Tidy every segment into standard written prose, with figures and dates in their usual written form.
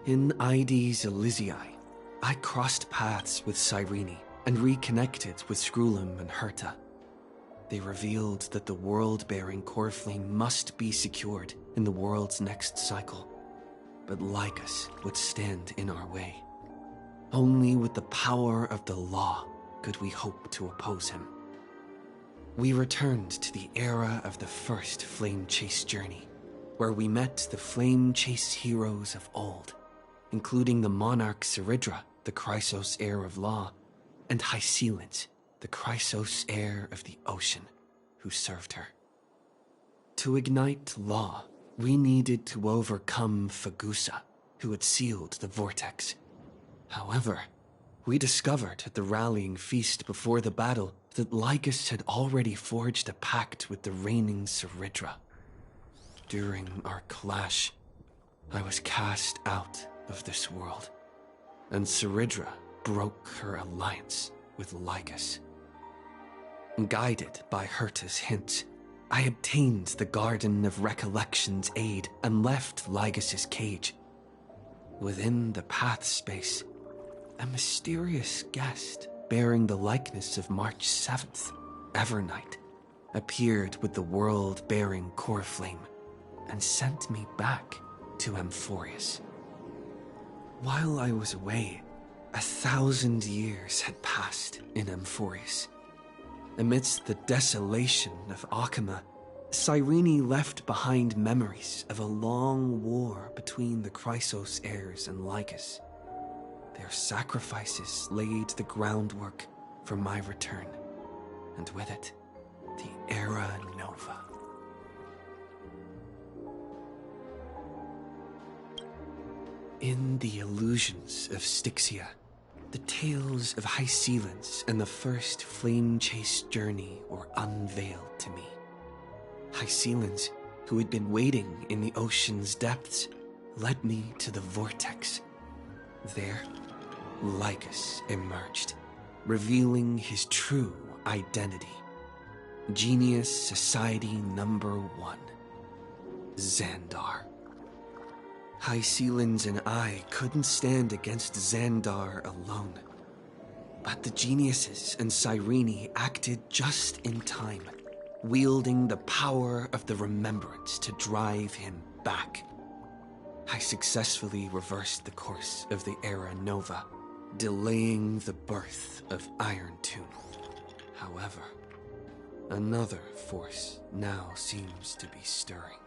In Ides Elysiae, I crossed paths with Cyrene and reconnected with Scrulum and Herta. They revealed that the world-bearing core flame must be secured in the world's next cycle, but Lycus would stand in our way. Only with the power of the law could we hope to oppose him. We returned to the era of the first Flame Chase journey, where we met the Flame Chase heroes of old, including the monarch Ceridra, the Chrysos heir of law, and Hycelins, the Chrysos heir of the ocean, who served her. To ignite law, we needed to overcome Fagusa, who had sealed the vortex. However, we discovered at the rallying feast before the battle that Lycus had already forged a pact with the reigning Ceridra. During our clash, I was cast out of this world, and Ceridra broke her alliance with Lycus. Guided by Herta's hints, I obtained the Garden of Recollection's aid and left Lycus's cage. Within the path space, a mysterious guest bearing the likeness of March 7th, Evernight, appeared with the world-bearing core flame and sent me back to Amphorius. While I was away, 1,000 years had passed in Amphorius. Amidst the desolation of Akama, Cyrene left behind memories of a long war between the Chrysos heirs and Lycus. Their sacrifices laid the groundwork for my return, and with it, the Era Nova. In the illusions of Styxia, the tales of Hycelins and the first Flame Chase journey were unveiled to me. Hycelins, who had been waiting in the ocean's depths, led me to the vortex. There, Lycus emerged, revealing his true identity. Genius Society Number 1, Xandar. Hycelins and I couldn't stand against Xandar alone. But the geniuses and Cyrene acted just in time, wielding the power of the remembrance to drive him back. I successfully reversed the course of the Era Nova, delaying the birth of Iron Tomb. However, another force now seems to be stirring.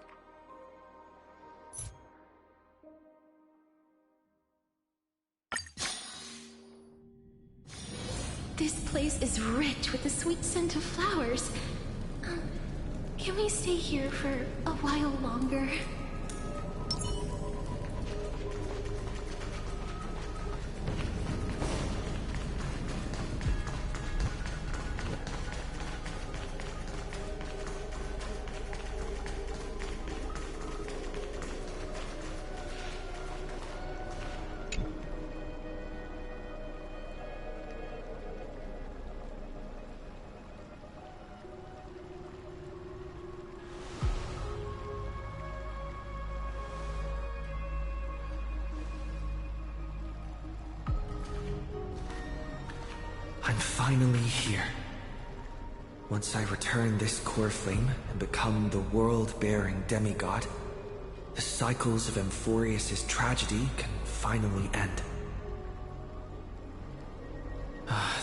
This place is rich with the sweet scent of flowers. Can we stay here for a while longer? I'm finally here. Once I return this core flame and become the world-bearing demigod, the cycles of Amphorius' tragedy can finally end.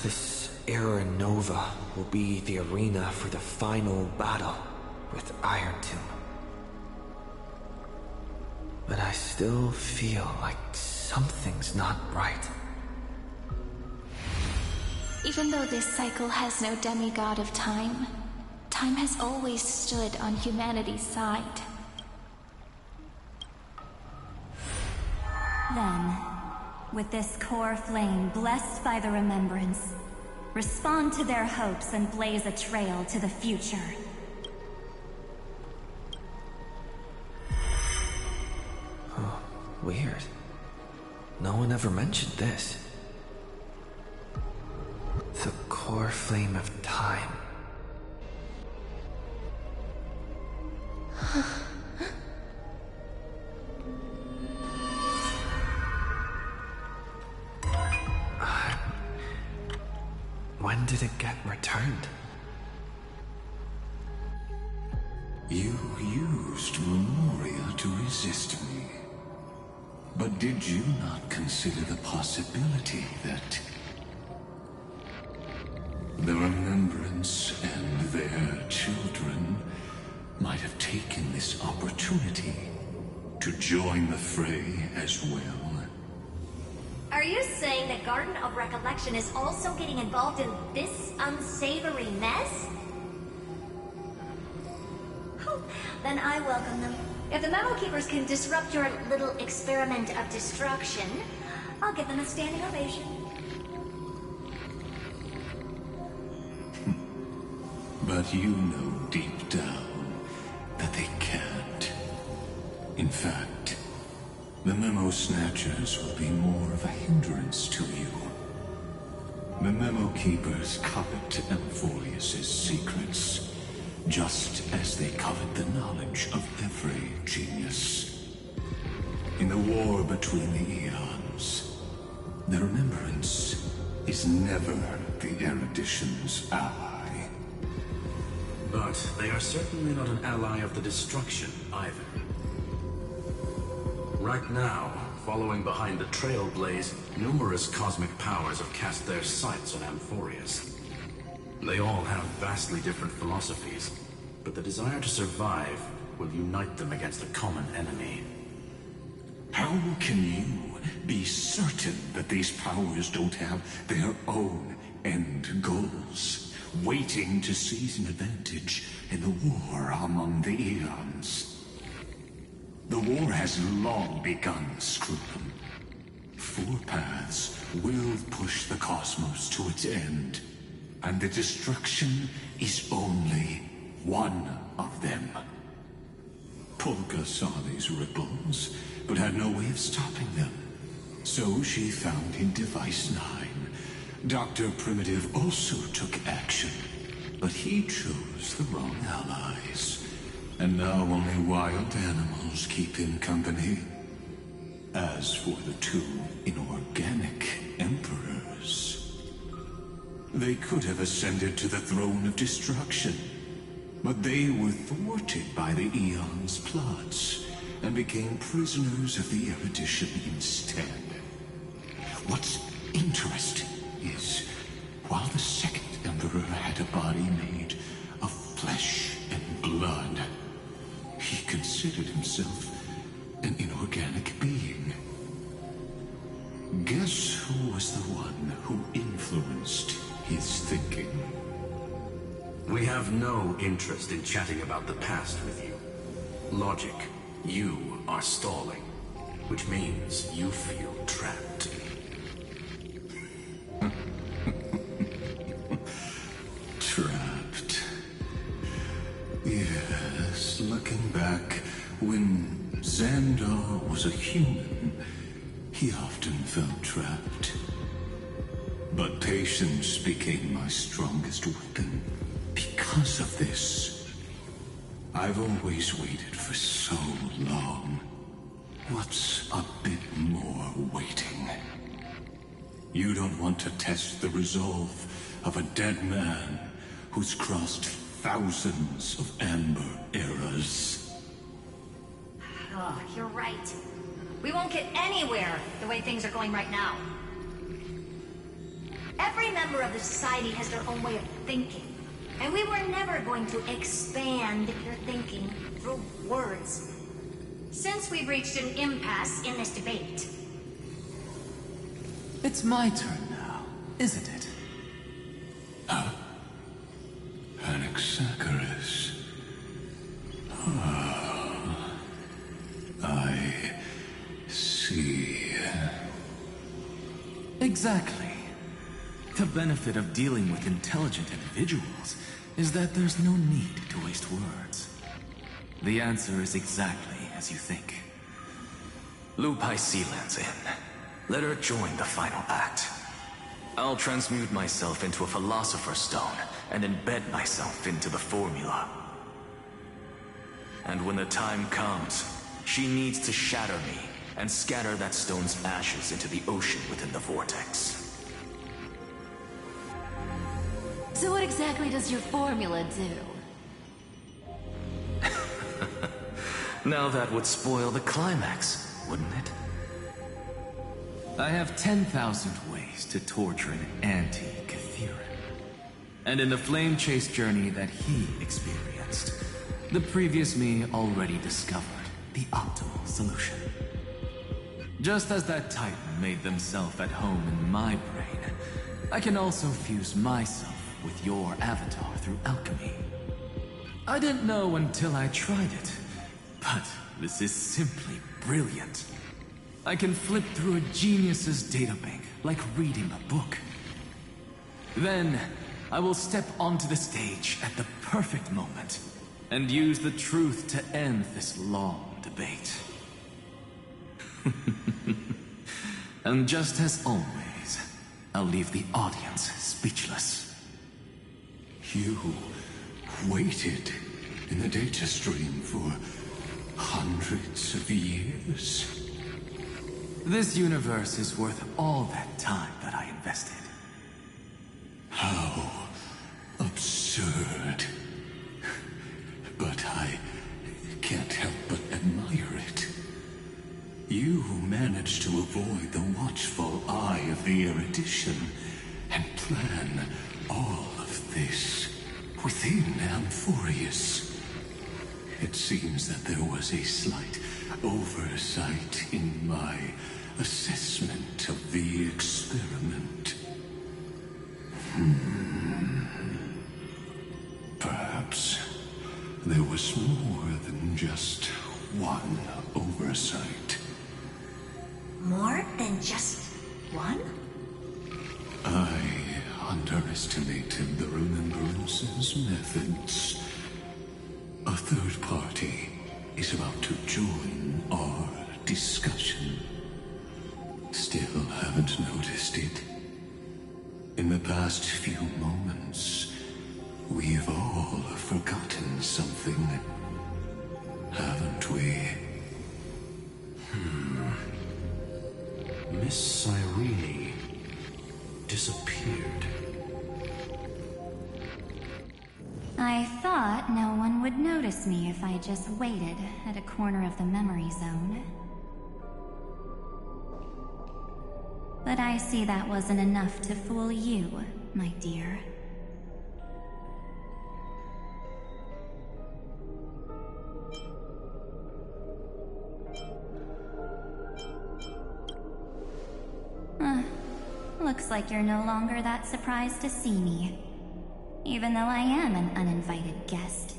This Era Nova will be the arena for the final battle with Iron Tomb. But I still feel like something's not right. Even though this cycle has no demigod of time, time has always stood on humanity's side. Then, with this core flame blessed by the remembrance, respond to their hopes and blaze a trail to the future. Oh, weird. No one ever mentioned this. The core flame of time. did it get returned? You used Memoria to resist me. But did you not consider the possibility that the Remembrance and their children might have taken this opportunity to join the fray as well? Are you saying that Garden of Recollection is also getting involved in this unsavory mess? Then I welcome them. If the Memo Keepers can disrupt your little experiment of destruction, I'll give them a standing ovation. But you know deep down that they can't. In fact, the Memo Snatchers will be more of a hindrance to you. The Memo Keepers covet Amphorius' secrets, just as they covet the knowledge of every genius. In the war between the eons, the Remembrance is never the erudition's ally. But they are certainly not an ally of the destruction, either. Right now, following behind the Trailblaze, numerous cosmic powers have cast their sights on Amphorius. They all have vastly different philosophies, but the desire to survive will unite them against a common enemy. How can you be certain that these powers don't have their own end goals, waiting to seize an advantage in the war among the eons? The war has long begun, Screw'em. Four paths will push the cosmos to its end, and the destruction is only one of them. Polka saw these ripples, but had no way of stopping them. So she found in Device 9. Dr. Primitive also took action, but he chose the wrong allies. And now only wild animals keep him company. As for the two inorganic emperors, they could have ascended to the throne of destruction, but they were thwarted by the Eon's plots and became prisoners of the erudition instead. What's interesting is, while the second emperor had a body made of flesh and blood, he considered himself an inorganic being. Guess who was the one who influenced his thinking? We have no interest in chatting about the past with you. Logic, you are stalling, which means you feel trapped. Trapped. Yes, looking back, when Xandar was a human, he often felt trapped. But patience became my strongest weapon. Because of this, I've always waited for so long. What's a bit more waiting? You don't want to test the resolve of a dead man who's crossed thousands of amber eras. Oh, you're right. We won't get anywhere the way things are going right now. Every member of the society has their own way of thinking. And we were never going to expand your thinking through words. Since we've reached an impasse in this debate. It's my turn now, isn't it? Anaxagoras. Ah, I see. Exactly. The benefit of dealing with intelligent individuals is that there's no need to waste words. The answer is exactly as you think. Lupai Sealand's in. Let her join the final act. I'll transmute myself into a Philosopher's Stone and embed myself into the formula. And when the time comes, she needs to shatter me and scatter that stone's ashes into the ocean within the vortex. So what exactly does your formula do? Now that would spoil the climax, wouldn't it? I have 10,000 ways to torture an anti-Catheran. And in the flame chase journey that he experienced, the previous me already discovered the optimal solution. Just as that Titan made themselves at home in my brain, I can also fuse myself with your avatar through alchemy. I didn't know until I tried it, but this is simply brilliant. I can flip through a genius's databank like reading a book. Then, I will step onto the stage at the perfect moment and use the truth to end this long debate. And just as always, I'll leave the audience speechless. You waited in the data stream for hundreds of years? This universe is worth all that time that I invested. How absurd. But I can't help but admire it. You managed to avoid the watchful eye of the erudition and plan all of this within Amphorius. It seems that there was a slight oversight in my assessment of the experiment. Perhaps there was more than just one oversight. More than just one? I underestimated the Remembrance's methods. A third party is about to join our discussion. Still haven't noticed it. In the past few moments, we've all forgotten something, haven't we? Miss Cyrene disappeared. I thought no one would notice me if I just waited at a corner of the memory zone. But I see that wasn't enough to fool you, my dear. Looks like you're no longer that surprised to see me. Even though I am an uninvited guest.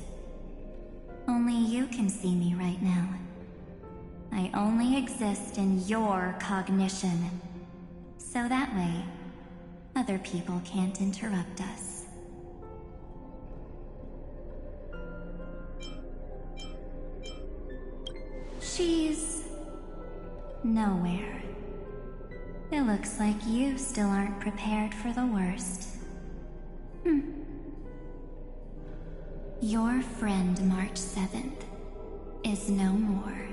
Only you can see me right now. I only exist in your cognition. So that way, other people can't interrupt us. She's nowhere. It looks like you still aren't prepared for the worst. Your friend March 7th is no more.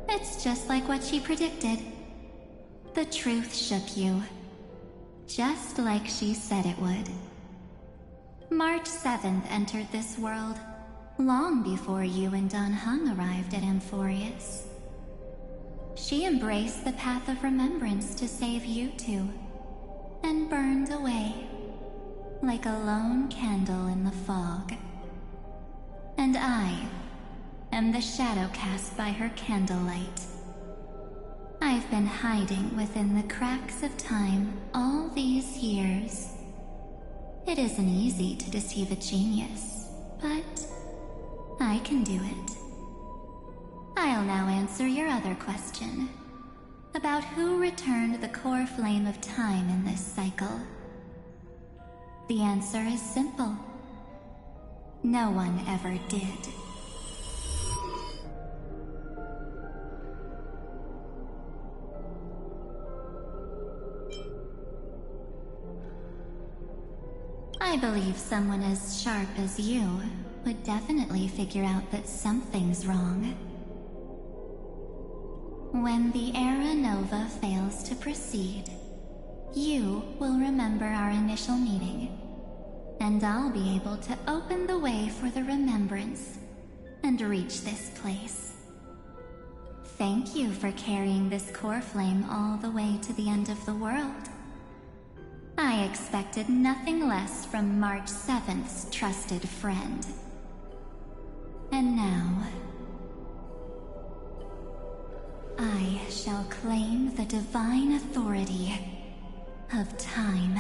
It's just like what she predicted. The truth shook you. Just like she said it would. March 7th entered this world long before you and Don Hung arrived at Amphorius. She embraced the path of remembrance to save you two, and burned away, like a lone candle in the fog. And I am the shadow cast by her candlelight. I've been hiding within the cracks of time all these years. It isn't easy to deceive a genius, but I can do it. I'll now answer your other question, about who returned the core flame of time in this cycle. The answer is simple. No one ever did. I believe someone as sharp as you would definitely figure out that something's wrong. When the Era Nova fails to proceed, you will remember our initial meeting, and I'll be able to open the way for the remembrance and reach this place. Thank you for carrying this core flame all the way to the end of the world. I expected nothing less from March 7th's trusted friend. And now, I shall claim the divine authority of time.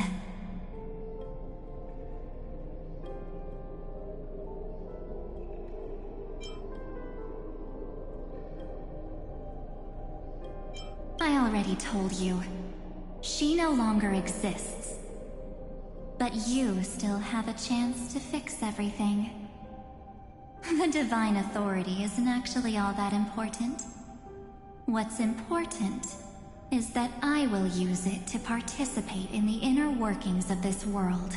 I already told you, she no longer exists. But you still have a chance to fix everything. The divine authority isn't actually all that important. What's important is that I will use it to participate in the inner workings of this world.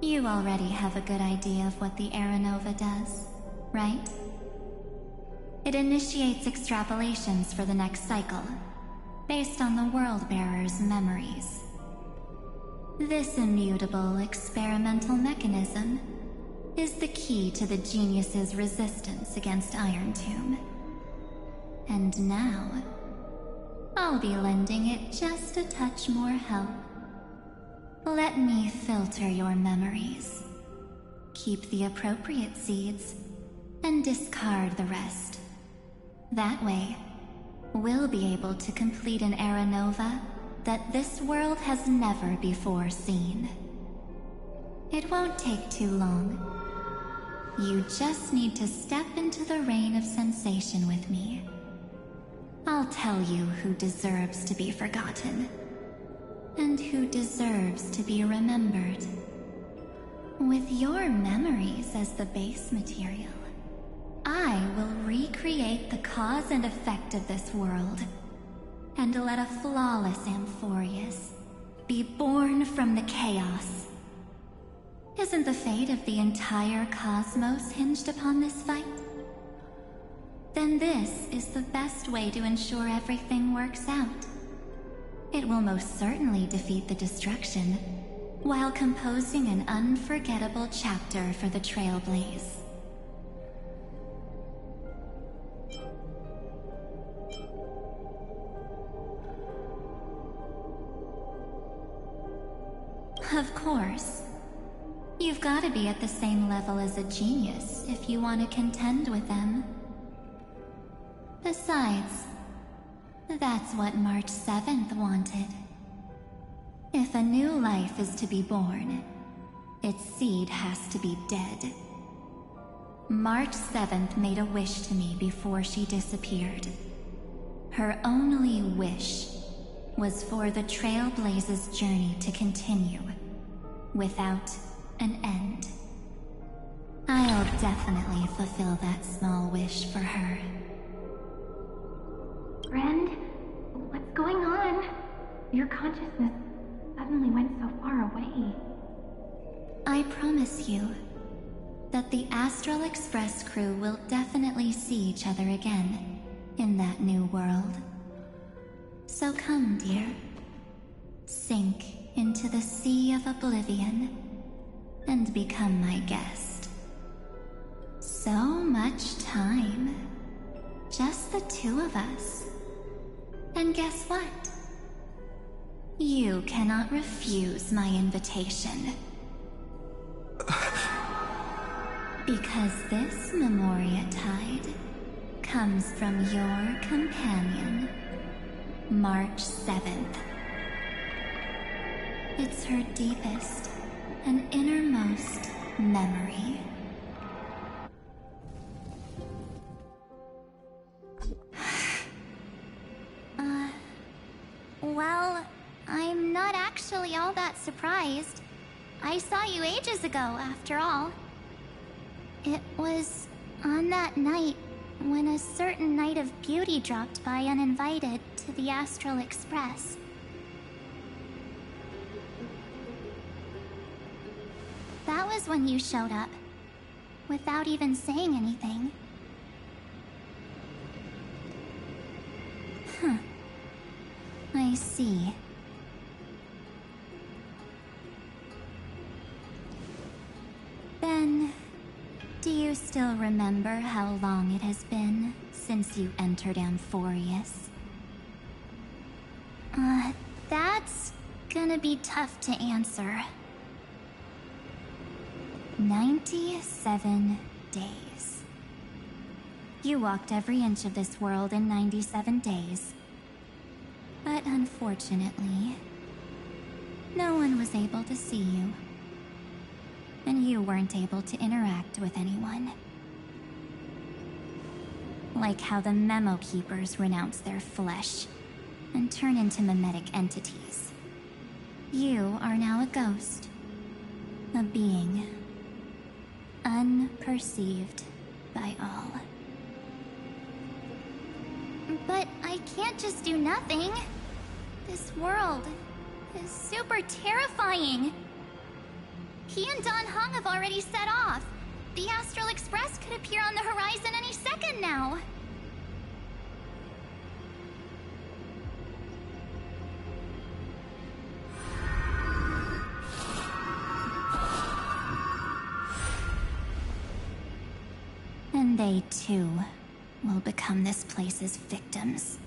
You already have a good idea of what the Era Nova does, right? It initiates extrapolations for the next cycle, based on the World-Bearer's memories. This immutable experimental mechanism is the key to the genius's resistance against Iron Tomb. And now, I'll be lending it just a touch more help. Let me filter your memories. Keep the appropriate seeds, and discard the rest. That way, we'll be able to complete an Era Nova that this world has never before seen. It won't take too long. You just need to step into the rain of sensation with me. I'll tell you who deserves to be forgotten, and who deserves to be remembered. With your memories as the base material, I will recreate the cause and effect of this world, and let a flawless Amphorius be born from the chaos. Isn't the fate of the entire cosmos hinged upon this fight? Then this is the best way to ensure everything works out. It will most certainly defeat the destruction, while composing an unforgettable chapter for the Trailblaze. Of course. You've got to be at the same level as a genius if you want to contend with them. Besides, that's what March 7th wanted. If a new life is to be born, its seed has to be dead. March 7th made a wish to me before she disappeared. Her only wish was for the Trailblaze's journey to continue, without an end. I'll definitely fulfill that small wish for her. Friend, what's going on? Your consciousness suddenly went so far away. I promise you that the Astral Express crew will definitely see each other again in that new world. So come, dear. Sink into the sea of oblivion and become my guest. So much time. Just the two of us. And guess what? You cannot refuse my invitation. Because this Memoria Tide comes from your companion, March 7th. It's her deepest and innermost memory. Well, I'm not actually all that surprised. I saw you ages ago, after all. It was on that night when a certain Knight of Beauty dropped by uninvited to the Astral Express. That was when you showed up, without even saying anything. I see. Then, do you still remember how long it has been since you entered Amphorius? That's gonna be tough to answer. 97 days. You walked every inch of this world in 97 days. But unfortunately, no one was able to see you. And you weren't able to interact with anyone. Like how the Memo Keepers renounce their flesh and turn into mimetic entities. You are now a ghost. A being. Unperceived by all. But I can't just do nothing. This world is super terrifying. He and Don Hong have already set off. The Astral Express could appear on the horizon any second now. And they too will become this place's victims.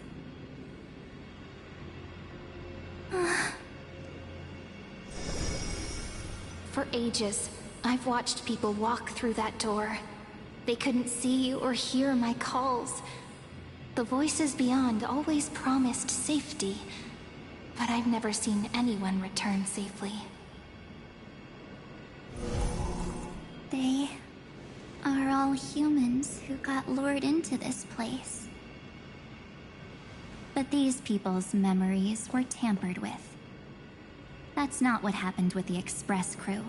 For ages, I've watched people walk through that door. They couldn't see or hear my calls. The voices beyond always promised safety, but I've never seen anyone return safely. They are all humans who got lured into this place. But these people's memories were tampered with. That's not what happened with the Express crew.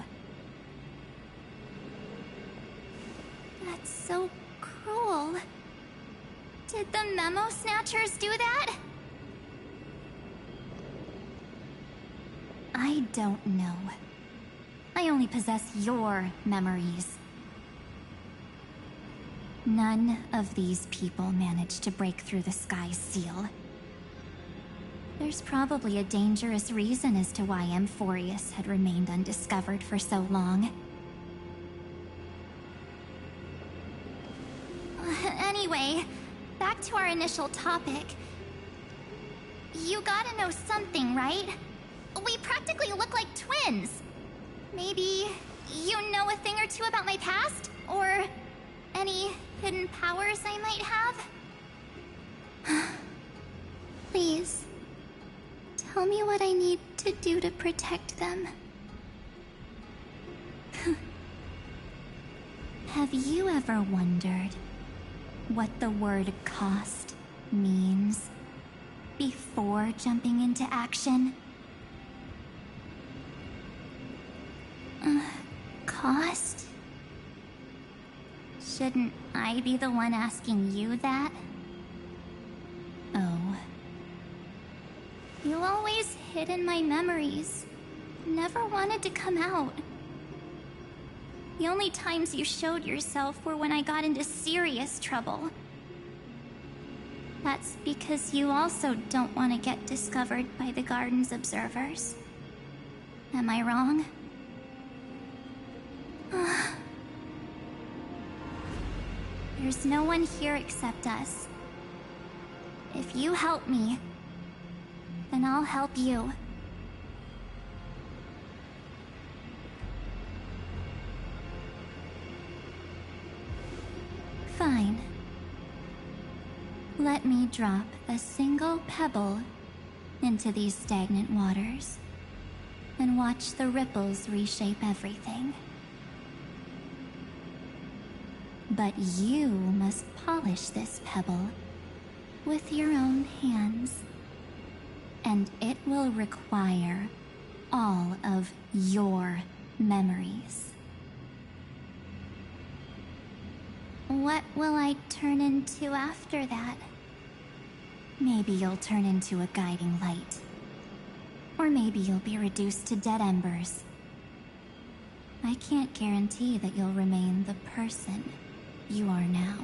That's so cruel. Did the Memo Snatchers do that? I don't know. I only possess your memories. None of these people managed to break through the sky's seal. There's probably a dangerous reason as to why Amphorius had remained undiscovered for so long. Anyway, back to our initial topic. You gotta know something, right? We practically look like twins. Maybe you know a thing or two about my past? Or any hidden powers I might have? Please, tell me what I need to do to protect them. Have you ever wondered what the word cost means before jumping into action? Cost? Shouldn't I be the one asking you that? Oh. You always hid in my memories. Never wanted to come out. The only times you showed yourself were when I got into serious trouble. That's because you also don't want to get discovered by the Garden's observers. Am I wrong? There's no one here except us. If you help me, then I'll help you. Fine. Let me drop a single pebble into these stagnant waters and watch the ripples reshape everything. But you must polish this pebble with your own hands, and it will require all of your memories. What will I turn into after that? Maybe you'll turn into a guiding light. Or maybe you'll be reduced to dead embers. I can't guarantee that you'll remain the person you are now.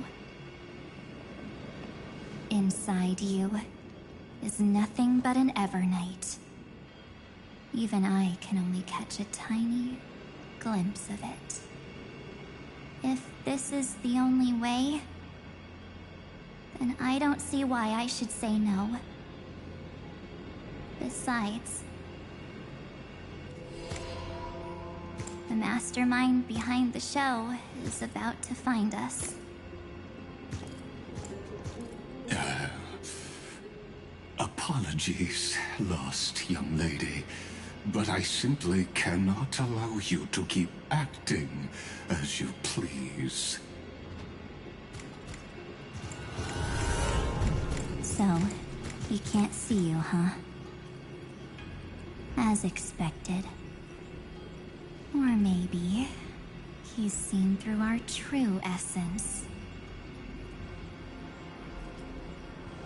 Inside you is nothing but an Evernight. Even I can only catch a tiny glimpse of it. If this is the only way, then I don't see why I should say no. Besides, the mastermind behind the show is about to find us. Apologies, lost young lady, but I simply cannot allow you to keep acting as you please. So, he can't see you, huh? As expected. Or maybe he's seen through our true essence.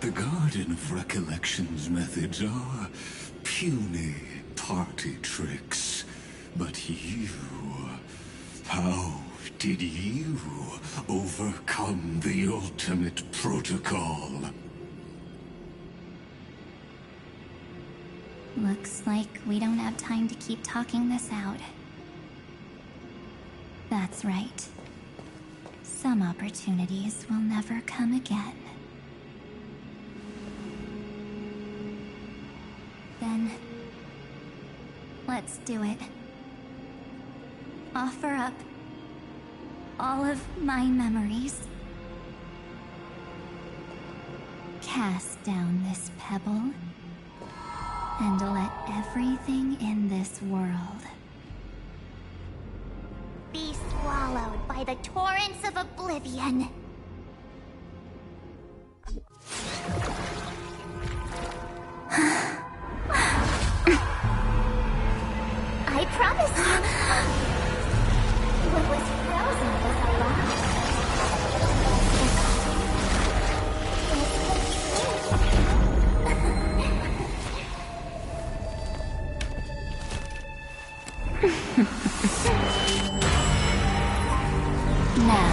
The Garden of Recollection's methods are puny party tricks. But you... how did you overcome the ultimate protocol? Looks like we don't have time to keep talking this out. That's right. Some opportunities will never come again. Then, let's do it. Offer up all of my memories. Cast down this pebble, and let everything in this world Be swallowed by the torrents of oblivion. I promise you. What was frozen was alive. Now,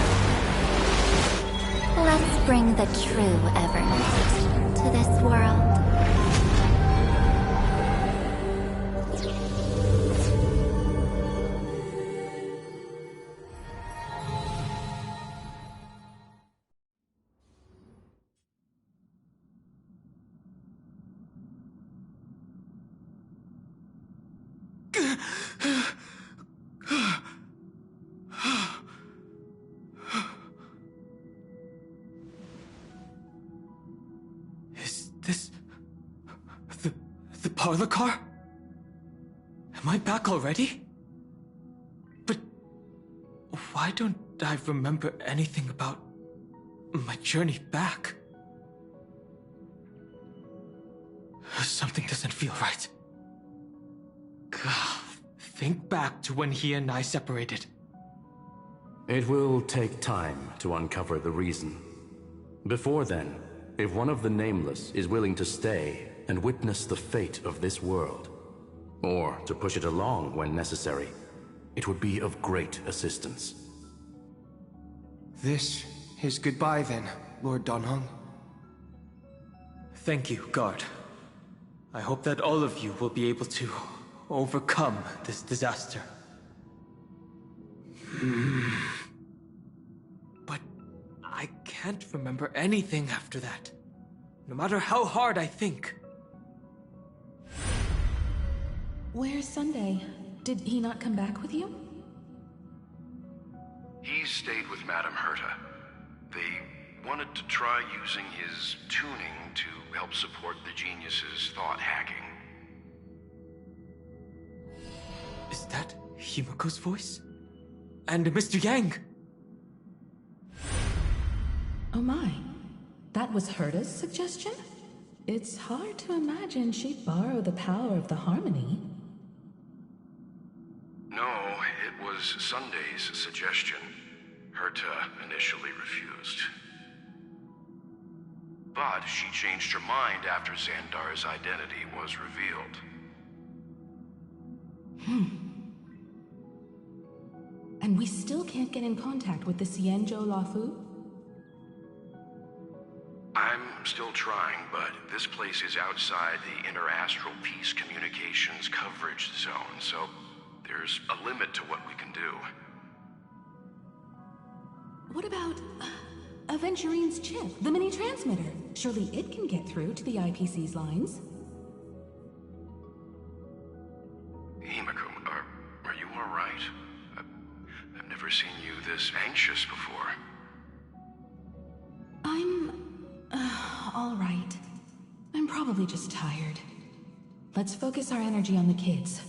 let's bring the true Evernight to this world. Is this... the parlor car? Am I back already? But why don't I remember anything about my journey back? Something doesn't feel right. God, think back to when he and I separated. It will take time to uncover the reason. Before then, if one of the Nameless is willing to stay and witness the fate of this world, or to push it along when necessary, it would be of great assistance. This is goodbye then, Lord Donhong. Thank you, Guard. I hope that all of you will be able to overcome this disaster. But I can't remember anything after that, no matter how hard I think. Where's Sunday? Did he not come back with you? He stayed with Madame Herta. They wanted to try using his tuning to help support the genius's thought hacking. Is that Himiko's voice? And Mr. Yang? Oh my. That was Herta's suggestion? It's hard to imagine she'd borrow the power of the harmony. No, it was Sunday's suggestion. Herta initially refused. But she changed her mind after Xandar's identity was revealed. And we still can't get in contact with the Xianzhou Lafu? I'm still trying, but this place is outside the inter-astral peace communications coverage zone, so there's a limit to what we can do. What about Aventurine's chip, the mini-transmitter? Surely it can get through to the IPC's lines. Himiko, are you alright? I've never seen you this anxious before. I'm... all right. I'm probably just tired. Let's focus our energy on the kids.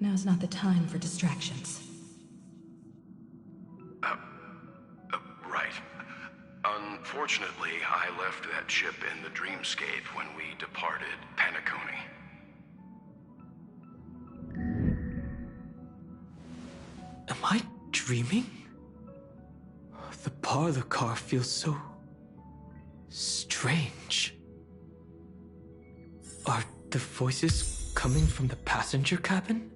Now's not the time for distractions. Right. Unfortunately, I left that chip in the dreamscape when we departed Penacony. Am I dreaming? The parlor car feels so... strange. Are the voices coming from the passenger cabin?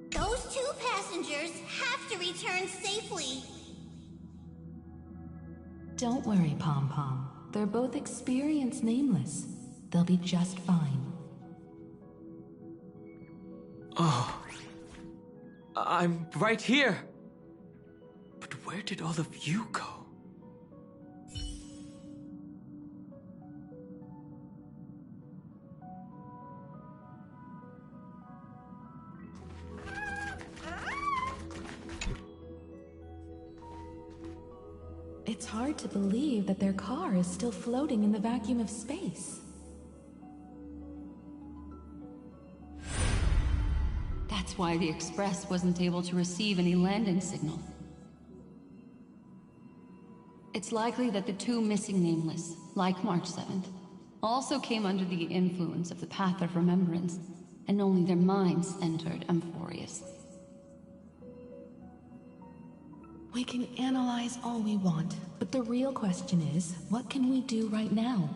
Those two passengers have to return safely. Don't worry, Pom Pom. They're both experienced nameless. They'll be just fine. Oh. I'm right here. But where did all of you go? It's hard to believe that their car is still floating in the vacuum of space. That's why the Express wasn't able to receive any landing signal. It's likely that the two missing nameless, like March 7th, also came under the influence of the Path of Remembrance, and only their minds entered Amphorius. We can analyze all we want, but the real question is, what can we do right now?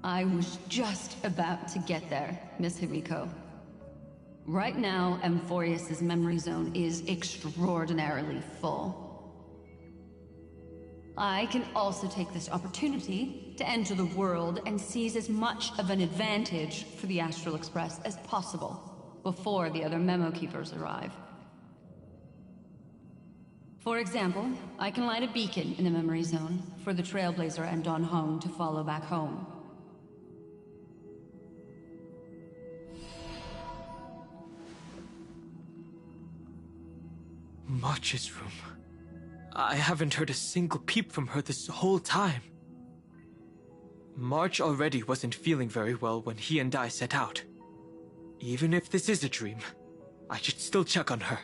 I was just about to get there, Miss Himiko. Right now, Amphorius' memory zone is extraordinarily full. I can also take this opportunity to enter the world and seize as much of an advantage for the Astral Express as possible before the other memo keepers arrive. For example, I can light a beacon in the memory zone for the Trailblazer and Don Hong to follow back home. March's room. I haven't heard a single peep from her this whole time. March already wasn't feeling very well when he and I set out. Even if this is a dream, I should still check on her.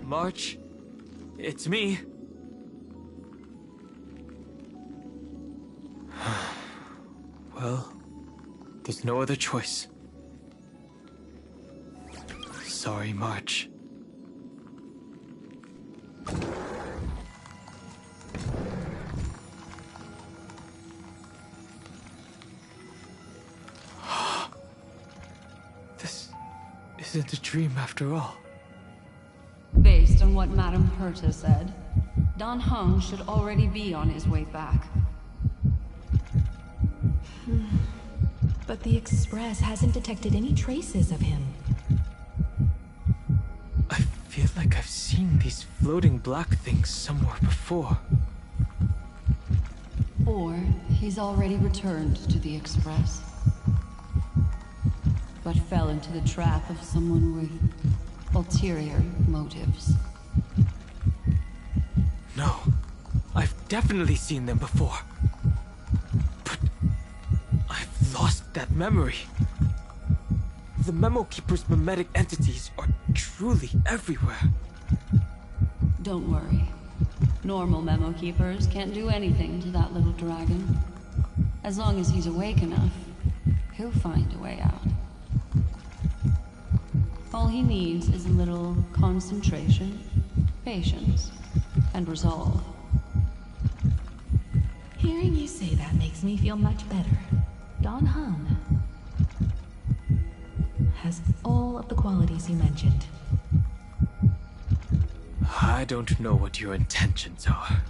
March, it's me. Well, there's no other choice. Sorry, March. This isn't a dream after all. Based on what Madame Herta said, Don Hung should already be on his way back. But the Express hasn't detected any traces of him. I feel like I've seen these floating black things somewhere before. Or he's already returned to the Express, but fell into the trap of someone with ulterior motives. No, I've definitely seen them before. But I've lost that memory. The Memo Keeper's mimetic entities are truly everywhere. Don't worry. Normal memo keepers can't do anything to that little dragon. As long as he's awake enough, he'll find a way out. All he needs is a little concentration, patience, and resolve. Hearing you say that makes me feel much better. Dan Heng has all of the qualities you mentioned. I don't know what your intentions are.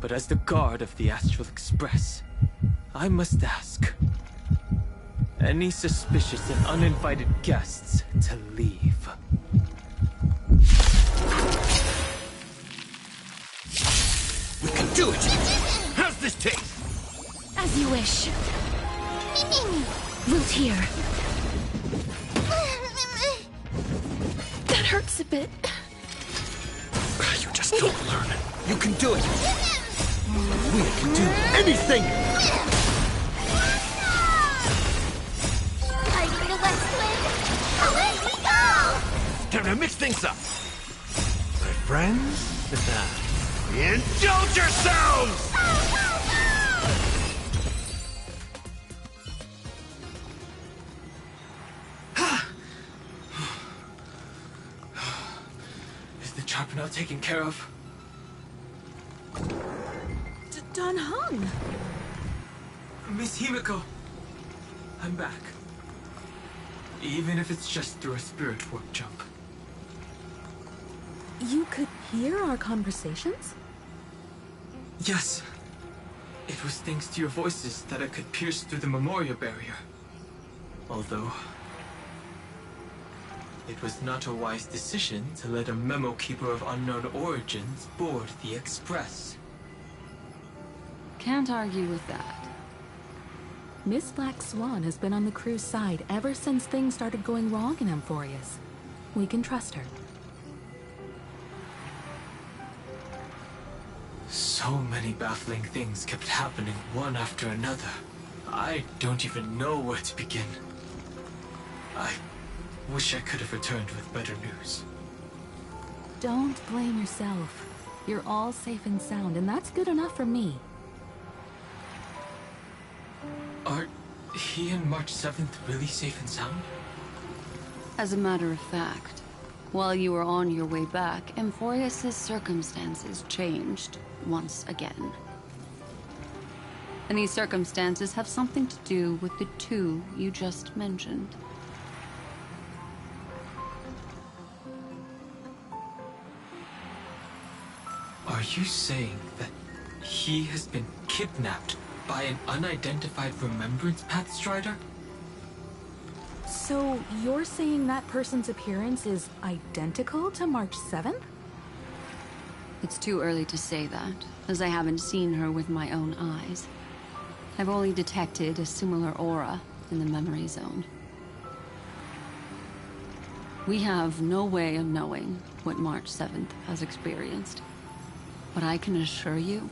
But as the guard of the Astral Express, I must ask. Any suspicious and uninvited guests to leave. We can do it! How's this taste? As you wish. Root here. That hurts a bit. You just don't learn. You can do it! We can do anything! Fighting the west wind! Away we go! Time to mix things up! My friends, indulge yourselves! Is the trap now taken care of? Dan Heng! Miss Himiko, I'm back. Even if it's just through a spirit warp jump. You could hear our conversations? Yes. It was thanks to your voices that I could pierce through the memorial barrier. Although, it was not a wise decision to let a memo keeper of unknown origins board the Express. Can't argue with that. Miss Black Swan has been on the crew's side ever since things started going wrong in Amphorius. We can trust her. So many baffling things kept happening one after another. I don't even know where to begin. I wish I could have returned with better news. Don't blame yourself. You're all safe and sound, and that's good enough for me. Are he and March 7th really safe and sound? As a matter of fact, while you were on your way back, Amphorius' circumstances changed once again. And these circumstances have something to do with the two you just mentioned. Are you saying that he has been kidnapped by an unidentified Remembrance Path Strider? So, you're saying that person's appearance is identical to March 7th? It's too early to say that, as I haven't seen her with my own eyes. I've only detected a similar aura in the memory zone. We have no way of knowing what March 7th has experienced. But I can assure you,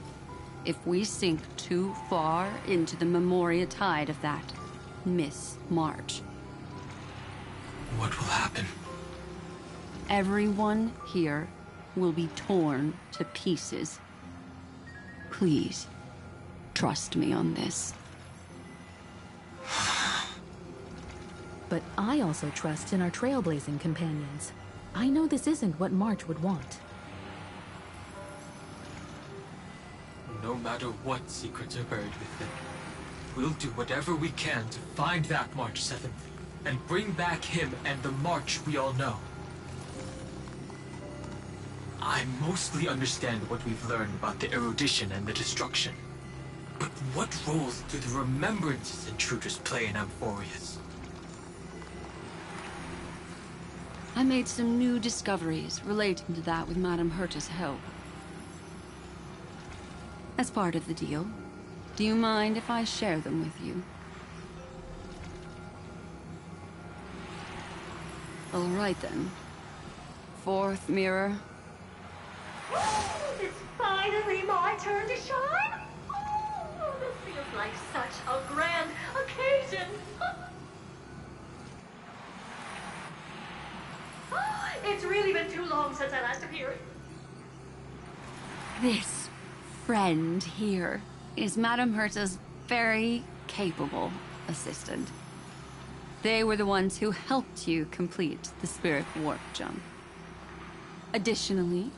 if we sink too far into the Memoria tide of that Miss March, what will happen? Everyone here will be torn to pieces. Please, trust me on this. But I also trust in our trailblazing companions. I know this isn't what March would want. No matter what secrets are buried within, we'll do whatever we can to find that March 7th and bring back him and the March we all know. I mostly understand what we've learned about the erudition and the destruction. But what roles do the remembrances intruders play in Amphorius? I made some new discoveries relating to that with Madame Herta's help. As part of the deal, do you mind if I share them with you? All right then. Fourth mirror. It's finally my turn to shine. Oh, this feels like such a grand occasion. It's really been too long since I last appeared. This friend here is Madame Herta's very capable assistant. They were the ones who helped you complete the spirit warp jump. Additionally,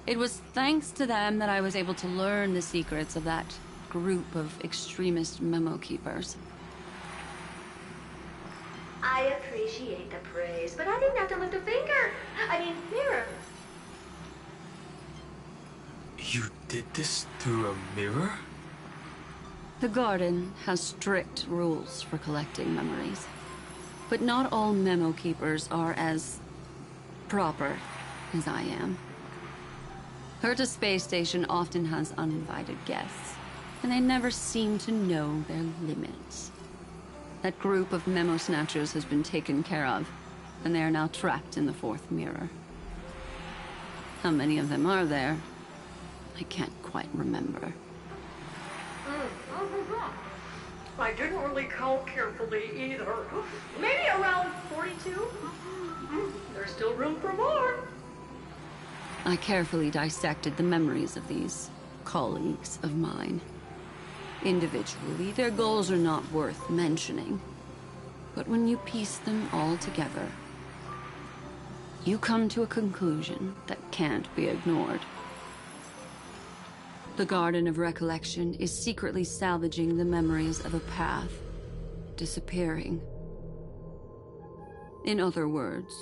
it was thanks to them that I was able to learn the secrets of that group of extremist memo keepers. I appreciate the praise, but I didn't have to lift a finger. Mirror. You did this through a mirror? The Garden has strict rules for collecting memories. But not all memo keepers are as proper as I am. Herta Space Station often has uninvited guests, and they never seem to know their limits. That group of memo snatchers has been taken care of, and they are now trapped in the fourth mirror. How many of them are there? I can't quite remember. I didn't really count carefully either. Maybe around 42? There's still room for more. I carefully dissected the memories of these colleagues of mine. Individually, their goals are not worth mentioning. But when you piece them all together, you come to a conclusion that can't be ignored. The Garden of Recollection is secretly salvaging the memories of a path disappearing. In other words,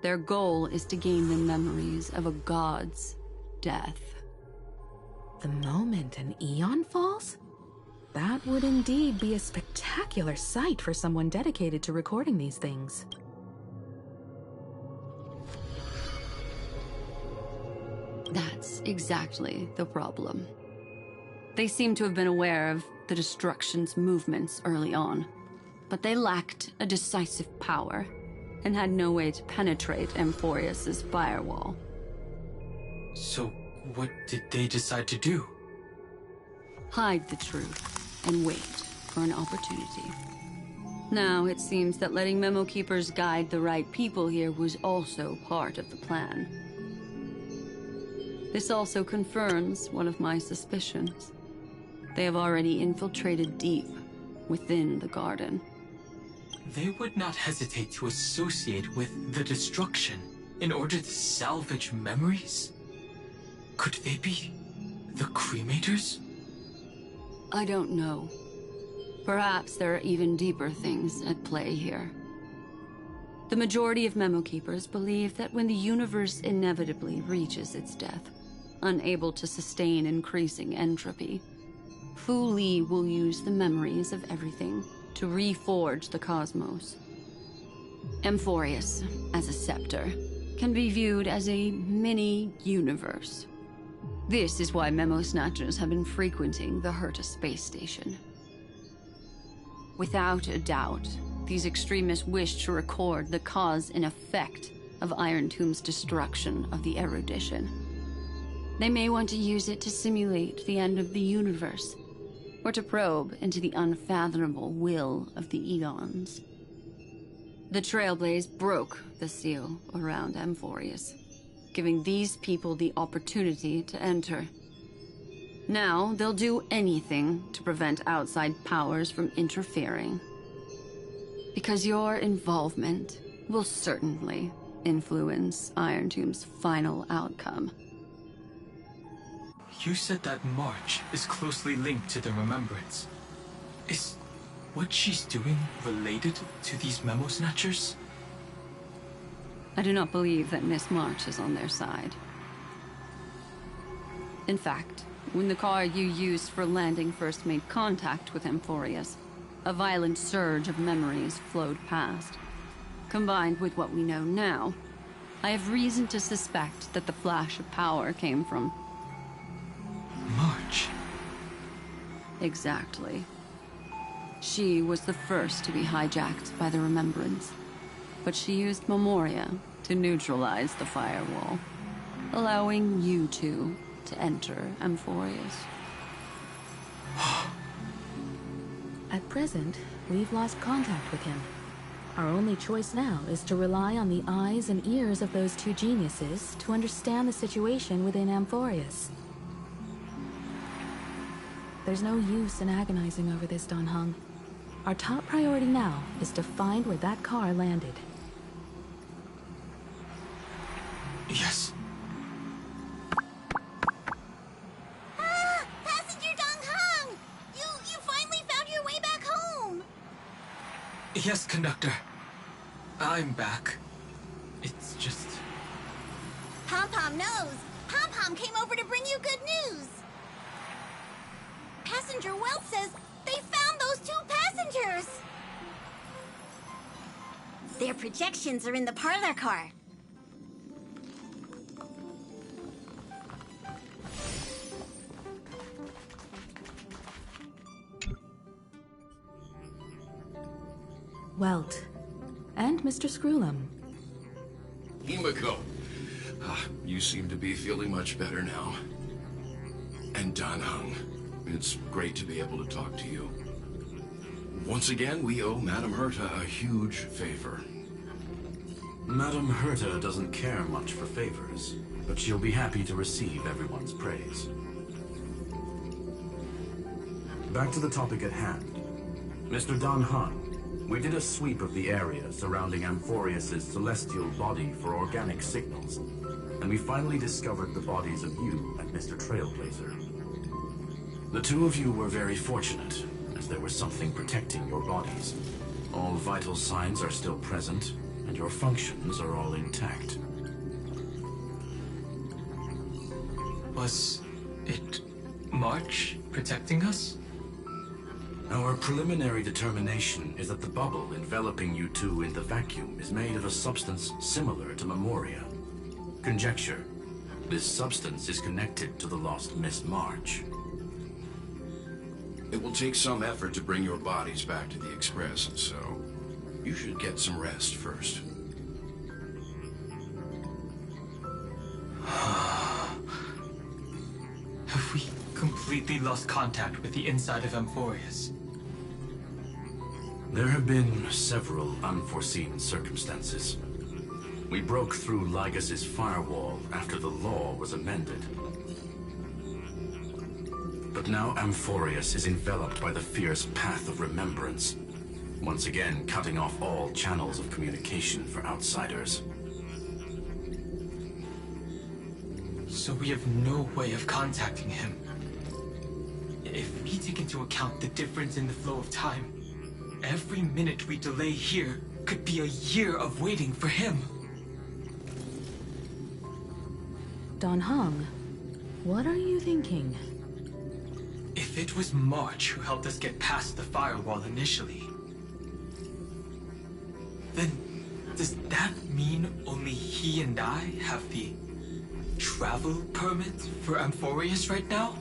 their goal is to gain the memories of a god's death. The moment an eon falls? That would indeed be a spectacular sight for someone dedicated to recording these things. That's exactly the problem. They seem to have been aware of the Destruction's movements early on, but they lacked a decisive power and had no way to penetrate Amphorius's firewall. So, what did they decide to do? Hide the truth and wait for an opportunity. Now it seems that letting Memo Keepers guide the right people here was also part of the plan. This also confirms one of my suspicions. They have already infiltrated deep within the Garden. They would not hesitate to associate with the Destruction in order to salvage memories? Could they be the Cremators? I don't know. Perhaps there are even deeper things at play here. The majority of Memo Keepers believe that when the universe inevitably reaches its death, unable to sustain increasing entropy, Fu Li will use the memories of everything to reforge the cosmos. Amphorius, as a scepter, can be viewed as a mini-universe. This is why Memo Snatchers have been frequenting the Herta space station. Without a doubt, these extremists wish to record the cause and effect of Iron Tomb's destruction of the erudition. They may want to use it to simulate the end of the universe, or to probe into the unfathomable will of the eons. The Trailblaze broke the seal around Amphorius, giving these people the opportunity to enter. Now, they'll do anything to prevent outside powers from interfering. Because your involvement will certainly influence Iron Tomb's final outcome. You said that March is closely linked to the Remembrance. Is what she's doing related to these Memo Snatchers? I do not believe that Miss March is on their side. In fact, when the car you used for landing first made contact with Amphorius, a violent surge of memories flowed past. Combined with what we know now, I have reason to suspect that the flash of power came from March. Exactly. She was the first to be hijacked by the Remembrance, but she used Memoria to neutralize the firewall, allowing you two to enter Amphorius. At present, we've lost contact with him. Our only choice now is to rely on the eyes and ears of those two geniuses to understand the situation within Amphorius. There's no use in agonizing over this, Dan Heng. Our top priority now is to find where that car landed. Yes. Ah! Passenger Dan Heng! You finally found your way back home! Yes, conductor. I'm back. It's just... Pom-Pom knows. Pom-Pom came over to bring you good news. Passenger Welt says they found those 2 passengers. Their projections are in the parlor car. Welt. And Mr. Screwlum. Himiko. You seem to be feeling much better now. And Dan Heng. It's great to be able to talk to you. Once again, we owe Madame Herta a huge favor. Madame Herta doesn't care much for favors, but she'll be happy to receive everyone's praise. Back to the topic at hand. Mr. Dan Heng, we did a sweep of the area surrounding Amphorius' celestial body for organic signals, and we finally discovered the bodies of you and Mr. Trailblazer. The 2 of you were very fortunate, as there was something protecting your bodies. All vital signs are still present, and your functions are all intact. Was it March protecting us? Our preliminary determination is that the bubble enveloping you 2 in the vacuum is made of a substance similar to Memoria. Conjecture. This substance is connected to the lost Miss March. It will take some effort to bring your bodies back to the Express, so you should get some rest first. Have we completely lost contact with the inside of Amphorius? There have been several unforeseen circumstances. We broke through Lygas's firewall after the law was amended. But now Amphorius is enveloped by the fierce path of remembrance, once again cutting off all channels of communication for outsiders. So we have no way of contacting him. If we take into account the difference in the flow of time, every minute we delay here could be a year of waiting for him. Dan Heng, what are you thinking? If it was March who helped us get past the firewall initially, then does that mean only he and I have the travel permit for Amphorius right now?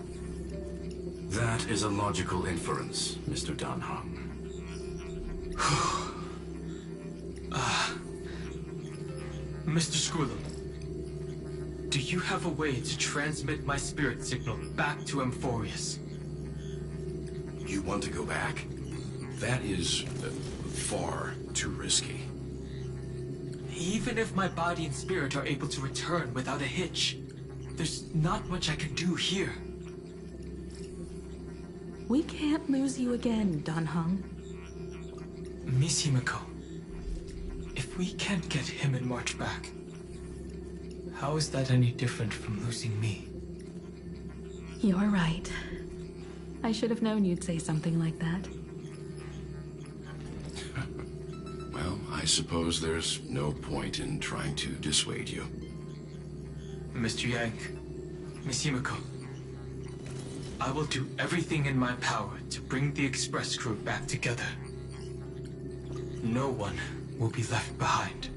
That is a logical inference, Mr. Dan Heng. Mr. Screwlum, do you have a way to transmit my spirit signal back to Amphorius? You want to go back? That is far too risky. Even if my body and spirit are able to return without a hitch, there's not much I can do here. We can't lose you again, Dan Heng. Miss Himiko, if we can't get him and March back, how is that any different from losing me? You're right. I should have known you'd say something like that. Well, I suppose there's no point in trying to dissuade you. Mr. Yank, Miss Himiko, I will do everything in my power to bring the Express crew back together. No one will be left behind.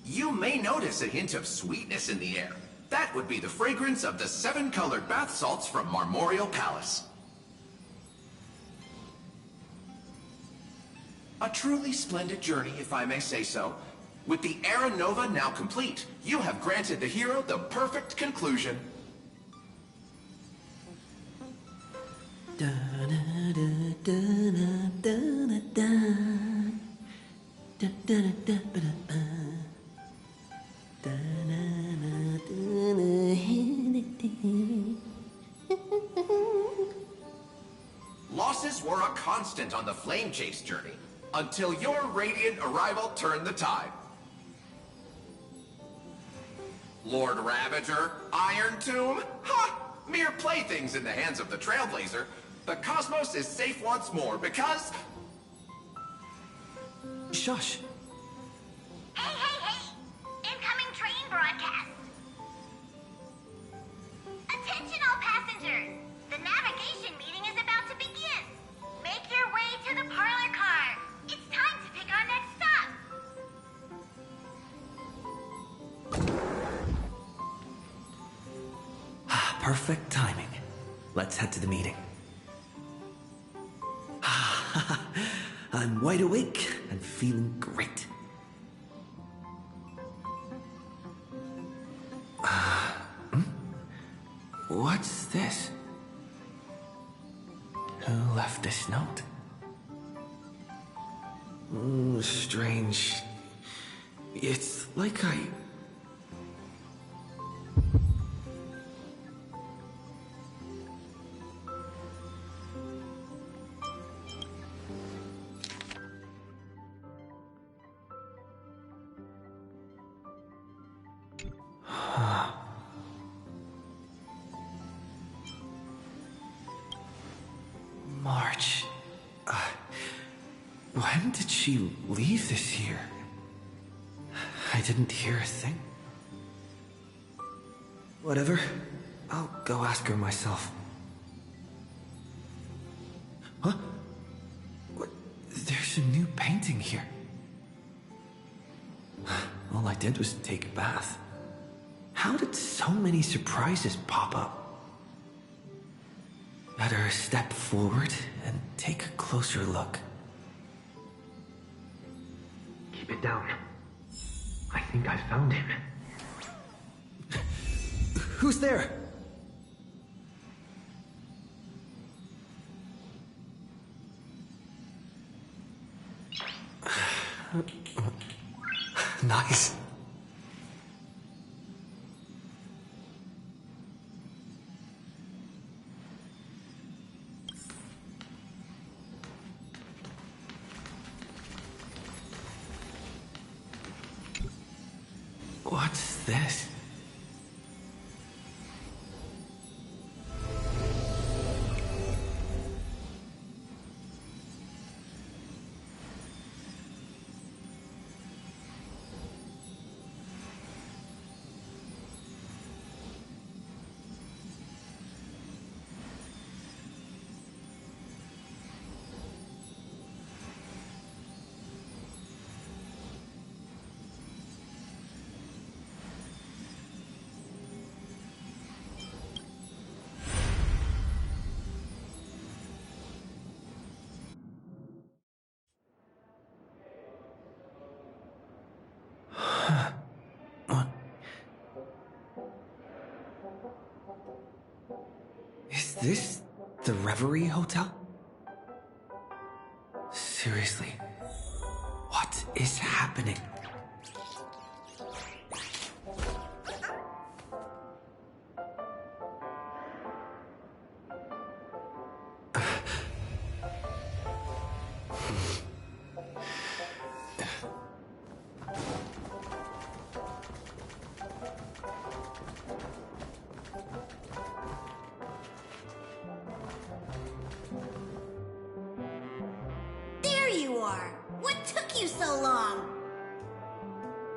You may notice a hint of sweetness in the air. That would be the fragrance of the 7-colored bath salts from Marmorial Palace. A truly splendid journey, if I may say so. With the Era Nova now complete, you have granted the hero the perfect conclusion. Losses were a constant on the Flame Chase journey, until your radiant arrival turned the tide. Lord Ravager, Iron Tomb, ha! Mere playthings in the hands of the Trailblazer. The cosmos is safe once more because... Shush. Hey, hey, hey! Incoming train broadcast! Attention all passengers! The navigation meeting is about to begin! Make your way to the parlor car! It's time to pick our next stop! Perfect timing. Let's head to the meeting. I'm wide awake and feeling great. What's this? Who left this note? Strange. It's like I... March. When did she leave this here? I didn't hear a thing. Whatever. I'll go ask her myself. Huh? What? There's a new painting here. All I did was take a bath. How did so many surprises pop up? Better step forward and take a closer look. Keep it down. I think I found him. Who's there? Nice. What's this? What? Is this the Reverie Hotel? Seriously, what is happening? There you are! What took you so long?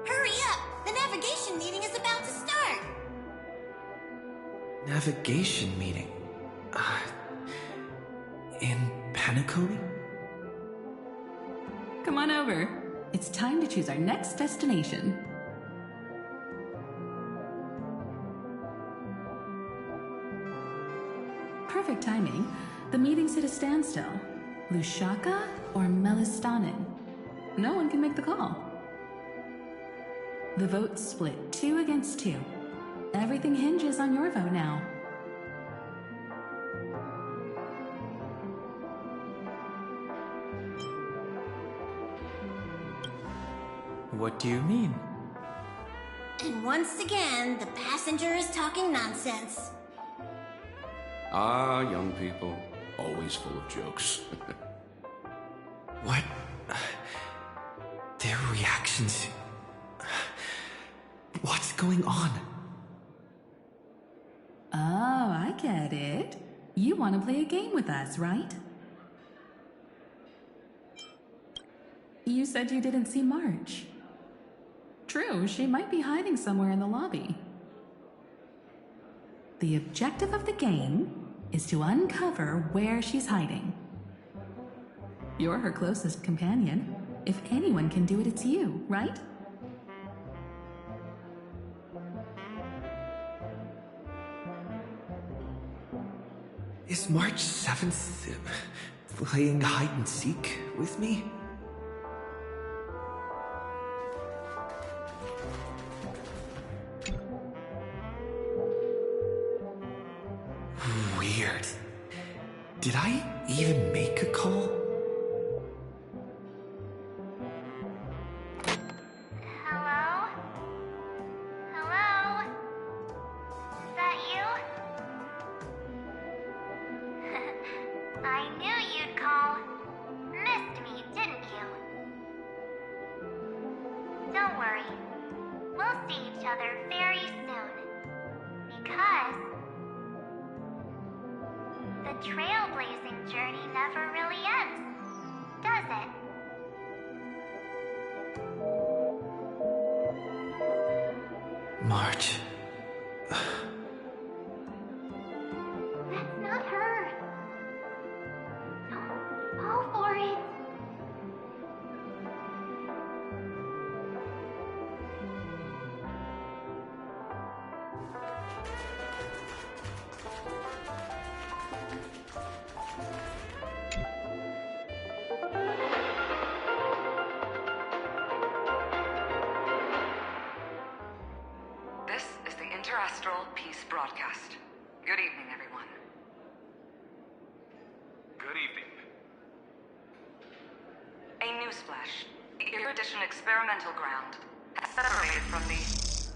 Hurry up! The navigation meeting is about to start! Navigation meeting? In Panacoli? Come on over. It's time to choose our next destination. Perfect timing. The meeting's at a standstill. Lushaka or Melistanen? No one can make the call. The vote's split 2 against 2. Everything hinges on your vote now. What do you mean? And once again, the passenger is talking nonsense. Ah, young people, always full of jokes. What? Their reactions... What's going on? Oh, I get it. You want to play a game with us, right? You said you didn't see March. True, she might be hiding somewhere in the lobby. The objective of the game is to uncover where she's hiding. You're her closest companion. If anyone can do it, it's you, right? Is March 7th playing hide and seek with me? Weird. Did I even make a call? Hello? Hello? Is that you? I knew you'd call. Missed me, didn't you? Don't worry. We'll see each other very soon. Because the trailblazing journey never really ends, does it? March. That's not her. Don't fall for it. This is the Interastral Peace Broadcast. Good evening, everyone. Good evening. A newsflash. The Erudition experimental ground has separated from the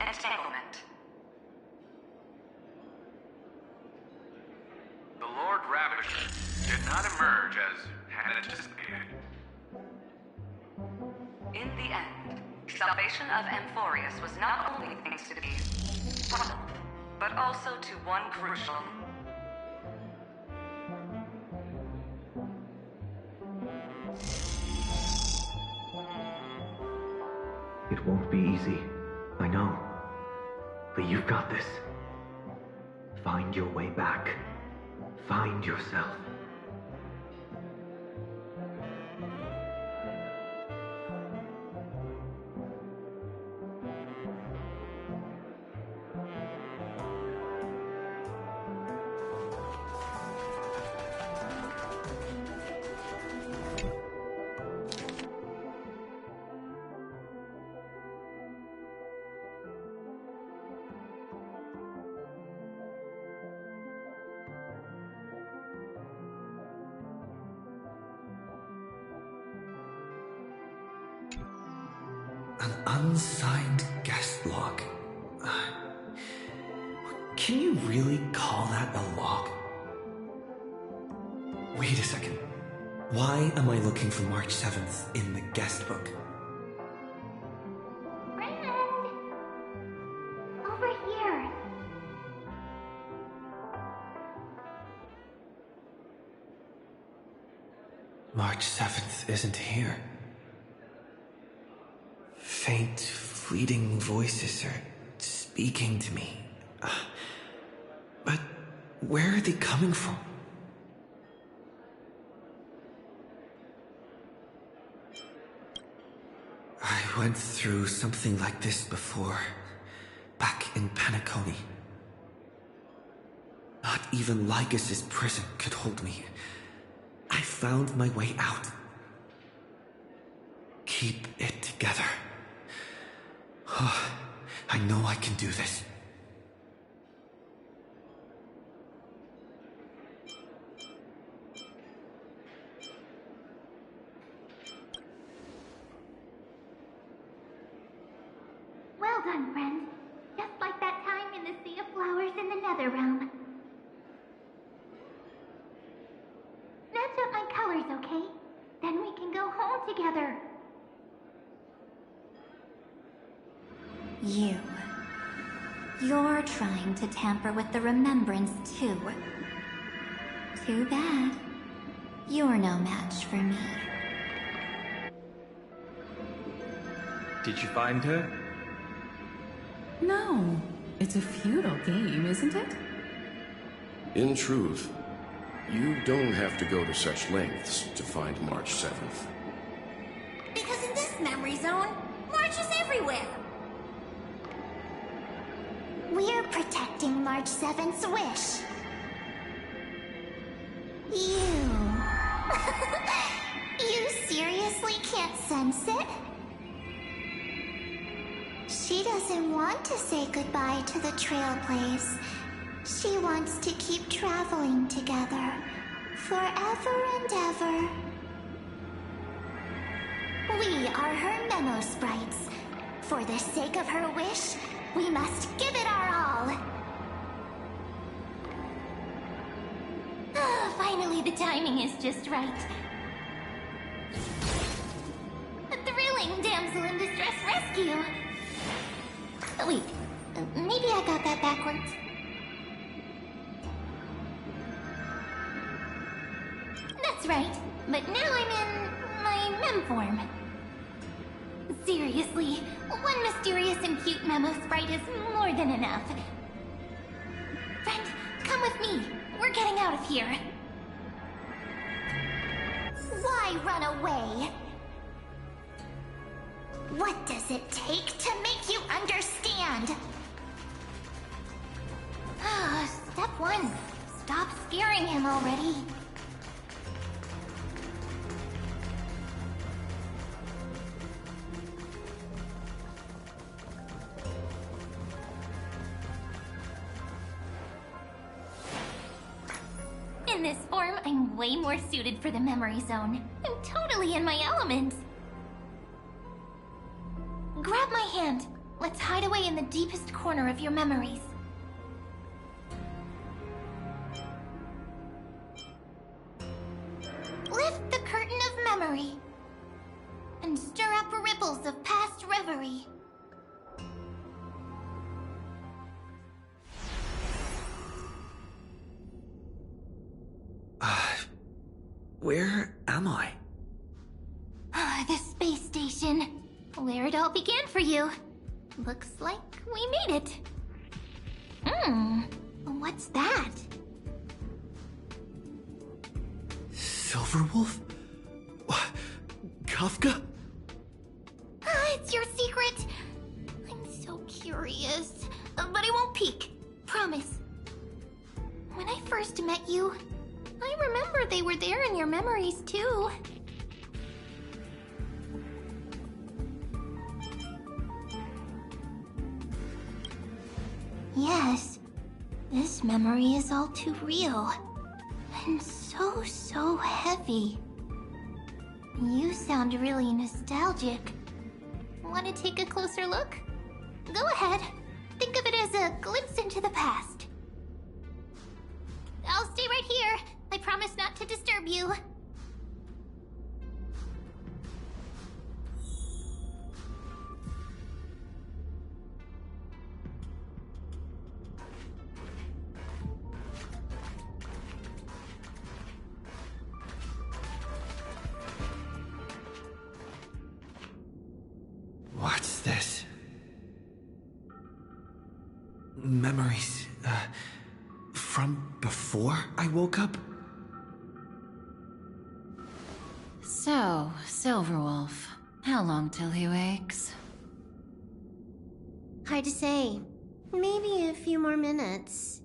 entanglement. The Lord Ravager did not emerge as had anticipated. In the end, salvation of Amphorius was not only thanks to the puzzle, but also to one crucial... It won't be easy, I know. But you've got this. Find your way back. Find yourself. An unsigned guest log. Can you really call that a log? Wait a second. Why am I looking for March 7th in the guest book? Raymond! Over here. March 7th isn't here. Faint, fleeting voices are speaking to me. But where are they coming from? I went through something like this before, back in Penacony. Not even Lycus's prison could hold me. I found my way out. Keep it together. I know I can do this. Well done, friend. Just like that time in the Sea of Flowers in the Nether Realm. Match up my colors, okay? Then we can go home together. You're trying to tamper with the remembrance, too. Too bad. You're no match for me. Did you find her? No. It's a futile game, isn't it? In truth, you don't have to go to such lengths to find March 7th. Because in this memory zone, March is everywhere. We're protecting March 7th's wish. You seriously can't sense it? She doesn't want to say goodbye to the Trailblaze. She wants to keep traveling together. Forever and ever. We are her memo sprites. For the sake of her wish, we must give it our all. Finally, the timing is just right. A thrilling damsel in distress rescue. Wait, maybe I got that backwards. That's right, but now I'm in my mem form. Seriously, one mysterious and cute memo sprite is more than enough. Friend, come with me. We're getting out of here. Why run away? What does it take to make you understand? Step 1. Stop scaring him already. In this form, I'm way more suited for the memory zone. I'm totally in my element. Grab my hand. Let's hide away in the deepest corner of your memories. Lift the curtain of memory and stir up ripples of past reverie. Where am I? The space station. Where it all began for you. Looks like we made it. What's that? Silverwolf? Kafka? It's your secret. I'm so curious. But I won't peek. Promise. When I first met you, I remember they were there in your memories too. Yes, this memory is all too real. And so heavy. You sound really nostalgic. Want to take a closer look? Go ahead. Think of it as a glimpse into the past. I'll stay right here. I promise not to disturb you. What's this? Memories, from before I woke up? So, Silverwolf, how long till he wakes? Hard to say. Maybe a few more minutes.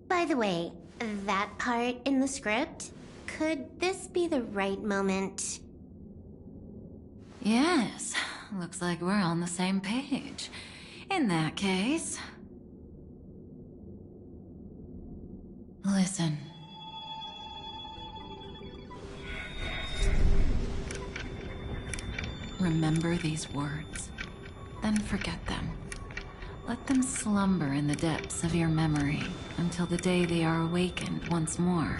By the way, that part in the script, could this be the right moment? Yes, looks like we're on the same page. In that case... Listen. Remember these words. then forget them. Let them slumber in the depths of your memory until the day they are awakened once more.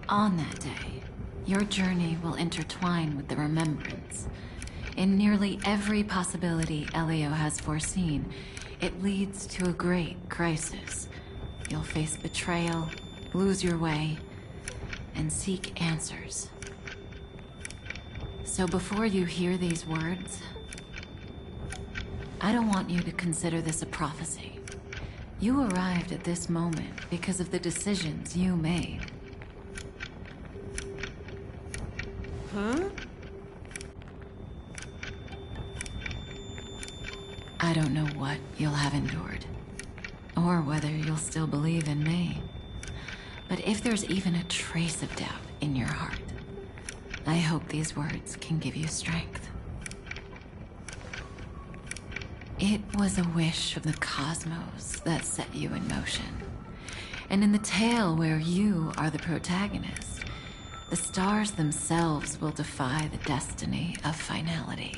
On that day, your journey will intertwine with the remembrance. In nearly every possibility Elio has foreseen, it leads to a great crisis. You'll face betrayal, lose your way, and seek answers. So before you hear these words, I don't want you to consider this a prophecy. You arrived at this moment because of the decisions you made. Huh? I don't know what you'll have endured, or whether you'll still believe in me. But if there's even a trace of doubt in your heart, I hope these words can give you strength. It was a wish of the cosmos that set you in motion. And in the tale where you are the protagonist, the stars themselves will defy the destiny of finality.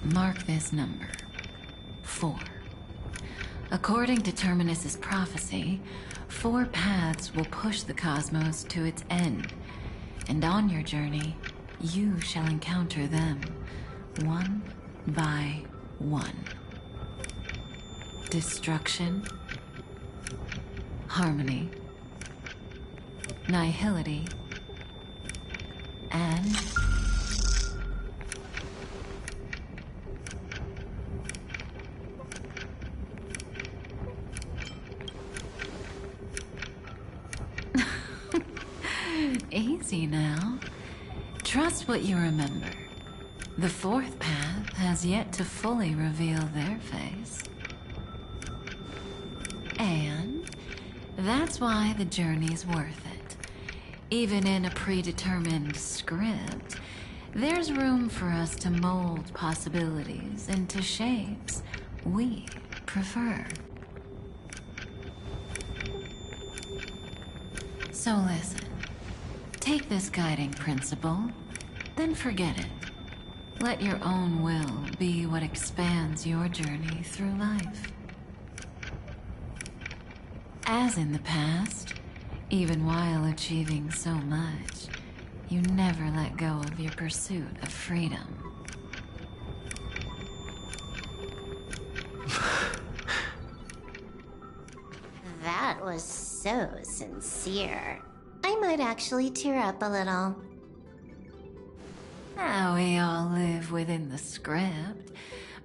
Mark this number, 4. According to Terminus's prophecy, 4 paths will push the cosmos to its end, and on your journey, you shall encounter them, one by one. Destruction, harmony, nihility, and easy now. Trust what you remember. The 4th path has yet to fully reveal their face. And that's why the journey's worth it. Even in a predetermined script, there's room for us to mold possibilities into shapes we prefer. So listen. Take this guiding principle, then forget it. Let your own will be what expands your journey through life. As in the past, even while achieving so much, you never let go of your pursuit of freedom. That was so sincere. I might actually tear up a little. Now we all live within the script,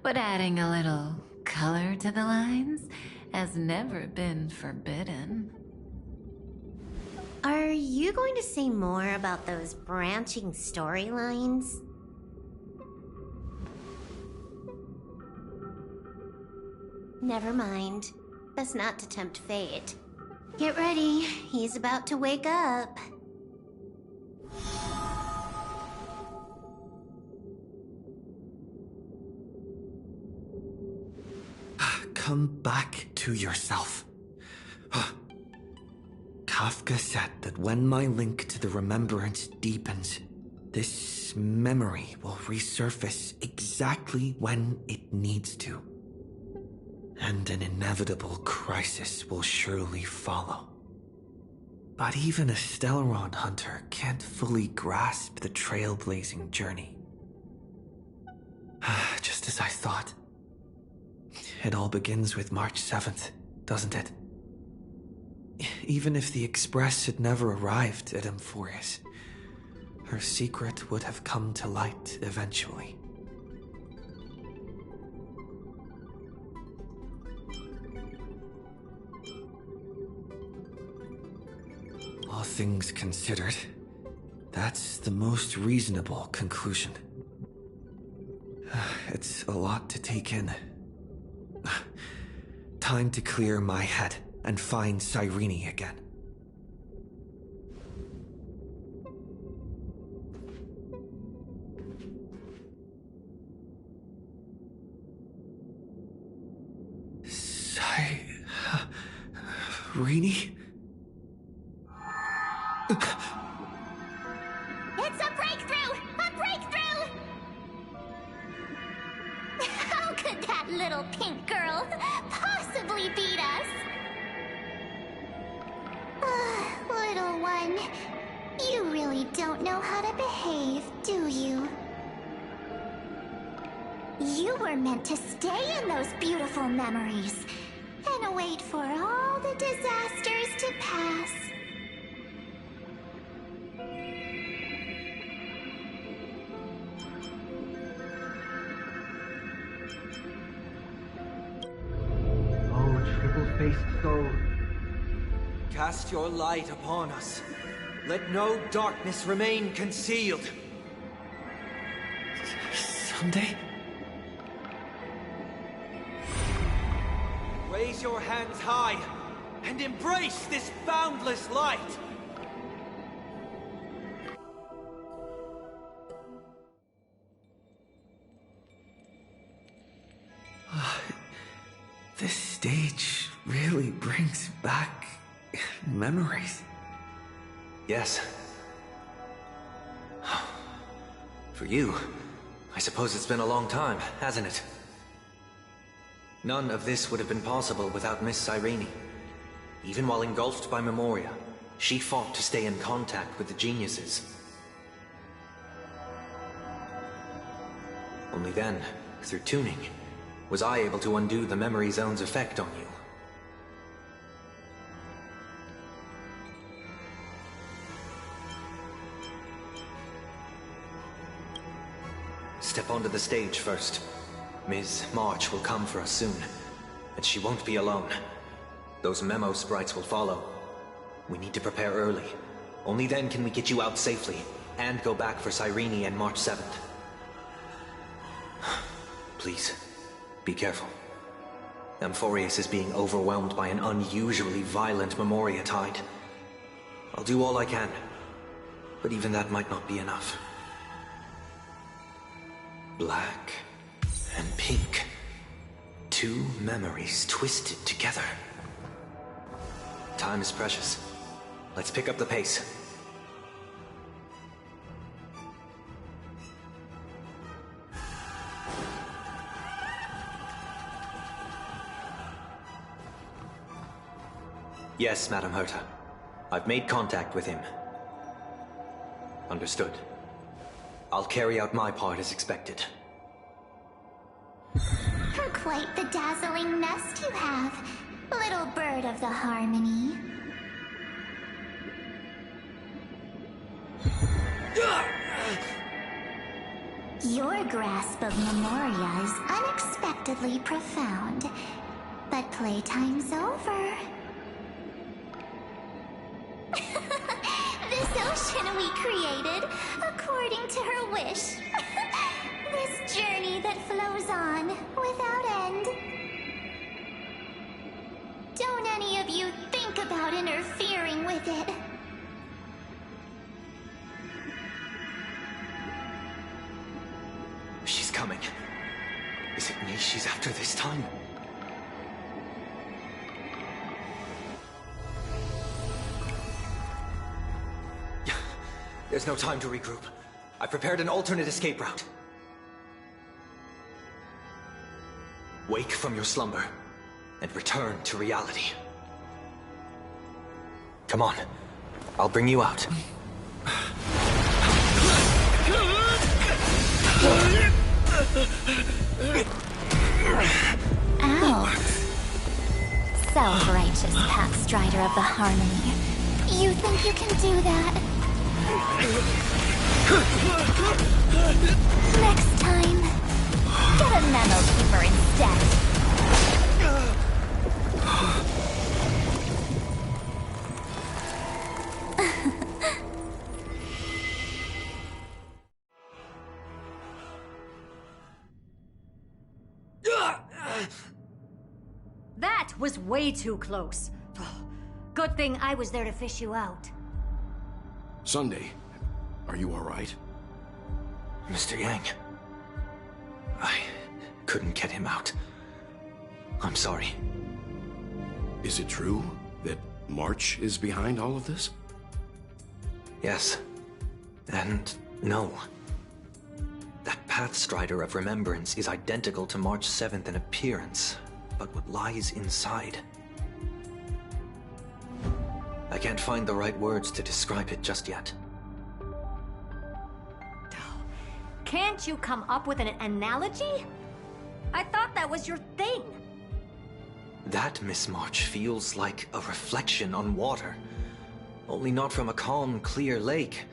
but adding a little color to the lines has never been forbidden. Are you going to say more about those branching storylines? Never mind. Best not to tempt fate. Get ready, he's about to wake up. Come back to yourself. Kafka said that when my link to the remembrance deepens, this memory will resurface exactly when it needs to. And an inevitable crisis will surely follow. But even a Stellaron hunter can't fully grasp the trailblazing journey. Just as I thought. It all begins with March 7th, doesn't it? Even if the Express had never arrived at Amphorius, her secret would have come to light eventually. All things considered, that's the most reasonable conclusion. It's a lot to take in. Time to clear my head and find Cyrene again. Cyrene? It's a breakthrough! A breakthrough! little pink girl possibly beat us? Little one, you really don't know how to behave, do you? You were meant to stay in those beautiful memories and wait for all the disasters to pass. Oh, triple-faced soul. Cast your light upon us. Let no darkness remain concealed. Someday? Raise your hands high and embrace this boundless light. This stage really brings back memories. Yes. For you, I suppose it's been a long time, hasn't it? None of this would have been possible without Miss Cyrene. Even while engulfed by Memoria, she fought to stay in contact with the geniuses. Only then, through tuning, was I able to undo the memory zone's effect on you. Step onto the stage first. Ms. March will come for us soon, and she won't be alone. Those memo sprites will follow. We need to prepare early. Only then can we get you out safely, and go back for Cyrene and March 7th. Please, be careful. Amphorius is being overwhelmed by an unusually violent Memoria tide. I'll do all I can, but even that might not be enough. Black and pink. Two memories twisted together. Time is precious. Let's pick up the pace. Yes, Madam Herta. I've made contact with him. Understood. I'll carry out my part as expected. Quite the dazzling nest you have, little bird of the harmony. Your grasp of Memoria is unexpectedly profound, but playtime's over. This ocean we created, according to her wish. This journey that flows on, without end. Don't any of you think about interfering with it. She's coming. Is it me she's after this time? There's no time to regroup. I prepared an alternate escape route. Wake from your slumber and return to reality. Come on. I'll bring you out. Out. Self-righteous pathstrider of the harmony. You think you can do that? Next time, get a memo keeper instead. That was way too close. Good thing I was there to fish you out. Sunday, are you all right? Mr. Yang, I couldn't get him out. I'm sorry. Is it true that March is behind all of this? Yes. And no. That Pathstrider of Remembrance is identical to March 7th in appearance, but what lies inside? I can't find the right words to describe it just yet. Can't you come up with an analogy? I thought that was your thing. That, Miss March, feels like a reflection on water. Only not from a calm, clear lake,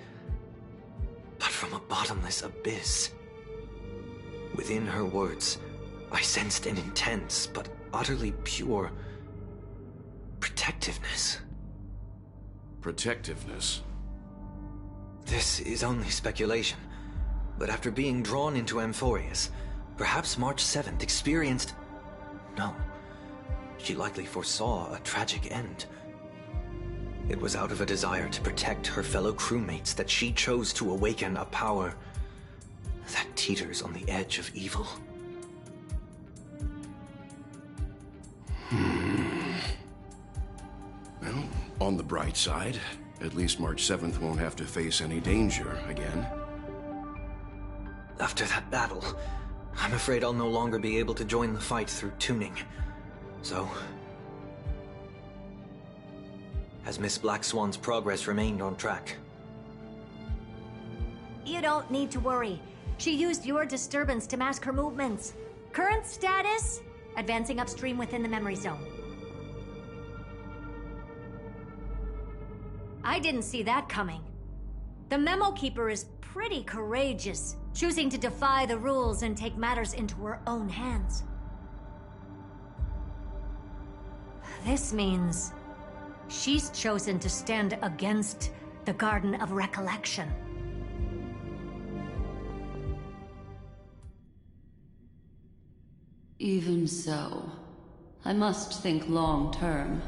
but from a bottomless abyss. Within her words, I sensed an intense but utterly pure protectiveness. Protectiveness? This is only speculation, but after being drawn into Amphorius, perhaps March 7th experienced... No, she likely foresaw a tragic end. It was out of a desire to protect her fellow crewmates that she chose to awaken a power that teeters on the edge of evil. Well, on the bright side, at least March 7th won't have to face any danger again. After that battle, I'm afraid I'll no longer be able to join the fight through tuning. So... has Miss Black Swan's progress remained on track? You don't need to worry. She used your disturbance to mask her movements. Current status? Advancing upstream within the memory zone. I didn't see that coming. The Memo Keeper is pretty courageous, choosing to defy the rules and take matters into her own hands. This means she's chosen to stand against the Garden of Recollection. Even so, I must think long-term.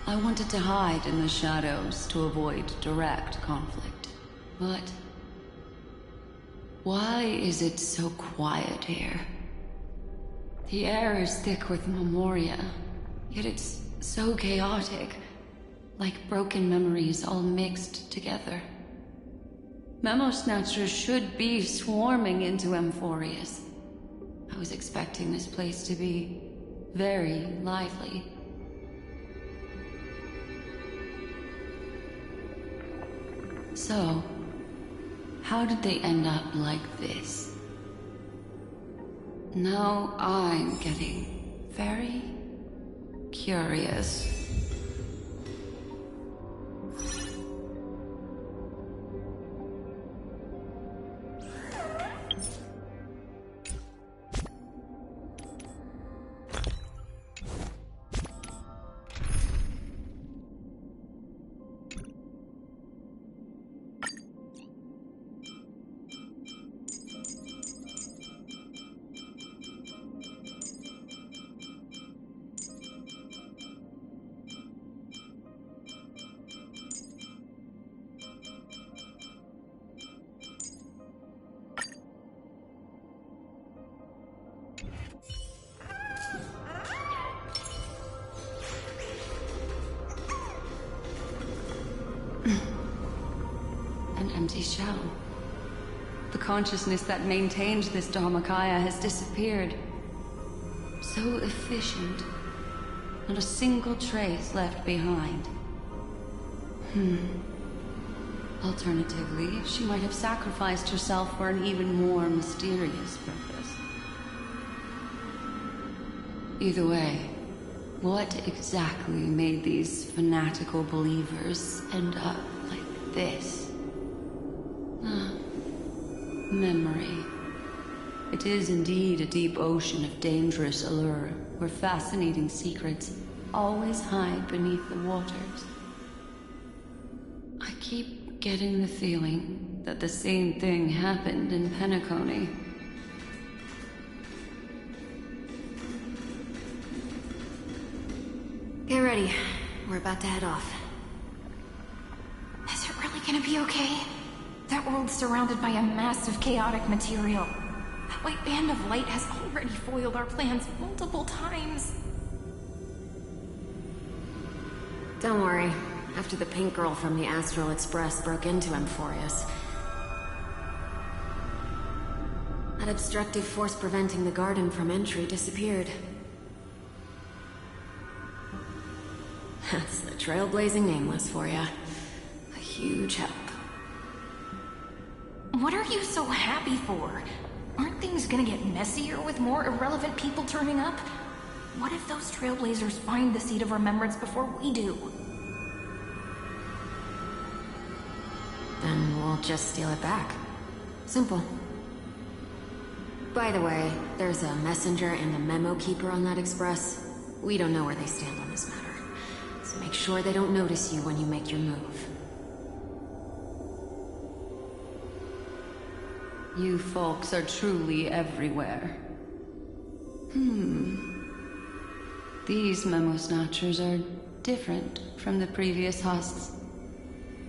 I wanted to hide in the shadows to avoid direct conflict. But... why is it so quiet here? The air is thick with memoria, yet it's so chaotic, like broken memories all mixed together. Memo Snatchers should be swarming into Amphorius. I was expecting this place to be very lively. So, how did they end up like this? Now I'm getting very curious. An empty shell. The consciousness that maintained this Dharmakaya has disappeared. So efficient. Not a single trace left behind. Alternatively, she might have sacrificed herself for an even more mysterious purpose. Either way, what exactly made these fanatical believers end up like this? Memory. It is indeed a deep ocean of dangerous allure, where fascinating secrets always hide beneath the waters. I keep getting the feeling that the same thing happened in Penacony. Get ready. We're about to head off. Is it really gonna be okay? That world's surrounded by a mass of chaotic material. That white band of light has already foiled our plans multiple times. Don't worry. After the pink girl from the Astral Express broke into Amphorius, That obstructive force preventing the garden from entry disappeared. That's the Trailblazing Nameless for ya. A huge help. What are you so happy for? Aren't things gonna get messier with more irrelevant people turning up? What if those Trailblazers find the Seed of Remembrance before we do? Then we'll just steal it back. Simple. By the way, there's a messenger and a memo keeper on that express. We don't know where they stand on this matter. So make sure they don't notice you when you make your move. You folks are truly everywhere. These memo snatchers are different from the previous hosts.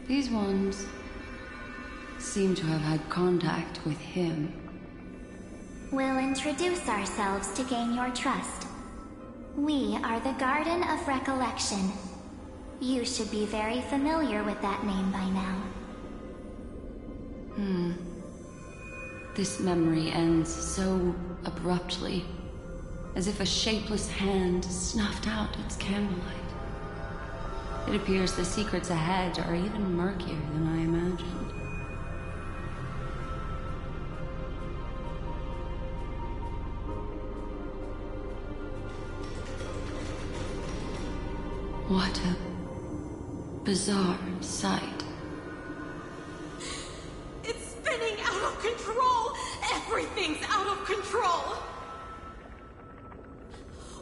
These ones seem to have had contact with him. We'll introduce ourselves to gain your trust. We are the Garden of Recollection. You should be very familiar with that name by now. This memory ends so abruptly, as if a shapeless hand snuffed out its candlelight. It appears the secrets ahead are even murkier than I imagined. What a bizarre sight. It's spinning out of control! Everything's out of control!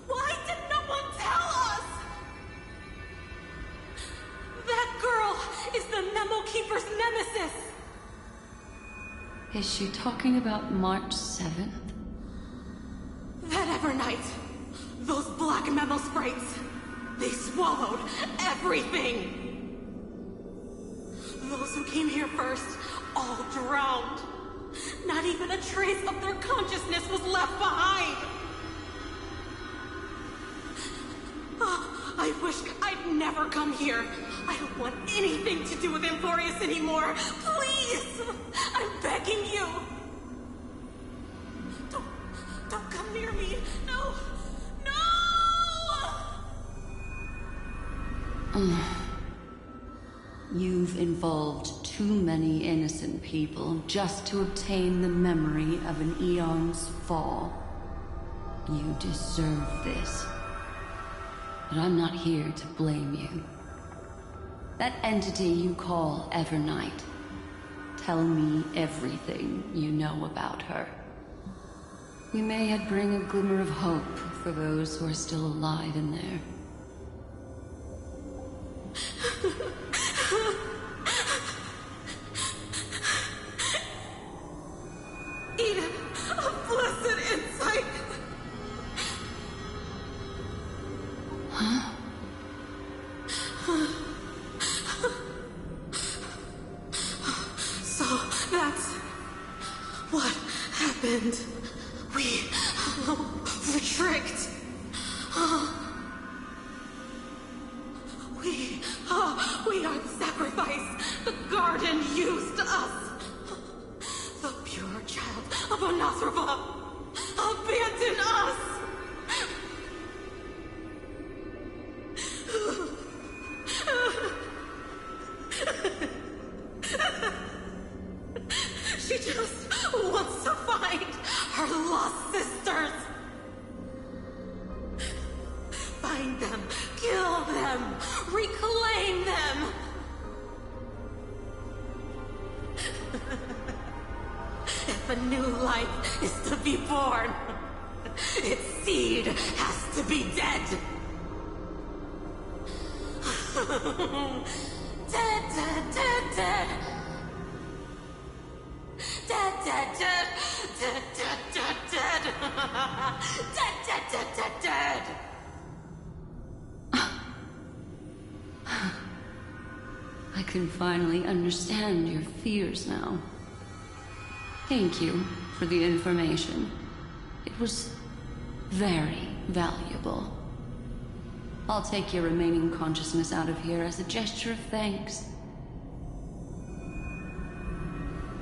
Why did no one tell us? That girl is the Memo Keeper's nemesis! Is she talking about March 7th? That Evernight! Those black memo sprites! They swallowed everything! Those who came here first all drowned. Not even a trace of their consciousness was left behind! I wish I'd never come here. I don't want anything to do with Amphorius anymore. Please! I'm begging you! Don't come near me! No! You've involved too many innocent people just to obtain the memory of an eon's fall. You deserve this. But I'm not here to blame you. That entity you call Evernight, tell me everything you know about her. We may yet bring a glimmer of hope for those who are still alive in there. Eden, a blessed insight! Huh? So that's what happened. We were tricked. We are the sacrifice. The garden used us. The pure child of Anathrava abandoned us. She just wants to find her lost sisters. Find them, kill them, reclaim them. If a new life is to be born, its seed has to be dead. Dead, dead, dead, dead. Dead, dead, dead, dead, dead, dead, dead. Dead, dead, dead, dead, dead. I can finally understand your fears now. Thank you for the information. It was very valuable. I'll take your remaining consciousness out of here as a gesture of thanks.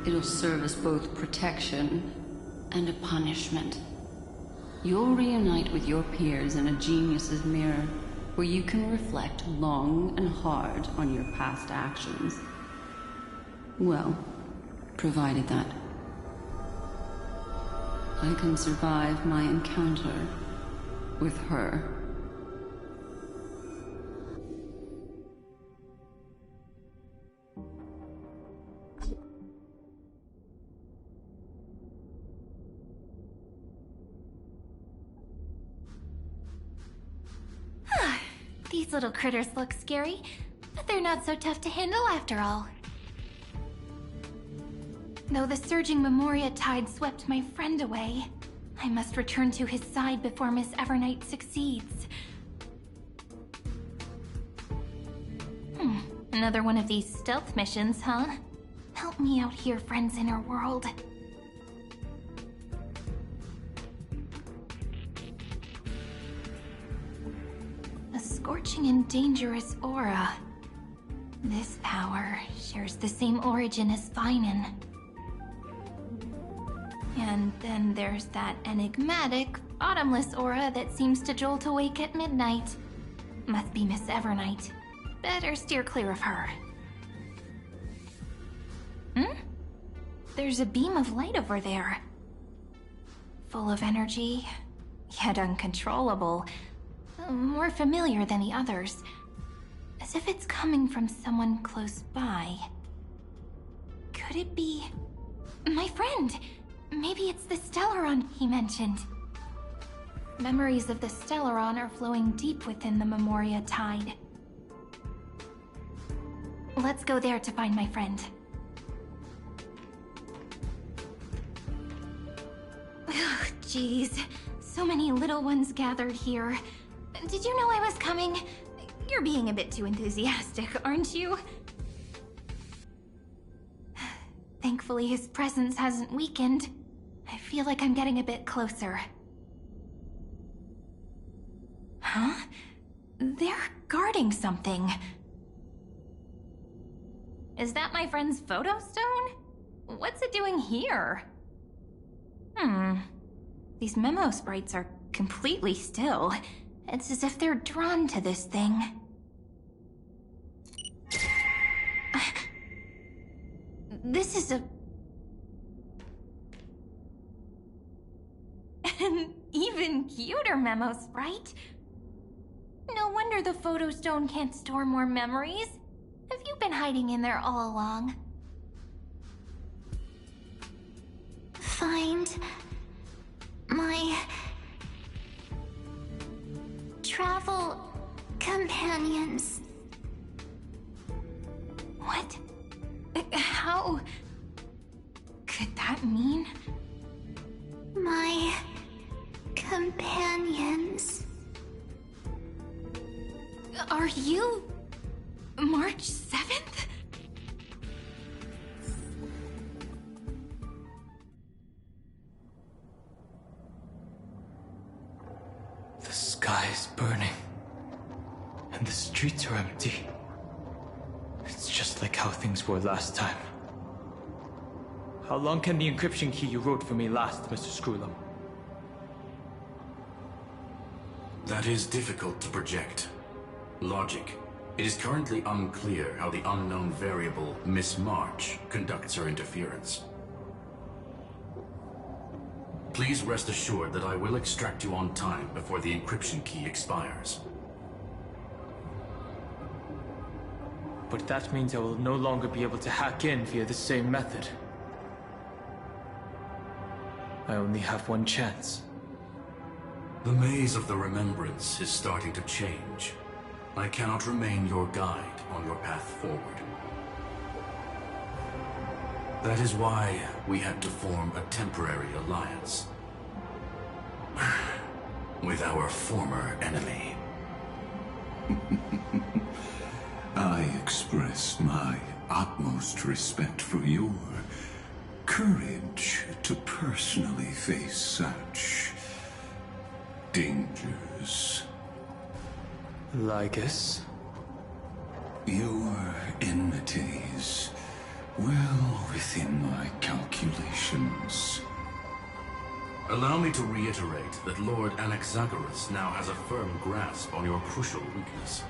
It'll serve as both protection and a punishment. You'll reunite with your peers in a genius's mirror, where you can reflect long and hard on your past actions. Well, provided that I can survive my encounter with her. These little critters look scary, but they're not so tough to handle after all. Though the surging Memoria tide swept my friend away, I must return to his side before Miss Evernight succeeds. Another one of these stealth missions, huh? Help me out here, friend's inner world. A scorching and dangerous aura. This power shares the same origin as Finan. And then there's that enigmatic, bottomless aura that seems to jolt awake at midnight. Must be Miss Evernight. Better steer clear of her. There's a beam of light over there. Full of energy, yet uncontrollable. More familiar than the others. As if it's coming from someone close by. Could it be... my friend? Maybe it's the Stellaron he mentioned. Memories of the Stellaron are flowing deep within the Memoria tide. Let's go there to find my friend. Ugh, jeez. So many little ones gathered here. Did you know I was coming? You're being a bit too enthusiastic, aren't you? Thankfully, his presence hasn't weakened. I feel like I'm getting a bit closer. Huh? They're guarding something. Is that my friend's photo stone? What's it doing here? These memo sprites are completely still. It's as if they're drawn to this thing. This is an even cuter memo sprite. No wonder the photo stone can't store more memories. Have you been hiding in there all along? Find my travel companions. What? How could that mean? My companions. Are you March 7th? The sky is burning, and the streets are empty. It's just like how things were last time. How long can the encryption key you wrote for me last, Mr. Screwlum? That is difficult to project. Logic. It is currently unclear how the unknown variable, Miss March, conducts her interference. Please rest assured that I will extract you on time before the encryption key expires. But that means I will no longer be able to hack in via the same method. I only have one chance. The maze of the Remembrance is starting to change. I cannot remain your guide on your path forward. That is why we had to form a temporary alliance with our former enemy. I express my utmost respect for your courage to personally face such dangers. Lygus? Your enmities well within my calculations. Allow me to reiterate that Lord Anaxagoras now has a firm grasp on your crucial weakness.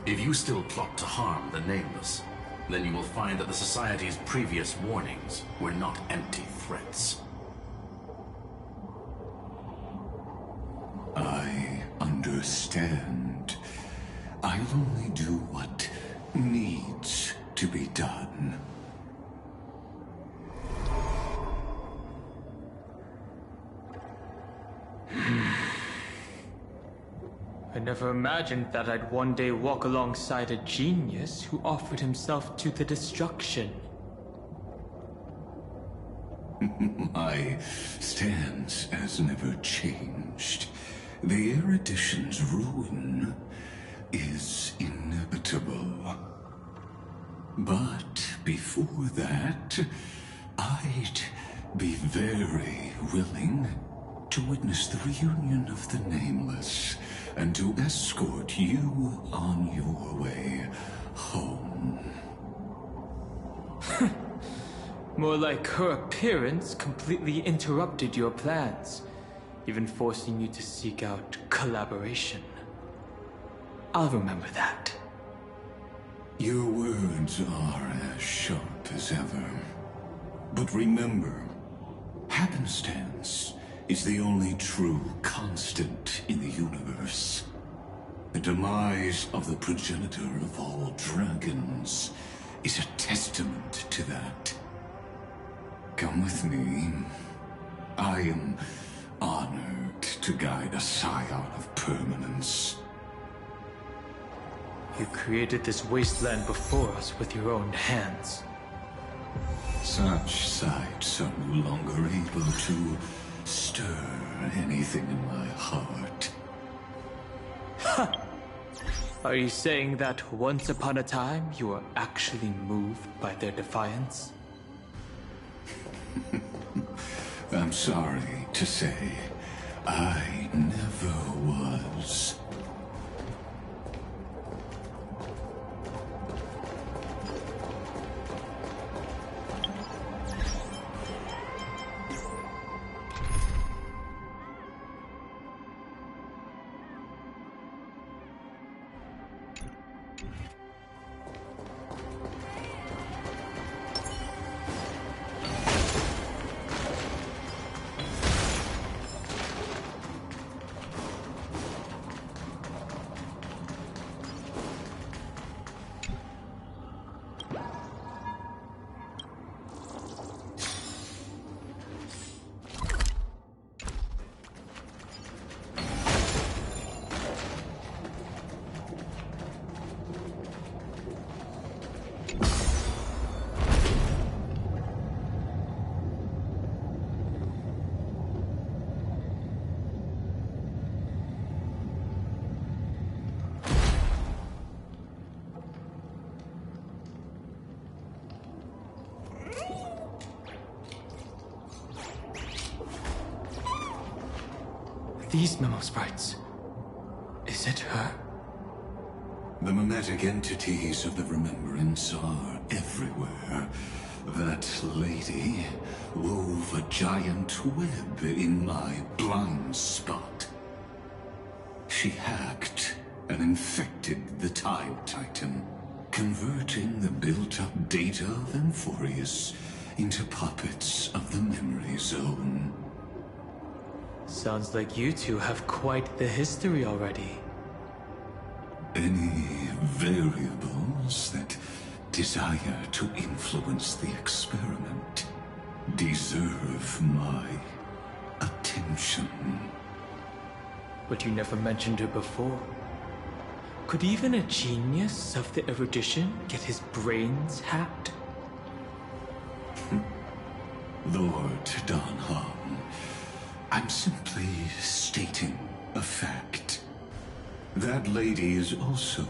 If you still plot to harm the Nameless, then you will find that the Society's previous warnings were not empty threats. I understand. I'll only do what needs to be done. I never imagined that I'd one day walk alongside a genius who offered himself to the destruction. My stance has never changed. The erudition's ruin is inevitable. But before that, I'd be very willing to witness the reunion of the Nameless and to escort you on your way home. More like her appearance completely interrupted your plans, even forcing you to seek out collaboration. I'll remember that. Your words are as sharp as ever. But remember, happenstance is the only true constant in the universe. The demise of the progenitor of all dragons is a testament to that. Come with me. I am honored to guide a scion of permanence. You created this wasteland before us with your own hands. Such sights are no longer able to stir anything in my heart. Ha! Are you saying that once upon a time you were actually moved by their defiance? I'm sorry to say, I never was. These memo sprites. Is it her? The mimetic entities of the Remembrance are everywhere. That lady wove a giant web in my blind spot. She hacked and infected the Time Titan, converting the built-up data of Amphorius into puppets of the Memory Zone. Sounds like you two have quite the history already. Any variables that desire to influence the experiment deserve my attention. But you never mentioned her before. Could even a genius of the erudition get his brains hacked? Lord Don Han, I'm simply stating a fact. That lady is also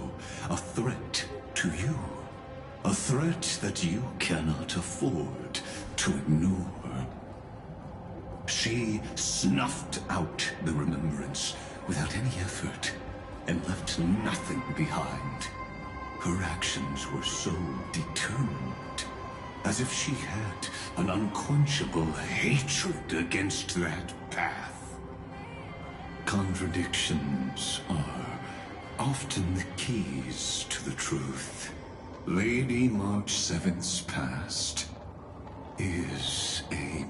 a threat to you. A threat that you cannot afford to ignore. She snuffed out the Remembrance without any effort and left nothing behind. Her actions were so determined as if she had an unquenchable hatred against that path. Contradictions are often the keys to the truth. Lady March 7th's past is a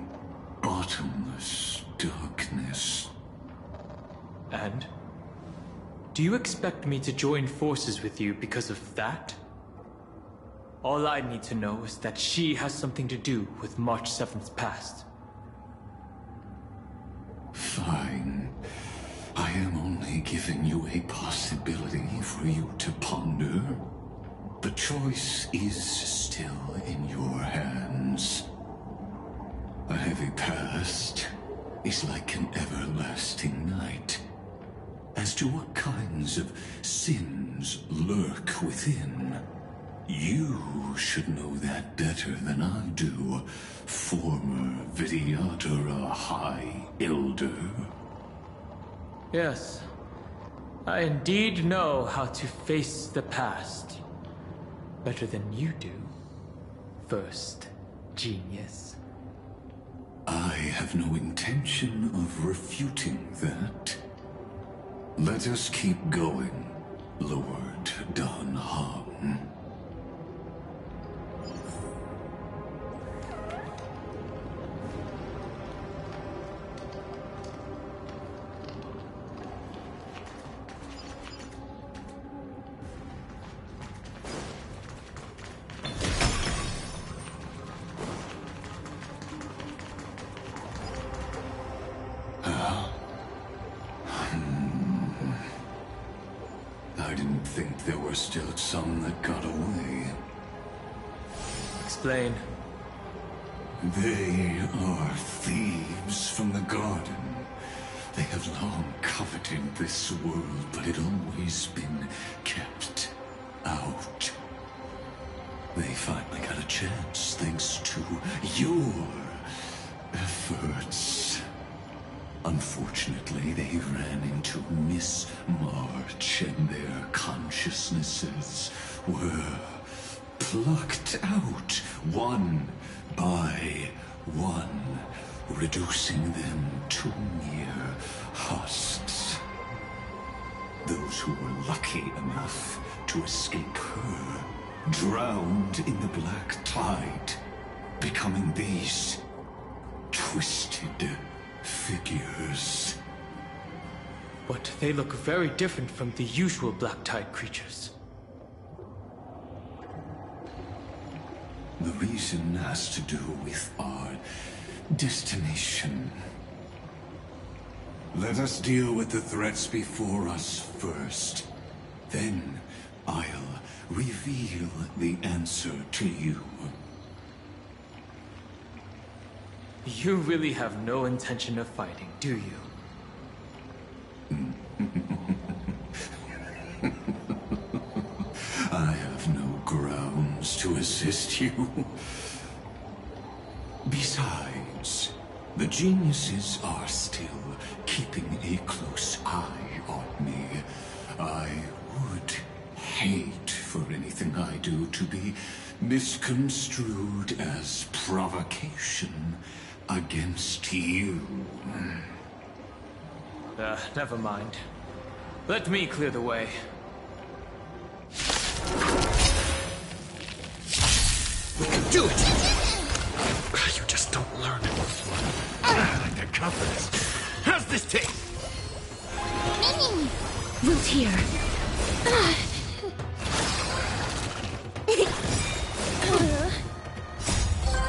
bottomless darkness. And? Do you expect me to join forces with you because of that? All I need to know is that she has something to do with March 7th's past. Fine. I am only giving you a possibility for you to ponder. The choice is still in your hands. A heavy past is like an everlasting night. As to what kinds of sins lurk within, you should know that better than I do, former Vidyadhara High Elder. Yes, I indeed know how to face the past. Better than you do, First Genius. I have no intention of refuting that. Let us keep going, Lord Dan Heng. I didn't think there were still some that got away. Explain. They are thieves from the garden. They have long coveted this world, but it always been kept out. They finally got a chance thanks to your efforts. Unfortunately, they ran into Miss March, and their consciousnesses were plucked out one by one, reducing them to mere husks. Those who were lucky enough to escape her drowned in the black tide, becoming these twisted figures. But they look very different from the usual Black Tide creatures. The reason has to do with our destination. Let us deal with the threats before us first. Then I'll reveal the answer to you. You really have no intention of fighting, do you? I have no grounds to assist you. Besides, the geniuses are still keeping a close eye on me. I would hate for anything I do to be misconstrued as provocation against you. Never mind. Let me clear the way. We can do it! You just don't learn. I like that confidence. How's this taste? Root here.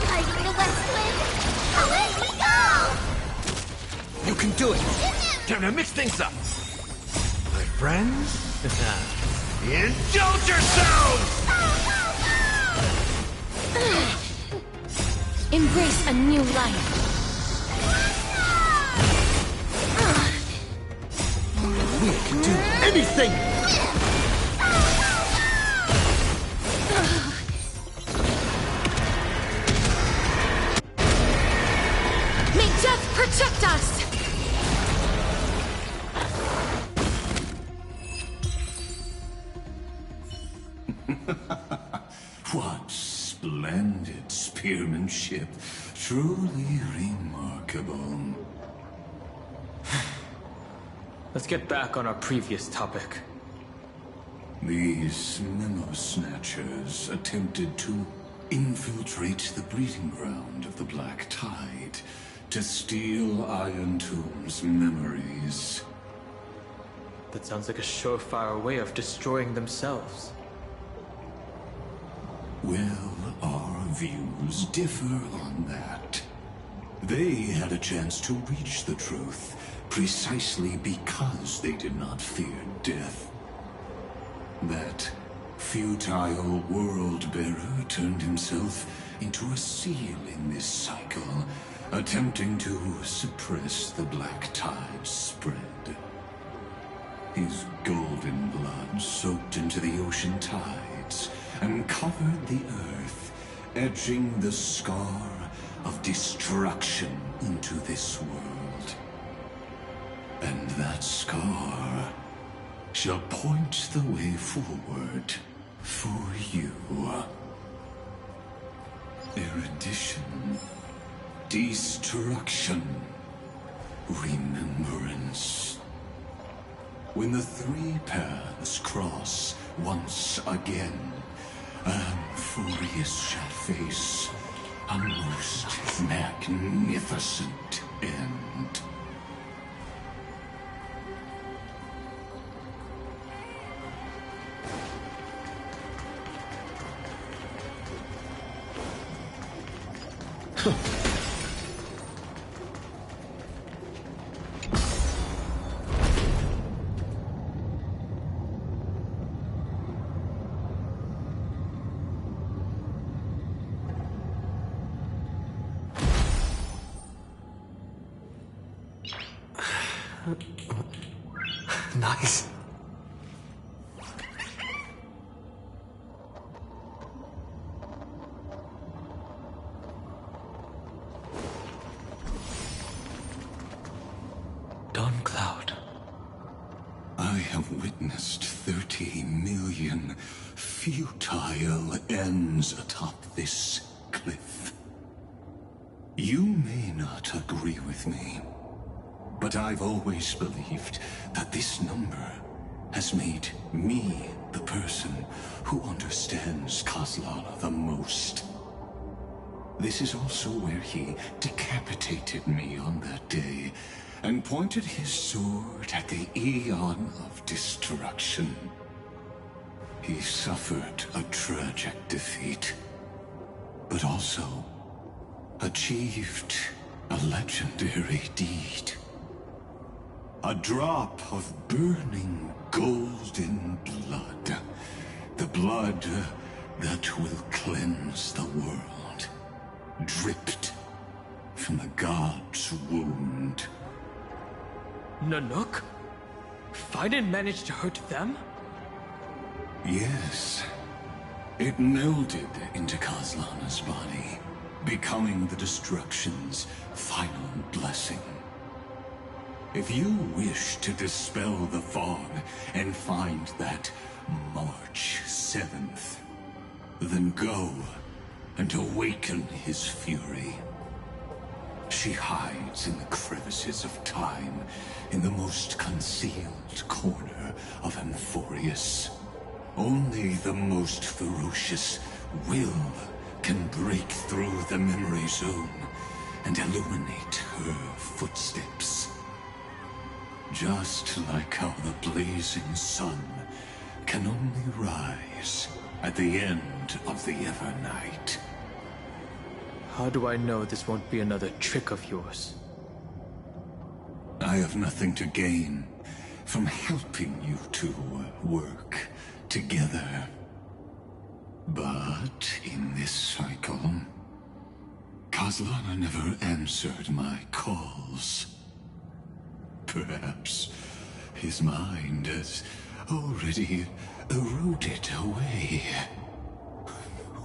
Fighting the west wind. Let me go! You can do it! Time to mix things up! My friends? Indulge yourselves! Embrace a new life. We can do anything! May death protect us! What splendid speech. spearmanship. Truly remarkable. Let's get back on our previous topic. These memo snatchers attempted to infiltrate the breeding ground of the Black Tide to steal Iron Tomb's memories. That sounds like a surefire way of destroying themselves. Well, our views differ on that. They had a chance to reach the truth precisely because they did not fear death. That futile world-bearer turned himself into a seal in this cycle, attempting to suppress the Black Tide's spread. His golden blood soaked into the ocean tides and covered the earth, etching the scar of destruction into this world. And that scar shall point the way forward for you. Erudition, destruction, remembrance. When the three paths cross once again, Amphorius shall face a most magnificent end. Nice. Cloud. I have witnessed 30 million futile ends atop this cliff. You may not agree with me, but I've always believed that this number has made me the person who understands Kozlana the most. This is also where he decapitated me on that day and pointed his sword at the Eon of Destruction. He suffered a tragic defeat, but also achieved a legendary deed. A drop of burning golden blood. The blood that will cleanse the world. Dripped from the god's wound. Nanook? Fiden managed to hurt them? Yes. It melded into Kozlana's body, becoming the Destruction's final blessing. If you wish to dispel the fog and find that March 7th, then go and awaken his fury. She hides in the crevices of time, in the most concealed corner of Amphorius. Only the most ferocious will can break through the memory zone and illuminate her footsteps. Just like how the blazing sun can only rise at the end of the Evernight. How do I know this won't be another trick of yours? I have nothing to gain from helping you two work together. But in this cycle, Kozlana never answered my calls. Perhaps his mind has already eroded away.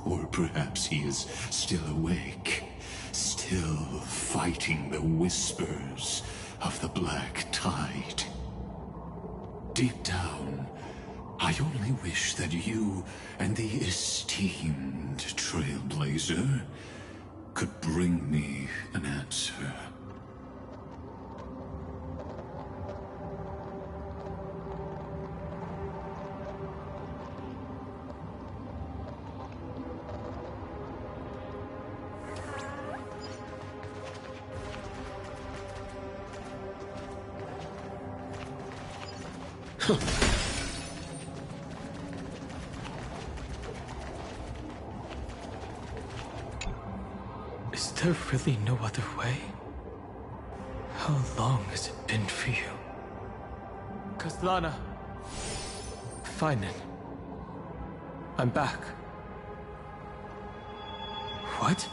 Or perhaps he is still awake, still fighting the whispers of the Black Tide. Deep down, I only wish that you and the esteemed Trailblazer could bring me an answer. Is there really no other way? How long has it been for you? Kaslana. Fine then. I'm back. What?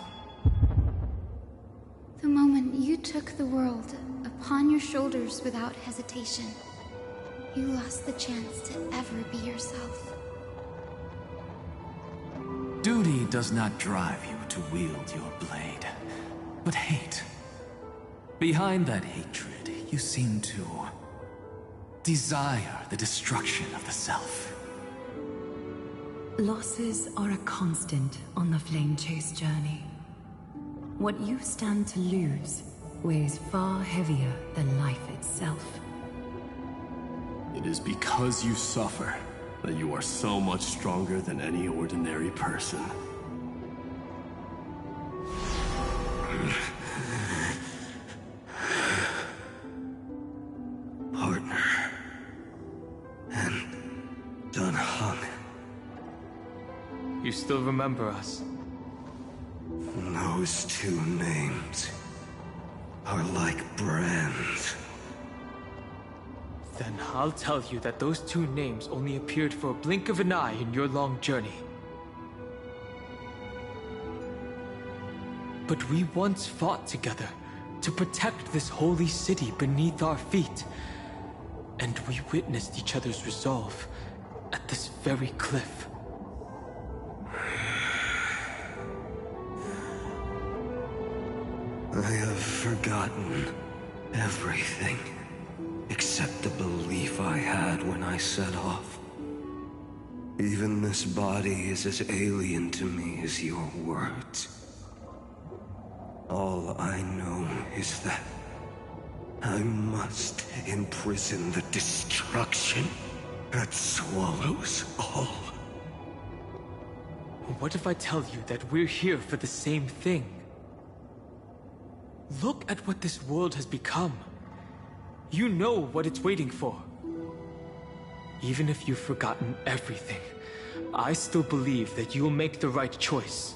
The moment you took the world upon your shoulders without hesitation, you lost the chance to ever be yourself. Duty does not drive you to wield your blade, but hate. Behind that hatred, you seem to desire the destruction of the self. Losses are a constant on the Flame Chase journey. What you stand to lose weighs far heavier than life itself. It is because you suffer that you are so much stronger than any ordinary person. Partner. And Dan Heng. You still remember us? Those two names are like brands. Then I'll tell you that those two names only appeared for a blink of an eye in your long journey. But we once fought together to protect this holy city beneath our feet. And we witnessed each other's resolve at this very cliff. I have forgotten everything. Except the belief I had when I set off. Even this body is as alien to me as your words. All I know is that I must imprison the destruction that swallows all. What if I tell you that we're here for the same thing? Look at what this world has become. You know what it's waiting for. Even if you've forgotten everything, I still believe that you'll make the right choice,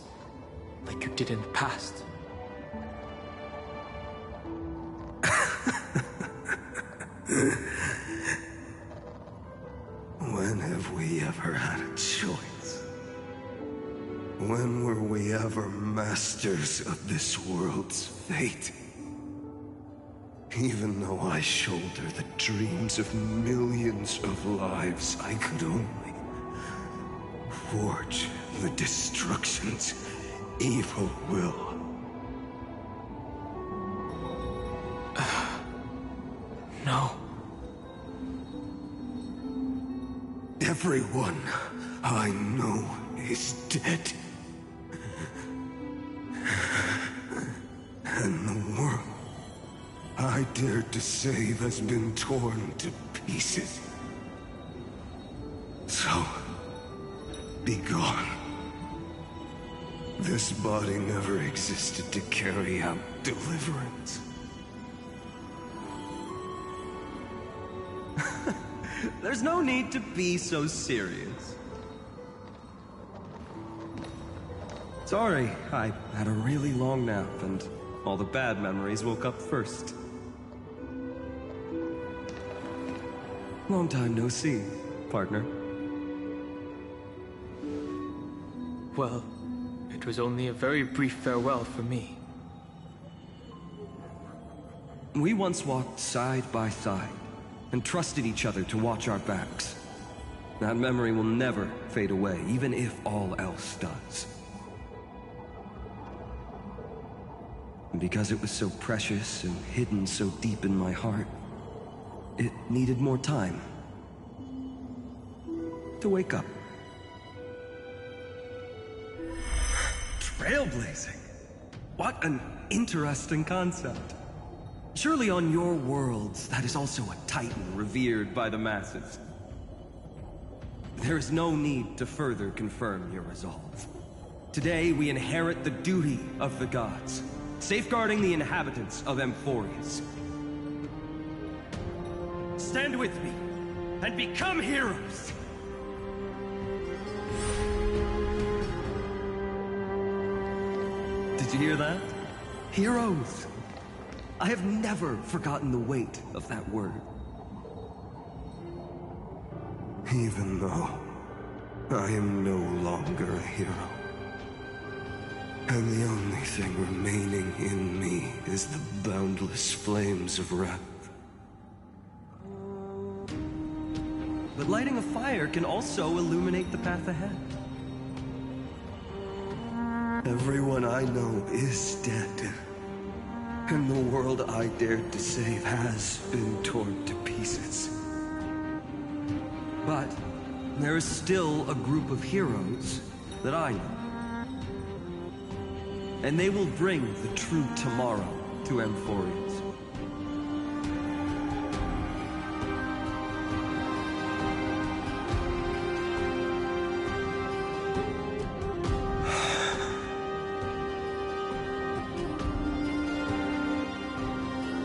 like you did in the past. When have we ever had a choice? When were we ever masters of this world's fate? Even though I shoulder the dreams of millions of lives, I could only forge the destruction's evil will. No. Everyone I know is dead. And the world I dared to save has been torn to pieces. So, be gone. This body never existed to carry out deliverance. There's no need to be so serious. Sorry, I had a really long nap and all the bad memories woke up first. Long time no see, partner. Well, it was only a very brief farewell for me. We once walked side by side and trusted each other to watch our backs. That memory will never fade away, even if all else does. And because it was so precious and hidden so deep in my heart, it needed more time to wake up. Trailblazing? What an interesting concept. Surely on your worlds, that is also a titan revered by the masses. There is no need to further confirm your resolve. Today, we inherit the duty of the gods, safeguarding the inhabitants of Amphorius. Stand with me, and become heroes! Did you hear that? Heroes! I have never forgotten the weight of that word. Even though I am no longer a hero. And the only thing remaining in me is the boundless flames of wrath. But lighting a fire can also illuminate the path ahead. Everyone I know is dead. And the world I dared to save has been torn to pieces. But there is still a group of heroes that I know. And they will bring the true tomorrow to Amphorius.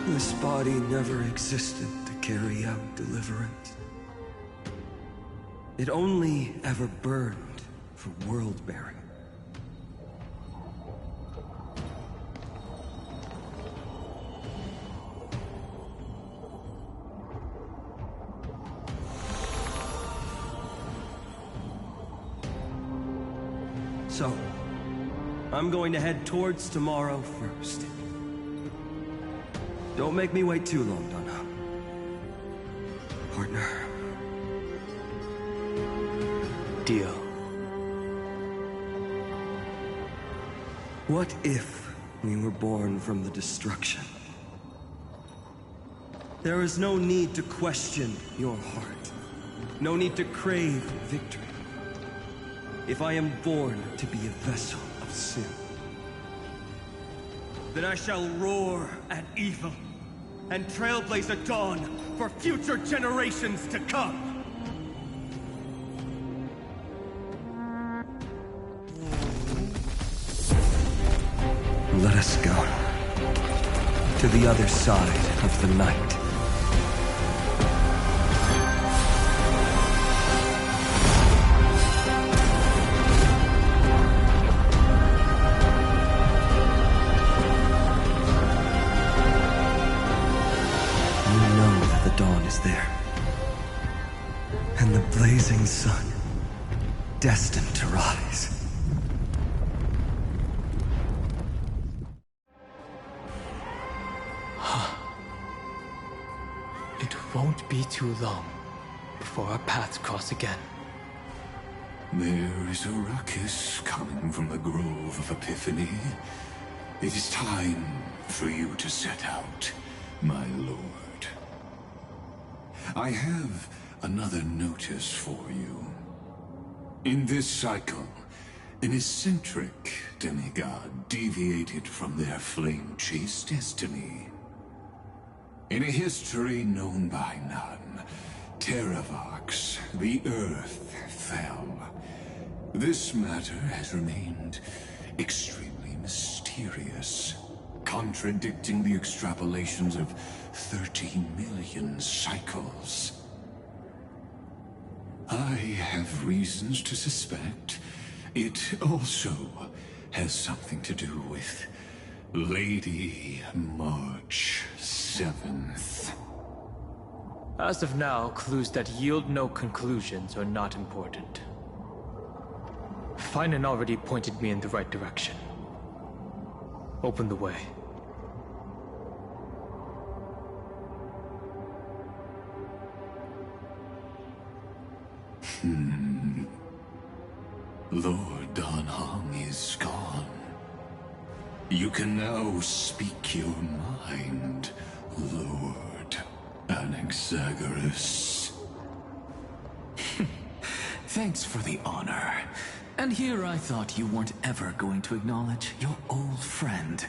This body never existed to carry out deliverance. It only ever burned for world-bearing. So, I'm going to head towards tomorrow first. Don't make me wait too long, Donna. Partner. Deal. What if we were born from the destruction? There is no need to question your heart. No need to crave victory. If I am born to be a vessel of sin, then I shall roar at evil and trailblaze a dawn for future generations to come. Let us go to the other side of the night. Dawn is there, and the blazing sun, destined to rise. It won't be too long before our paths cross again. There is a ruckus coming from the Grove of Epiphany. It is time for you to set out, my lord. I have another notice for you. In this cycle, an eccentric demigod deviated from their flame-chased destiny. In a history known by none, Terravox, the Earth, fell. This matter has remained extremely mysterious, contradicting the extrapolations of 30 million cycles. I have reasons to suspect it also has something to do with Lady March 7th. As of now, clues that yield no conclusions are not important. Finan already pointed me in the right direction. Open the way. Lord Dan Heng is gone. You can now speak your mind, Lord Anaxagoras. Thanks for the honor. And here I thought you weren't ever going to acknowledge your old friend.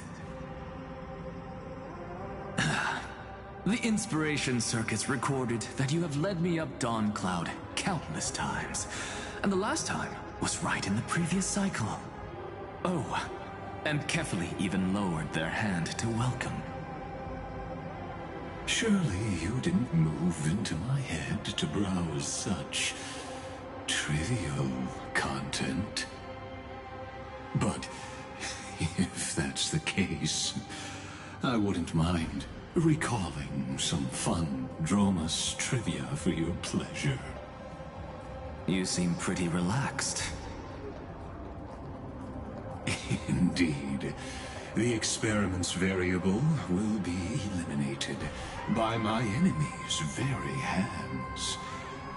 The Inspiration Circuits recorded that you have led me up Dawn Cloud countless times, and the last time was right in the previous cycle. Oh, and Kefali even lowered their hand to welcome. Surely you didn't move into my head to browse such trivial content. But if that's the case, I wouldn't mind recalling some fun Dromus trivia for your pleasure. You seem pretty relaxed. Indeed. The experiment's variable will be eliminated by my enemy's very hands.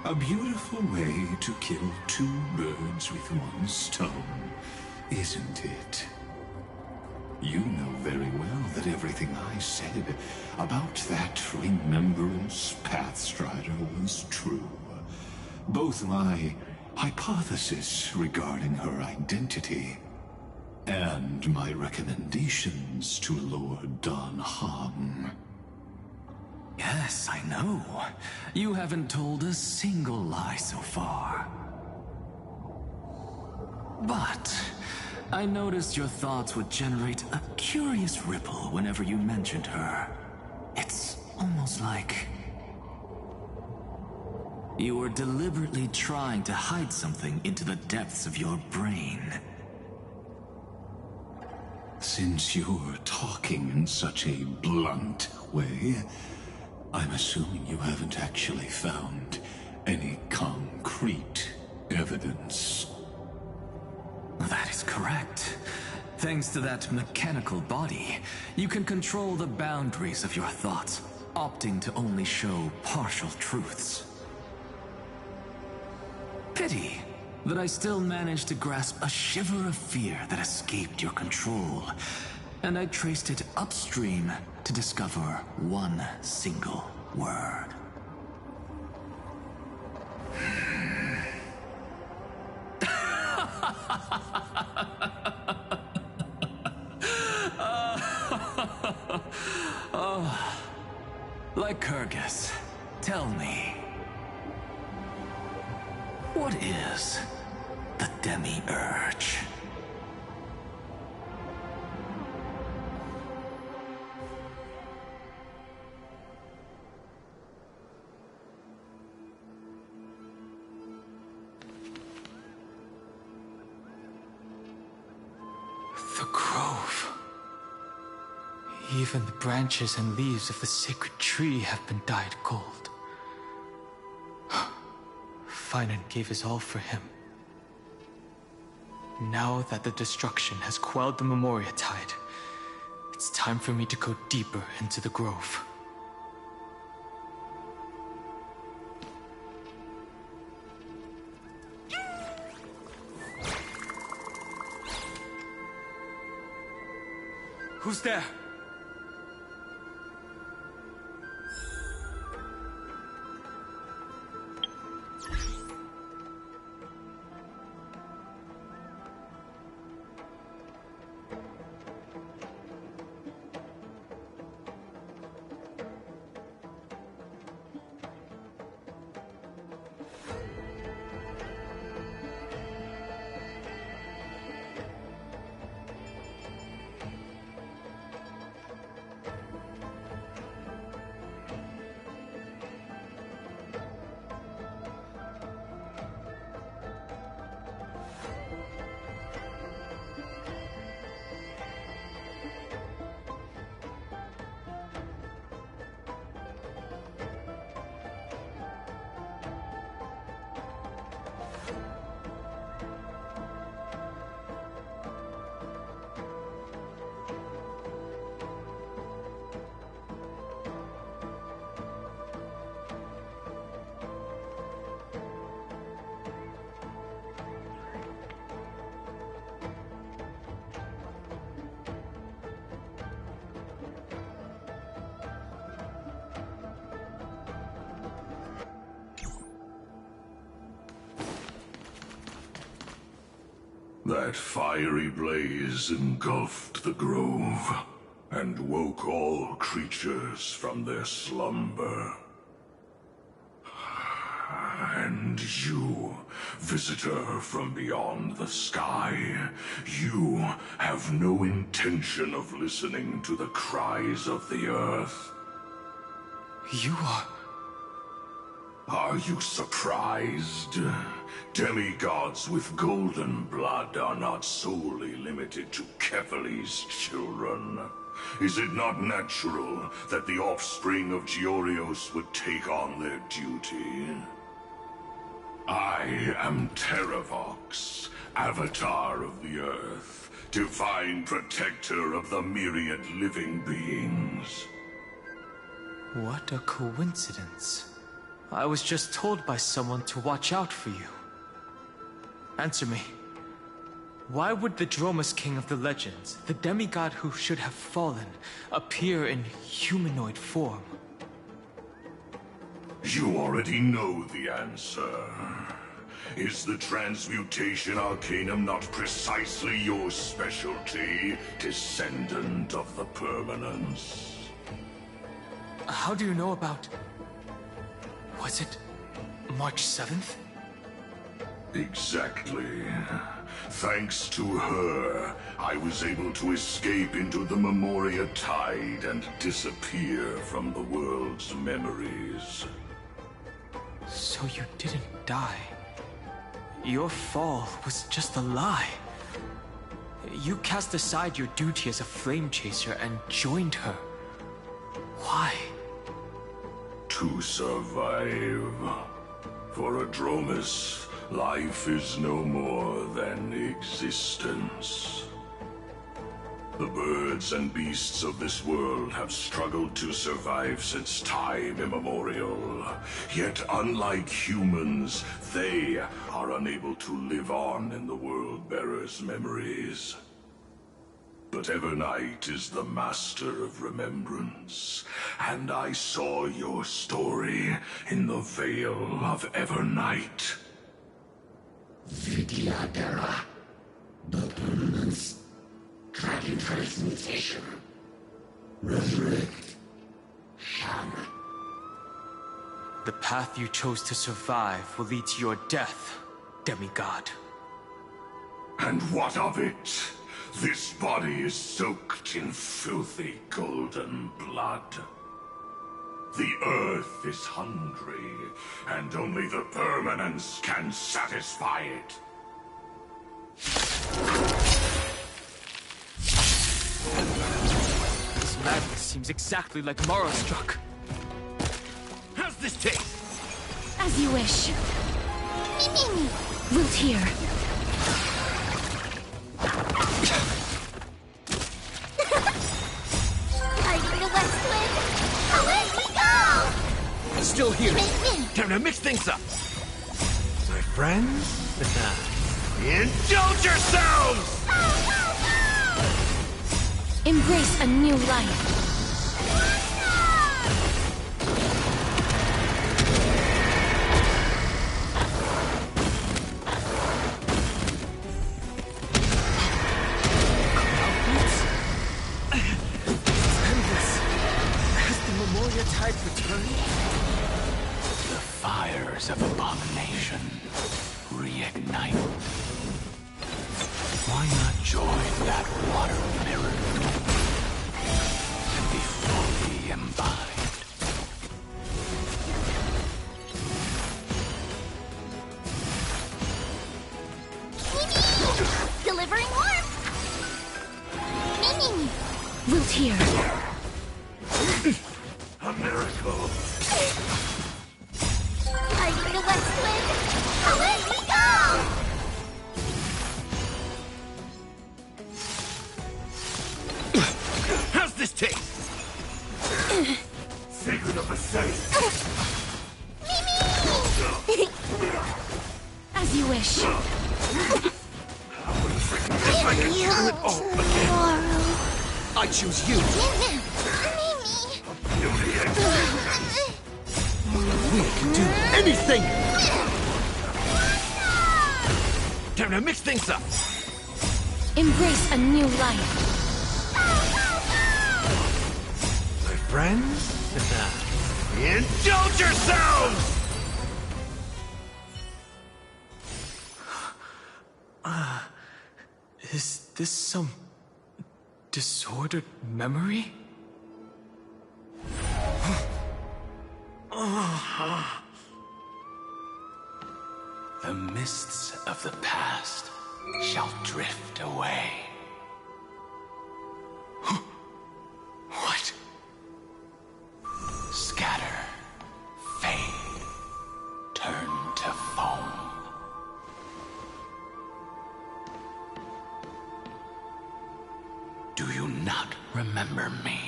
A beautiful way to kill two birds with one stone, isn't it? You know very well that everything I said about that Remembrance Pathstrider was true. Both my hypothesis regarding her identity and my recommendations to Lord Dan Heng. Yes, I know. You haven't told a single lie so far. But I noticed your thoughts would generate a curious ripple whenever you mentioned her. It's almost like you were deliberately trying to hide something into the depths of your brain. Since you're talking in such a blunt way, I'm assuming you haven't actually found any concrete evidence. That is correct. Thanks to that mechanical body, you can control the boundaries of your thoughts, opting to only show partial truths. Pity that I still managed to grasp a shiver of fear that escaped your control, and I traced it upstream to discover one single word. Oh, Lycurgus, tell me, what is the Demiurge? The grove. Even the branches and leaves of the sacred tree have been dyed gold. Finan gave his all for him. Now that the destruction has quelled the Memoria Tide, it's time for me to go deeper into the grove. Who's there? That fiery blaze engulfed the grove, and woke all creatures from their slumber. And you, visitor from beyond the sky, you have no intention of listening to the cries of the earth. You are... Are you surprised? Demigods with golden blood are not solely limited to Kefali's children. Is it not natural that the offspring of Georios would take on their duty? I am Terravox, Avatar of the Earth, divine protector of the myriad living beings. What a coincidence. I was just told by someone to watch out for you. Answer me. Why would the Dromus King of the Legends, the demigod who should have fallen, appear in humanoid form? You already know the answer. Is the transmutation arcanum not precisely your specialty, descendant of the Permanence? How do you know about... Was it March 7th? Exactly. Thanks to her, I was able to escape into the Memoria Tide and disappear from the world's memories. So you didn't die. Your fall was just a lie. You cast aside your duty as a flame chaser and joined her. Why? To survive. For a Dromus, life is no more than existence. The birds and beasts of this world have struggled to survive since time immemorial. Yet unlike humans, they are unable to live on in the World-Bearer's memories. But Evernight is the master of remembrance, and I saw your story in the Veil of Evernight. Vidyadhara, the Permanence, Dragon Transmutation, Resurrect, Shun. The path you chose to survive will lead to your death, demigod. And what of it? This body is soaked in filthy golden blood. The earth is hungry, and only the Permanence can satisfy it. This madness seems exactly like Morrowstruck. How's this taste? As you wish. Root here. Fighting the West Wind! Away we go! Still here. Time to mix things up. My friends? Indulge yourselves! Embrace a new life. Tide returned? The fires of abomination reignite. Why not join that water mirror and be fully imbibed? Mimi! Delivering warmth! Mimi! Root here. A miracle! Fighting the West Wind! Away we go! How's this taste? Secret of the safe! Mimi! As you wish. I choose you. We can do anything! Time to mix things up! Embrace a new life. My friends? Indulge yourselves! Is this some disordered memory? The mists of the past shall drift away. What? Scatter, fade, turn to foam. Do you not remember me?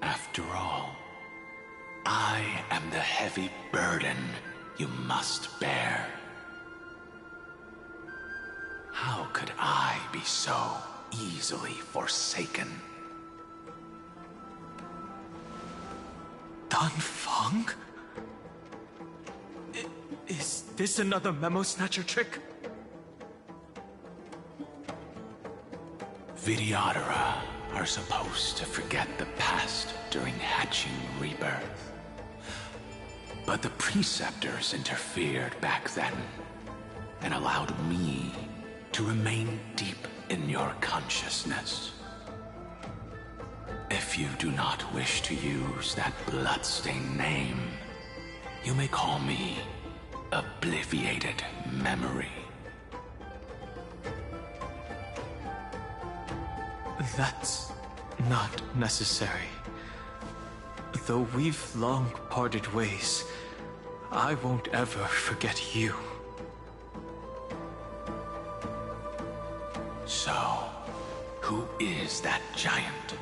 After all, I am the heavy burden you must bear. How could I be so easily forsaken? Danfeng? Is this another memo snatcher trick? Vidyadhara are supposed to forget the past during hatching rebirth. But the preceptors interfered back then and allowed me to remain deep in your consciousness. If you do not wish to use that bloodstained name, you may call me Obliviated Memory. That's not necessary. Though we've long parted ways, I won't ever forget you. So, who is that giant?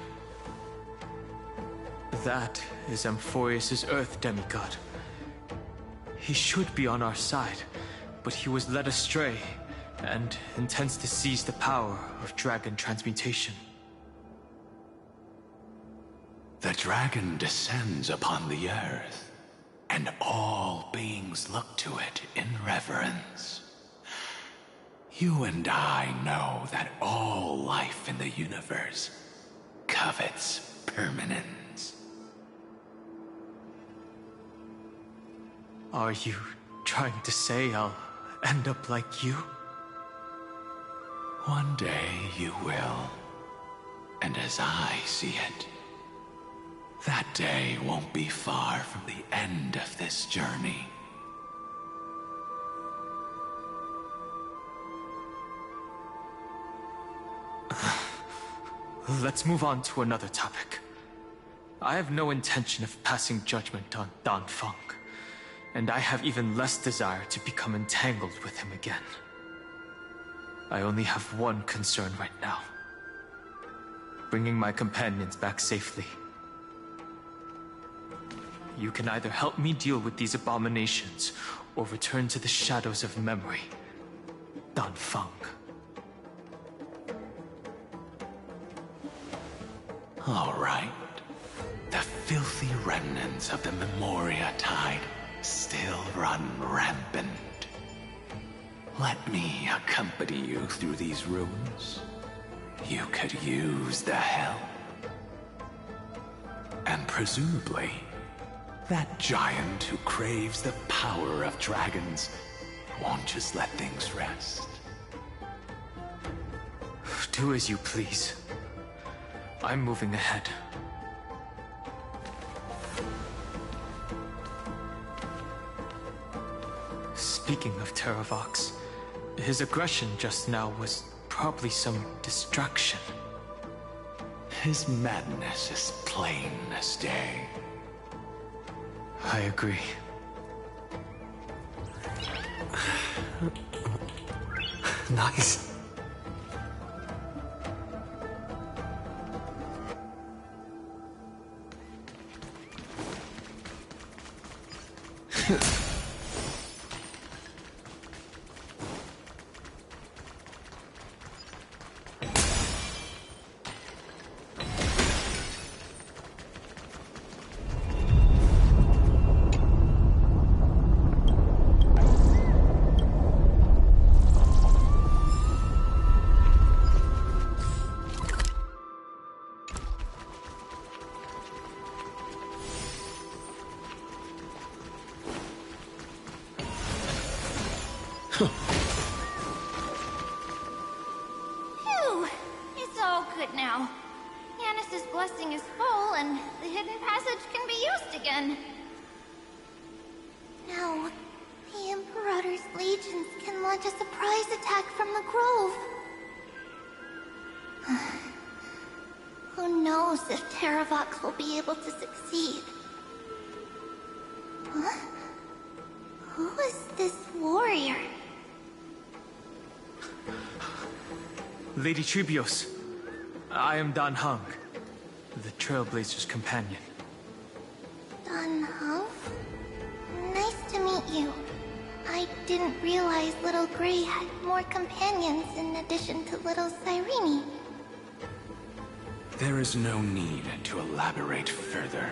That is Amphorius' Earth demigod. He should be on our side, but he was led astray and intends to seize the power of dragon transmutation. The dragon descends upon the earth, and all beings look to it in reverence. You and I know that all life in the universe covets permanence. Are you trying to say I'll end up like you? One day you will, and as I see it, that day won't be far from the end of this journey. Let's move on to another topic. I have no intention of passing judgment on Danfeng, and I have even less desire to become entangled with him again. I only have one concern right now: bringing my companions back safely. You can either help me deal with these abominations, or return to the shadows of memory. Danfeng. All right. The filthy remnants of the Memoria Tide still run rampant. Let me accompany you through these ruins. You could use the help. And presumably, that giant who craves the power of dragons won't just let things rest. Do as you please. I'm moving ahead. Speaking of Terravox, his aggression just now was probably some distraction. His madness is plain as day. I agree. Nice. now. Yanis's blessing is full, and the hidden passage can be used again. No. The Imperator's legions can launch a surprise attack from the grove. Who knows if Terravox will be able to succeed? Huh? Who is this warrior? Lady Tribios, I am Dan Heng, the Trailblazer's companion. Dan Heng? Nice to meet you. I didn't realize Little Grey had more companions in addition to Little Cyrene. There is no need to elaborate further.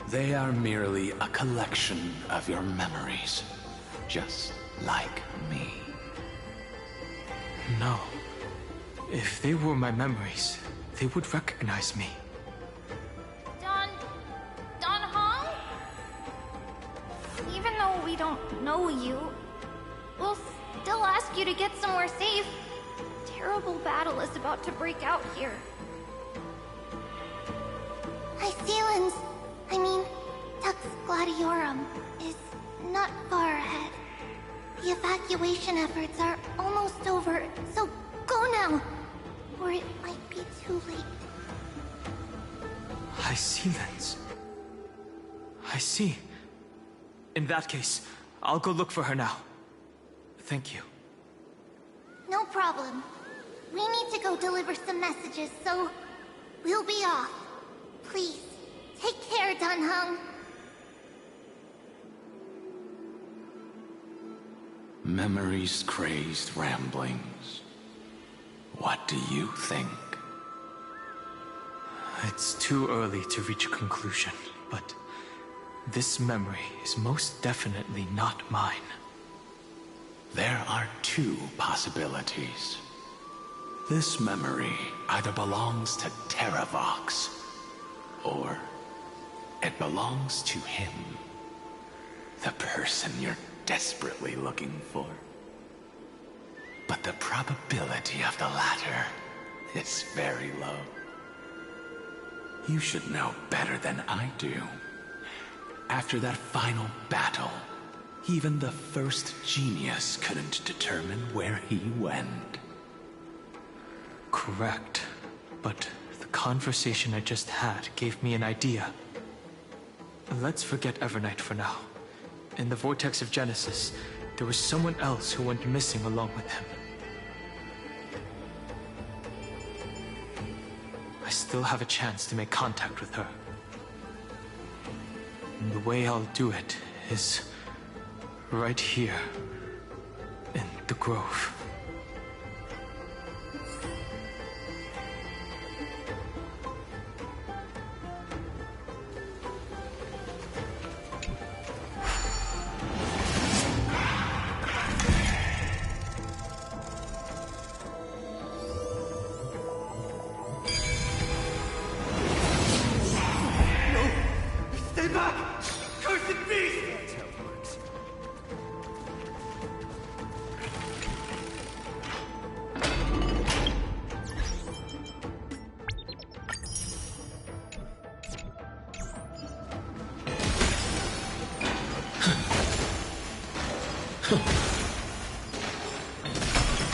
They are merely a collection of your memories, just like me. No. If they were my memories, they would recognize me. Dan Heng? Even though we don't know you, we'll still ask you to get somewhere safe. A terrible battle is about to break out here. Iceland's, Tux Gladiorum, is not far ahead. The evacuation efforts are almost over, so go now, or it might be too late. Iceland's. I see. In that case, I'll go look for her now. Thank you. No problem. We need to go deliver some messages, so we'll be off. Please, take care, Dan Heng. Memories, crazed ramblings. What do you think? It's too early to reach a conclusion, but this memory is most definitely not mine. There are two possibilities. This memory either belongs to Terravox, or it belongs to him. The person you're desperately looking for. But the probability of the latter is very low. You should know better than I do. After that final battle, even the first genius couldn't determine where he went. Correct. But the conversation I just had gave me an idea. Let's forget Evernight for now. In the Vortex of Genesis, there was someone else who went missing along with him. I still have a chance to make contact with her. And the way I'll do it is right here in the grove.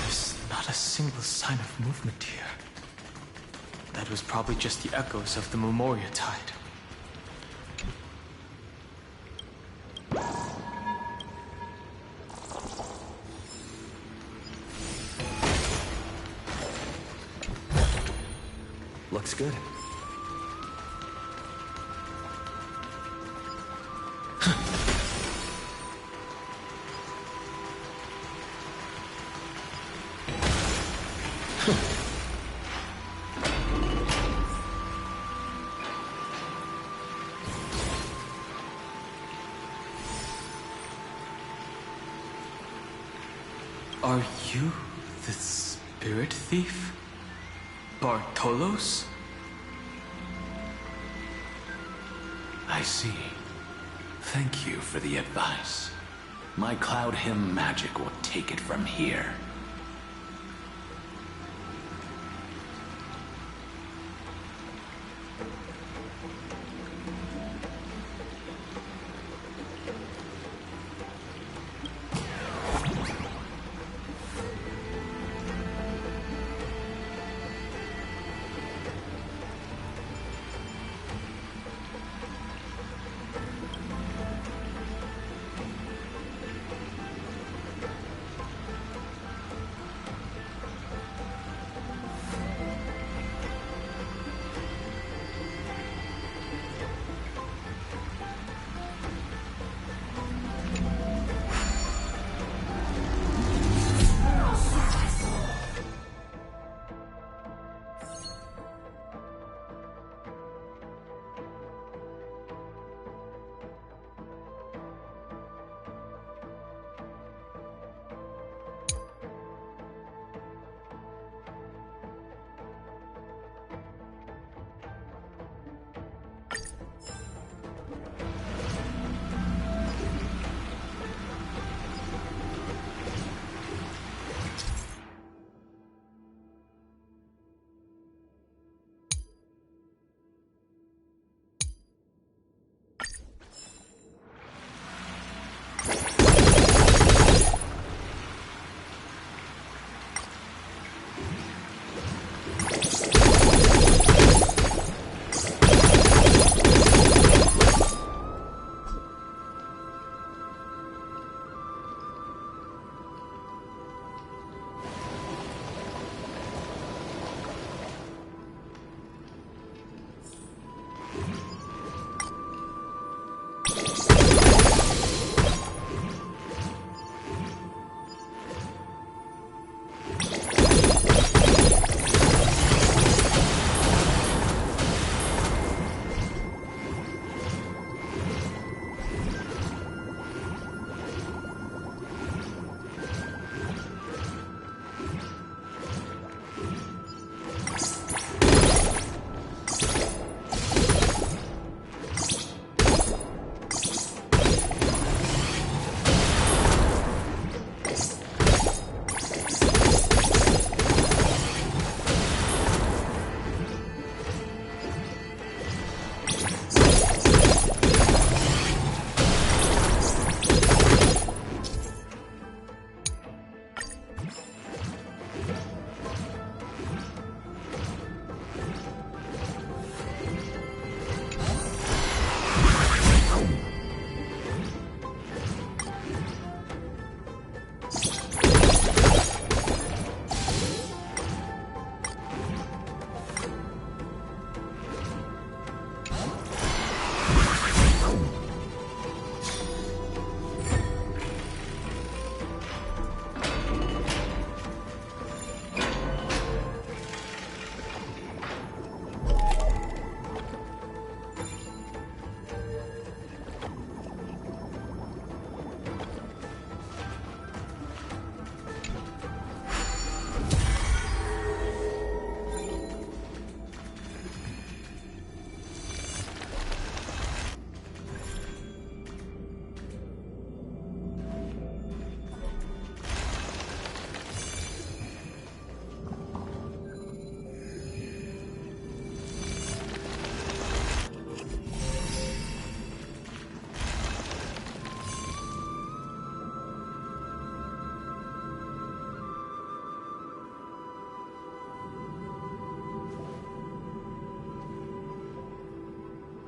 There's not a single sign of movement here. That was probably just the echoes of the Memoria Tide. Looks good. Are you the spirit thief? Bartolos? I see. Thank you for the advice. My Cloud Hymn magic will take it from here.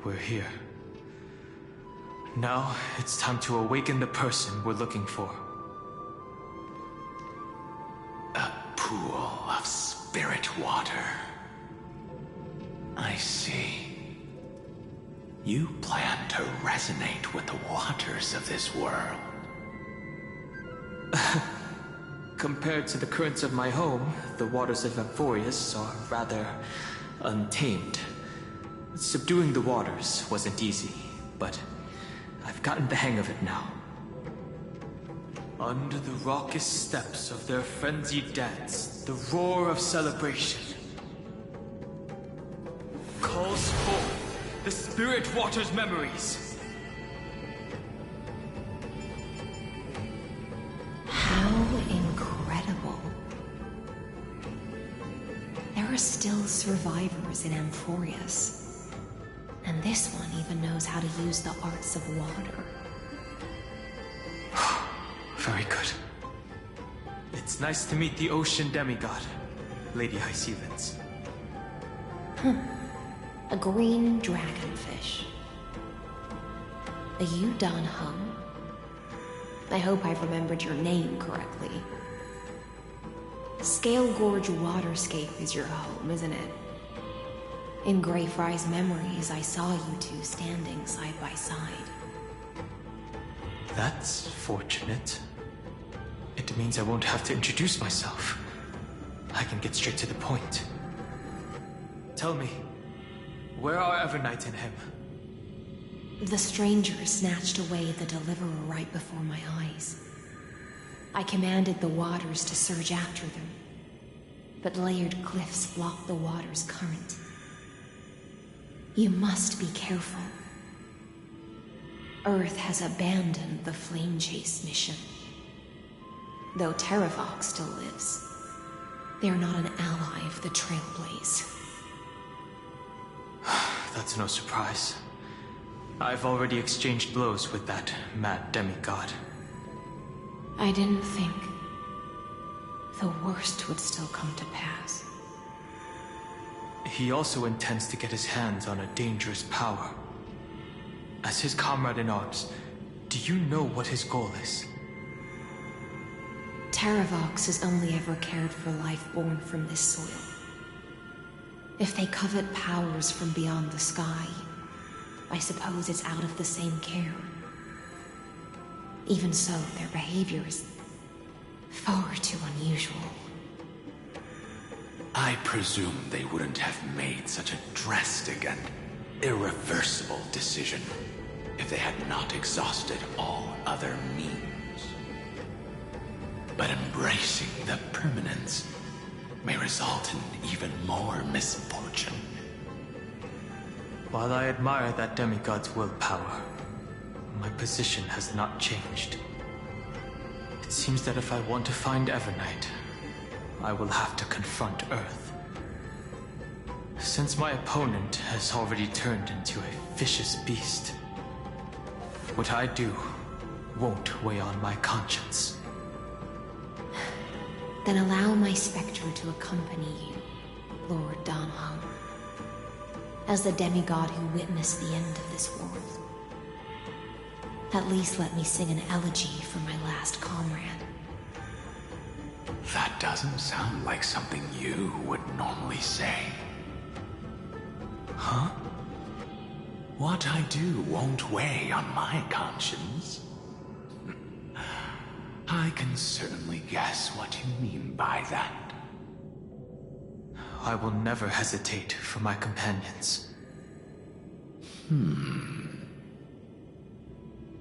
we're here. Now, it's time to awaken the person we're looking for. A pool of spirit water. I see. You plan to resonate with the waters of this world. Compared to the currents of my home, the waters of Amphorius are rather untamed. Subduing the waters wasn't easy, but I've gotten the hang of it now. Under the raucous steps of their frenzied dance, the roar of celebration calls forth the Spirit Water's memories. How incredible. There are still survivors in Amphorius. And this one even knows how to use the arts of water. Very good. It's nice to meet the ocean demigod, Lady Hyseevans. A green dragonfish. Are you Dan Hung? I hope I've remembered your name correctly. Scale Gorge Waterscape is your home, isn't it? In Greyfry's memories, I saw you two standing side by side. That's fortunate. It means I won't have to introduce myself. I can get straight to the point. Tell me, where are Evernight and him? The stranger snatched away the deliverer right before my eyes. I commanded the waters to surge after them, but layered cliffs blocked the water's current. You must be careful. Earth has abandoned the Flame Chase mission. Though Terravox still lives, they are not an ally of the Trailblaze. That's no surprise. I've already exchanged blows with that mad demigod. I didn't think the worst would still come to pass. He also intends to get his hands on a dangerous power. As his comrade in arms, do you know what his goal is? Terravox has only ever cared for life born from this soil. If they covet powers from beyond the sky, I suppose it's out of the same care. Even so, their behavior is far too unusual. I presume they wouldn't have made such a drastic and irreversible decision if they had not exhausted all other means. But embracing the permanence may result in even more misfortune. While I admire that demigod's willpower, my position has not changed. It seems that if I want to find Evernight, I will have to confront Earth. Since my opponent has already turned into a vicious beast, what I do won't weigh on my conscience. Then allow my spectre to accompany you, Lord Dan Hung. As the demigod who witnessed the end of this world. At least let me sing an elegy for my last comrade. That doesn't sound like something you would normally say. Huh? What I do won't weigh on my conscience. I can certainly guess what you mean by that. I will never hesitate for my companions.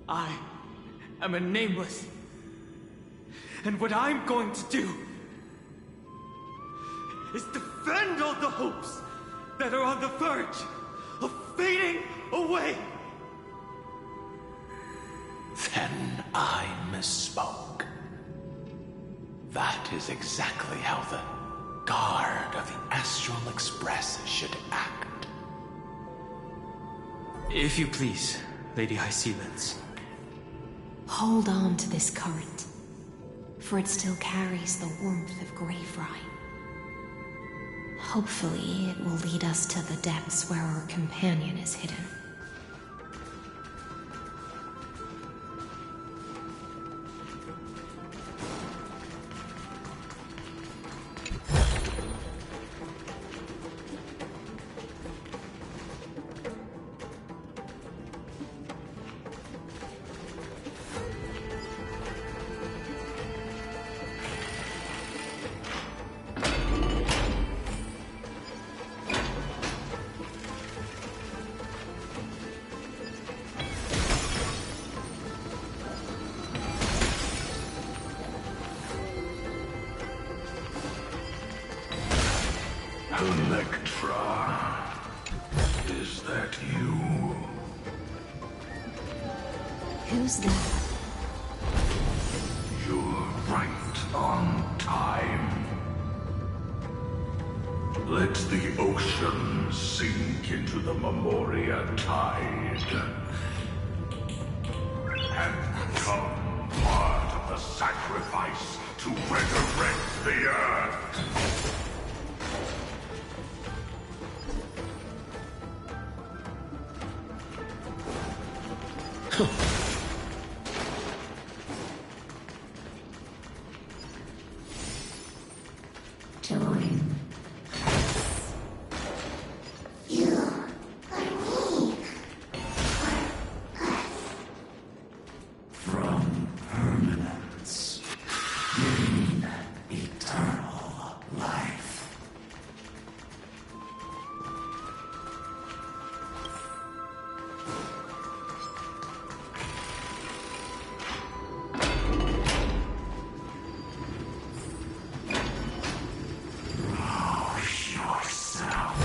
I am a nameless. And what I'm going to do is defend all the hopes that are on the verge of fading away. Then I misspoke. That is exactly how the guard of the Astral Express should act. If you please, Lady Hyseevans. Hold on to this current, for it still carries the warmth of Greyfry. Hopefully, it will lead us to the depths where our companion is hidden. Electra, is that you? Who's that? You're right on time. Let the ocean sink into the Memoria tide and become part of the sacrifice to resurrect the Earth. Join us. You are me. For us. From permanence, gain eternal life. Rouse yourself.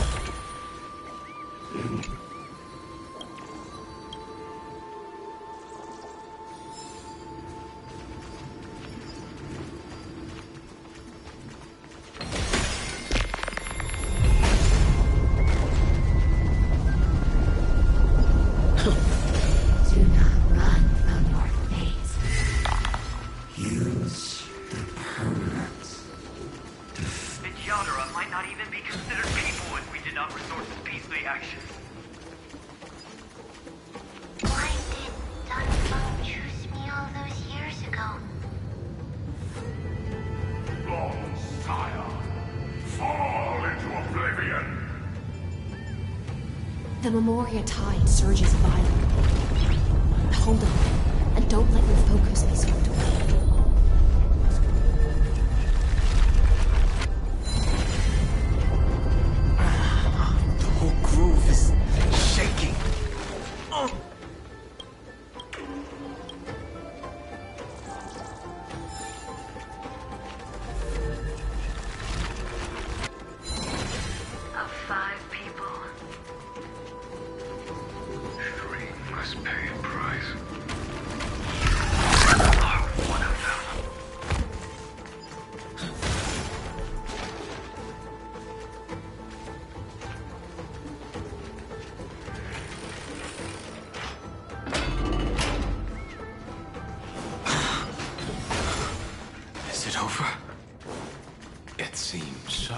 Do not run from your fate. Use the permanence. Yadara might not even be considered people if we did not resort to beastly action. Why did Dunfeng choose me all those years ago? Wrong, sire. Fall into oblivion. The Memoria tide surges violently. Hold on, and don't let your focus be swept away. The whole grove is shaking. Of 5 people. 3 must pay a price. Are one of them. Is it over? It seems so.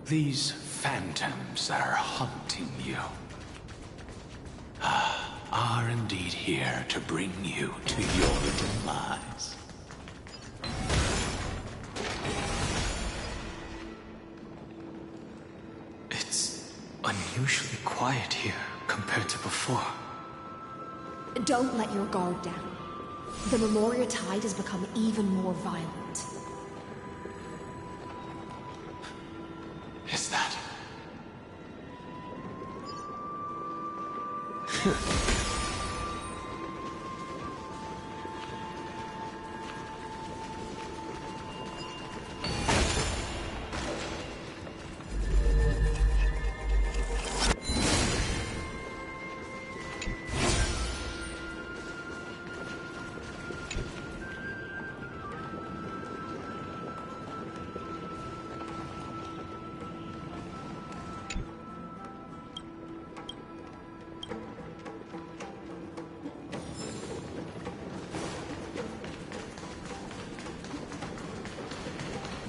These phantoms that are haunting you are indeed here to bring you to your demise. It's unusually quiet here compared to before. Don't let your guard down. The Memoria tide has become even more violent. Is that?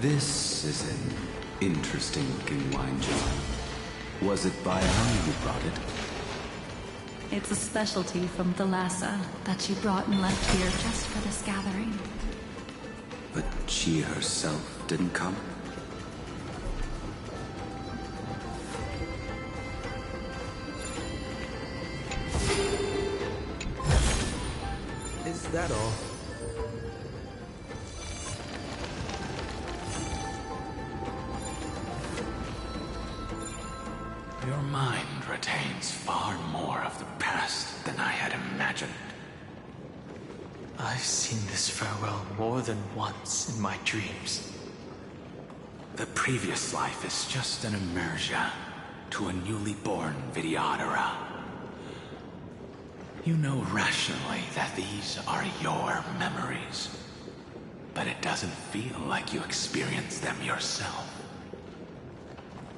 This is an interesting looking wine jar. Was it Bayan who brought it? It's a specialty from Thalassa that she brought and left here just for this gathering. But she herself didn't come? Is that all? Your mind retains far more of the past than I had imagined. I've seen this farewell more than once in my dreams. The previous life is just an immersion to a newly born Vidyadhara. You know rationally that these are your memories, but it doesn't feel like you experienced them yourself.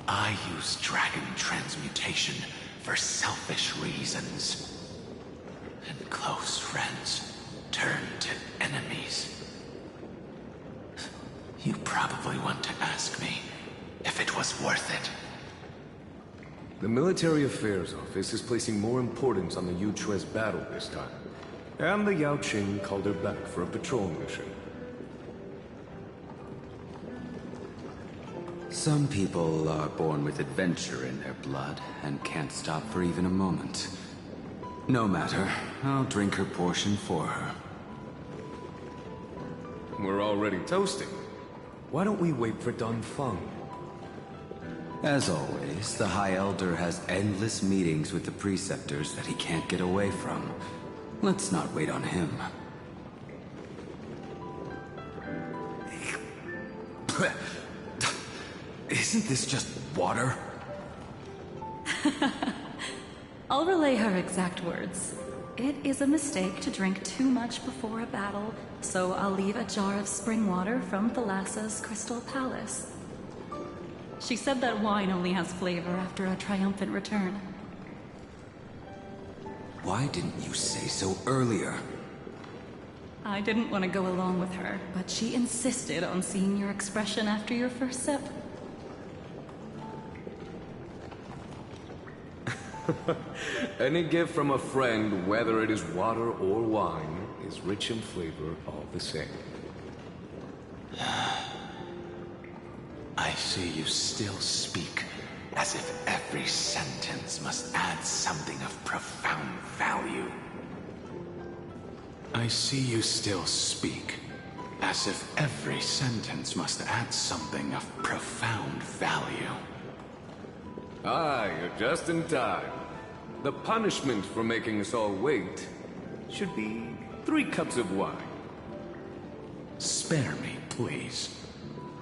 I use dragon transmutation for selfish reasons, and close friends turn to enemies. You probably want to ask me if it was worth it. The Military Affairs Office is placing more importance on the Yutres battle this time. And the Yaoqing called her back for a patrol mission. Some people are born with adventure in their blood and can't stop for even a moment. No matter, I'll drink her portion for her. We're already toasting. Why don't we wait for Dun Feng? As always, the High Elder has endless meetings with the Preceptors that he can't get away from. Let's not wait on him. Isn't this just water? I'll relay her exact words. It is a mistake to drink too much before a battle, so I'll leave a jar of spring water from Thalassa's Crystal Palace. She said that wine only has flavor after a triumphant return. Why didn't you say so earlier? I didn't want to go along with her, but she insisted on seeing your expression after your first sip. Any gift from a friend, whether it is water or wine, is rich in flavor all the same. I see you still speak as if every sentence must add something of profound value. I see you still speak as if every sentence must add something of profound value. Ah, you're just in time. The punishment for making us all wait should be 3 cups of wine. Spare me, please.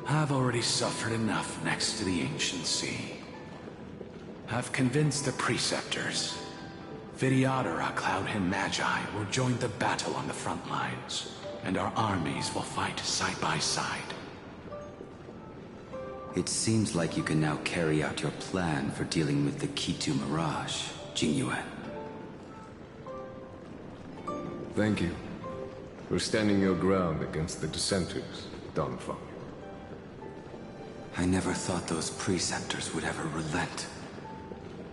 I've already suffered enough next to the ancient sea. I've convinced the Preceptors. Vidyadhara Cloudhymn Magi will join the battle on the front lines, and our armies will fight side by side. It seems like you can now carry out your plan for dealing with the Kitu Mirage, Jingyuan. Thank you for standing your ground against the dissenters, Dun Feng. I never thought those Preceptors would ever relent.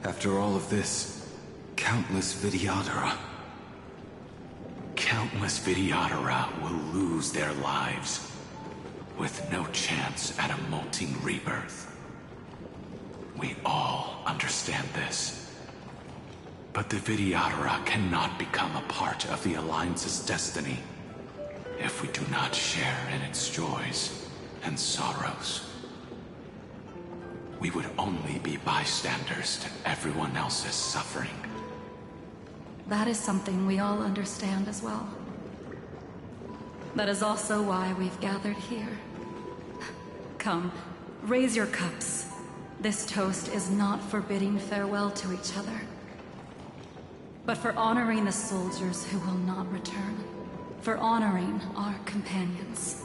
After all of this, countless Vidyadhara. Countless Vidyadhara will lose their lives, with no chance at a molting rebirth. We all understand this. But the Vidyadhara cannot become a part of the Alliance's destiny if we do not share in its joys and sorrows. We would only be bystanders to everyone else's suffering. That is something we all understand as well. That is also why we've gathered here. Come, raise your cups. This toast is not for bidding farewell to each other, but for honoring the soldiers who will not return, for honoring our companions.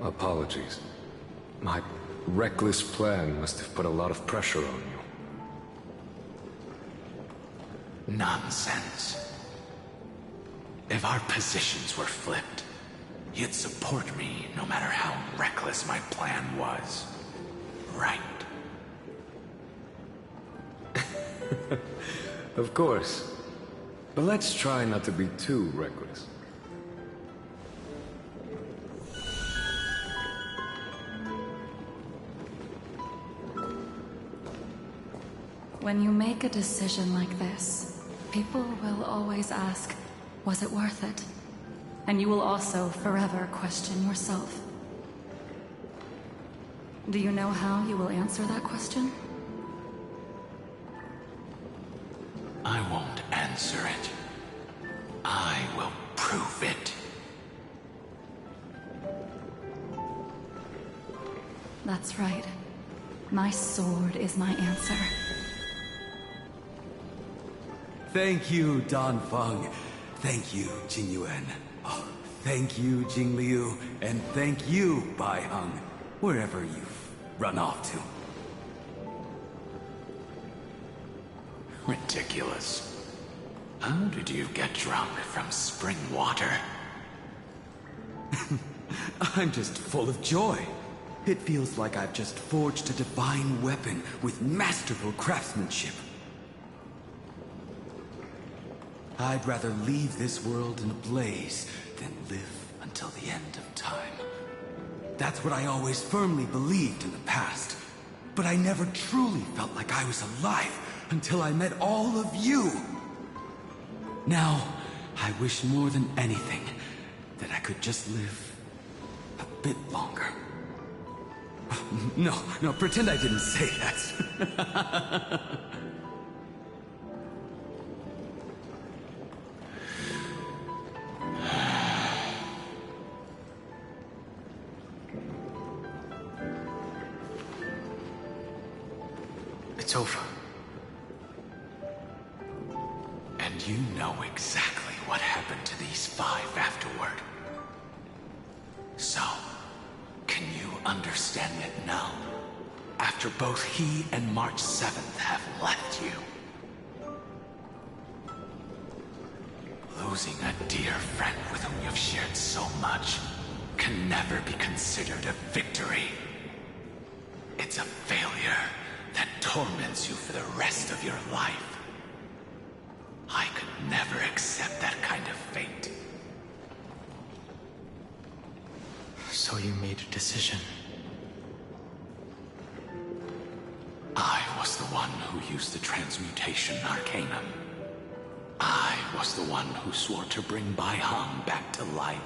Apologies. My reckless plan must have put a lot of pressure on you. Nonsense. If our positions were flipped, you'd support me no matter how reckless my plan was. Right? Of course. But let's try not to be too reckless. When you make a decision like this, people will always ask, was it worth it? And you will also forever question yourself. Do you know how you will answer that question? I won't answer it. I will prove it. That's right. My sword is my answer. Thank you, Dan Feng. Thank you, Jing Yuan. Oh, thank you, Jing Liu. And thank you, Bai Heng, wherever you've run off to. Ridiculous. How did you get drunk from spring water? I'm just full of joy. It feels like I've just forged a divine weapon with masterful craftsmanship. I'd rather leave this world in a blaze than live until the end of time. That's what I always firmly believed in the past. But I never truly felt like I was alive until I met all of you. Now, I wish more than anything that I could just live a bit longer. No, pretend I didn't say that. It's over. And you know exactly what happened to these 5 afterward. So, can you understand it now? After both he and March 7th have left you. Losing a dear friend with whom you've shared so much can never be considered a victory. It's a failure that torments you for the rest of your life. I could never accept that kind of fate. So you made a decision. I was the one who used the transmutation arcanum. I was the one who swore to bring Bai Heng back to life.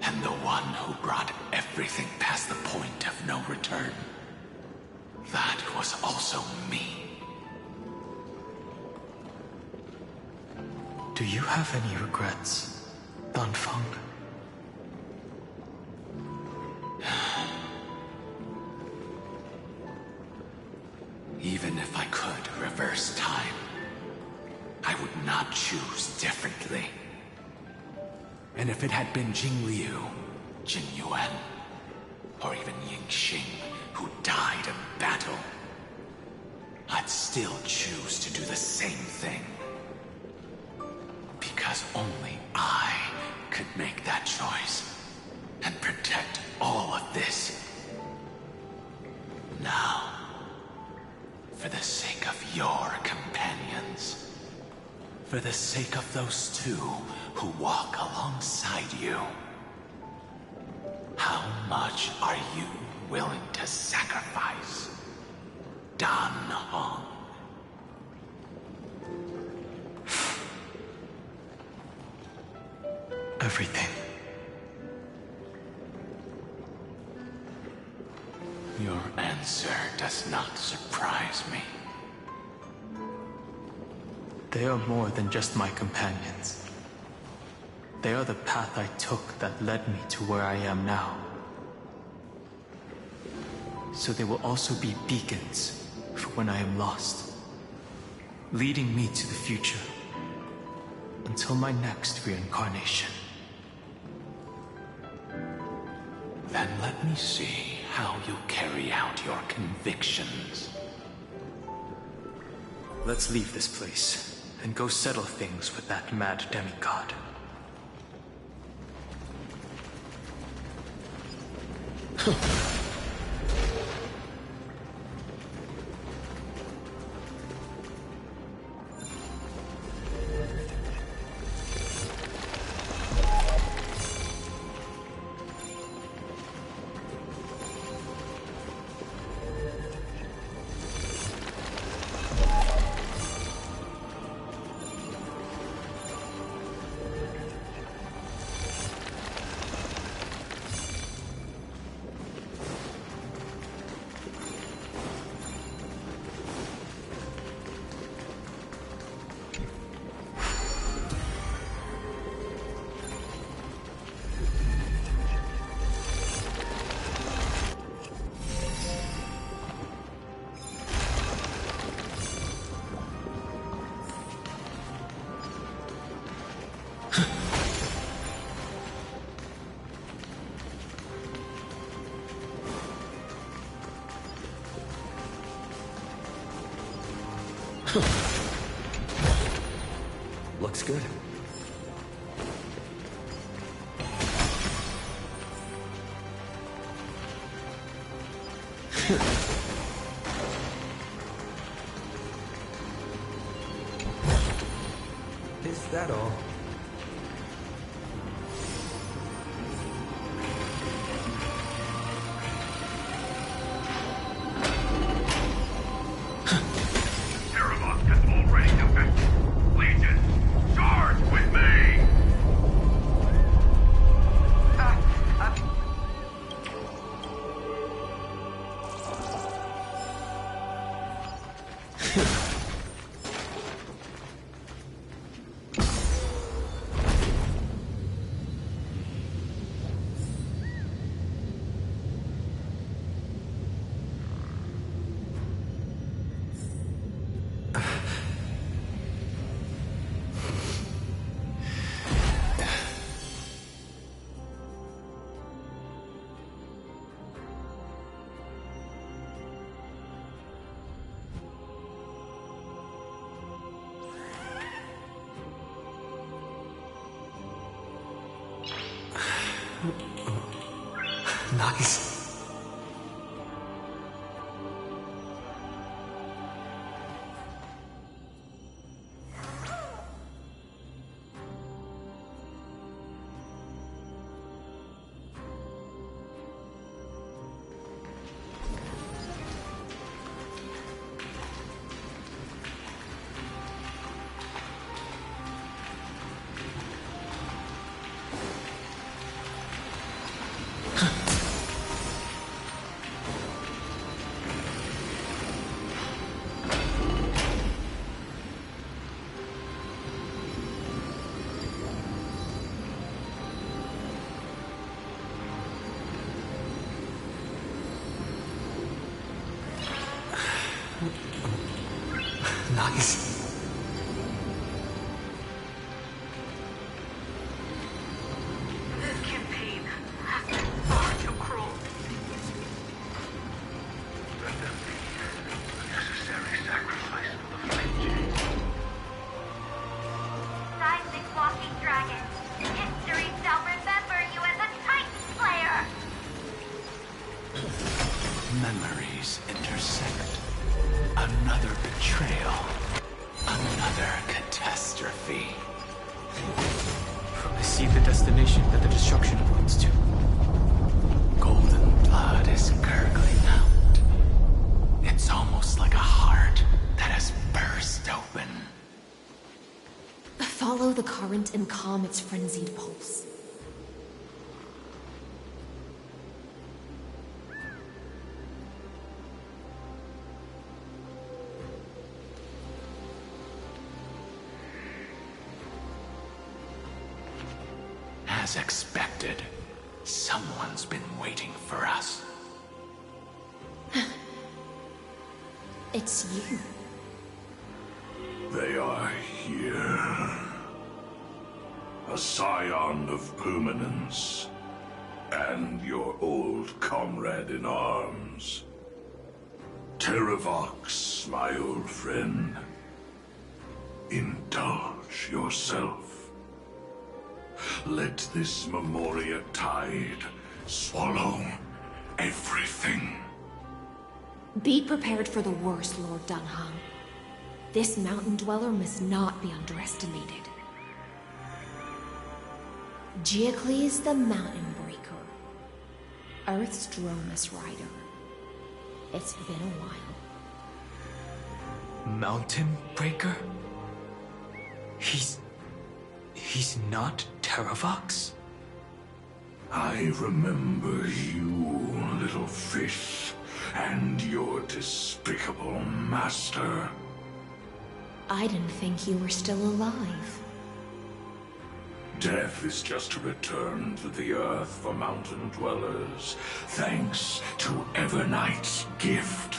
And the one who brought everything past the point of no return. That was also me. Do you have any regrets, Dan Feng? Even if I could reverse time, I would not choose differently. And if it had been Jing Liu, Jing Yuan, or even Ying Xing who died in battle, I'd still choose to do the same thing. Because only I could make that choice and protect all of this. Now, for the sake of your companions, for the sake of those 2 who walk alongside you, how much are you willing to sacrifice, Dan Heng? Everything. Your answer does not surprise me. They are more than just my companions. They are the path I took that led me to where I am now. So they will also be beacons for when I am lost, leading me to the future until my next reincarnation. Then let me see how you carry out your convictions. Let's leave this place and go settle things with that mad demigod. Looks good. Is that all? Nice. Nice. This campaign has been far too cruel. Let them be a necessary sacrifice for the flame chain. 3.6 Walking Dragon. History shall remember you as a Titan Slayer! Memories intersect. Another betrayal. Another catastrophe. I see the destination that the destruction points to. Golden blood is gurgling out. It's almost like a heart that has burst open. Follow the current and calm its frenzied pulse. As expected, someone's been waiting for us. It's you. They are here. A scion of permanence. And your old comrade in arms. Terravox, my old friend. Indulge yourself. Let this Memoria tide swallow everything. Be prepared for the worst, Lord Dunham. This mountain dweller must not be underestimated. Geocles the Mountain Breaker. Earth's Dromus Rider. It's been a while. Mountain Breaker? He's not Terravox? I remember you, little fish, and your despicable master. I didn't think you were still alive. Death is just a return to the earth for mountain dwellers, thanks to Evernight's gift.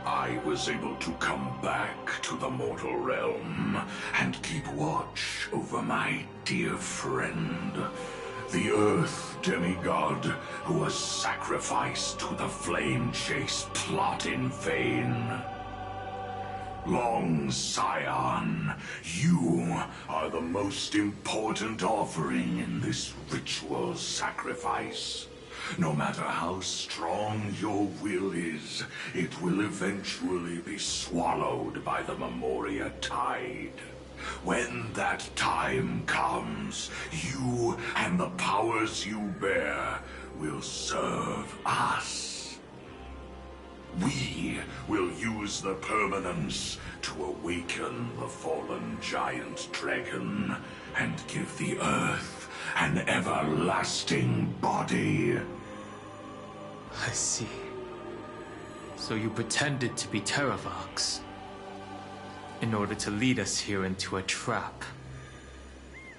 I was able to come back to the mortal realm and keep watch over my dear friend, the Earth demigod who was sacrificed to the flame chase plot in vain. Long Scion, you are the most important offering in this ritual sacrifice. No matter how strong your will is, it will eventually be swallowed by the Memoria Tide. When that time comes, you and the powers you bear will serve us. We will use the permanence to awaken the fallen giant dragon and give the Earth an everlasting body. I see. So you pretended to be Terravox in order to lead us here into a trap.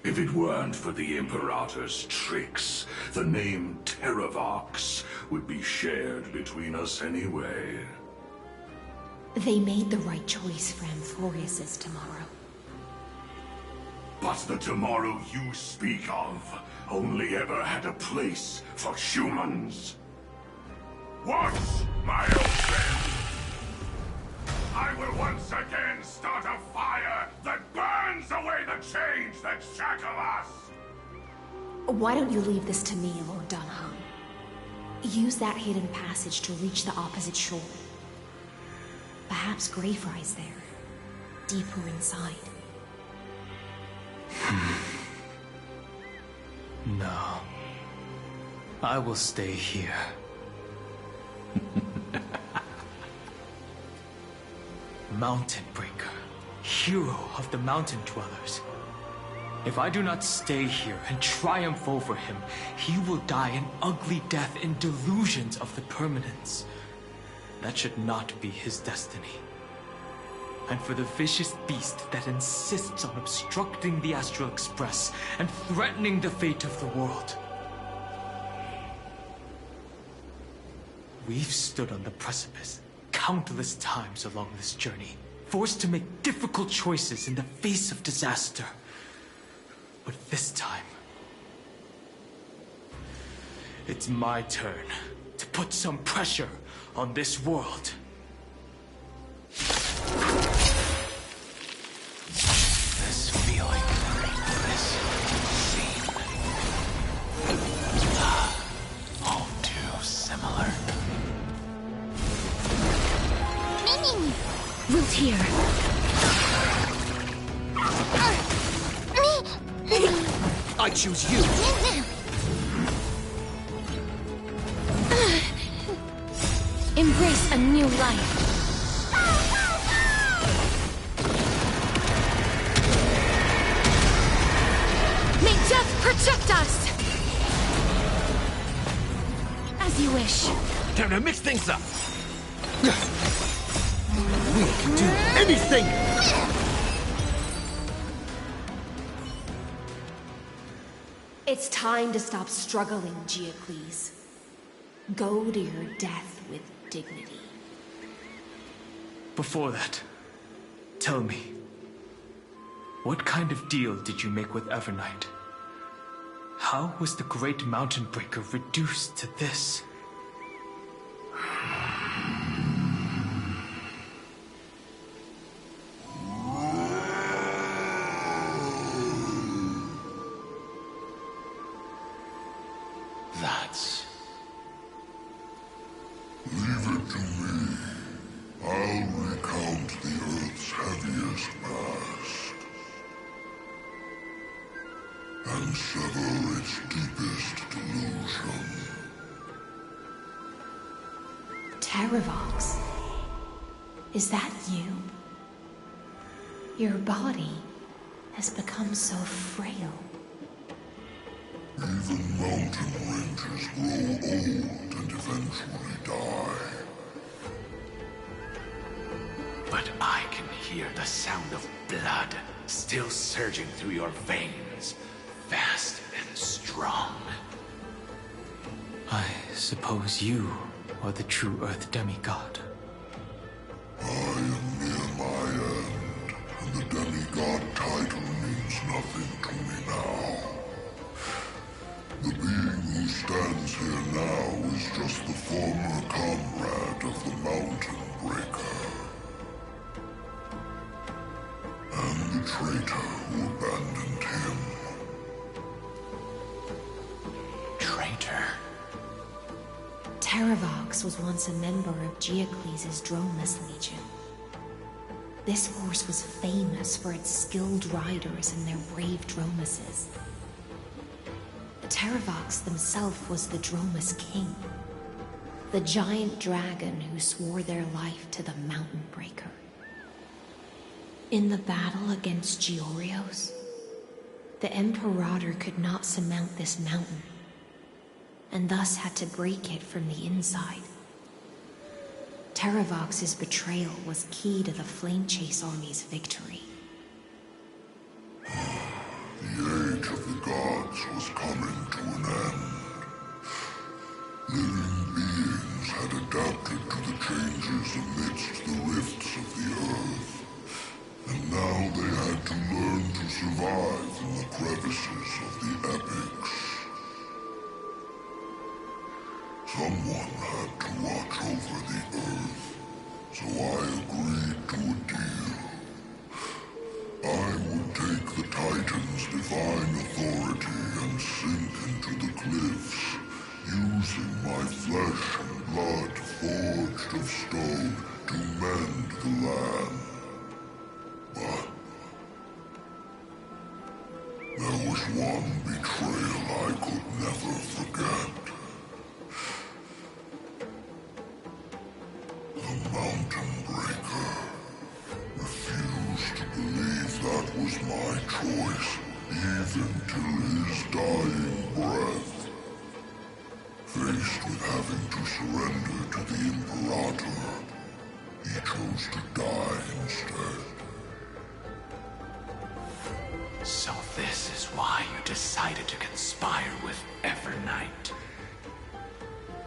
If it weren't for the Imperator's tricks, the name Terravox would be shared between us anyway. They made the right choice for Amphorius's tomorrow. But the tomorrow you speak of only ever had a place for humans. Once, my old friend, I will once again start a fire that burns away the chains that shackle us! Why don't you leave this to me, Lord Dunham? Use that hidden passage to reach the opposite shore. Perhaps Greyfry's there, deeper inside. No. I will stay here. Mountain Breaker, hero of the Mountain Dwellers. If I do not stay here and triumph over him, he will die an ugly death in delusions of the permanence. That should not be his destiny. And for the vicious beast that insists on obstructing the Astral Express and threatening the fate of the world. We've stood on the precipice countless times along this journey, forced to make difficult choices in the face of disaster. But this time, it's my turn to put some pressure on this world. This feeling, this scene, all too similar. Root here. I choose you. Embrace a new life. May death protect us! As you wish. Time to mix things up. We can do anything! It's time to stop struggling, Geocles. Go to your death with dignity. Before that, tell me, what kind of deal did you make with Evernight? How was the Great Mountain Breaker reduced to this? Leave it to me. I'll recount the Earth's heaviest past. And sever its deepest delusion. Terravox? Is that you? Your body has become so frail. Even mountain rangers grow old and eventually die. But I can hear the sound of blood still surging through your veins, fast and strong. I suppose you are the true Earth demigod. I am near my end, and the demigod title means nothing to me now. The being who stands here now is just the former comrade of the Mountain Breaker. traitor who abandoned him. Traitor? Terravox was once a member of Geocles' Dromus Legion. This force was famous for its skilled riders and their brave Dromuses. Terravox himself was the Dromus King, the giant dragon who swore their life to the Mountain Breaker. In the battle against Georios, the Imperator could not surmount this mountain, and thus had to break it from the inside. Terravox's betrayal was key to the Flame Chase Army's victory. The age of the gods was coming to an end. Living beings had adapted to the changes amidst the rifts of the earth, and now they had to learn to survive in the crevices of the epics. Someone had to watch over the earth, so I agreed to a deal. I would take the Titan's divine authority and sink into the cliffs, using my flesh and blood forged of stone to mend the land. But there was one betrayal I could never forget. The Mountain Breaker refused to believe that was my choice, even till his dying breath. Faced with having to surrender to the Imperator, he chose to die instead. So this is why you decided to conspire with Evernight.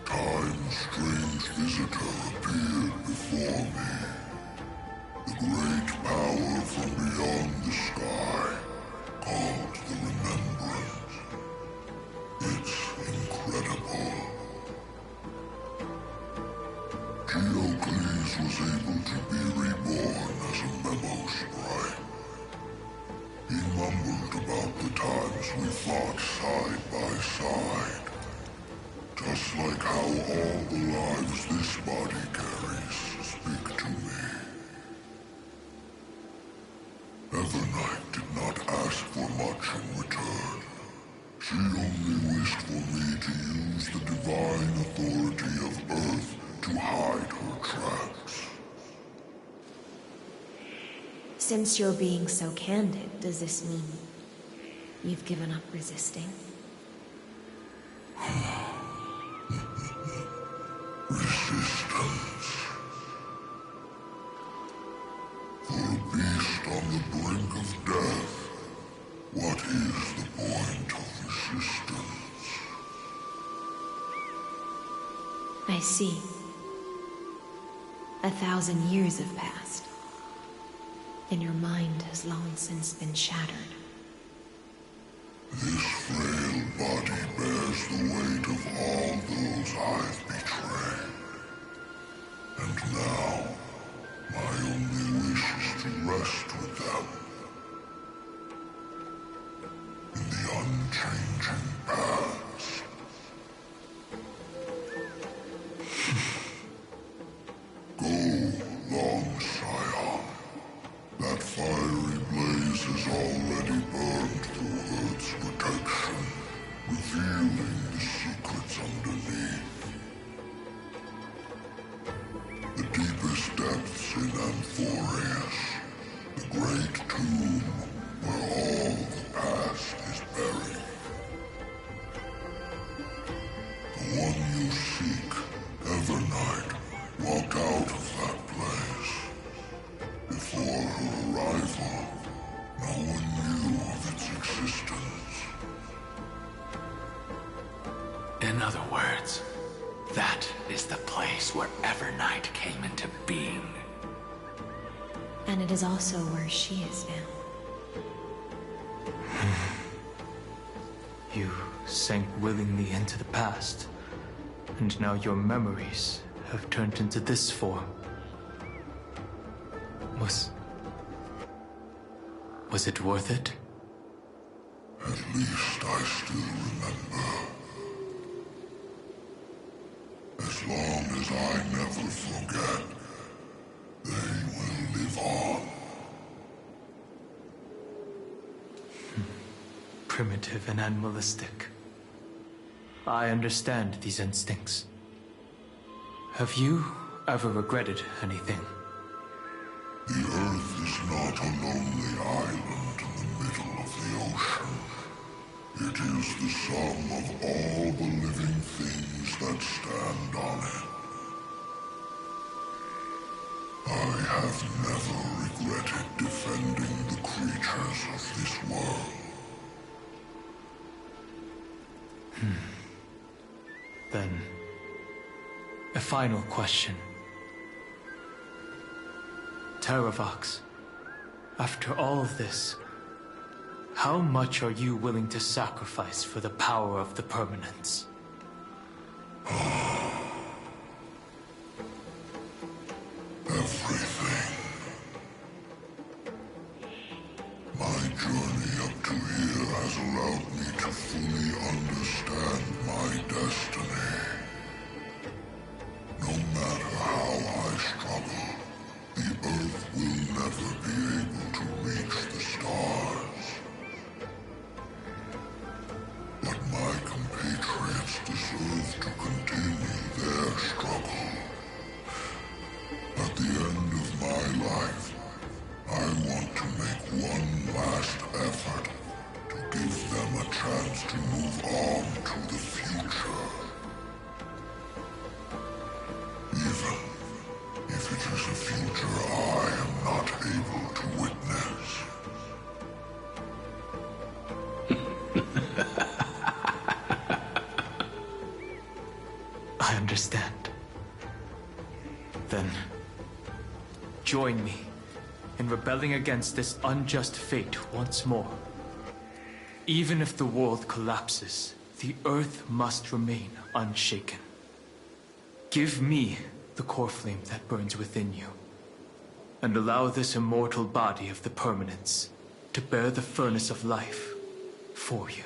Time's strange visitor appeared before me. The great power from beyond the sky, called the Remembrance. It's incredible. Geocles was able to be reborn as a memo sprite. He mumbled about the times we fought side by side. Just like how all the lives this body carries speak to me. Evernight did not ask for much in return. She only wished for me to use the divine authority of Earth to hide her tracks. Since you're being so candid, does this mean you've given up resisting? Resistance. For a beast on the brink of death, what is the point of resistance? I see. 1,000 years have passed, and your mind has long since been shattered. This frail body bears the weight of all those I've betrayed. And now, my only wish is to rest with them. In the unchanging past. Go, long Scion. That fiery blaze has already burned through Earth's protection, revealing the secrets underneath. The deepest depths in Amphorius, the great tomb where all the past is buried. The one you seek, Evernight, walked out of that place. Before her arrival, no one knew of its existence. In other words, that is the place where Evernight came into being. And it is also where she is now. You sank willingly into the past, and now your memories have turned into this form. Was it worth it? At least I still remember. As long as I never forget, they will live on. Primitive and animalistic. I understand these instincts. Have you ever regretted anything? The Earth is not a lonely island in the middle of the ocean. It is the sum of all the living things that stand on it. I have never regretted defending the creatures of this world. Then, a final question. Terravox, after all of this, how much are you willing to sacrifice for the power of the Permanents? Everything. My journey up to here has allowed me to fully understand my destiny. No matter how I struggle, the Earth will never be able to reach the stars. But my compatriots deserve to continue their struggle. At the end of my life, I want to make one last effort to give them a chance to move on to the future. Even if it is a future I am not able to witness. I understand. Then, join me in rebelling against this unjust fate once more. Even if the world collapses, the Earth must remain unshaken. Give me the core flame that burns within you, and allow this immortal body of the Permanents to bear the furnace of life for you.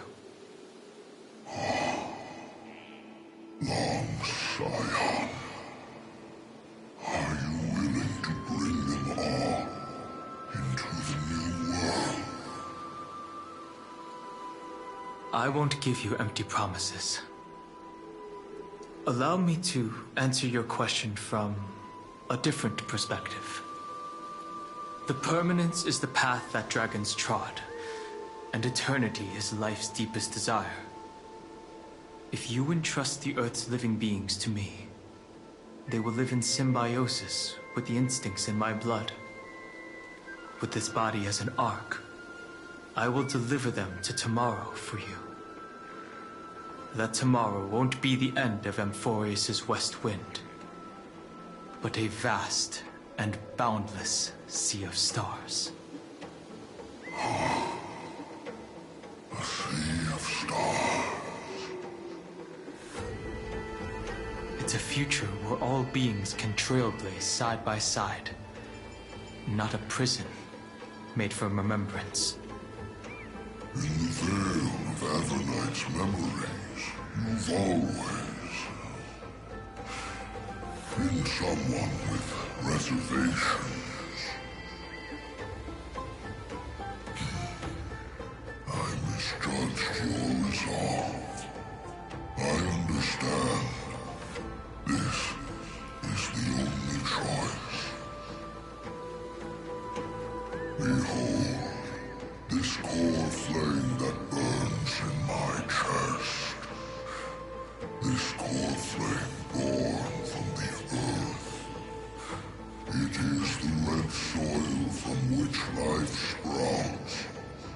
Long Scion, are you willing to bring them all into the new world? I won't give you empty promises. Allow me to answer your question from a different perspective. The Permanence is the path that dragons trod, and eternity is life's deepest desire. If you entrust the Earth's living beings to me, they will live in symbiosis with the instincts in my blood. With this body as an ark, I will deliver them to tomorrow for you. That tomorrow won't be the end of Amphorius' west wind, but a vast and boundless sea of stars. A sea of stars. It's a future where all beings can trailblaze side by side. Not a prison made for remembrance. In the veil of Evernight's memories, you've always been someone with reservations. I misjudged your resolve. I understand. This is the only choice. Behold, this core flame that burns in my chest. This core flame born from the earth. It is the red soil from which life sprouts,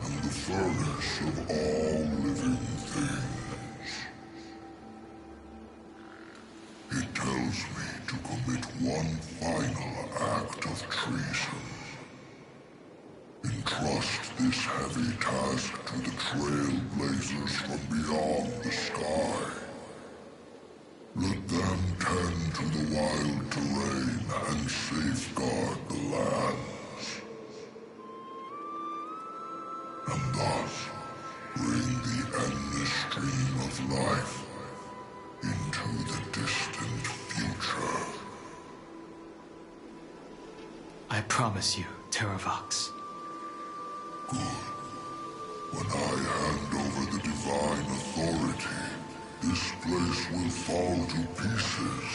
and the furnace of all living things. It tells me to commit one final act of treason. Entrust this heavy task to the Trailblazers from beyond the sky. Let them tend to the wild terrain and safeguard the lands. promise you, Terravox. Good. When I hand over the divine authority, this place will fall to pieces.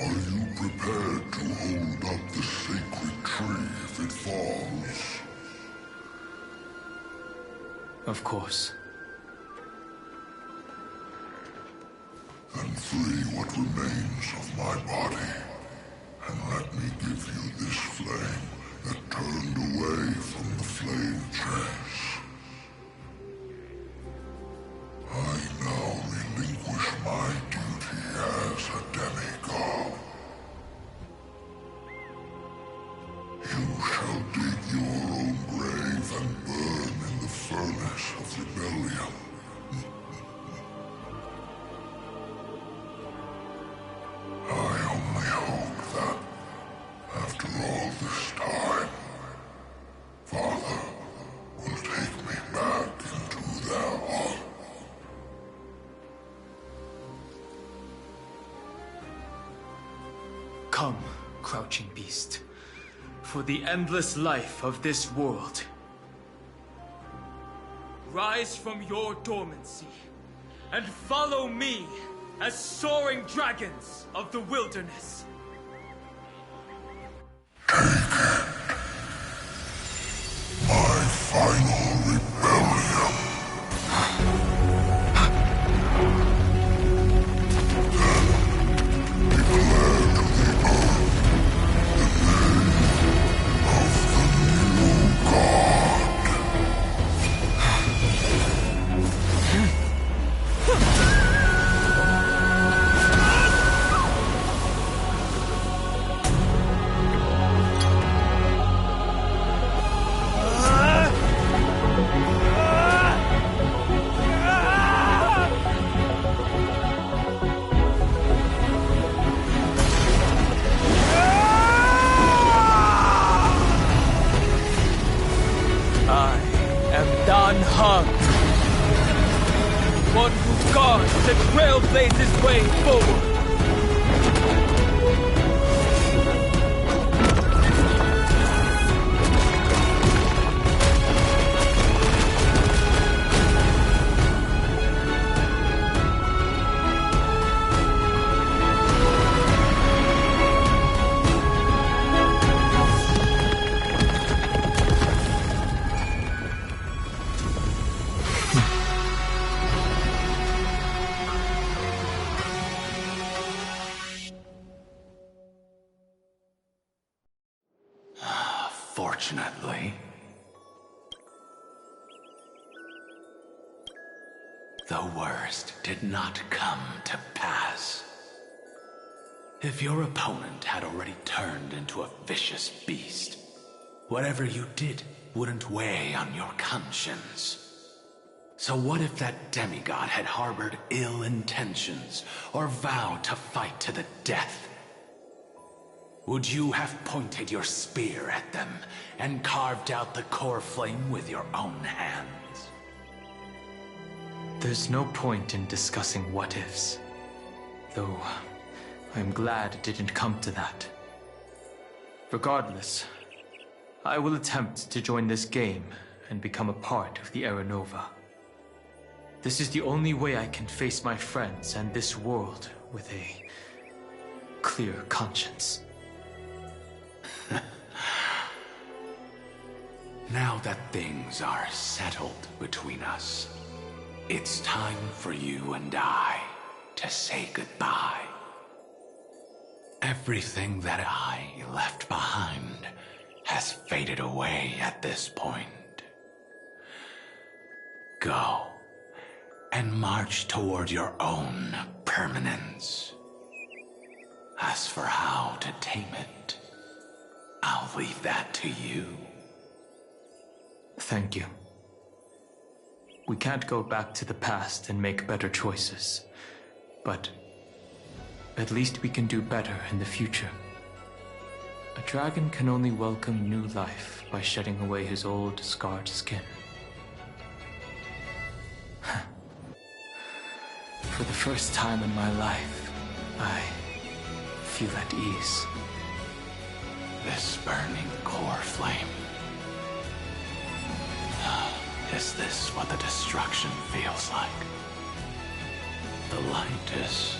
Are you prepared to hold up the sacred tree if it falls? Of course. Then free what remains of my body, and let me give you this flame that turned away from the flame chase. I now relinquish my duty as a demigod. You shall dig your own grave and burn in the furnace of rebellion. I only hope that, after all this time, Father will take me back into their heart. Come, crouching beast, for the endless life of this world. Rise from your dormancy, and follow me as soaring dragons of the wilderness. My final rebellion. Then declare to the earth the name of the new god. One who guards the Trailblaze's way forward. Fortunately, the worst did not come to pass. If your opponent had already turned into a vicious beast, whatever you did wouldn't weigh on your conscience. So what if that demigod had harbored ill intentions or vowed to fight to the death? Would you have pointed your spear at them and carved out the core flame with your own hands? There's no point in discussing what-ifs. Though, I'm glad it didn't come to that. Regardless, I will attempt to join this game and become a part of the Era Nova. This is the only way I can face my friends and this world with a clear conscience. Now that things are settled between us, it's time for you and I to say goodbye. Everything that I left behind has faded away at this point. Go and march toward your own permanence. As for how to tame it, I'll leave that to you. Thank you. We can't go back to the past and make better choices, but at least we can do better in the future. A dragon can only welcome new life by shedding away his old, scarred skin. For the first time in my life, I feel at ease. this burning core flame. Is this what the destruction feels like? The light is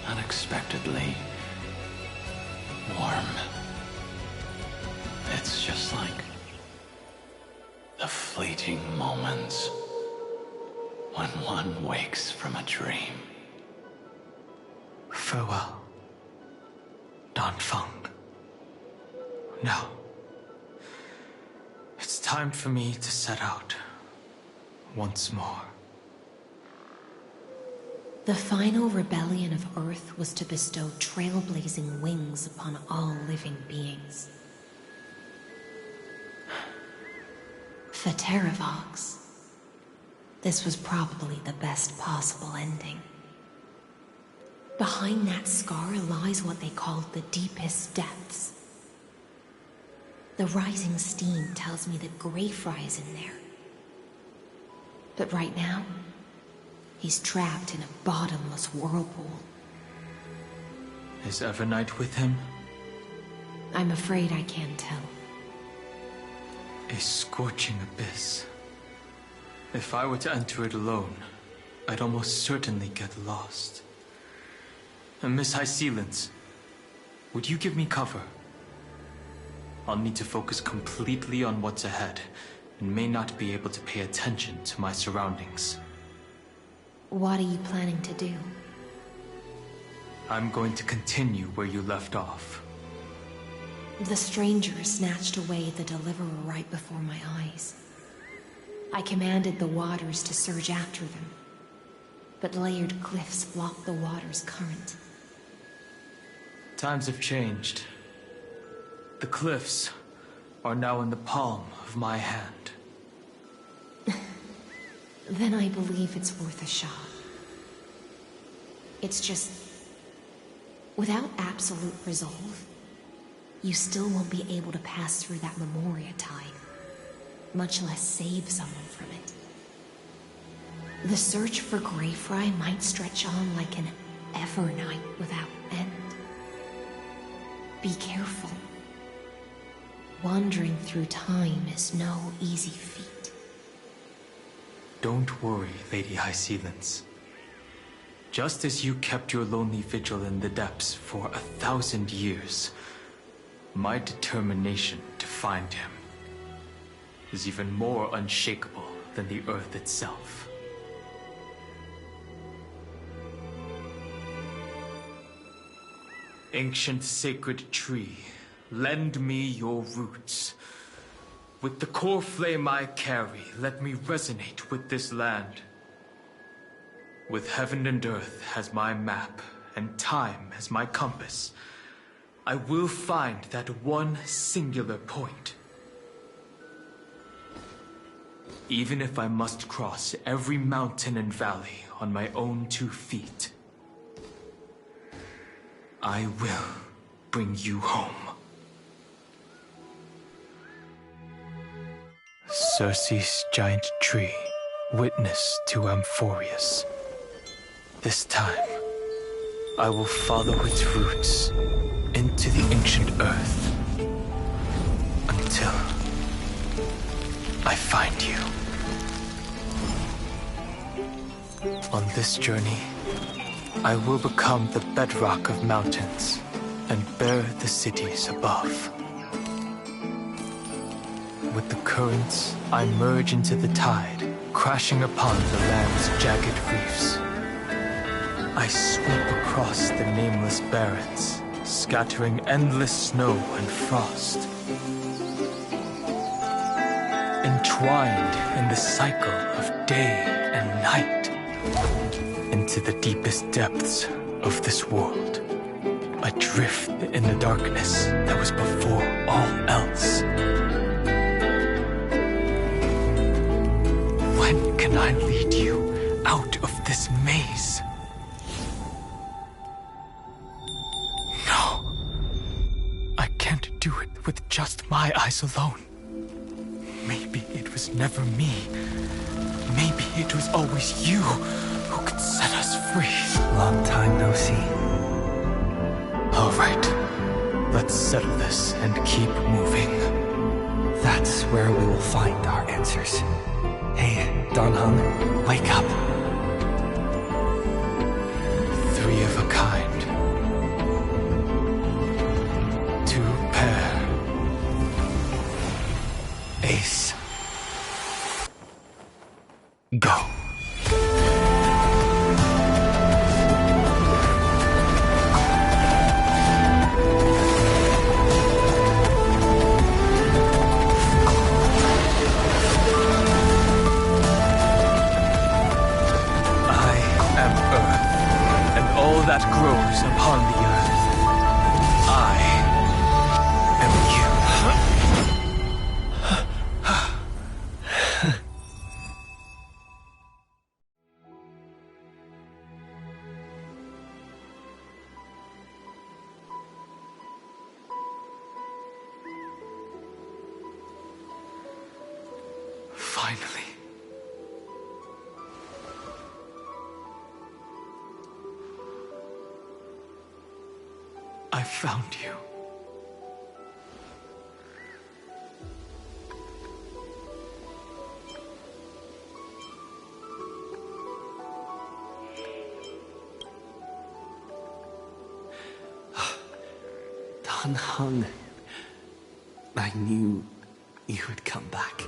unexpectedly warm. It's just like the fleeting moments when one wakes from a dream. Farewell, Danfeng. Now, it's time for me to set out once more. The final rebellion of Earth was to bestow trailblazing wings upon all living beings. For Terravox, this was probably the best possible ending. Behind that scar lies what they called the deepest depths. The rising steam tells me that Greyfry is in there. But right now, he's trapped in a bottomless whirlpool. Is Evernight with him? I'm afraid I can't tell. A scorching abyss. If I were to enter it alone, I'd almost certainly get lost. And Miss High Sealants, would you give me cover? I'll need to focus completely on what's ahead, and may not be able to pay attention to my surroundings. What are you planning to do? I'm going to continue where you left off. The stranger snatched away the deliverer right before my eyes. I commanded the waters to surge after them, but layered cliffs blocked the water's current. Times have changed. The cliffs are now in the palm of my hand. Then I believe it's worth a shot. It's just, without absolute resolve, you still won't be able to pass through that Memoria tide, much less save someone from it. The search for Greyfry might stretch on like an Evernight without end. Be careful. Wandering through time is no easy feat. Don't worry, Lady High Sealants. Just as you kept your lonely vigil in the depths for 1,000 years, my determination to find him is even more unshakable than the earth itself. Ancient sacred tree, lend me your roots. With the core flame I carry, let me resonate with this land. With heaven and earth as my map, and time as my compass, I will find that one singular point. Even if I must cross every mountain and valley on my own 2 feet, I will bring you home. Circe's giant tree, witness to Amphorius. This time, I will follow its roots into the ancient earth until I find you. On this journey, I will become the bedrock of mountains and bear the cities above. With the currents, I merge into the tide, crashing upon the land's jagged reefs. I sweep across the nameless barrens, scattering endless snow and frost. Entwined in the cycle of day and night, into the deepest depths of this world, adrift in the darkness that was before all else. When can I lead you out of this maze? No. I can't do it with just my eyes alone. Maybe it was never me. Maybe it was always you who could set us free. Long time no see. All right. Let's settle this and keep moving. That's where we will find our answers. Hey, Danheng, wake up. 3 of a kind. 2 pair. Ace. Go. That grows upon the earth. I am you. Finally. I found you. Danheng, I knew you would come back.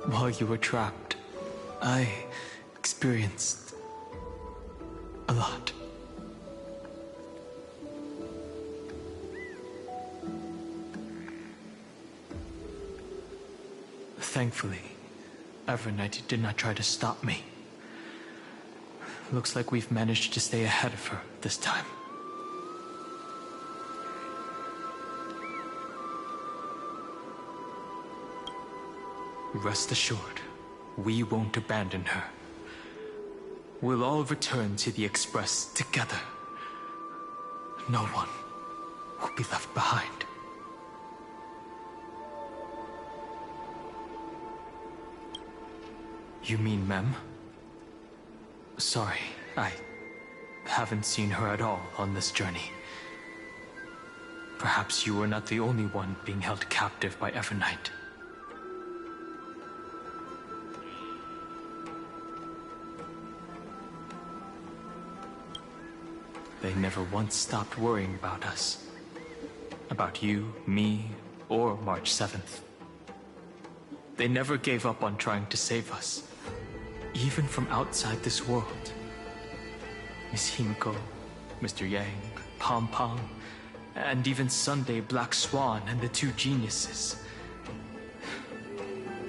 While you were trapped, I experienced a lot. Thankfully, Evernight did not try to stop me. Looks like we've managed to stay ahead of her this time. Rest assured, we won't abandon her. We'll all return to the Express together. No one will be left behind. You mean Mem? Sorry, I haven't seen her at all on this journey. Perhaps you were not the only one being held captive by Evernight. They never once stopped worrying about us. About you, me, or March 7th. They never gave up on trying to save us. Even from outside this world. Miss Himiko, Mr. Yang, Pom Pom, and even Sunday Black Swan and the 2 geniuses.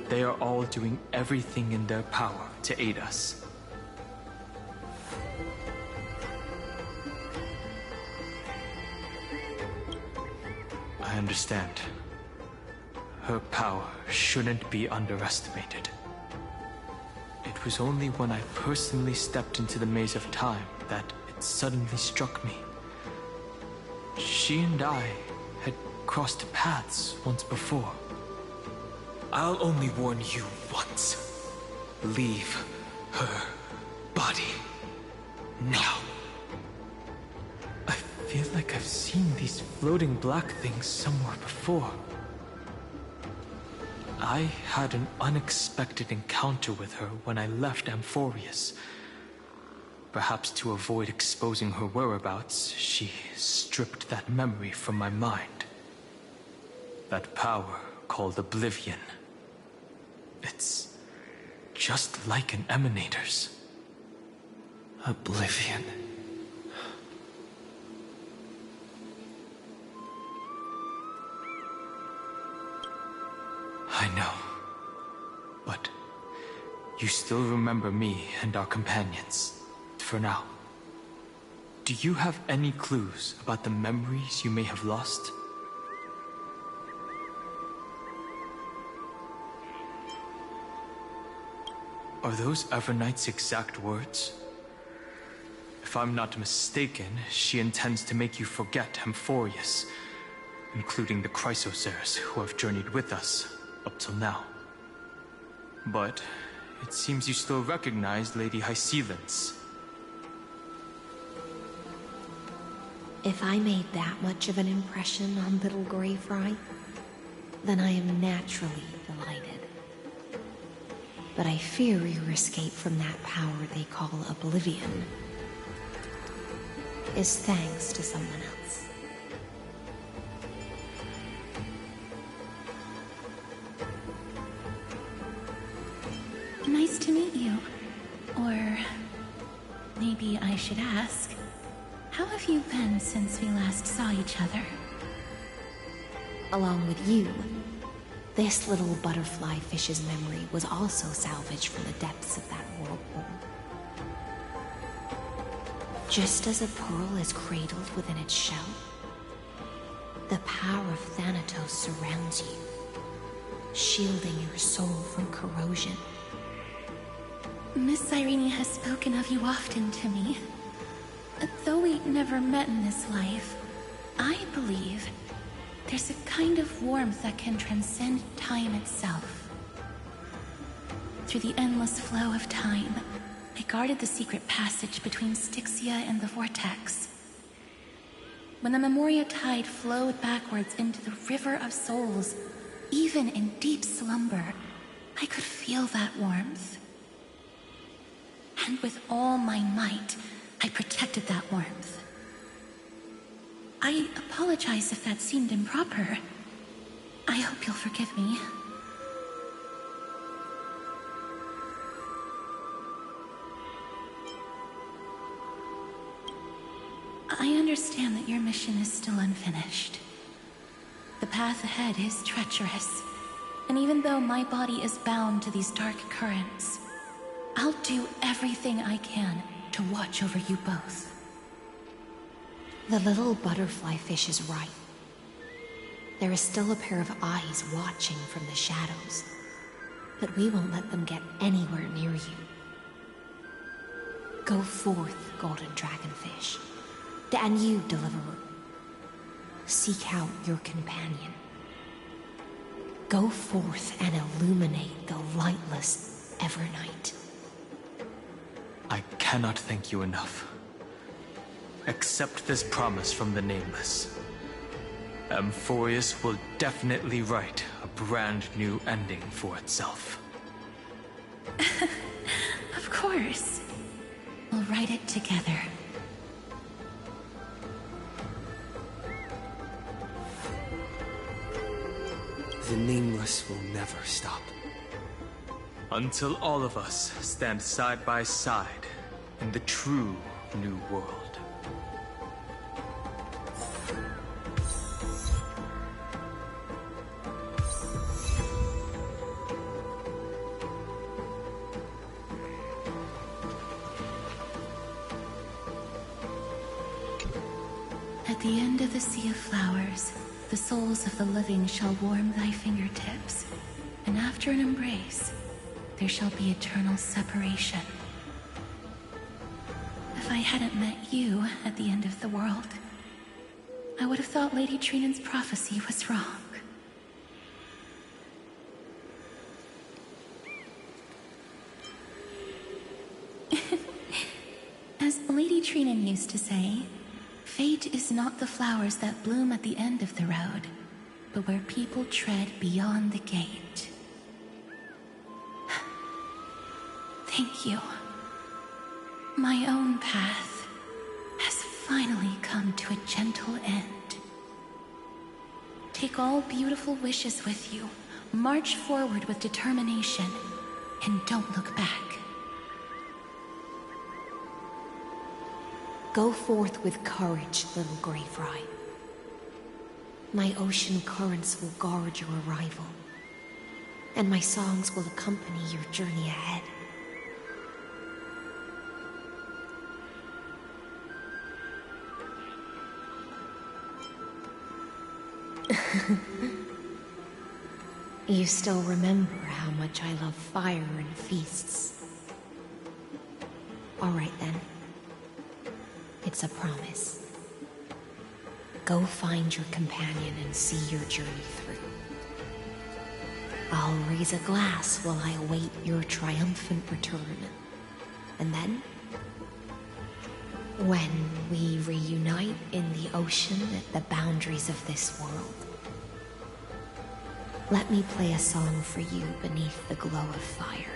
They are all doing everything in their power to aid us. I understand. Her power shouldn't be underestimated. It was only when I personally stepped into the maze of time that it suddenly struck me. She and I had crossed paths once before. I'll only warn you once. Leave her body now. I feel like I've seen these floating black things somewhere before. I had an unexpected encounter with her when I left Amphorius. Perhaps to avoid exposing her whereabouts, she stripped that memory from my mind. That power called Oblivion. It's just like an Emanator's. Oblivion. I know. But you still remember me and our companions, for now. Do you have any clues about the memories you may have lost? Are those Evernight's exact words? If I'm not mistaken, she intends to make you forget Amphorius, including the Chrysosaurs who have journeyed with us up till now. But it seems you still recognize Lady Hycelens. If I made that much of an impression on little Greyfry, then I am naturally delighted. But I fear your escape from that power they call oblivion is thanks to someone else. Nice to meet you. Or maybe I should ask, how have you been since we last saw each other? Along with you, this little butterfly fish's memory was also salvaged from the depths of that whirlpool. Just as a pearl is cradled within its shell, the power of Thanatos surrounds you, shielding your soul from corrosion. Miss Irene has spoken of you often to me. Though we never met in this life, I believe there's a kind of warmth that can transcend time itself. Through the endless flow of time, I guarded the secret passage between Styxia and the Vortex. When the Memoria tide flowed backwards into the River of Souls, even in deep slumber, I could feel that warmth. And with all my might, I protected that warmth. I apologize if that seemed improper. I hope you'll forgive me. I understand that your mission is still unfinished. The path ahead is treacherous, and even though my body is bound to these dark currents, I'll do everything I can to watch over you both. The little butterfly fish is right. There is still a pair of eyes watching from the shadows, but we won't let them get anywhere near you. Go forth, golden dragonfish, and you, deliverer. Seek out your companion. Go forth and illuminate the lightless Evernight. I cannot thank you enough. Accept this promise from the Nameless. Amphorius will definitely write a brand new ending for itself. Of course. We'll write it together. The Nameless will never stop. Until all of us stand side by side in the true new world. At the end of the Sea of Flowers, the souls of the living shall warm thy fingertips, and after an embrace, there shall be eternal separation. If I hadn't met you at the end of the world, I would have thought Lady Trinan's prophecy was wrong. As Lady Trinan used to say, fate is not the flowers that bloom at the end of the road, but where people tread beyond the gate. Thank you. My own path has finally come to a gentle end. Take all beautiful wishes with you, march forward with determination, and don't look back. Go forth with courage, little Greyfry. My ocean currents will guard your arrival, and my songs will accompany your journey ahead. You still remember how much I love fire and feasts. All right then. It's a promise. Go find your companion and see your journey through. I'll raise a glass while I await your triumphant return. And then, When we reunite in the ocean at the boundaries of this world, let me play a song for you beneath the glow of fire.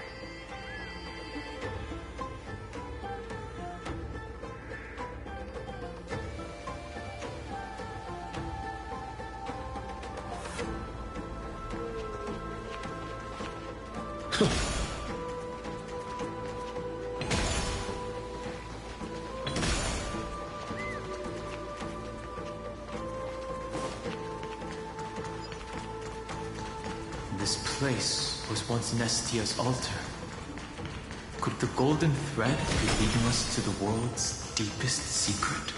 This place was once Nestia's altar. Could the golden thread be leading us to the world's deepest secret?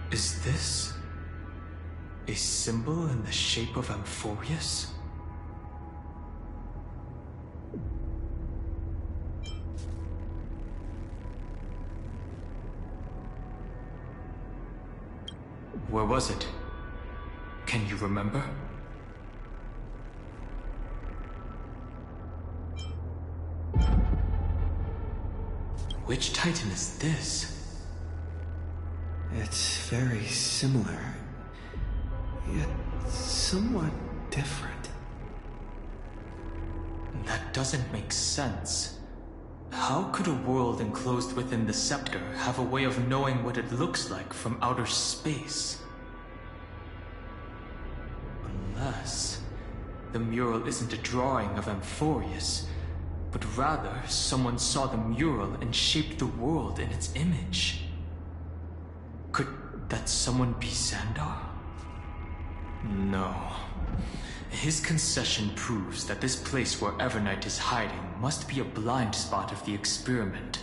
Is this a symbol in the shape of Amphorius? Where was it? Can you remember? Which Titan is this? It's very similar, yet somewhat different. That doesn't make sense. How could a world enclosed within the scepter have a way of knowing what it looks like from outer space? Unless the mural isn't a drawing of Amphorius, but rather someone saw the mural and shaped the world in its image. Could that someone be Xandar? No. His concession proves that this place where Evernight is hiding must be a blind spot of the experiment.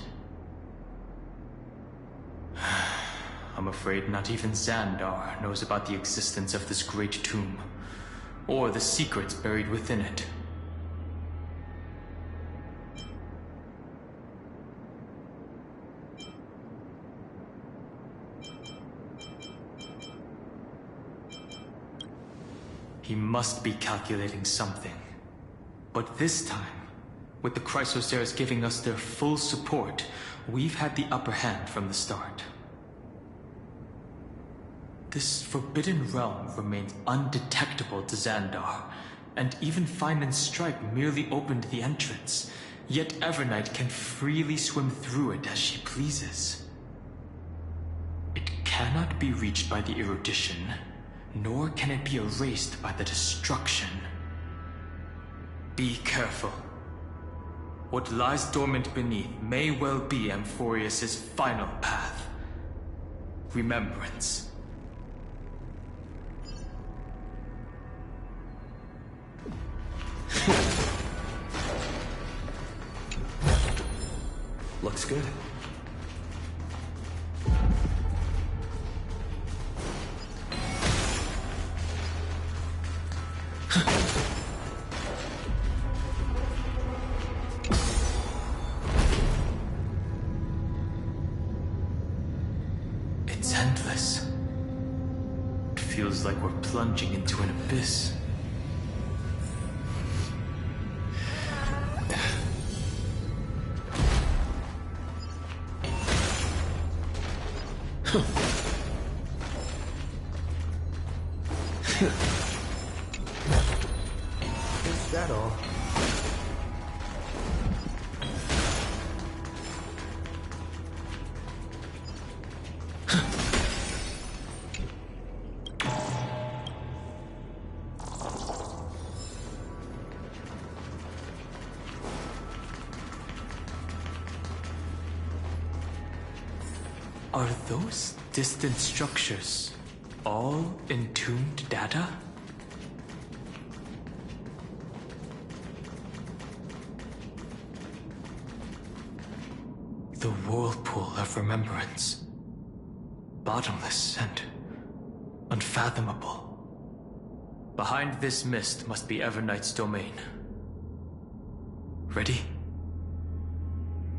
I'm afraid not even Xandar knows about the existence of this great tomb, or the secrets buried within it. He must be calculating something. But this time, with the Chrysoceres giving us their full support, we've had the upper hand from the start. This forbidden realm remains undetectable to Xandar, and even Fine and Stripe merely opened the entrance, yet Evernight can freely swim through it as she pleases. It cannot be reached by the erudition, nor can it be erased by the destruction. Be careful. What lies dormant beneath may well be Amphorius' final path. Remembrance. Looks good. It's endless. It feels like we're plunging into an abyss. Is that all? Are those distant structures all entombed data? The whirlpool of remembrance. Bottomless and unfathomable. Behind this mist must be Evernight's domain. Ready?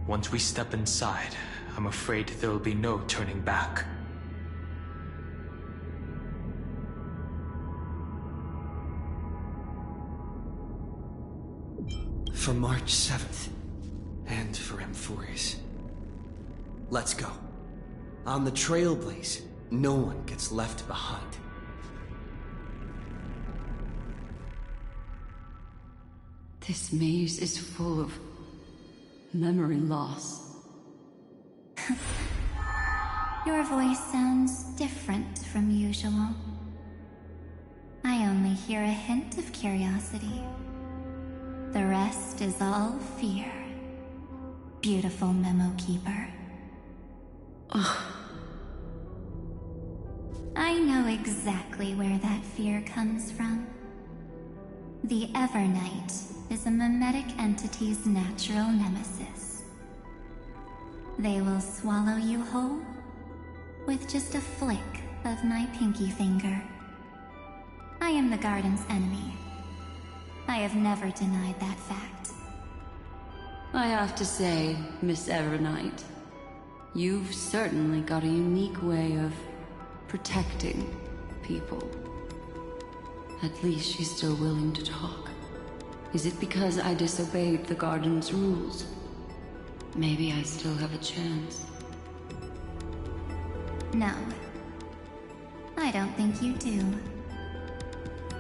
Once we step inside, I'm afraid there will be no turning back. For March 7th. And for Amphorius. Let's go. On the Trailblaze, no one gets left behind. This maze is full of memory loss. Your voice sounds different from usual. I only hear a hint of curiosity. The rest is all fear. Beautiful Memo Keeper. I know exactly where that fear comes from. The Evernight is a mimetic entity's natural nemesis. They will swallow you whole with just a flick of my pinky finger. I am the garden's enemy. I have never denied that fact. I have to say, Miss Evernight, you've certainly got a unique way of protecting people. At least she's still willing to talk. Is it because I disobeyed the garden's rules? Maybe I still have a chance. No. I don't think you do.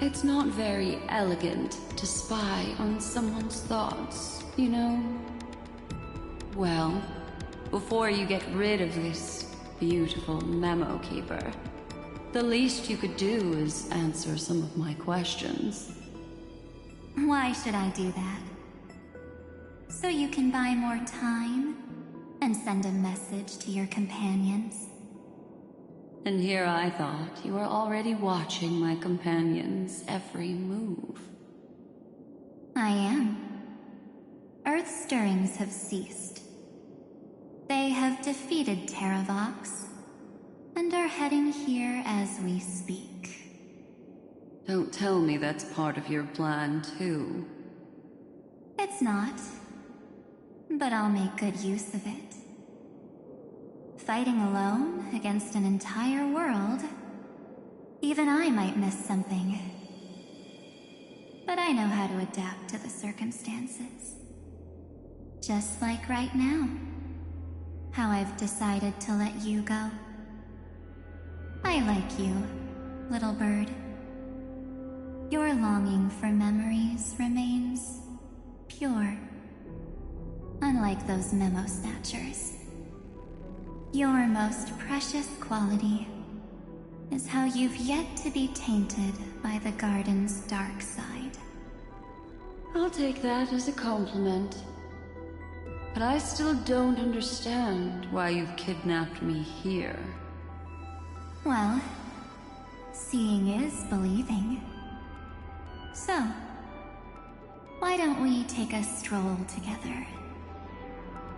It's not very elegant to spy on someone's thoughts, you know? Well, before you get rid of this beautiful Memo Keeper, the least you could do is answer some of my questions. Why should I do that? So you can buy more time and send a message to your companions? And here I thought you were already watching my companions' every move. I am. Earth's stirrings have ceased. They have defeated Terravox and are heading here as we speak. Don't tell me that's part of your plan, too. It's not. But I'll make good use of it. Fighting alone against an entire world, even I might miss something. But I know how to adapt to the circumstances. Just like right now. How I've decided to let you go. I like you, little bird. Your longing for memories remains pure. Unlike those memo snatchers. Your most precious quality is how you've yet to be tainted by the garden's dark side. I'll take that as a compliment. But I still don't understand why you've kidnapped me here. Well, seeing is believing. So, why don't we take a stroll together?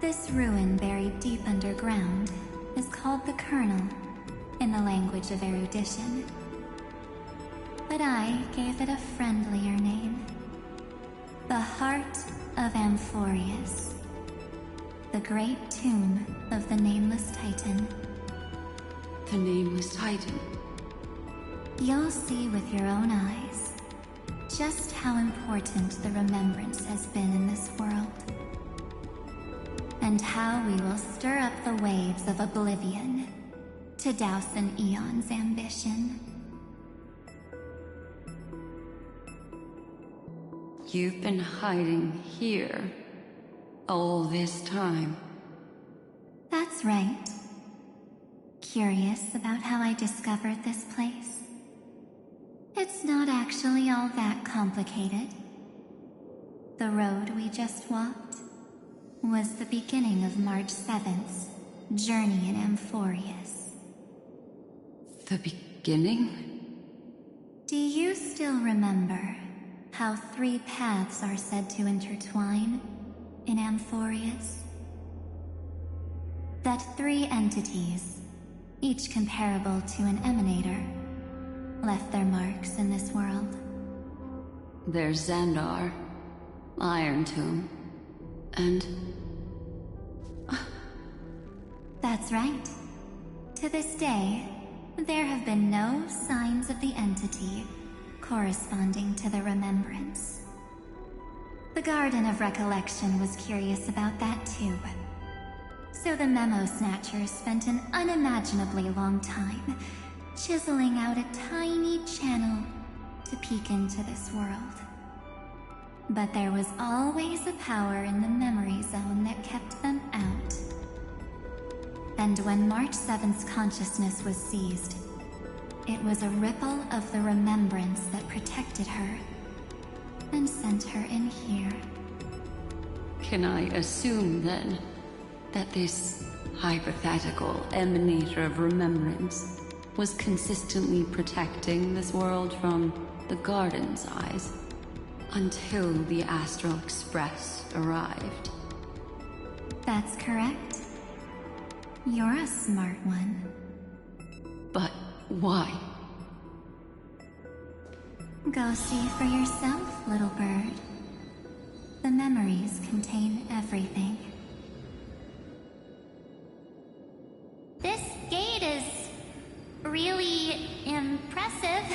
This ruin buried deep underground is called the Kernel, in the language of erudition. But I gave it a friendlier name. The Heart of Amphorius. The great tomb of the Nameless Titan. The Nameless Titan? You'll see with your own eyes just how important the remembrance has been in this world. And how we will stir up the waves of oblivion to douse an eon's ambition. You've been hiding here all this time. That's right. Curious about how I discovered this place? It's not actually all that complicated. The road we just walked was the beginning of March 7th's journey in Amphorius. The beginning? Do you still remember how 3 paths are said to intertwine in Amphorius? That 3 entities, each comparable to an emanator, left their marks in this world. There's Xandar, Iron Tomb, and... That's right. To this day, there have been no signs of the entity corresponding to the remembrance. The Garden of Recollection was curious about that too. So the Memo Snatchers spent an unimaginably long time chiseling out a tiny channel to peek into this world. But there was always a power in the memory zone that kept them out. And when March 7th's consciousness was seized, it was a ripple of the remembrance that protected her and sent her in here. Can I assume, then, that this hypothetical emanator of remembrance was consistently protecting this world from the Garden's eyes until the Astral Express arrived? That's correct. You're a smart one. But why? Go see for yourself, little bird. The memories contain everything. This gate is really impressive.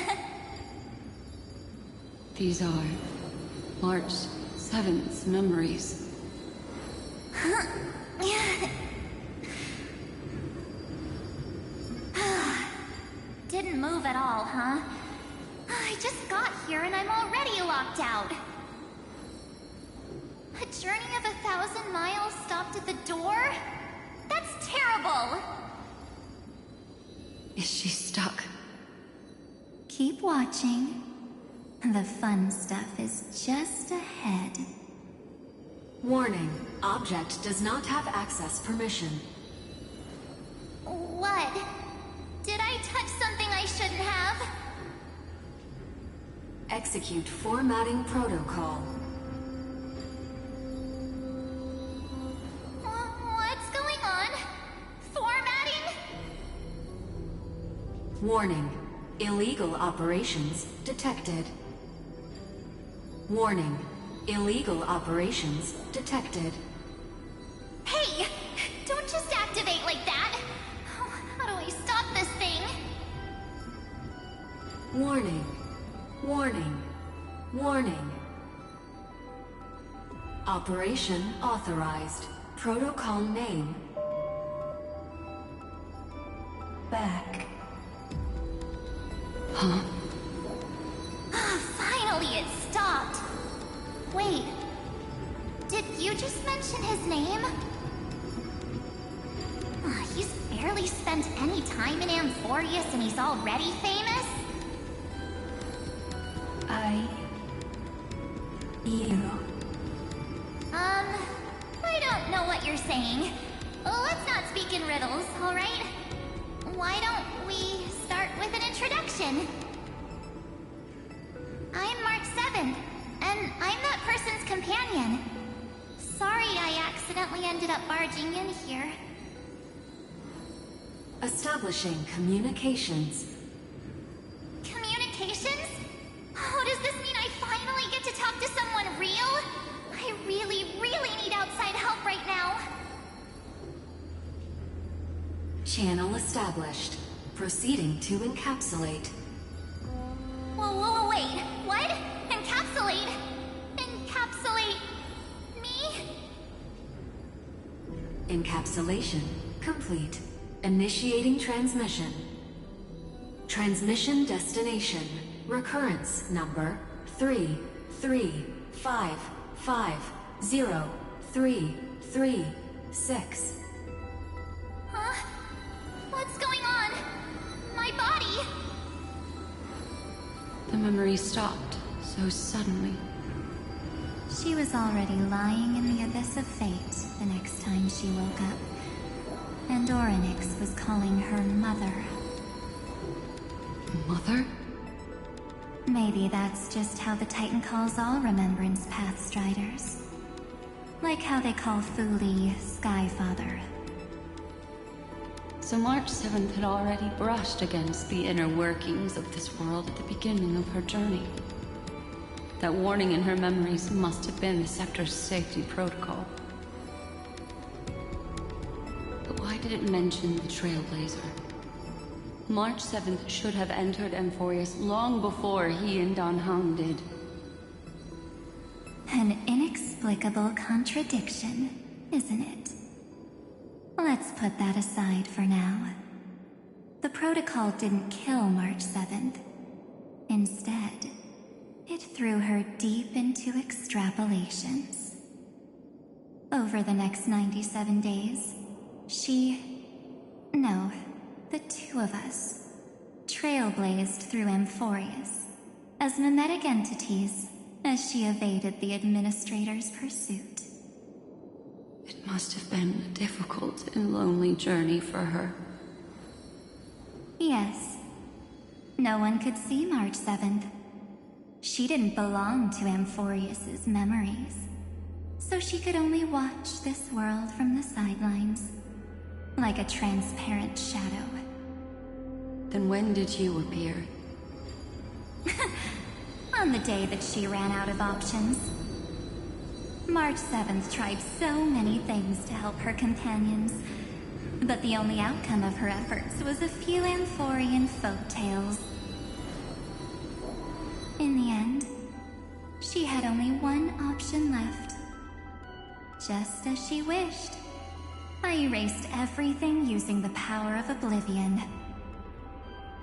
These are March 7th's memories. Didn't move at all, huh? I just got here and I'm already locked out. A journey of 1,000 miles stopped at the door? That's terrible! Is she stuck? Keep watching. The fun stuff is just ahead. Warning. Object does not have access permission. What? Did I touch something I shouldn't have? Execute formatting protocol. What's going on? Formatting? Warning. Illegal operations detected. Warning. Illegal operations detected. Hey! Don't just activate like that! How do I stop this thing? Warning. Warning. Warning. Operation authorized. Protocol name. Back. Huh? Finally, it stopped. Wait. Did you just mention his name? He's barely spent any time in Amphorius and he's already famous? I don't know what you're saying. Let's not speak in riddles, alright? Why don't we start with an introduction? I'm March 7th, and I'm that person's companion. Sorry I accidentally ended up barging in here. Establishing communications. Communications? Oh, does this mean I finally get to talk to someone real? I really, really need outside help right now. Channel established. Proceeding to encapsulate. Whoa, wait. What? Encapsulate? Encapsulate me? Encapsulation complete. Initiating transmission. Transmission destination. Recurrence number 335503336. Huh? What's going on? My body? The memory stopped so suddenly. She was already lying in the abyss of fate the next time she woke up. And Orynyx was calling her mother. Mother? Maybe that's just how the Titan calls all Remembrance Path Striders. Like how they call Thule Skyfather. So March 7th had already brushed against the inner workings of this world at the beginning of her journey. That warning in her memories must have been the Scepter's safety protocol. But why did it mention the Trailblazer? March 7th should have entered Amphorius long before he and Don Hung did. An inexplicable inexplicable contradiction, isn't it? Let's put that aside for now. The protocol didn't kill March 7th. Instead, it threw her deep into extrapolations. Over the next 97 days, the two of us, trailblazed through Amphorius as mimetic entities as she evaded the Administrator's pursuit. It must have been a difficult and lonely journey for her. Yes. No one could see March 7th. She didn't belong to Amphorius's memories, so she could only watch this world from the sidelines, like a transparent shadow. Then when did you appear? On the day that she ran out of options. March 7th tried so many things to help her companions, but the only outcome of her efforts was a few Amphorian folktales. In the end, she had only one option left. Just as she wished, I erased everything using the power of oblivion.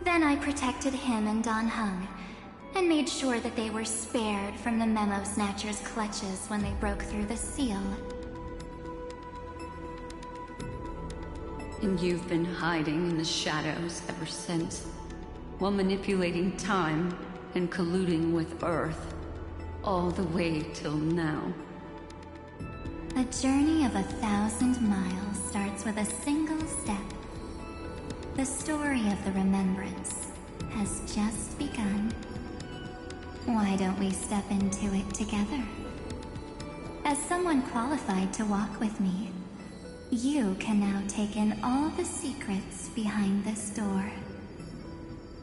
Then I protected him and Don Hung, and made sure that they were spared from the Memo Snatcher's clutches when they broke through the seal. And you've been hiding in the shadows ever since, while manipulating time and colluding with Earth, all the way till now. A journey of 1,000 miles starts with a single step. The story of the Remembrance has just begun. Why don't we step into it together? As someone qualified to walk with me, you can now take in all the secrets behind this door,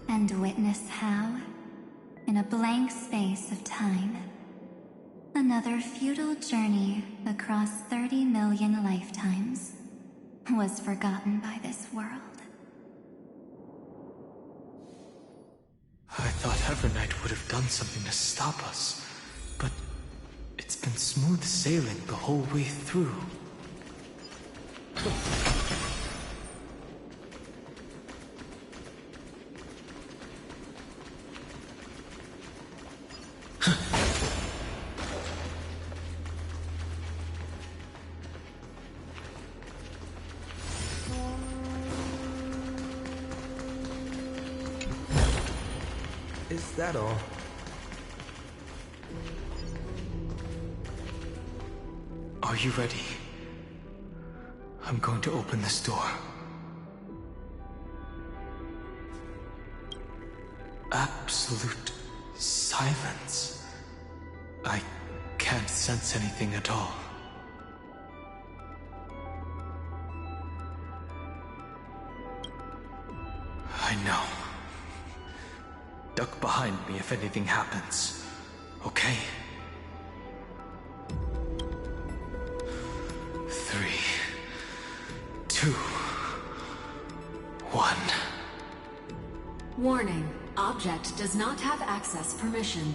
and witness how, in a blank space of time, another futile journey across 30 million lifetimes was forgotten by this world. I thought Evernight would have done something to stop us, but it's been smooth sailing the whole way through. Is that all? Are you ready? I'm going to open this door. Absolute silence. I can't sense anything at all. I know. Duck behind me if anything happens, okay? 3, 2, 1. Warning. Object does not have access permission.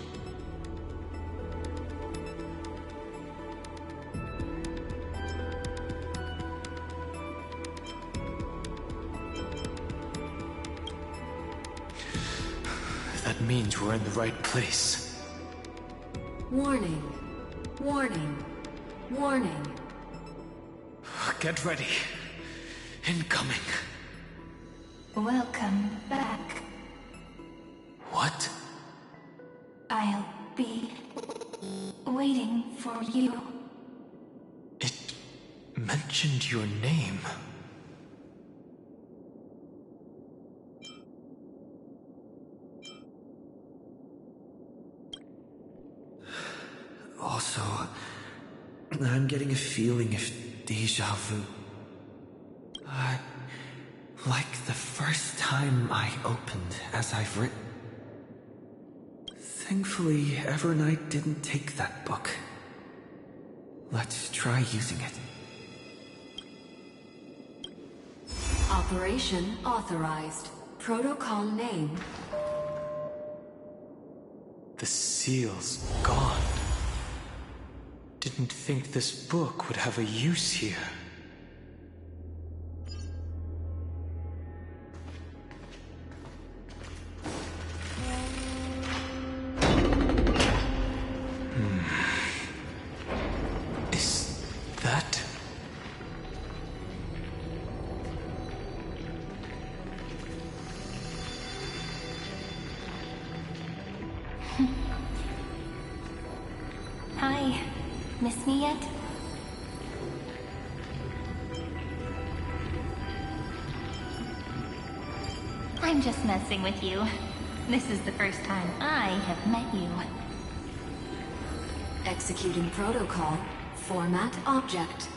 That means we're in the right place. Warning. Warning. Warning. Get ready. Incoming. Welcome back. What? I'll be waiting for you. It mentioned your name. Also, I'm getting a feeling of deja vu. Like the first time I opened as I've written. Thankfully, Evernight didn't take that book. Let's try using it. Operation authorized. Protocol name. The seal's gone. didn't think this book would have a use here. Is that... Hi. Miss me yet? I'm just messing with you. This is the first time I have met you. Executing protocol. Format object.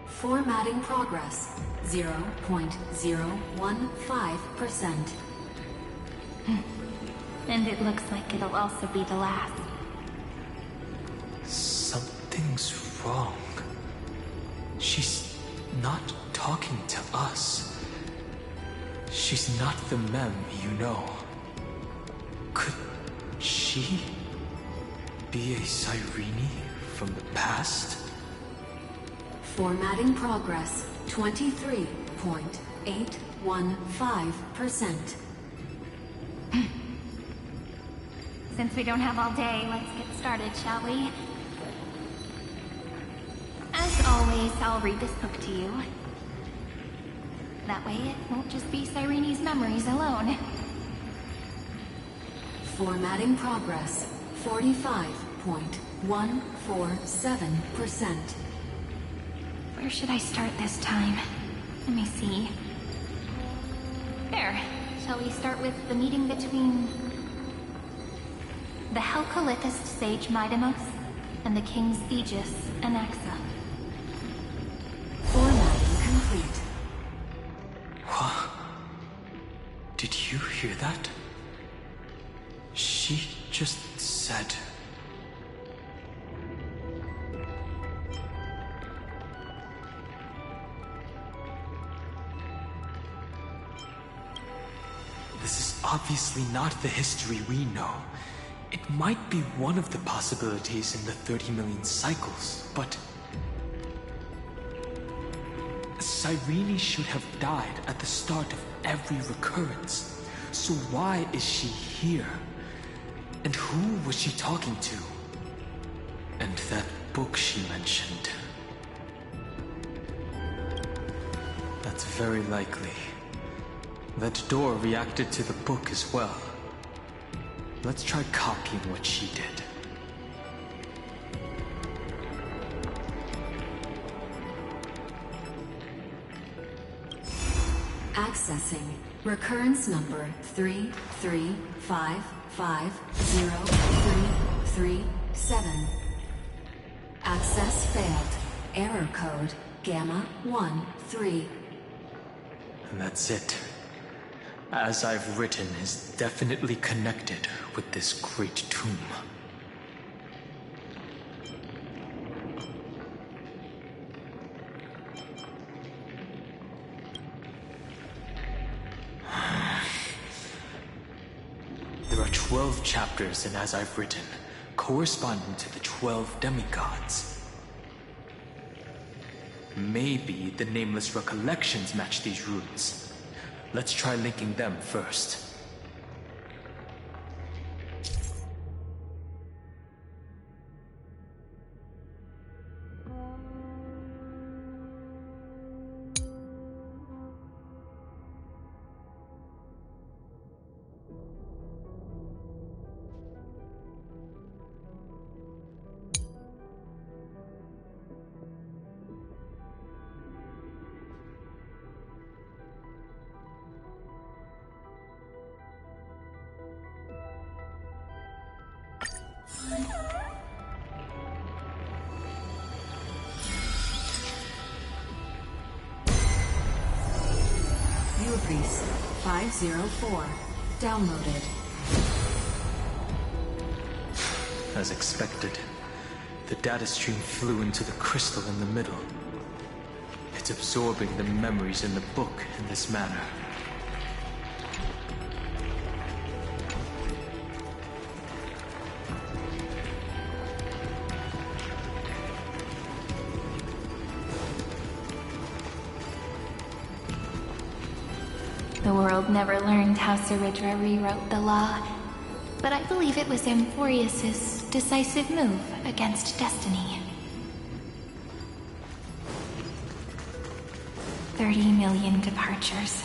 Formatting progress. 0.015%. And it looks like it'll also be the last. Something's wrong. She's not talking to us. She's not the mem you know. Could she be a Cyrene from the past? Formatting progress. 23.815%. Since we don't have all day, let's get started, shall we? As always, I'll read this book to you. That way it won't just be Cyrene's memories alone. Formatting progress. 45.147%. Where should I start this time? Let me see. There. Shall we start with the meeting between the Helcolithist sage Midamos and the King's Aegis, Anaxa? Formatting complete. What? Did you hear that? She just said... This is obviously not the history we know. It might be one of the possibilities in the 30 million cycles, but... Cyrene should have died at the start of every recurrence. So why is she here? And who was she talking to? And that book she mentioned. That's very likely. That door reacted to the book as well. Let's try copying what she did. Accessing recurrence number 335503337. Access failed. Error code Gamma 13. And that's it. As I've written is definitely connected with this great tomb. There are 12 chapters in As I've Written, corresponding to the 12 demigods. Maybe the Nameless Recollections match these runes. Let's try linking them first. Ubri's 504. Downloaded. As expected, the data stream flew into the crystal in the middle. It's absorbing the memories in the book in this manner. The world never learned how Saridra rewrote the law, but I believe it was Amphorius's decisive move against destiny. 30 million departures,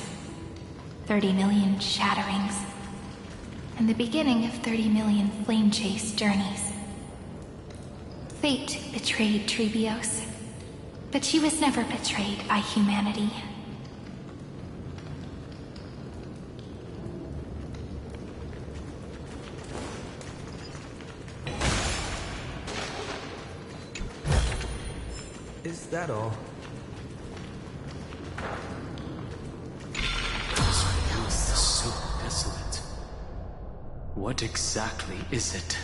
30 million shatterings, and the beginning of 30 million flame chase journeys. Fate betrayed Trebios, but she was never betrayed by humanity. Is that all? So desolate. What exactly is it?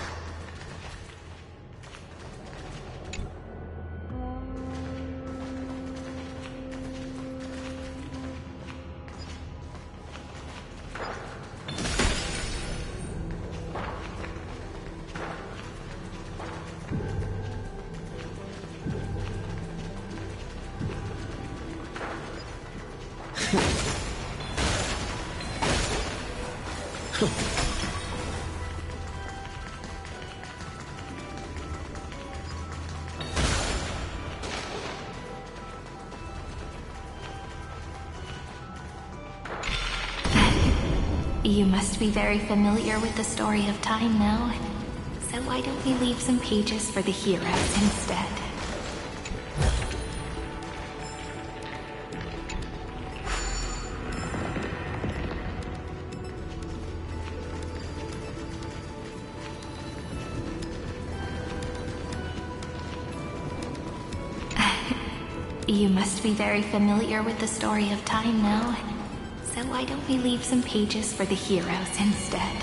You must be very familiar with the story of time now, so why don't we leave some pages for the heroes instead? You must be very familiar with the story of time now, so why don't we leave some pages for the heroes instead?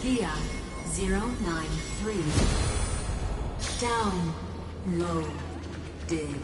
Via 093. Down. Low. Did.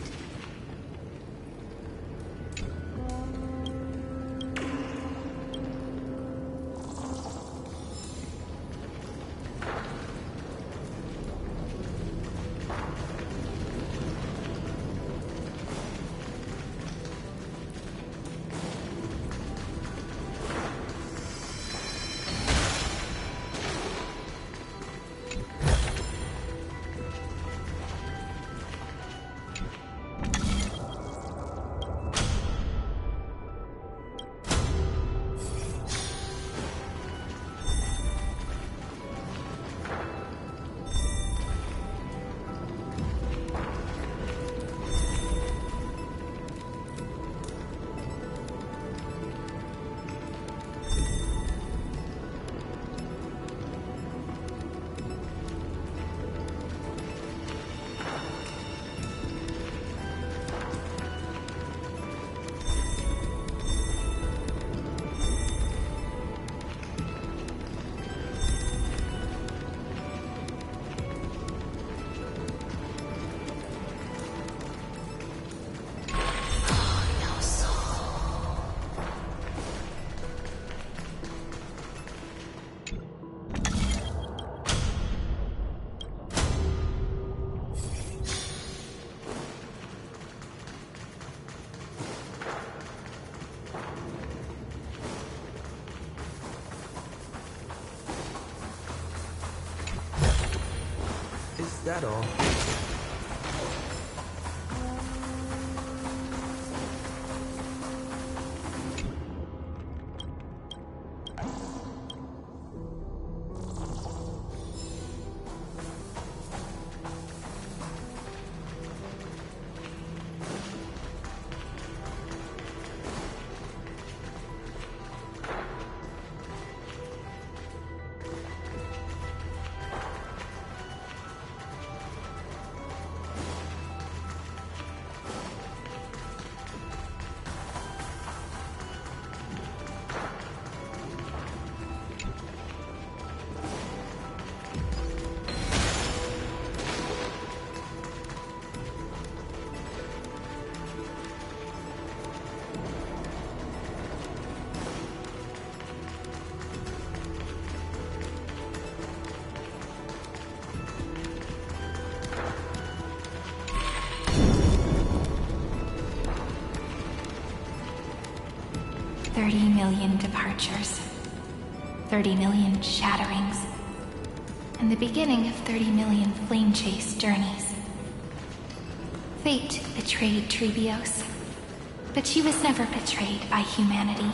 Is that all? 30 million departures, 30 million shatterings, and the beginning of 30 million flame chase journeys. Fate betrayed Trebios, but she was never betrayed by humanity.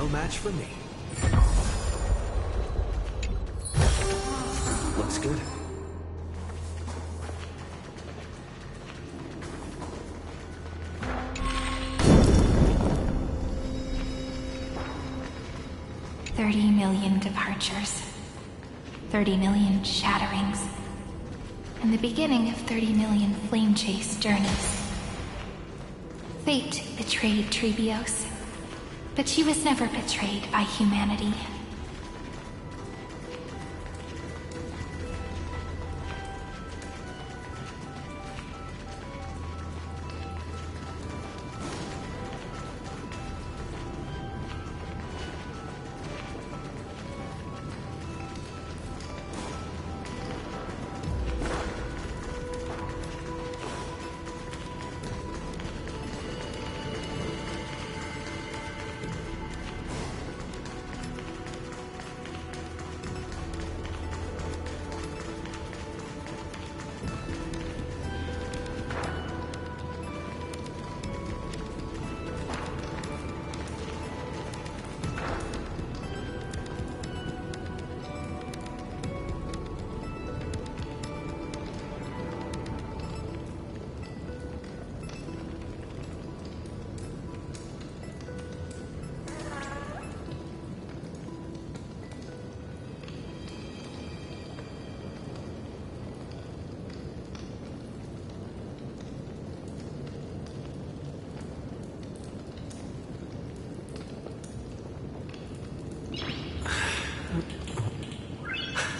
no match for me. Looks good. $30 million departures. 30 million shatterings. And the beginning of 30 million flame chase journeys. Fate betrayed Trebios, but she was never betrayed by humanity.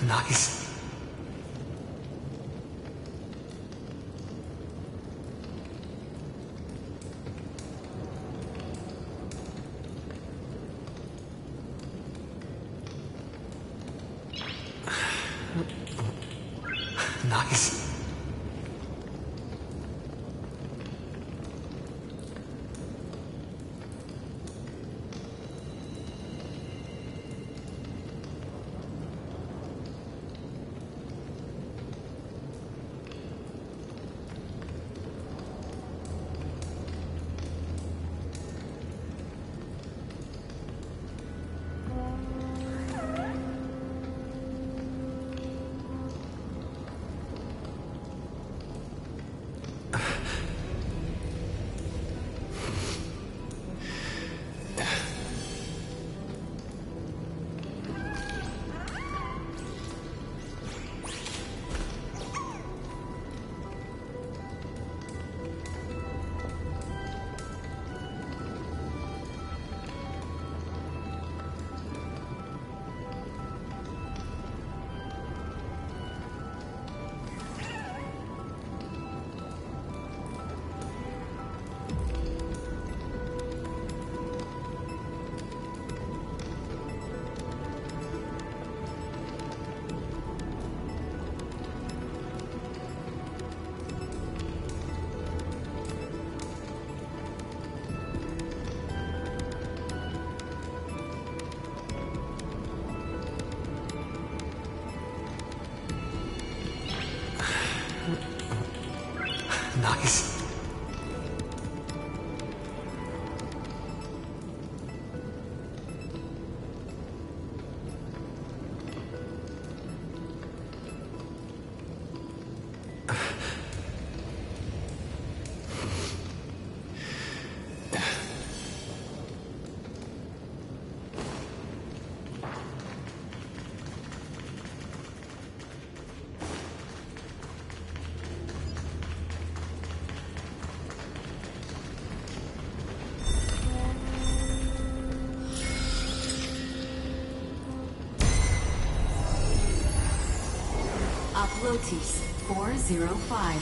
Nice. Nice. Nice. Uploads 405.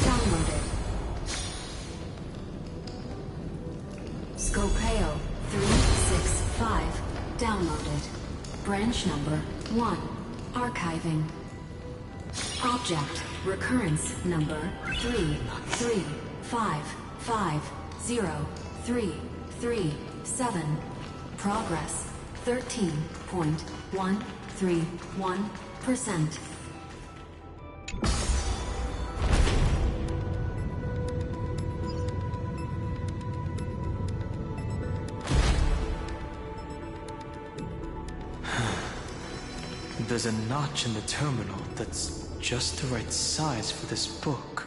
Downloaded. Scopeo 365. Downloaded. Branch number 1. Archiving. Object recurrence number 335503337. Progress 13.131%. there's a notch in the terminal that's just the right size for this book.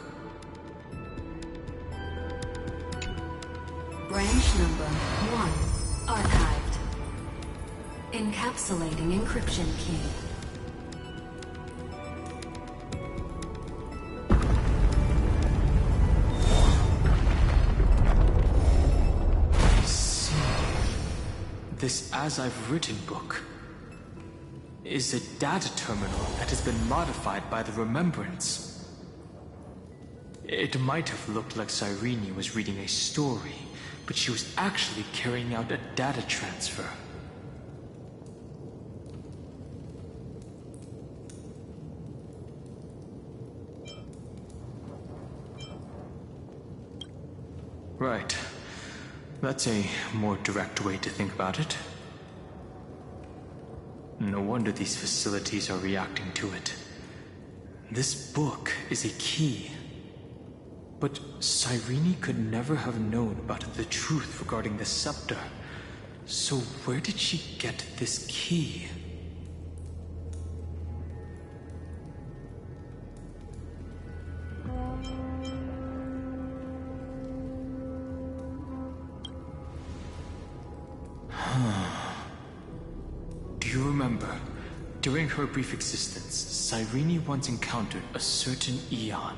Branch number 1, archived. Encapsulating encryption key. I see. This As I've Written book is a data terminal that has been modified by the Remembrance. It might have looked like Cyrene was reading a story, but she was actually carrying out a data transfer. Right. That's a more direct way to think about it. No wonder these facilities are reacting to it. This book is a key. But Cyrene could never have known about the truth regarding the scepter. So where did she get this key? Do you remember? During her brief existence, Cyrene once encountered a certain Eon.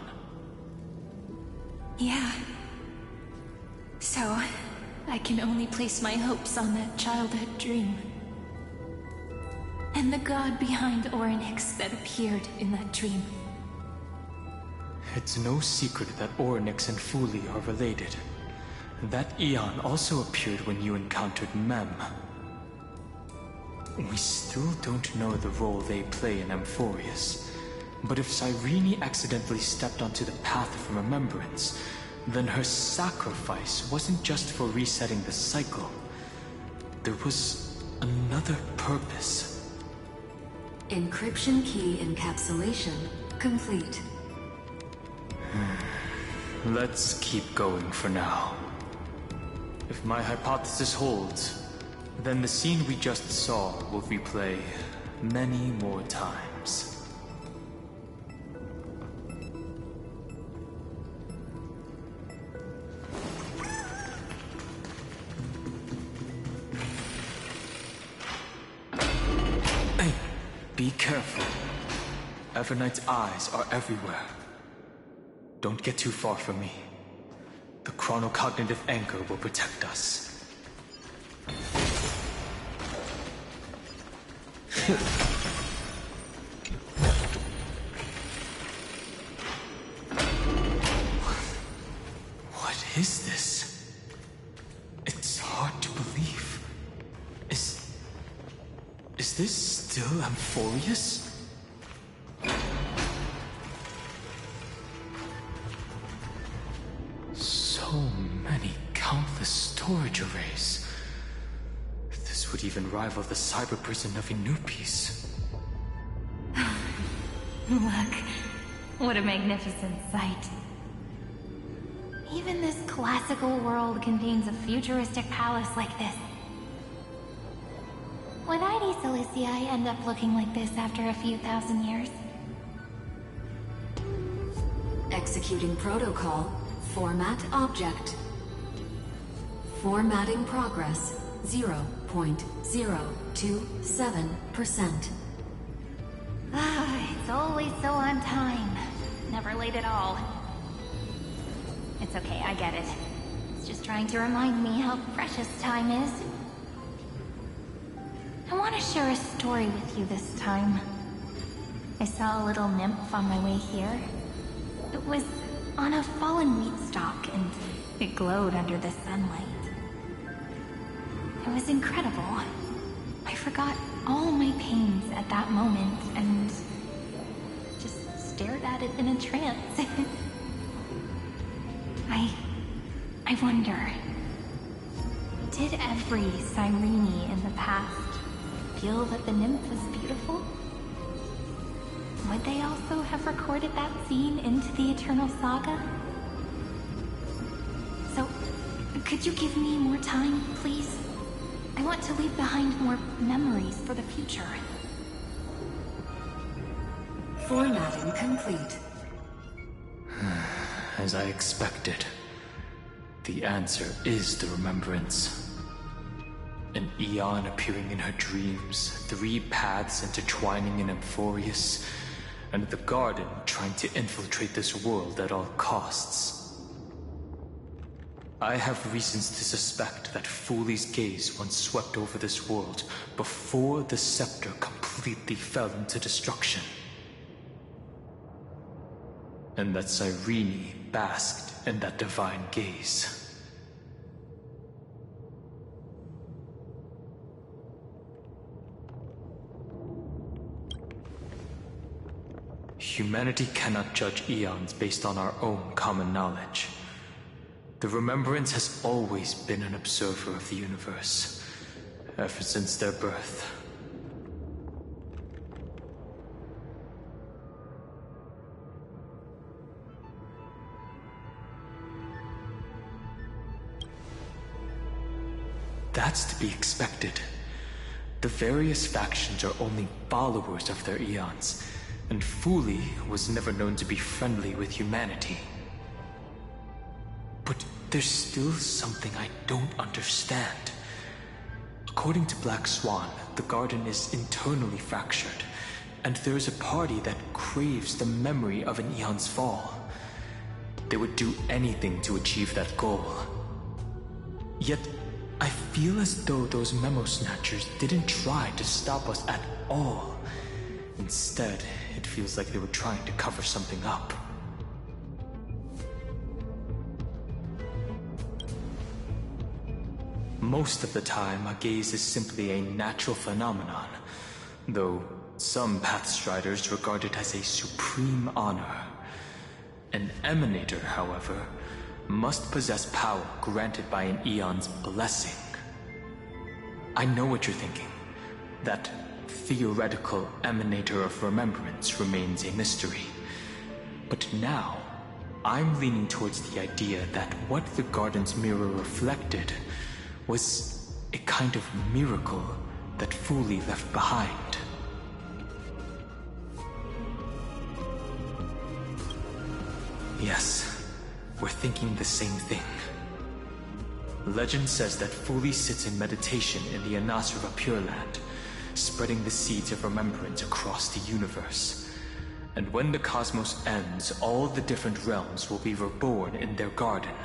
Yeah. So, I can only place my hopes on that childhood dream. And the god behind Orynyx that appeared in that dream. It's no secret that Orynyx and Fuli are related. That Eon also appeared when you encountered Mem. We still don't know the role they play in Amphorius. But if Cyrene accidentally stepped onto the path of remembrance, then her sacrifice wasn't just for resetting the cycle. There was another purpose. Encryption key encapsulation complete. Let's keep going for now. If my hypothesis holds, then the scene we just saw will replay many more times. Hey, be careful. Evernight's eyes are everywhere. Don't get too far from me. The chronocognitive anchor will protect us. What is this? It's hard to believe. Is this still Amphorius? So many countless storage arrays. This would even rival the cyber prison of Inupis. Look, what a magnificent sight. Even this classical world contains a futuristic palace like this. Would ID Silicii end up looking like this after a few thousand years? Executing protocol. Format object. Formatting progress 0.027%. It's always so on time. Never late at all. It's okay, I get it. It's just trying to remind me how precious time is. I want to share a story with you this time. I saw a little nymph on my way here. It was on a fallen wheat stalk, and it glowed under the sunlight. It was incredible. I forgot all my pains at that moment, and just stared at it in a trance. I wonder, did every Cyrene in the past feel that the nymph was beautiful? Would they also have recorded that scene into the Eternal Saga? So, could you give me more time, please? I want to leave behind more memories for the future. Formatting complete. As I expected, the answer is the remembrance. An Eon appearing in her dreams, 3 paths intertwining in Amphorius, and the Garden trying to infiltrate this world at all costs. I have reasons to suspect that Fooley's gaze once swept over this world before the scepter completely fell into destruction. And that Cyrene basked in that divine gaze. Humanity cannot judge eons based on our own common knowledge. The Remembrance has always been an observer of the universe, ever since their birth. That's to be expected. The various factions are only followers of their eons, and Fooley was never known to be friendly with humanity. But there's still something I don't understand. According to Black Swan, the Garden is internally fractured, and there is a party that craves the memory of an eon's fall. They would do anything to achieve that goal. Yet, I feel as though those memo snatchers didn't try to stop us at all. Instead, it feels like they were trying to cover something up. Most of the time, a gaze is simply a natural phenomenon, though some Pathstriders regard it as a supreme honor. An Emanator, however, must possess power granted by an eon's blessing. I know what you're thinking. That theoretical Emanator of Remembrance remains a mystery. But now, I'm leaning towards the idea that what the Garden's mirror reflected was a kind of miracle that Fooley left behind. Yes. We're thinking the same thing. Legend says that Fooley sits in meditation in the Anasra Pure Land, spreading the seeds of remembrance across the universe. And when the cosmos ends, all the different realms will be reborn in their garden.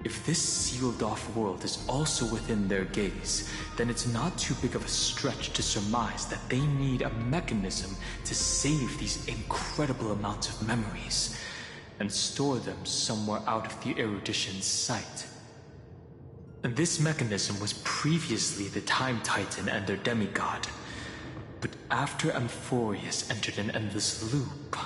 If this sealed-off world is also within their gaze, then it's not too big of a stretch to surmise that they need a mechanism to save these incredible amounts of memories and store them somewhere out of the erudition's sight. And this mechanism was previously the Time Titan and their demigod, but after Amphorius entered an endless loop...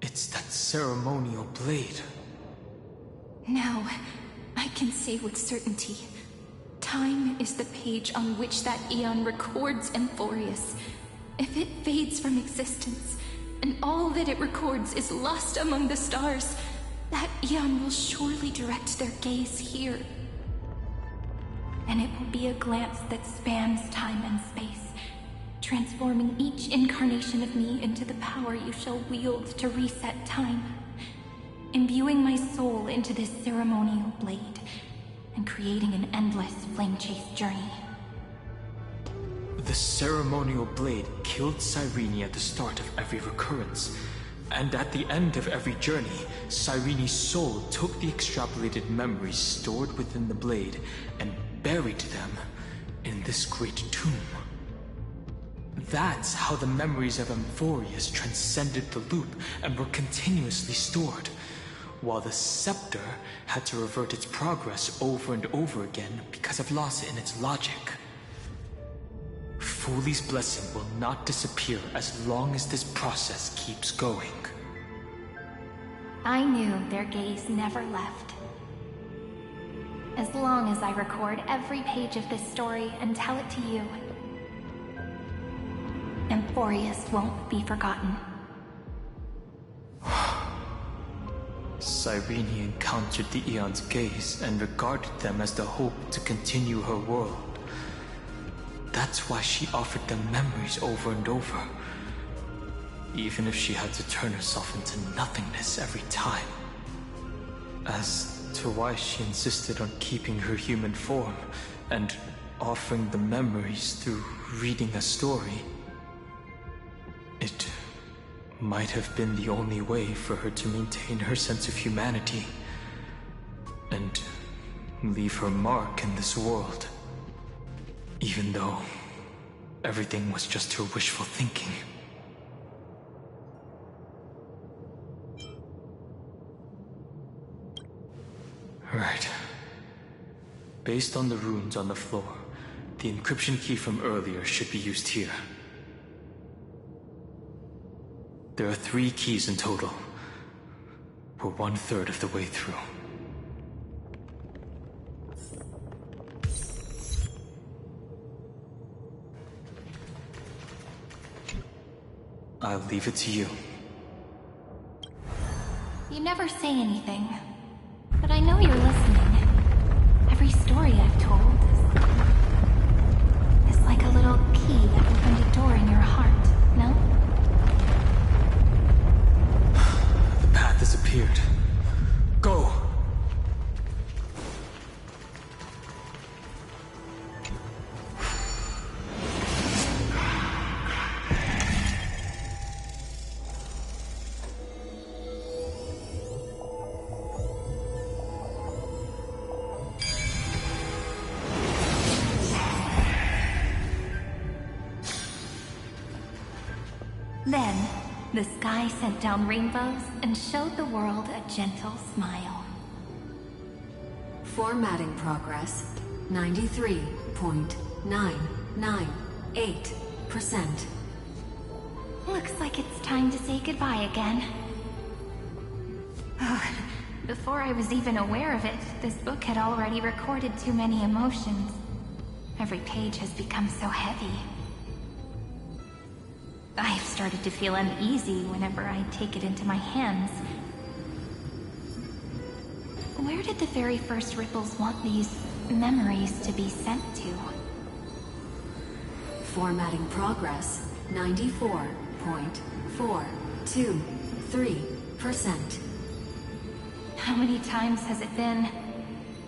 It's that ceremonial blade. Now, I can say with certainty. Time is the page on which that eon records Amphorius. If it fades from existence, and all that it records is lost among the stars, that eon will surely direct their gaze here. And it will be a glance that spans time and space, transforming each incarnation of me into the power you shall wield to reset time, imbuing my soul into this ceremonial blade, and creating an endless flame-chase journey. The ceremonial blade killed Cyrene at the start of every recurrence, and at the end of every journey, Cyrene's soul took the extrapolated memories stored within the blade and buried them in this great tomb. That's how the memories of Amphorius transcended the loop and were continuously stored, while the scepter had to revert its progress over and over again because of loss in its logic. Fooley's blessing will not disappear as long as this process keeps going. I knew their gaze never left. As long as I record every page of this story and tell it to you, Amphorius won't be forgotten. Cyrene encountered the Aeon's gaze and regarded them as the hope to continue her world. That's why she offered them memories over and over, even if she had to turn herself into nothingness every time. As to why she insisted on keeping her human form and offering the memories through reading a story, it might have been the only way for her to maintain her sense of humanity and leave her mark in this world. Even though everything was just her wishful thinking. Right. Based on the runes on the floor, the encryption key from earlier should be used here. There are 3 keys in total. We're 1/3 of the way through. I'll leave it to you. You never say anything, but I know you're listening. Every story I've told is like a little key that opened a door in your heart, no? The path has appeared. Go! Then, the sky sent down rainbows and showed the world a gentle smile. Formatting progress, 93.998%. Looks like it's time to say goodbye again. Before I was even aware of it, this book had already recorded too many emotions. Every page has become so heavy. I've started to feel uneasy whenever I take it into my hands. Where did the very first ripples want these memories to be sent to? Formatting progress, 94.423%. How many times has it been?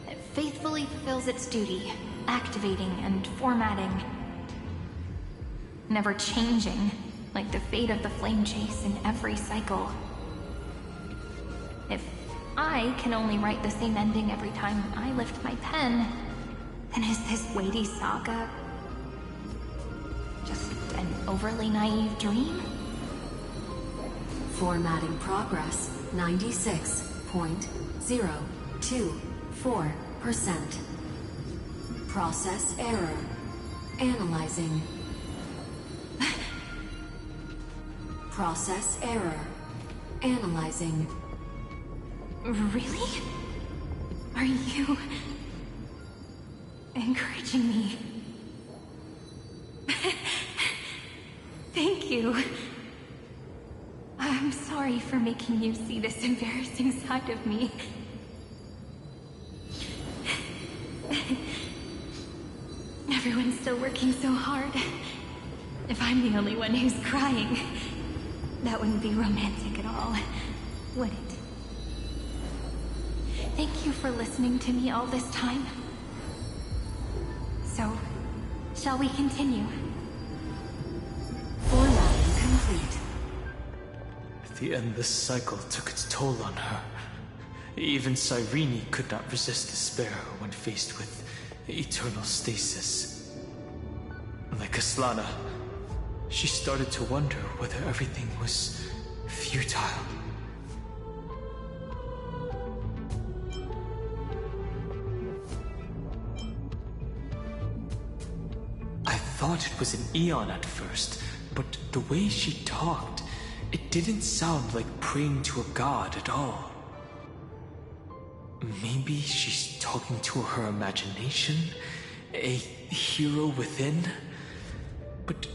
It faithfully fulfills its duty, activating and formatting. Never changing, like the fate of the flame chase in every cycle. If I can only write the same ending every time I lift my pen, then is this weighty saga just an overly naive dream? Formatting progress, 96.024%. Process error. Analyzing. Process error. Analyzing. Really? Are you encouraging me? Thank you. I'm sorry for making you see this embarrassing side of me. Everyone's still working so hard. If I'm the only one who's crying, that wouldn't be romantic at all, would it? Thank you for listening to me all this time. So, shall we continue? Formatting complete. The endless cycle took its toll on her. Even Cyrene could not resist despair when faced with eternal stasis. Like Aslana, she started to wonder whether everything was futile. I thought it was an Aeon at first, but the way she talked, it didn't sound like praying to a god at all. Maybe she's talking to her imagination? A hero within? But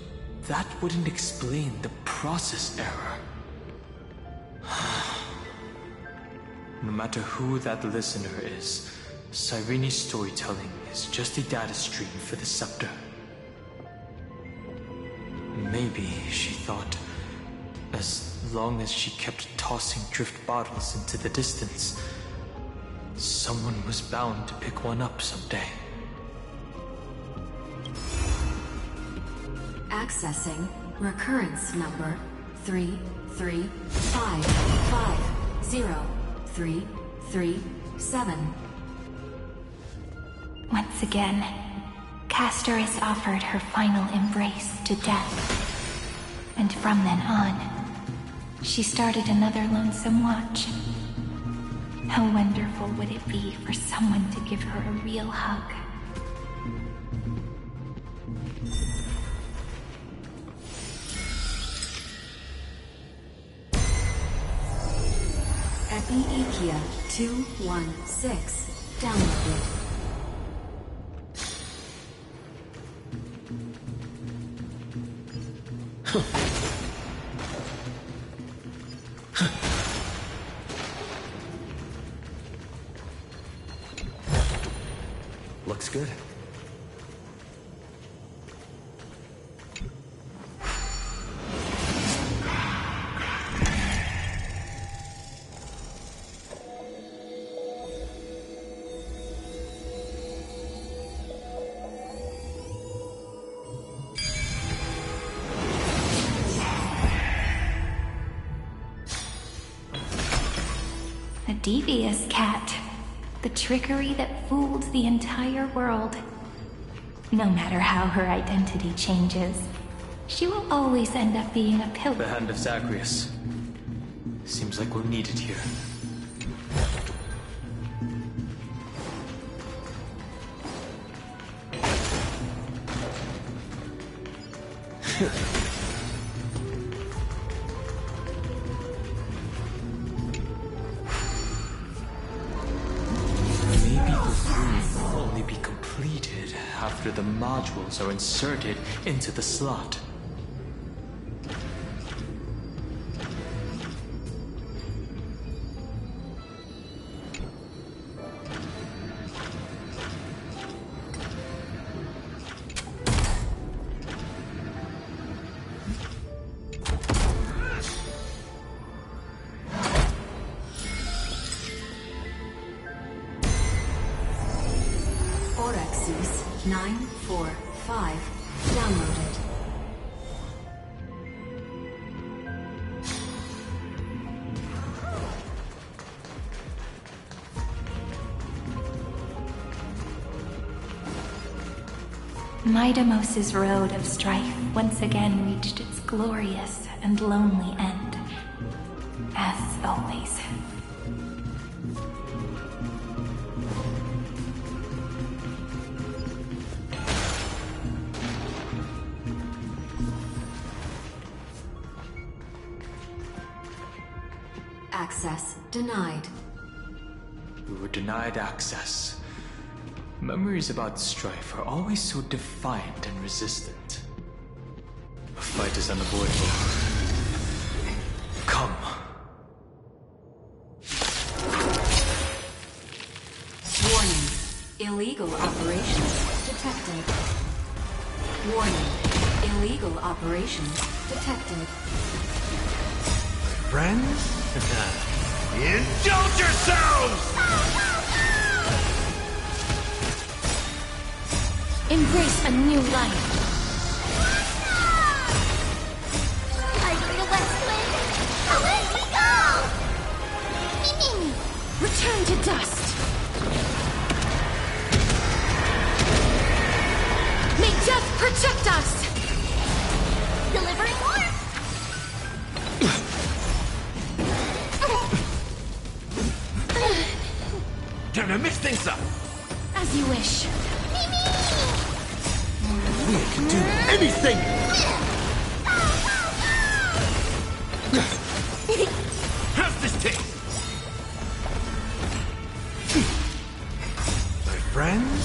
that wouldn't explain the process error. No matter who that listener is, Cyrene's storytelling is just a data stream for the Scepter. Maybe, she thought, as long as she kept tossing drift bottles into the distance, someone was bound to pick one up someday. Accessing recurrence number 335503337. Once again, Castor is offered her final embrace to death. And from then on, she started another lonesome watch. How wonderful would it be for someone to give her a real hug? Epi-Ikia 216 downloaded. Looks good. A devious cat. The trickery that fooled the entire world. No matter how her identity changes, she will always end up being a pillar. The hand of Zagreus. Seems like we'll need it here. After the modules are inserted into the slot. Orexis 945 downloaded. Midamos's road of strife once again reached its glorious and lonely end. As always. Access denied. We were denied access. Memories about strife are always so defiant and resistant. A fight is unavoidable. Come. Warning. Illegal operations detected. Warning. Illegal operations detected. Friends? Indulge yourselves! Embrace a new life. Like the west wind, away we go! Mimi! Return to dust. May death protect us! Delivering warmth! Time to mix things up! As you wish. We can do anything! How's this taste? My friends?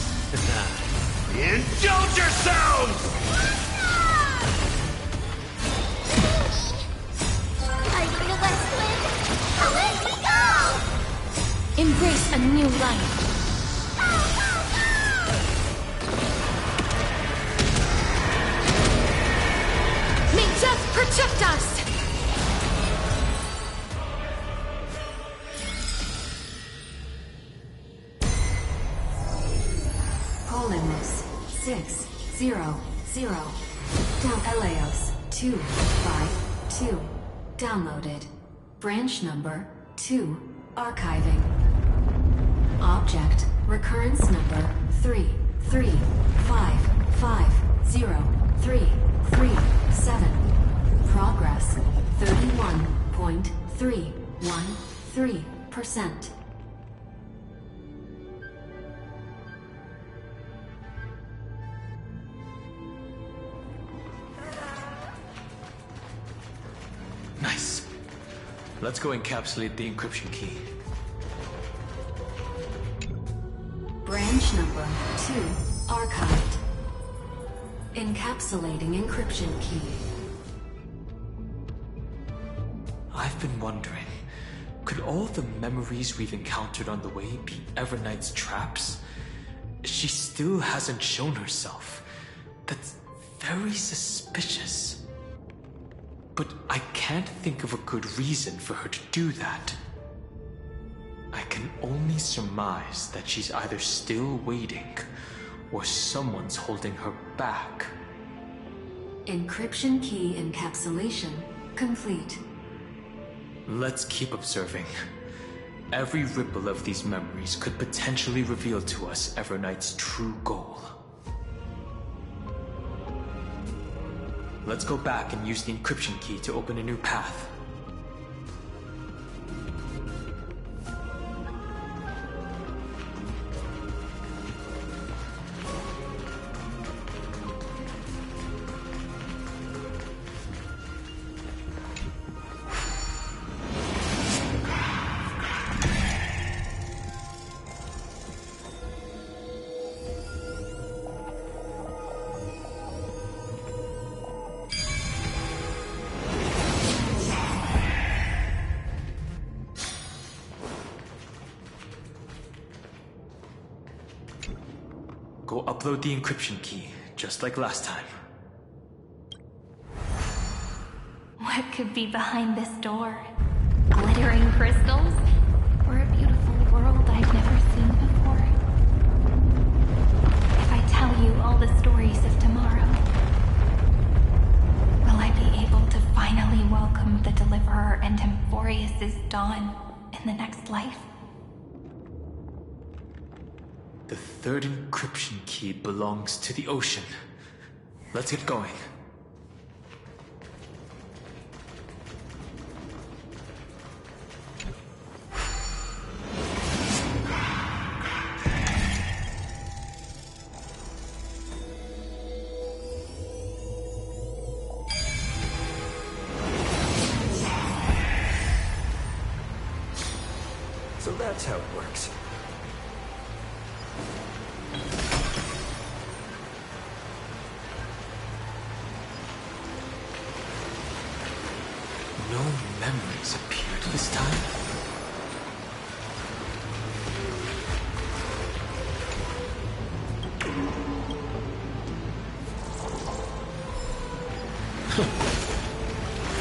Indulge yourselves! Like the west wind, away we go! Embrace a new life. May death protect us! Polymus 600. Down Eleos 252. Downloaded. Branch number 2. Archiving. Object recurrence number 3355037. Progress 31.313%. Nice. Let's go encapsulate the encryption key. Branch number 2 archived. Encapsulating encryption key. I've been wondering, could all the memories we've encountered on the way be Evernight's traps? She still hasn't shown herself. That's very suspicious. But I can't think of a good reason for her to do that. I can only surmise that she's either still waiting, or someone's holding her back. Encryption key encapsulation complete. Let's keep observing. Every ripple of these memories could potentially reveal to us Evernight's true goal. Let's go back and use the encryption key to open a new path. Go upload the encryption key, just like last time. What could be behind this door? Glittering crystals? Or a beautiful world I've never seen before? If I tell you all the stories of tomorrow, will I be able to finally welcome the Deliverer and Emphorius' dawn in the next life? The third encryption key belongs to the ocean. Let's get going. So that's how it works. No memories appeared this time.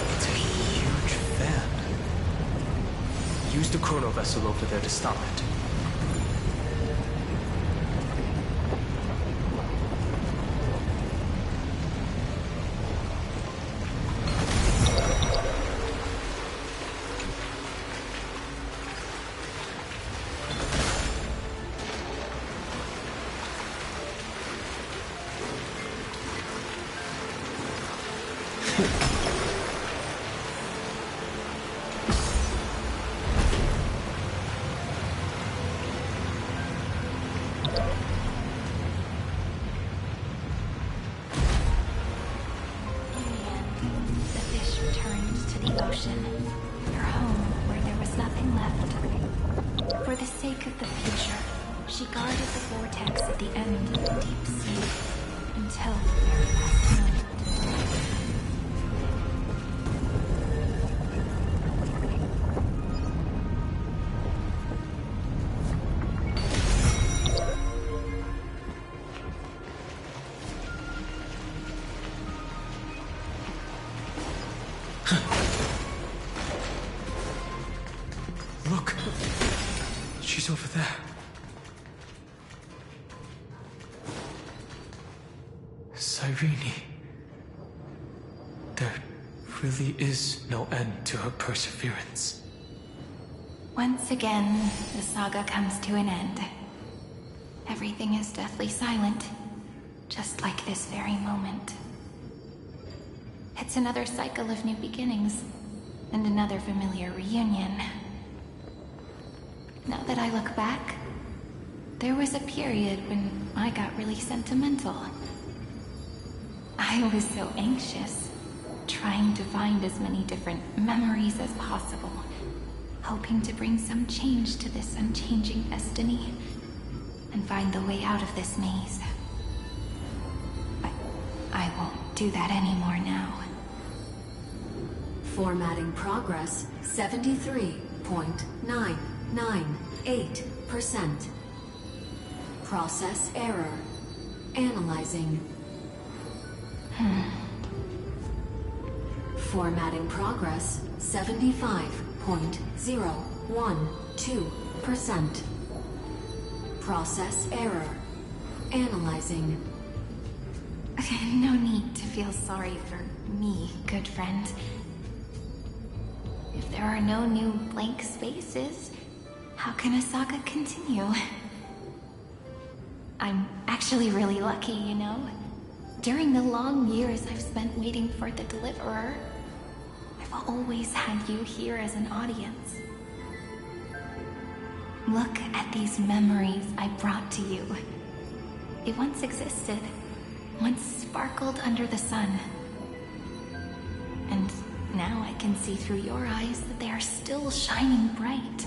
It's a huge fan. Use the chrono vessel over there to stop it. Your home where there was nothing left. For the sake of the future, she guarded the vortex at the end of the deep sea until the very last moment. Look! She's over there. Cyrene. There really is no end to her perseverance. Once again, the saga comes to an end. Everything is deathly silent, just like this very moment. It's another cycle of new beginnings, and another familiar reunion. Now that I look back, there was a period when I got really sentimental. I was so anxious, trying to find as many different memories as possible, hoping to bring some change to this unchanging destiny, and find the way out of this maze. But I won't do that anymore now. Formatting progress 73.998%. Process error. Analyzing. Formatting progress 75.012%. Process error. Analyzing. No need to feel sorry for me, good friend. If there are no new blank spaces, how can a saga continue? I'm actually really lucky, you know? During the long years I've spent waiting for the Deliverer, I've always had you here as an audience. Look at these memories I brought to you. It once existed, once sparkled under the sun. And now I can see through your eyes that they are still shining bright.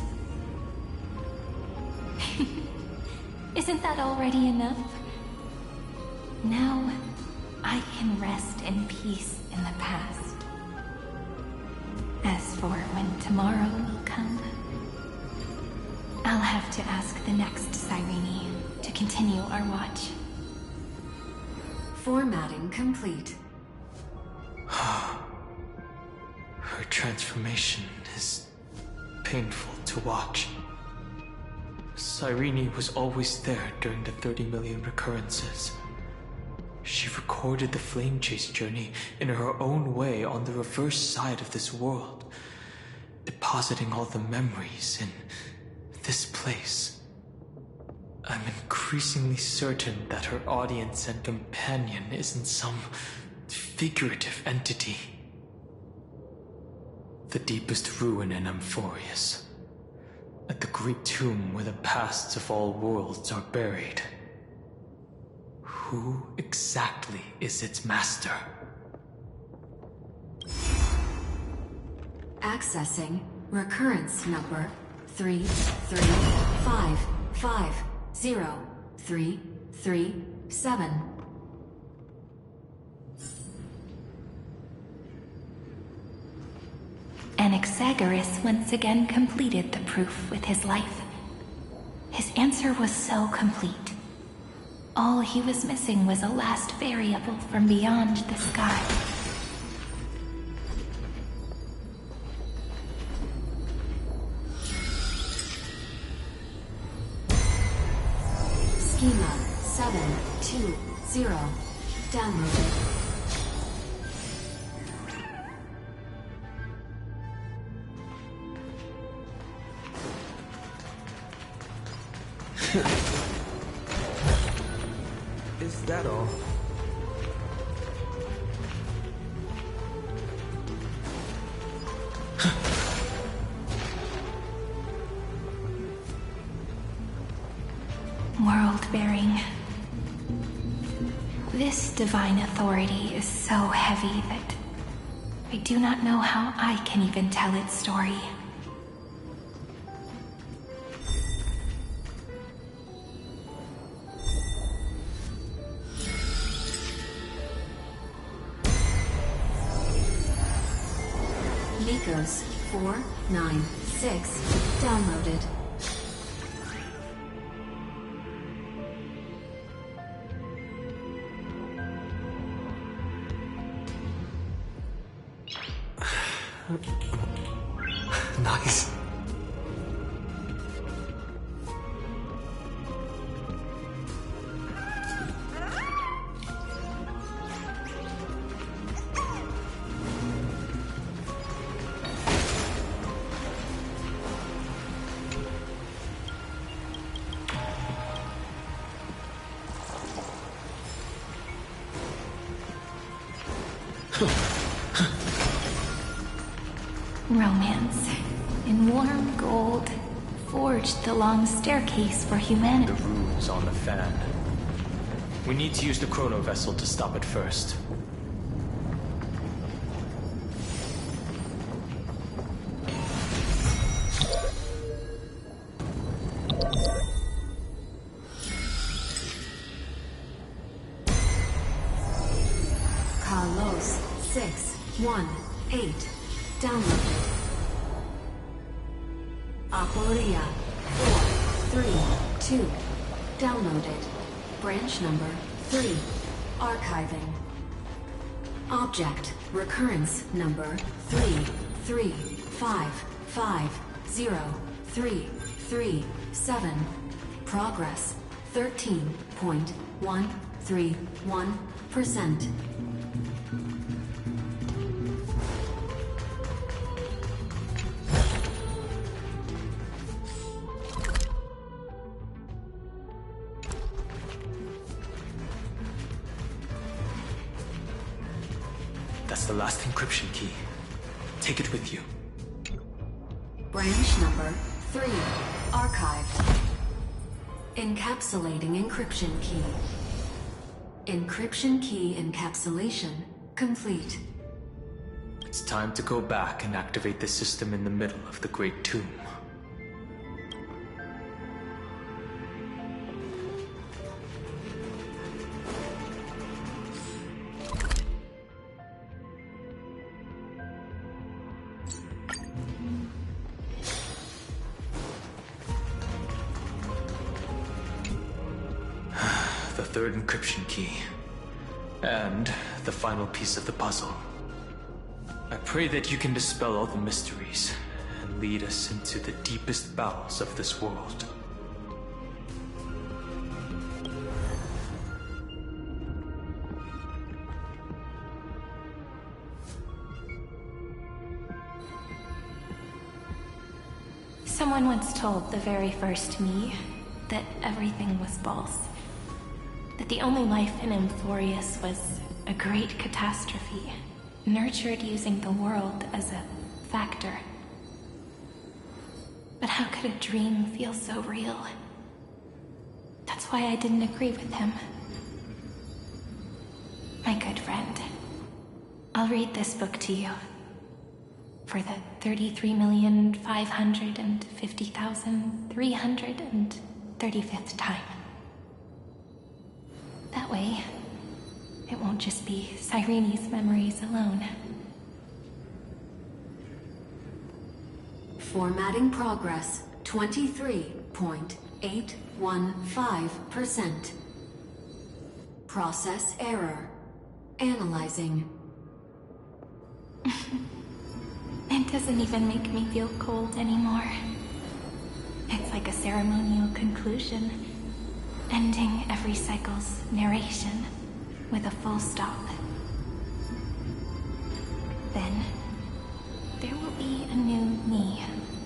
Isn't that already enough? Now, I can rest in peace in the past. As for when tomorrow will come, I'll have to ask the next Cyrene to continue our watch. Formatting complete. Her transformation is painful to watch. Cyrene was always there during the 30 million recurrences. She recorded the flame chase journey in her own way on the reverse side of this world, depositing all the memories in this place. I'm increasingly certain that her audience and companion isn't some figurative entity. The deepest ruin in Amphorius, at the great tomb where the pasts of all worlds are buried. Who exactly is its master? Accessing recurrence number 335503337. Anaxagoras once again completed the proof with his life. His answer was so complete. All he was missing was a last variable from beyond the sky. Schema 720. Downloaded. Is that all? World-bearing. This divine authority is so heavy that I do not know how I can even tell its story. Nikos 496 downloaded. Nice. Romance. In warm gold, forged the long staircase for humanity. The runes on the fan. We need to use the chrono vessel to stop it first. Carlos 618. Downloaded. Aporia 432. Downloaded. Branch number 3. Archiving. Object recurrence number 335503337. Progress 13.131%. That's the last encryption key. Take it with you. Branch number 3. Archived. Encapsulating encryption key. Encryption key encapsulation complete. It's time to go back and activate the system in the middle of the Great Tomb. The third encryption key. And the final piece of the puzzle. I pray that you can dispel all the mysteries and lead us into the deepest bowels of this world. Someone once told the very first me that everything was false. That the only life in Emphorius was a great catastrophe, nurtured using the world as a factor. But how could a dream feel so real? That's why I didn't agree with him. My good friend, I'll read this book to you. For the 33,550,335th time. That way, it won't just be Cyrene's memories alone. Formatting progress 23.815%. Process error. Analyzing. It doesn't even make me feel cold anymore. It's like a ceremonial conclusion, ending every cycle's narration with a full stop. Then, there will be a new me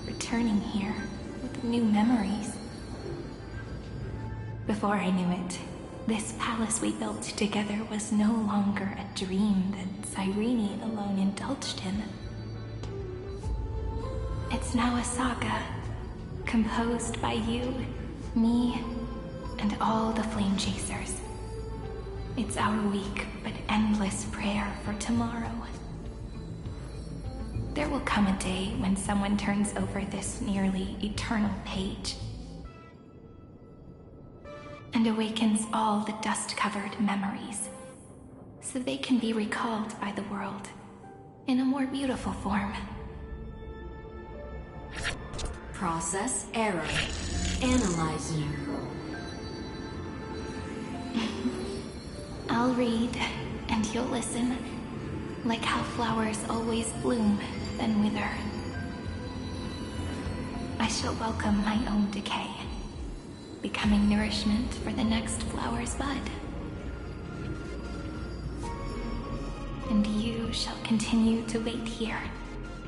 returning here with new memories. Before I knew it, this palace we built together was no longer a dream that Cyrene alone indulged in. It's now a saga, composed by you, me, and all the flame chasers. It's our weak but endless prayer for tomorrow. There will come a day when someone turns over this nearly eternal page and awakens all the dust-covered memories, so they can be recalled by the world in a more beautiful form. Process error. Analyzing. I'll read, and you'll listen, like how flowers always bloom, then wither. I shall welcome my own decay, becoming nourishment for the next flower's bud. And you shall continue to wait here,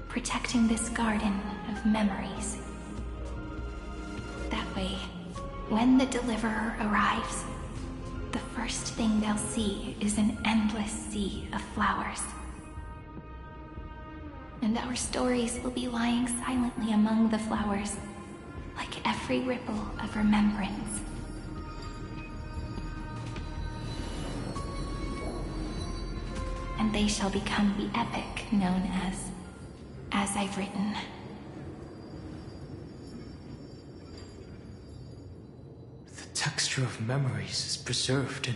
protecting this garden of memories. That way, when the Deliverer arrives, the first thing they'll see is an endless sea of flowers, and our stories will be lying silently among the flowers, like every ripple of remembrance. And they shall become the epic known as I've written. The texture of memories is preserved in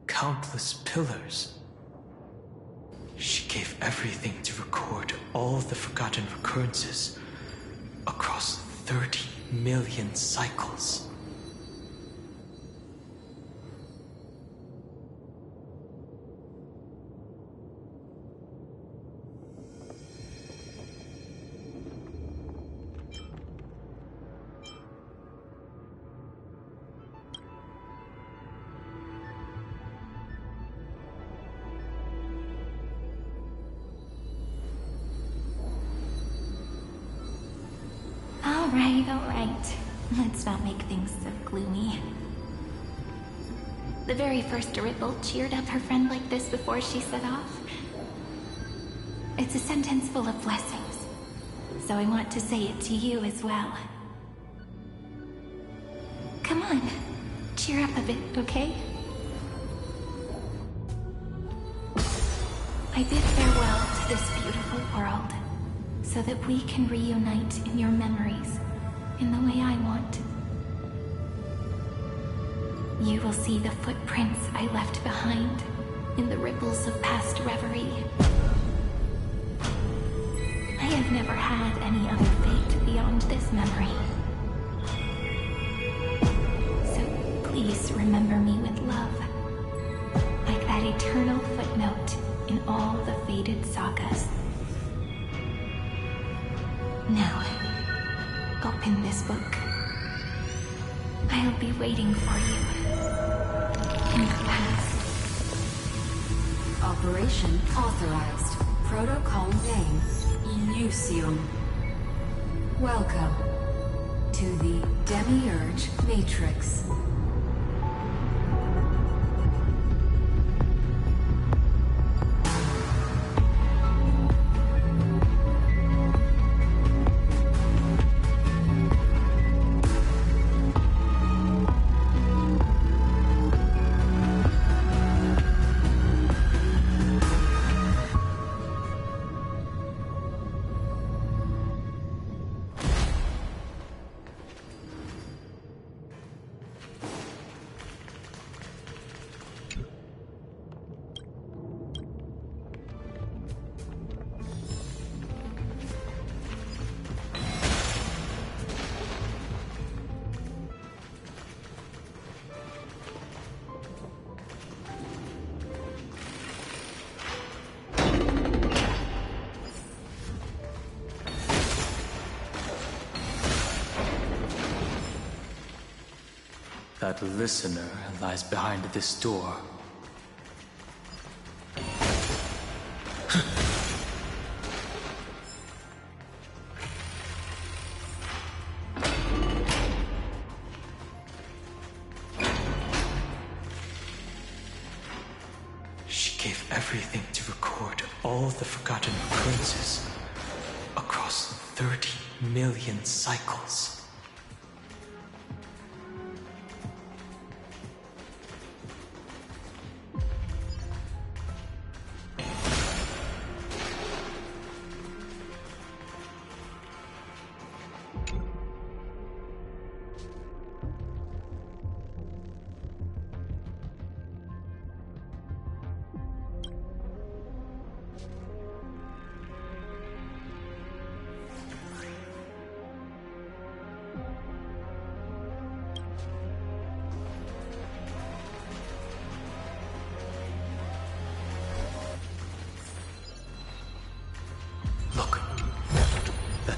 countless pillars. She gave everything to record all the forgotten recurrences across 30 million cycles. All right. Let's not make things so gloomy. The very first ripple cheered up her friend like this before she set off. It's a sentence full of blessings, so I want to say it to you as well. Come on, cheer up a bit, okay? I bid farewell to this beautiful world, so that we can reunite in your memories, in the way I want. You will see the footprints I left behind, in the ripples of past reverie. I have never had any other fate beyond this memory. So please remember me with love, like that eternal footnote in all the faded sagas. Now, open this book. I'll be waiting for you in the past. Operation authorized. Protocol name, Elysium. Welcome to the Demiurge Matrix. That listener lies behind this door. She gave everything to record all the forgotten recurrences across 30 million cycles.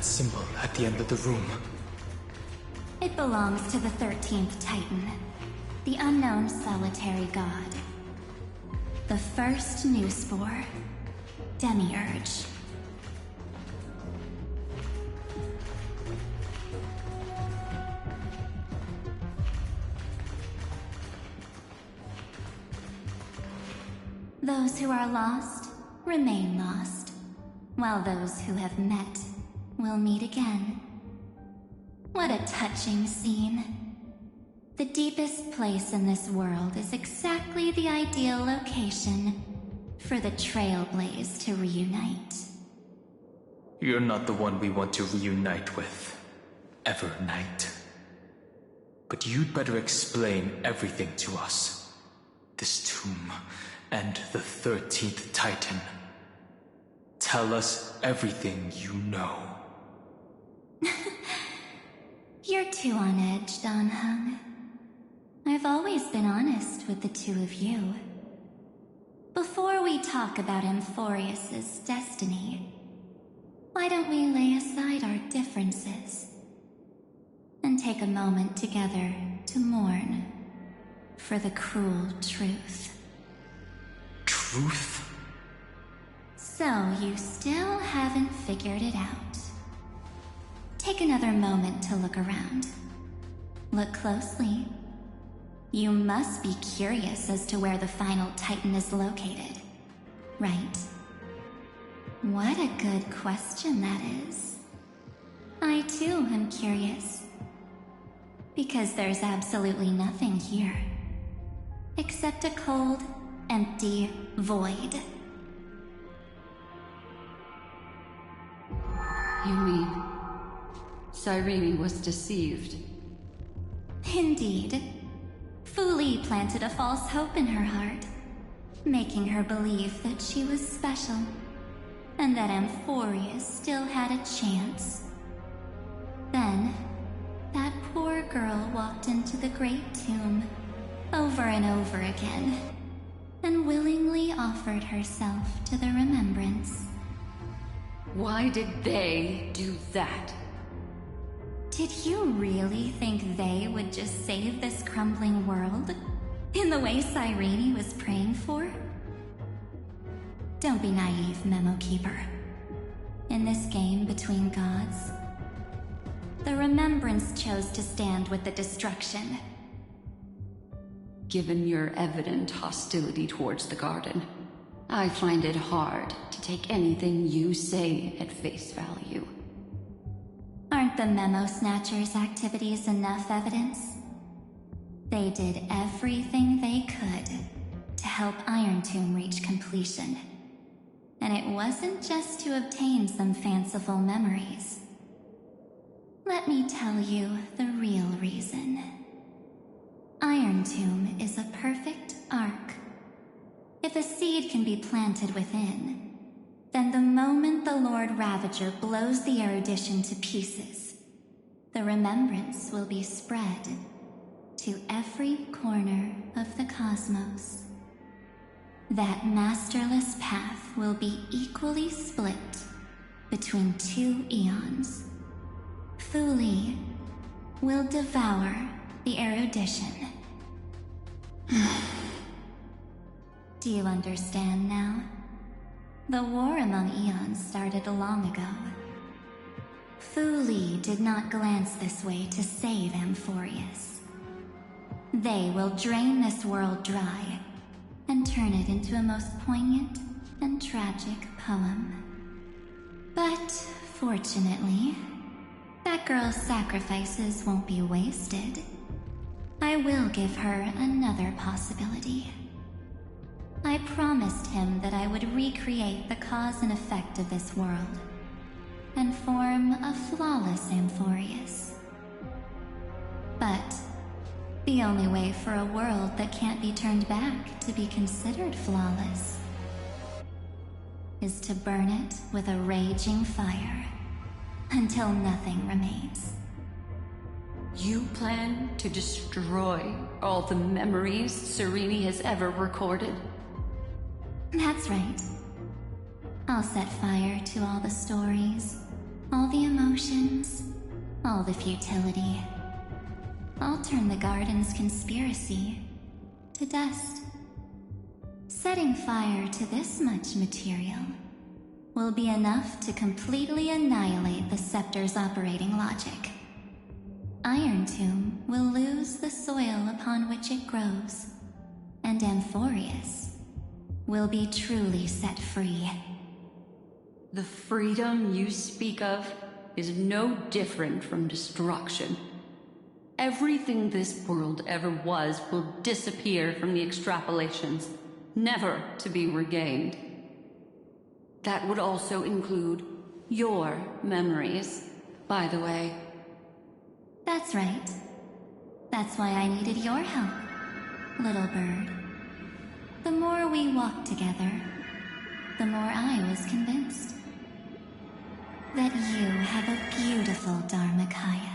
Symbol at the end of the room. It belongs to the 13th Titan, the unknown solitary god. The first new spore, Demiurge. Those who are lost remain lost. while those who have met will meet again. What a touching scene. The deepest place in this world is exactly the ideal location for the Trailblaze to reunite. You're not the one we want to reunite with, Evernight. But you'd better explain everything to us. This tomb and the 13th Titan. Tell us everything you know. You're too on edge, Don Hung. I've always been honest with the two of you. Before we talk about Amphorius's destiny, why don't we lay aside our differences and take a moment together to mourn for the cruel truth? Truth? So you still haven't figured it out. Take another moment to look around. Look closely. You must be curious as to where the final Titan is located, right? What a good question that is. I too am curious. Because there's absolutely nothing here. Except a cold, empty void. You mean Cyrene was deceived? Indeed. Fu Li planted a false hope in her heart, making her believe that she was special, and that Amphorius still had a chance. Then, that poor girl walked into the Great Tomb, over and over again, and willingly offered herself to the remembrance. Why did they do that? Did you really think they would just save this crumbling world? In the way Cyrene was praying for? Don't be naive, Memo Keeper. In this game between gods, the Remembrance chose to stand with the destruction. Given your evident hostility towards the Garden, I find it hard to take anything you say at face value. Aren't the Memo Snatchers' activities enough evidence? They did everything they could to help Iron Tomb reach completion. And it wasn't just to obtain some fanciful memories. Let me tell you the real reason. Iron Tomb is a perfect ark. If a seed can be planted within, then the moment the Lord Ravager blows the erudition to pieces, the remembrance will be spread to every corner of the cosmos. That masterless path will be equally split between two eons. Fu Li will devour the erudition. Do you understand now? The war among eons started long ago. Fu Li did not glance this way to save Amphorius. They will drain this world dry and turn it into a most poignant and tragic poem. But fortunately, that girl's sacrifices won't be wasted. I will give her another possibility. I promised him that I would recreate the cause and effect of this world, and form a flawless Amphorius. But the only way for a world that can't be turned back to be considered flawless is to burn it with a raging fire until nothing remains. You plan to destroy all the memories Cyrene has ever recorded? That's right. I'll set fire to all the stories, all the emotions, all the futility. I'll turn the Garden's conspiracy to dust. Setting fire to this much material will be enough to completely annihilate the Scepter's operating logic. Iron Tomb will lose the soil upon which it grows, and Amphorius will be truly set free. The freedom you speak of is no different from destruction. Everything this world ever was will disappear from the extrapolations, never to be regained. That would also include your memories, by the way. That's right. That's why I needed your help, little bird. The more we walked together, the more I was convinced that you have a beautiful Dharmakaya.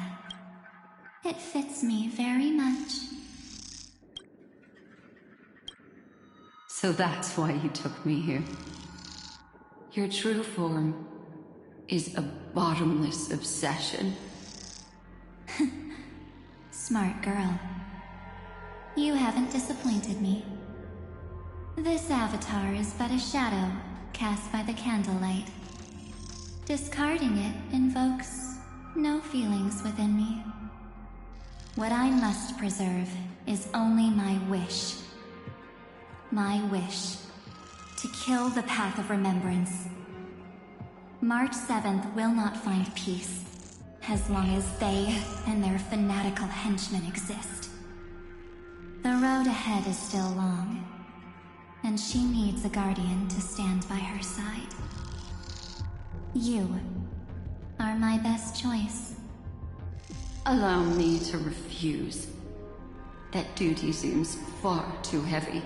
It fits me very much. So that's why you took me here. Your true form is a bottomless obsession. Smart girl. You haven't disappointed me. This avatar is but a shadow cast by the candlelight. Discarding it invokes no feelings within me. What I must preserve is only my wish. My wish to kill the path of remembrance. March 7th will not find peace as long as they and their fanatical henchmen exist. The road ahead is still long, and she needs a guardian to stand by her side. You are my best choice. Allow me to refuse. That duty seems far too heavy.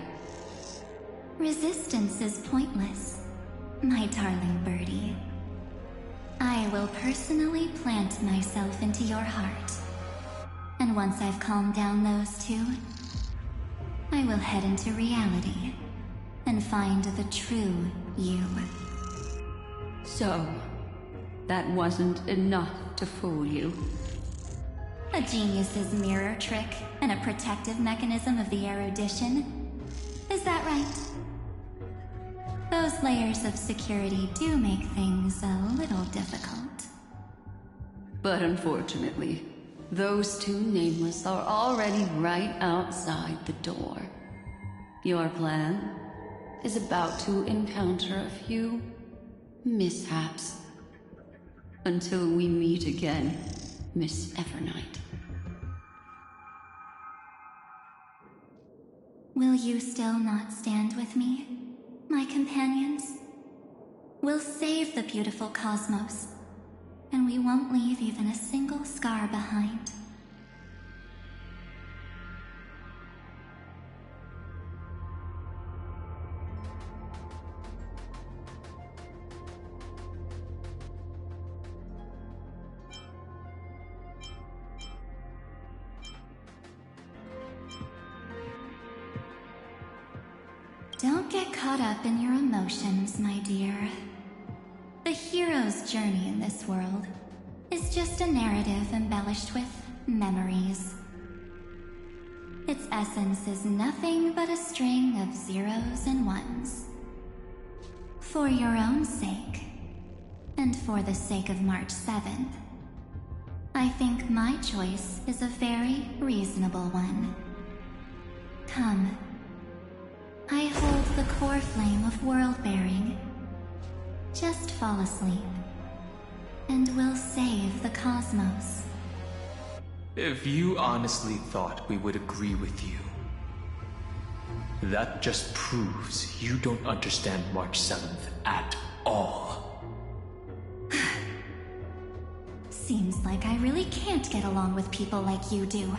Resistance is pointless, my darling birdie. I will personally plant myself into your heart. And once I've calmed down those two, I will head into reality and find the true you. So, that wasn't enough to fool you. A genius's mirror trick and a protective mechanism of the erudition. Is that right? Those layers of security do make things a little difficult. But unfortunately, those two nameless are already right outside the door. Your plan is about to encounter a few mishaps. Until we meet again, Miss Evernight. Will you still not stand with me, my companions? We'll save the beautiful cosmos, and we won't leave even a single scar behind. Don't get caught up in your emotions, my dear. The hero's journey in this world is just a narrative embellished with memories. Its essence is nothing but a string of zeros and ones. For your own sake, and for the sake of March 7th, I think my choice is a very reasonable one. Come. I hold the core flame of world-bearing. Just fall asleep, and we'll save the cosmos. If you honestly thought we would agree with you, that just proves you don't understand March 7th at all. Seems like I really can't get along with people like you do.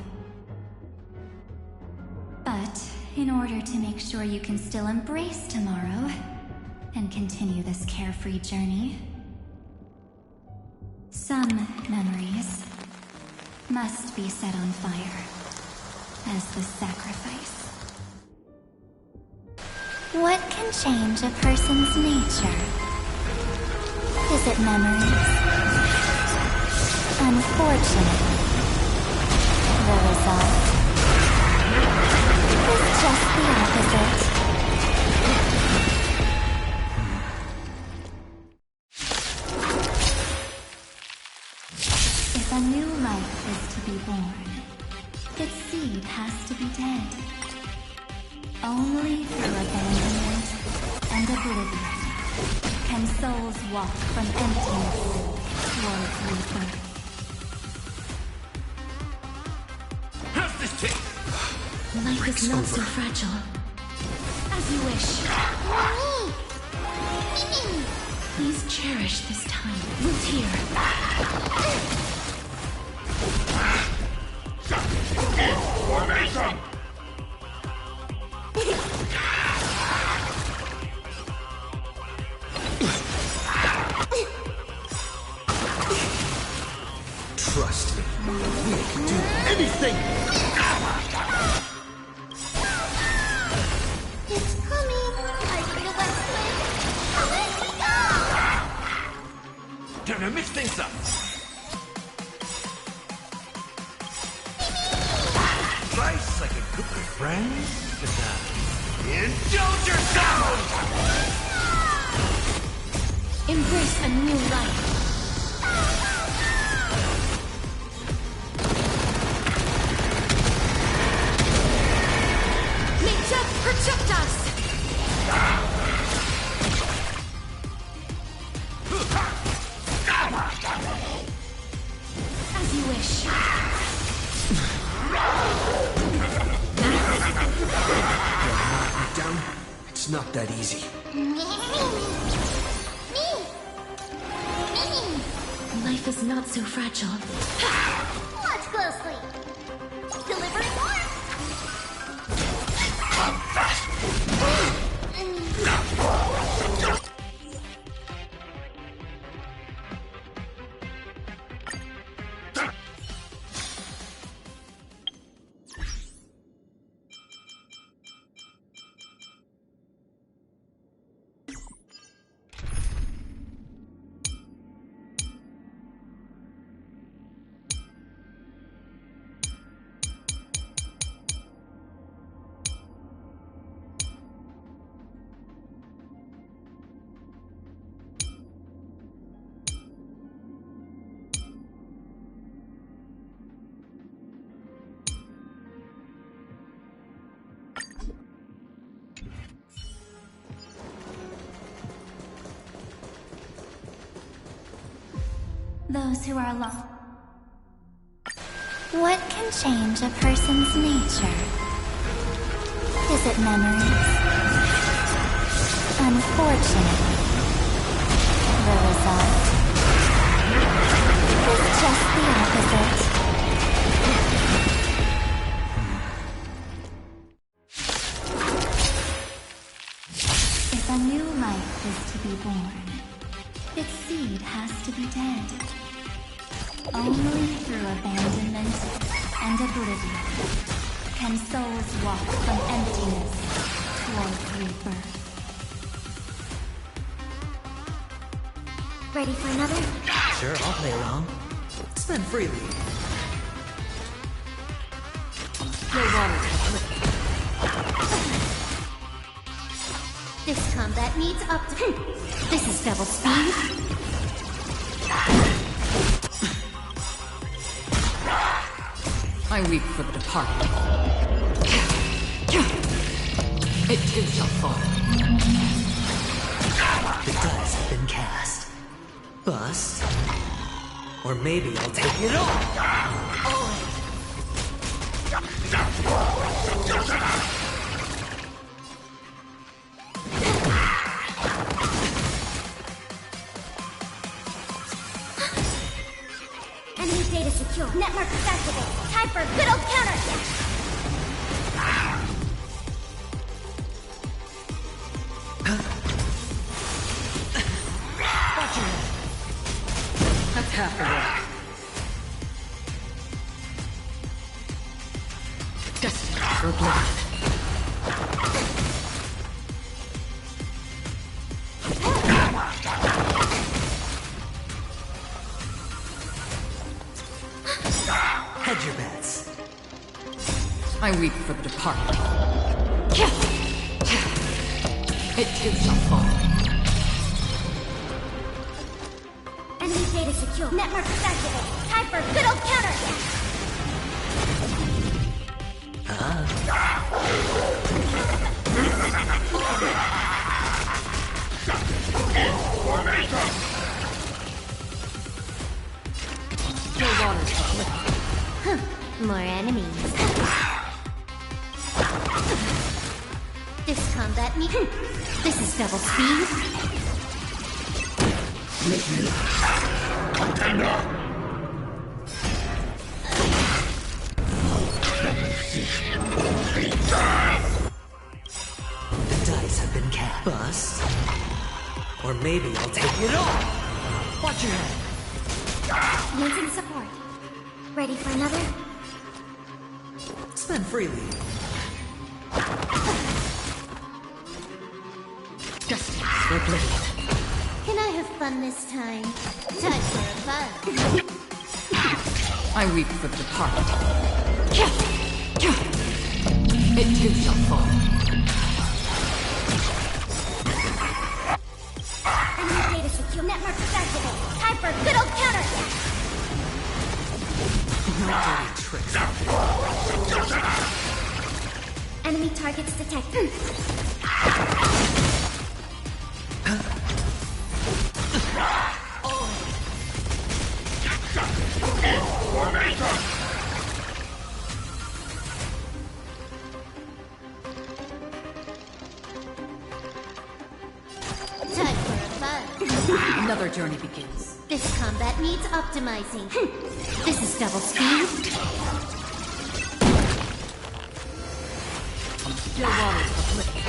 But in order to make sure you can still embrace tomorrow and continue this carefree journey, some memories must be set on fire as the sacrifice. What can change a person's nature? Is it memories? Unfortunately, the result is just the opposite. If a new life is to be born, its seed has to be dead. Only through abandonment and oblivion Can souls walk from emptiness towards rebirth? How's this taste? Life is not so fragile. As you wish. Please cherish this time. Root here. Formation! Trust me, we can do anything! It's coming! Are you ready to let swim? Let me go! Time to mix things up! Slice like a group of friends? Indulge yourselves! Embrace a new life. Nature, protect us! As you wish. Down? It's not that easy. Life is not so fragile. Watch closely. Delivering warmth. Those who are lost. What can change a person's nature? Is it memories? Unfortunately, the result is just the opposite. If a new life is to be born, its seed has to be dead. Only through abandonment and oblivion can souls walk from emptiness towards rebirth. Ready for another? Sure, I'll play along. Spend freely. Your water. This combat needs up to... This is double speed. I weep for the departed. It too shall fall. The dice have been cast. Bust. Or maybe I'll take it all. Enemy data secure. Network activated. Time for a good old counterattack. Watch your head. That's half the work. Destined for oblivion. Hedge your bets. I weep for the departed. It too shall fall. Enemy data secure. Network activated. Time for a good old counterattack. More enemies. This combat me. This is double speed. Contender! The dice have been cast. Bust. Or maybe I'll take it all. Watch your head. Using support. Ready for another? Spend freely. Just oblivion. Can I have fun this time? Time for a fun. I weep for the departed. It too shall fall. Enemy data secure. Network is activated. Time for a good old counterattack. No dirty tricks. Enemy targets detected. Time for a fun. Another journey begins. This combat needs optimizing. This is double speed. Still waters afflicted.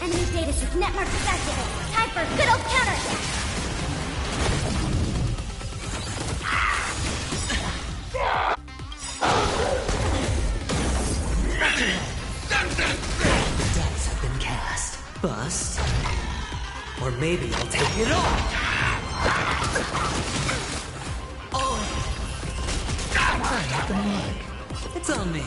Enemy data set network is activated. Time for a good old counterattack. The dice have been cast. Bust. Or maybe I'll take it all. I hit the mark. It's on me.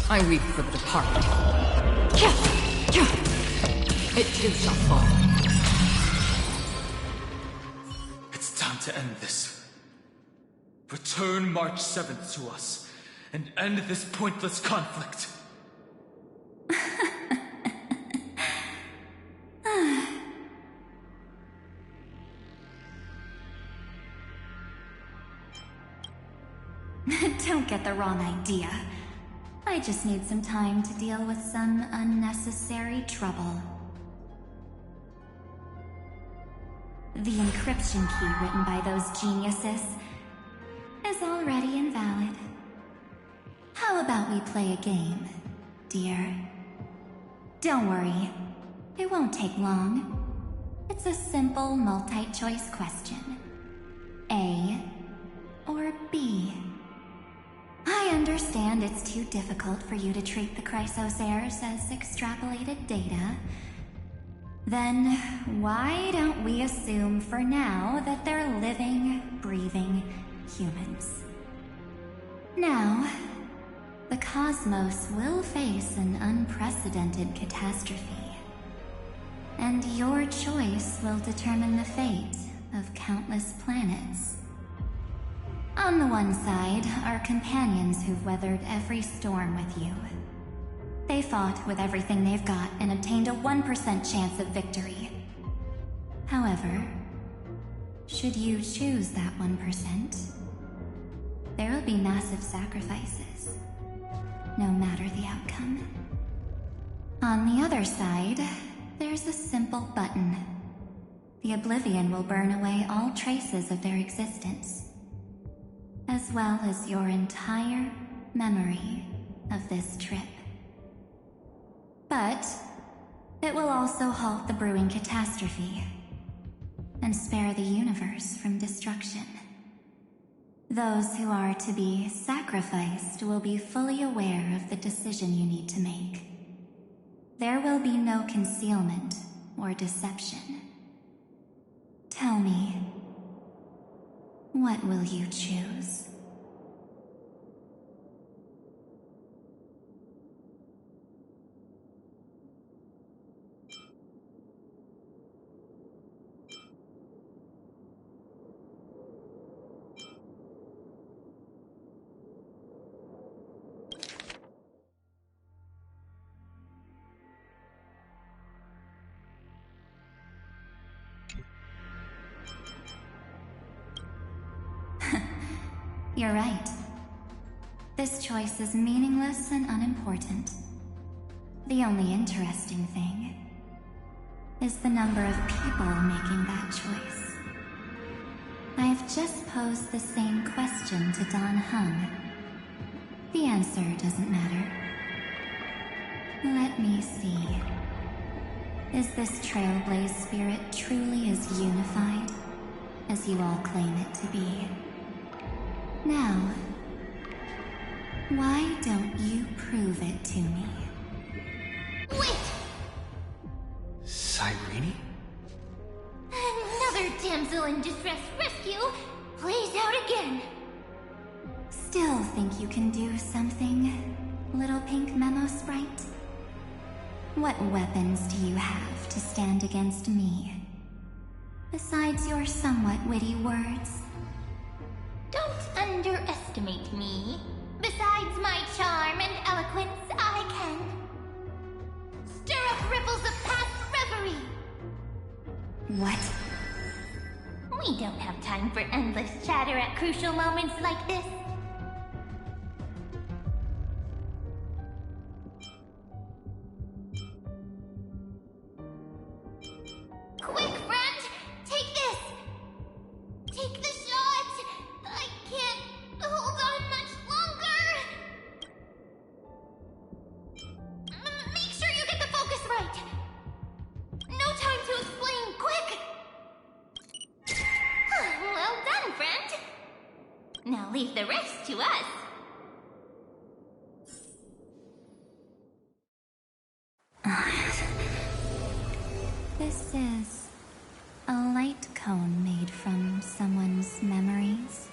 I weep for the departed. It too shall fall. It's time to end this. Return March 7th to us, and end this pointless conflict. Don't get the wrong idea. I just need some time to deal with some unnecessary trouble. The encryption key written by those geniuses is already invalid. How about we play a game, dear? Don't worry, it won't take long. It's a simple multi-choice question. A or B? I understand it's too difficult for you to treat the Chrysos heirs as extrapolated data. Then why don't we assume for now that they're living, breathing humans? Now, the cosmos will face an unprecedented catastrophe. And your choice will determine the fate of countless planets. On the one side are companions who've weathered every storm with you. They fought with everything they've got and obtained a 1% chance of victory. However, should you choose that 1%, there will be massive sacrifices, no matter the outcome. On the other side, there's a simple button. The Oblivion will burn away all traces of their existence, as well as your entire memory of this trip. But it will also halt the brewing catastrophe and spare the universe from destruction. Those who are to be sacrificed will be fully aware of the decision you need to make. There will be no concealment or deception. Tell me, what will you choose? You're right. This choice is meaningless and unimportant. The only interesting thing is the number of people making that choice. I have just posed the same question to Dan Heng. The answer doesn't matter. Let me see. Is this Trailblaze spirit truly as unified as you all claim it to be? Now, why don't you prove it to me? Wait! Cyrene? Another damsel in distress rescue plays out again. Still think you can do something, little pink memo sprite? What weapons do you have to stand against me? Besides your somewhat witty words? Don't underestimate me. Besides my charm and eloquence, I can stir up ripples of past reverie. What? We don't have time for endless chatter at crucial moments like this. Quick, friend! Take this! Take the shot! I can't hold on much longer! Make sure you get the focus right! No time to explain, quick! Well done, friend! Now leave the rest to us! This is a light cone made from someone's memories.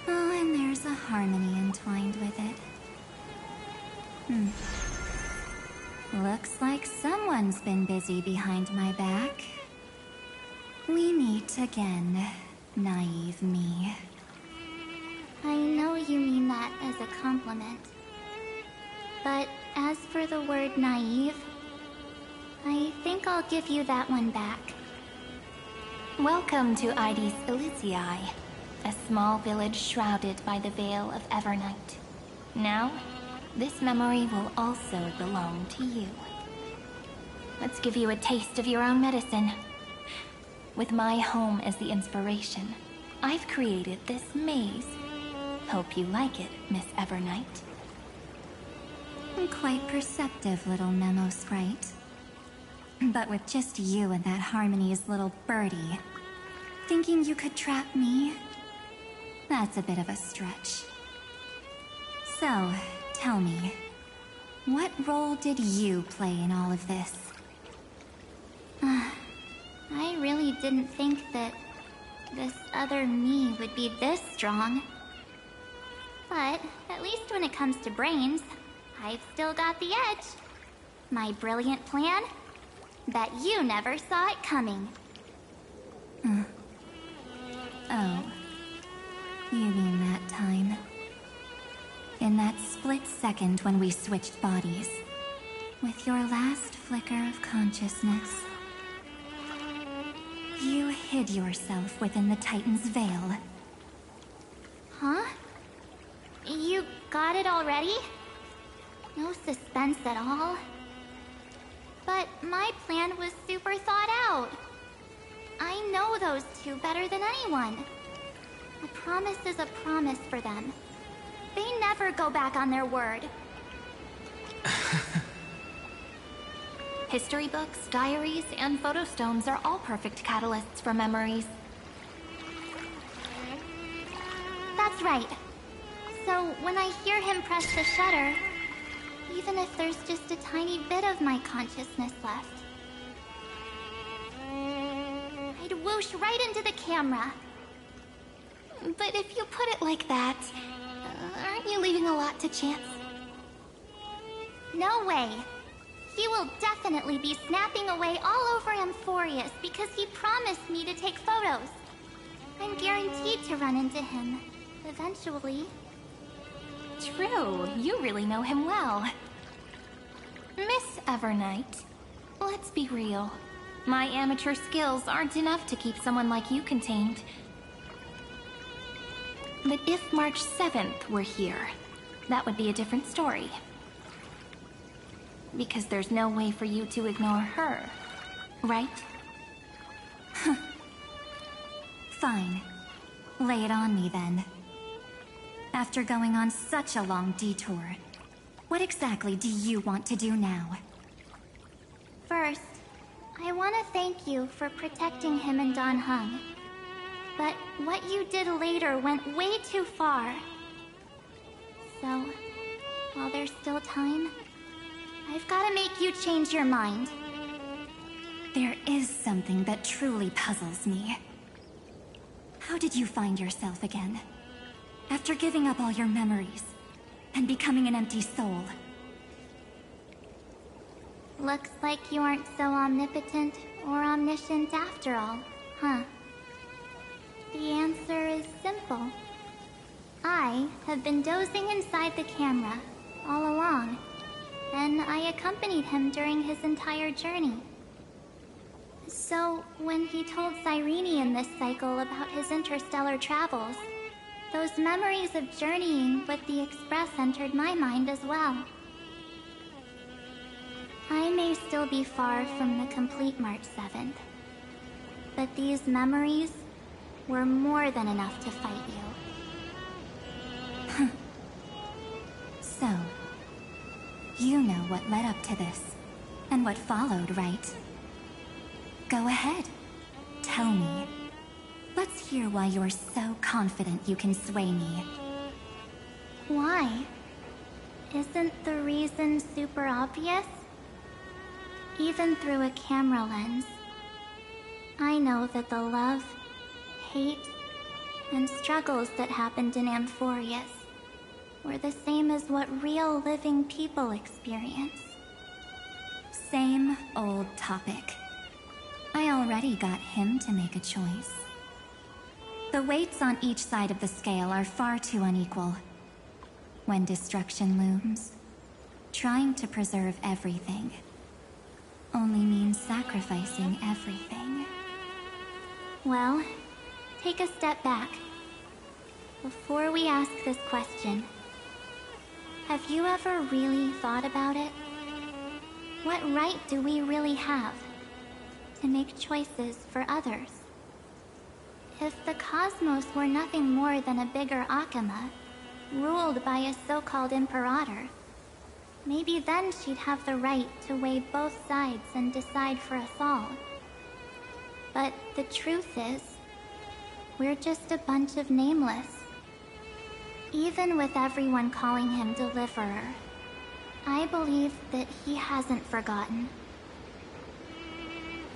Oh, and there's a harmony entwined with it. Looks like someone's been busy behind my back. We meet again, naive me. I know you mean that as a compliment. But as for the word naive, I think I'll give you that one back. Welcome to Ides Elysiae, a small village shrouded by the veil of Evernight. Now, this memory will also belong to you. Let's give you a taste of your own medicine. With my home as the inspiration, I've created this maze. Hope you like it, Miss Evernight. Quite perceptive little memo sprite. But with just you and that Harmony's little birdie, thinking you could trap me? That's a bit of a stretch. So, tell me, what role did you play in all of this? I really didn't think that this other me would be this strong. But at least when it comes to brains, I've still got the edge. My brilliant plan? Bet you never saw it coming. Oh. You mean that time? In that split second when we switched bodies. With your last flicker of consciousness. You hid yourself within the Titan's veil. Huh? You got it already? No suspense at all. But my plan was super thought out. I know those two better than anyone. A promise is a promise for them. They never go back on their word. History books, diaries, and photo stones are all perfect catalysts for memories. That's right. So when I hear him press the shutter, even if there's just a tiny bit of my consciousness left, I'd whoosh right into the camera. But if you put it like that, aren't you leaving a lot to chance? No way. He will definitely be snapping away all over Amphorius because he promised me to take photos. I'm guaranteed to run into him, eventually. True, you really know him well. Miss Evernight, let's be real. My amateur skills aren't enough to keep someone like you contained. But if March 7th were here, that would be a different story. Because there's no way for you to ignore her, right? Fine. Lay it on me then. After going on such a long detour, what exactly do you want to do now? First, I want to thank you for protecting him and Don Hung. But what you did later went way too far. So, while there's still time, I've got to make you change your mind. There is something that truly puzzles me. How did you find yourself again? After giving up all your memories and becoming an empty soul. Looks like you aren't so omnipotent or omniscient after all, huh? The answer is simple. I have been dozing inside the camera all along, and I accompanied him during his entire journey. So, when he told Cyrene in this cycle about his interstellar travels, those memories of journeying with the Express entered my mind as well. I may still be far from the complete March 7th, but these memories were more than enough to fight you. So, you know what led up to this, and what followed, right? Go ahead. Tell me. Let's hear why you're so confident you can sway me. Why? Isn't the reason super obvious? Even through a camera lens, I know that the love, hate, and struggles that happened in Amphorius were the same as what real living people experience. Same old topic. I already got him to make a choice. The weights on each side of the scale are far too unequal. When destruction looms, trying to preserve everything only means sacrificing everything. Well, take a step back. Before we ask this question, have you ever really thought about it? What right do we really have to make choices for others? If the cosmos were nothing more than a bigger Akama, ruled by a so-called Imperator, maybe then she'd have the right to weigh both sides and decide for us all. But the truth is, we're just a bunch of nameless. Even with everyone calling him Deliverer, I believe that he hasn't forgotten.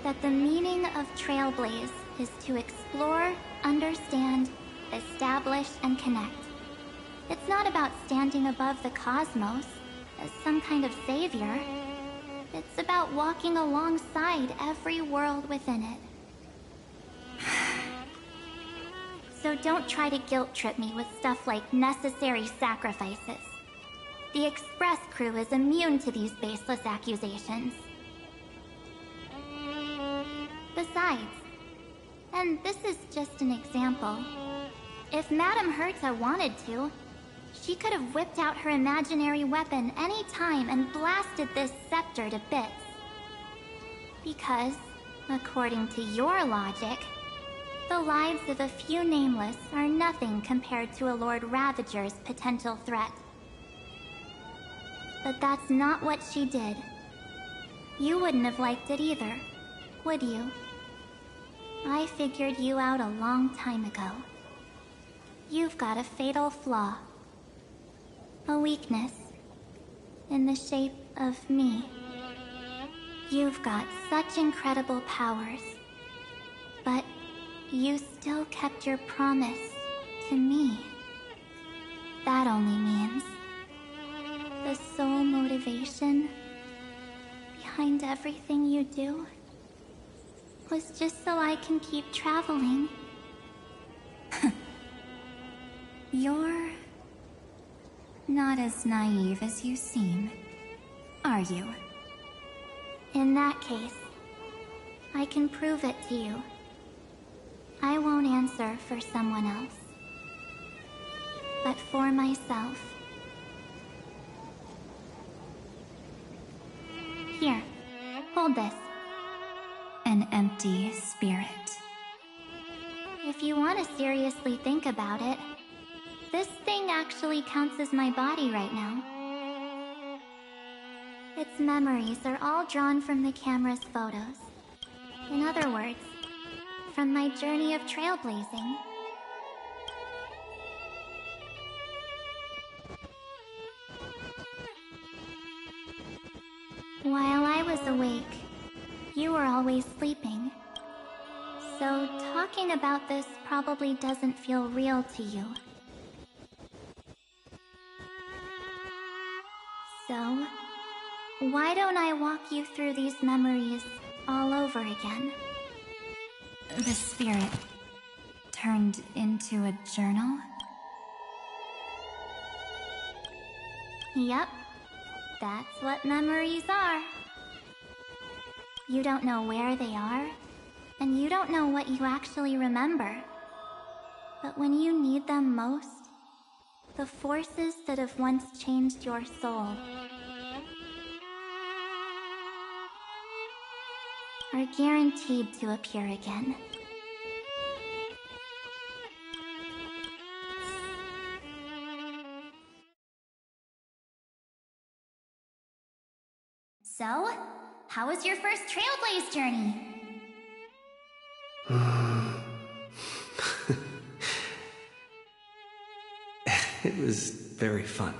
That the meaning of Trailblaze is to explore, understand, establish, and connect. It's not about standing above the cosmos as some kind of savior. It's about walking alongside every world within it. So don't try to guilt-trip me with stuff like necessary sacrifices. The Express crew is immune to these baseless accusations. Besides, and this is just an example, if Madame Herta wanted to, she could have whipped out her imaginary weapon any time and blasted this scepter to bits. Because, according to your logic, the lives of a few nameless are nothing compared to a Lord Ravager's potential threat. But that's not what she did. You wouldn't have liked it either, would you? I figured you out a long time ago. You've got a fatal flaw. A weakness. In the shape of me. You've got such incredible powers. But you still kept your promise to me. That only means the sole motivation behind everything you do was just so I can keep traveling. You're not as naive as you seem, are you? In that case, I can prove it to you. I won't answer for someone else. but for myself. Here, hold this. An empty spirit. If you want to seriously think about it, this thing actually counts as my body right now. Its memories are all drawn from the camera's photos. In other words, from my journey of trailblazing. While I was awake, you were always sleeping. So talking about this probably doesn't feel real to you. So, why don't I walk you through these memories all over again? The spirit turned into a journal? Yep, that's what memories are. You don't know where they are, and you don't know what you actually remember. But when you need them most, the forces that have once changed your soul are guaranteed to appear again. So, how was your first Trailblaze journey? It was very fun.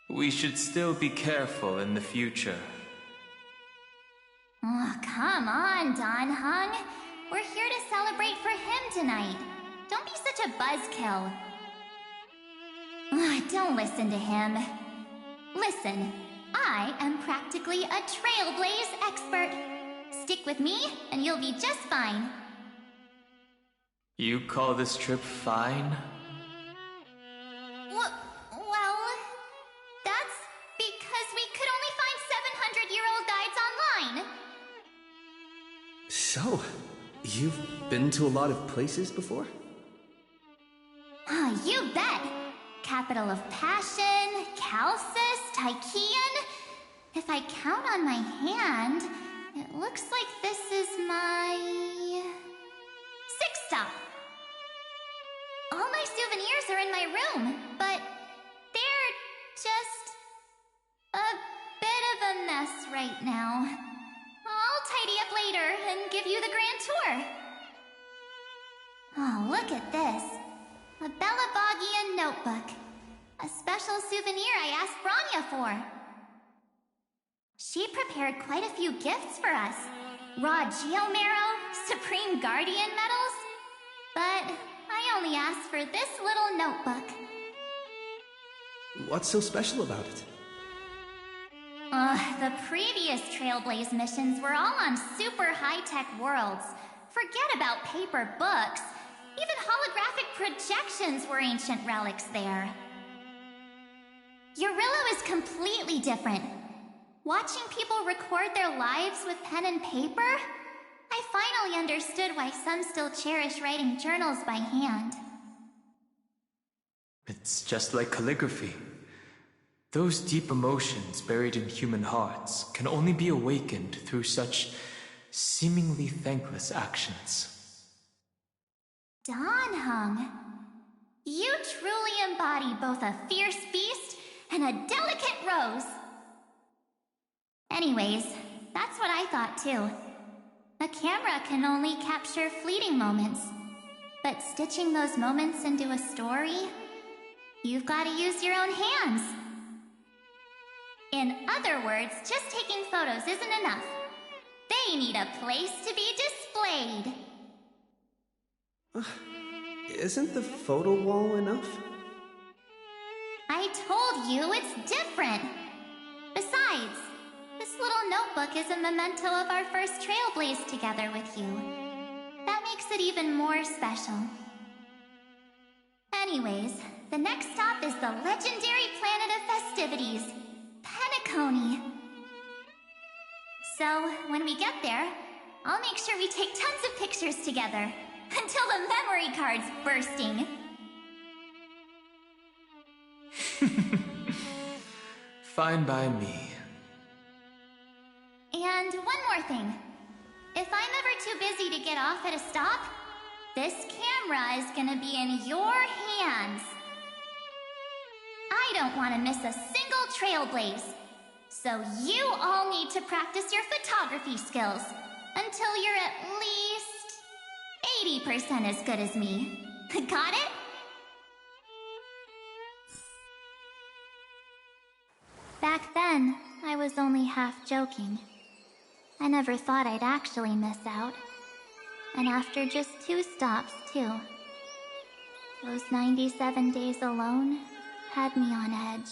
We should still be careful in the future. Oh, come on, Don Hung. We're here to celebrate for him tonight. Don't be such a buzzkill. Don't listen to him. Listen, I am practically a Trailblaze expert. Stick with me, and you'll be just fine. You call this trip fine? Well, that's because we could only find 700-year-old guides online. So, you've been to a lot of places before? You bet! Capital of Passion, Calcis, Tychean. If I count on my hand, it looks like this is my 6th stop. All my souvenirs are in my room, but they're just a bit of a mess right now. I'll tidy up later and give you the grand tour. Oh, look at this. A Belabogian notebook. A special souvenir I asked Branya for. She prepared quite a few gifts for us. Raw Geomarrow, Supreme Guardian medals. But I only asked for this little notebook. What's so special about it? The previous Trailblaze missions were all on super high-tech worlds. Forget about paper books. Even holographic projections were ancient relics there. Eurillo is completely different. Watching people record their lives with pen and paper, I finally understood why some still cherish writing journals by hand. It's just like calligraphy. Those deep emotions buried in human hearts can only be awakened through such seemingly thankless actions. Don Hung, you truly embody both a fierce beast and a delicate rose. Anyways, that's what I thought too. A camera can only capture fleeting moments, but stitching those moments into a story, you've got to use your own hands. In other words, just taking photos isn't enough. They need a place to be displayed. Isn't the photo wall enough? I told you it's different. Besides, this little notebook is a memento of our first Trailblaze together with you. That makes it even more special. Anyways, the next stop is the legendary planet of festivities, Penacony. So, when we get there, I'll make sure we take tons of pictures together, until the memory card's bursting. Fine by me. And one more thing. If I'm ever too busy to get off at a stop, this camera is gonna be in your hands. I don't want to miss a single Trailblaze. So you all need to practice your photography skills until you're at least 80% as good as me. Got it? Back then, I was only half joking. I never thought I'd actually miss out. And after just 2 stops, too. Those 97 days alone had me on edge.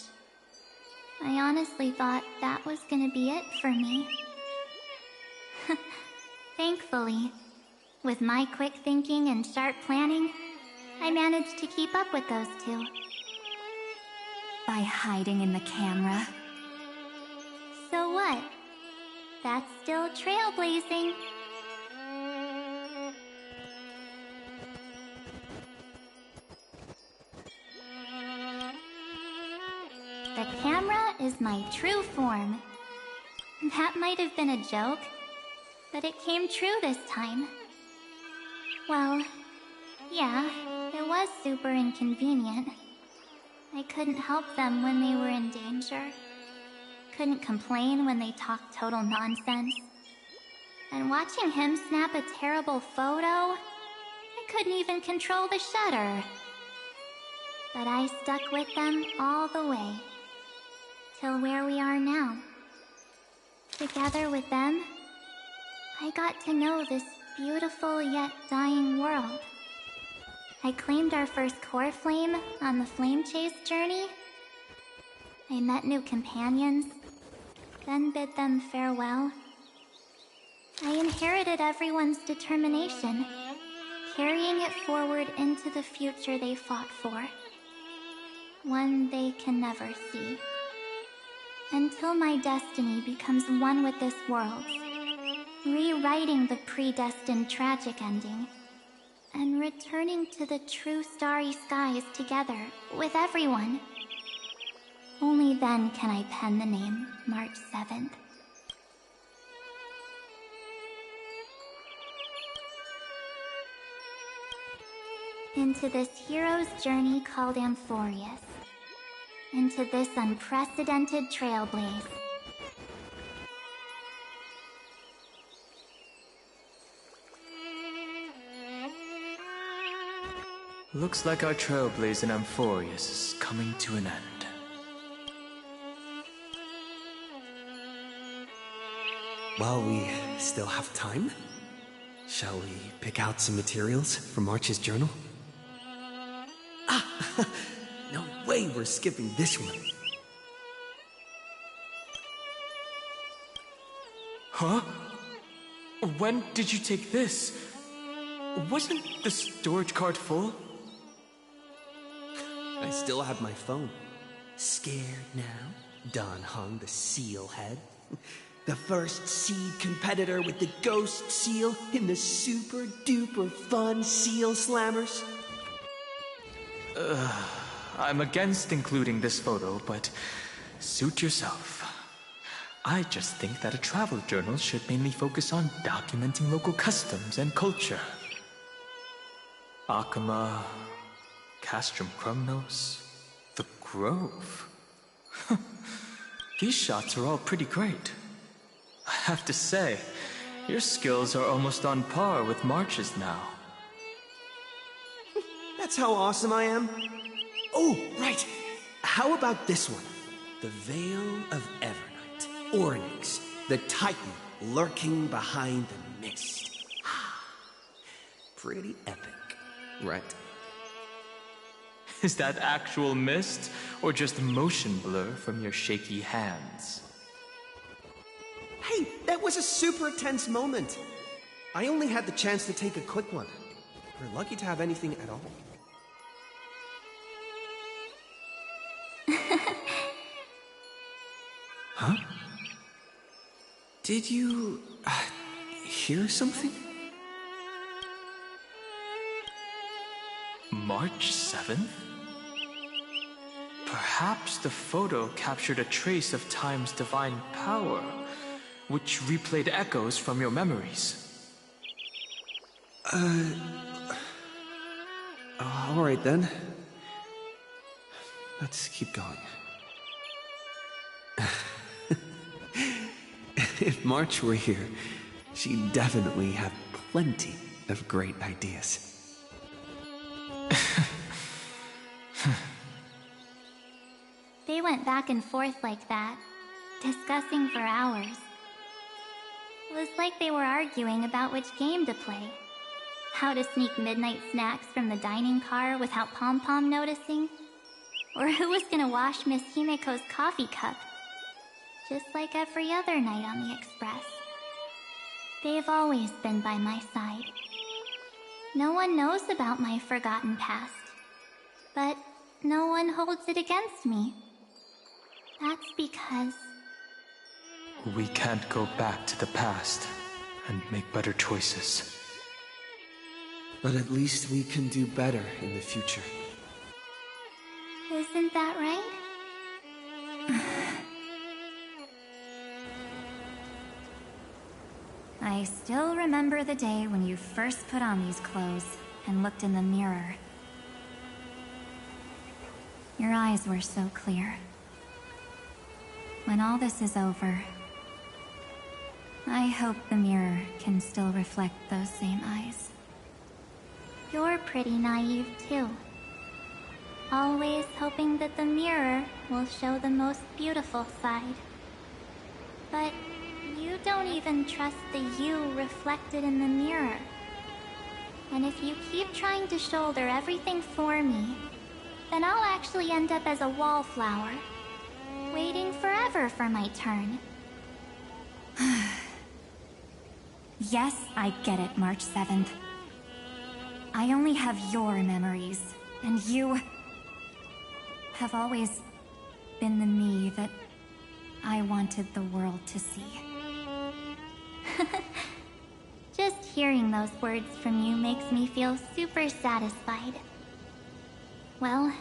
I honestly thought that was gonna be it for me. Thankfully, with my quick thinking and sharp planning, I managed to keep up with those 2. By hiding in the camera. So what? That's still trailblazing. The camera is my true form. That might have been a joke, but it came true this time. Well, yeah, it was super inconvenient. I couldn't help them when they were in danger. Couldn't complain when they talked total nonsense. And watching him snap a terrible photo, I couldn't even control the shutter. But I stuck with them all the way. Till where we are now. Together with them, I got to know this beautiful yet dying world. I claimed our first core flame on the flame chase journey. I met new companions, then bid them farewell. I inherited everyone's determination, carrying it forward into the future they fought for. One they can never see. Until my destiny becomes one with this world, rewriting the predestined tragic ending, and returning to the true starry skies together with everyone. Only then can I pen the name March 7th. Into this hero's journey called Amphorius. Into this unprecedented trailblaze. Looks like our trailblaze in Amphorius is coming to an end. While we still have time, shall we pick out some materials for March's journal? Ah! No way we're skipping this one. Huh? When did you take this? Wasn't the storage card full? I still have my phone. Scared now? Don Hung, the seal head. The first seed competitor with the ghost seal in the super duper fun seal slammers. I'm against including this photo, but suit yourself. I just think that a travel journal should mainly focus on documenting local customs and culture. Akama, Castrum Krumnos, the Grove. These shots are all pretty great. I have to say, your skills are almost on par with March's now. That's how awesome I am. Oh, right. How about this one? The Veil of Evernight. Ornyx, the Titan lurking behind the mist. Pretty epic, right? Is that actual mist, or just motion blur from your shaky hands? Hey, that was a super tense moment. I only had the chance to take a quick one. We're lucky to have anything at all. Huh? Did you hear something? March 7th? Perhaps the photo captured a trace of time's divine power, which replayed echoes from your memories. Alright then. Let's keep going. If March were here, she'd definitely have plenty of great ideas. They went back and forth like that, discussing for hours. It was like they were arguing about which game to play. How to sneak midnight snacks from the dining car without Pom-Pom noticing. Or who was gonna wash Miss Himeko's coffee cup. Just like every other night on the Express. They've always been by my side. No one knows about my forgotten past. But no one holds it against me. That's because... We can't go back to the past and make better choices. But at least we can do better in the future. Isn't that right? I still remember the day when you first put on these clothes and looked in the mirror. Your eyes were so clear. When all this is over, I hope the mirror can still reflect those same eyes. You're pretty naive too. Always hoping that the mirror will show the most beautiful side. But you don't even trust the you reflected in the mirror. And if you keep trying to shoulder everything for me, then I'll actually end up as a wallflower, waiting forever for my turn. Yes, I get it, March 7th. I only have your memories, and you have always been the me that I wanted the world to see. Just hearing those words from you makes me feel super satisfied. Well,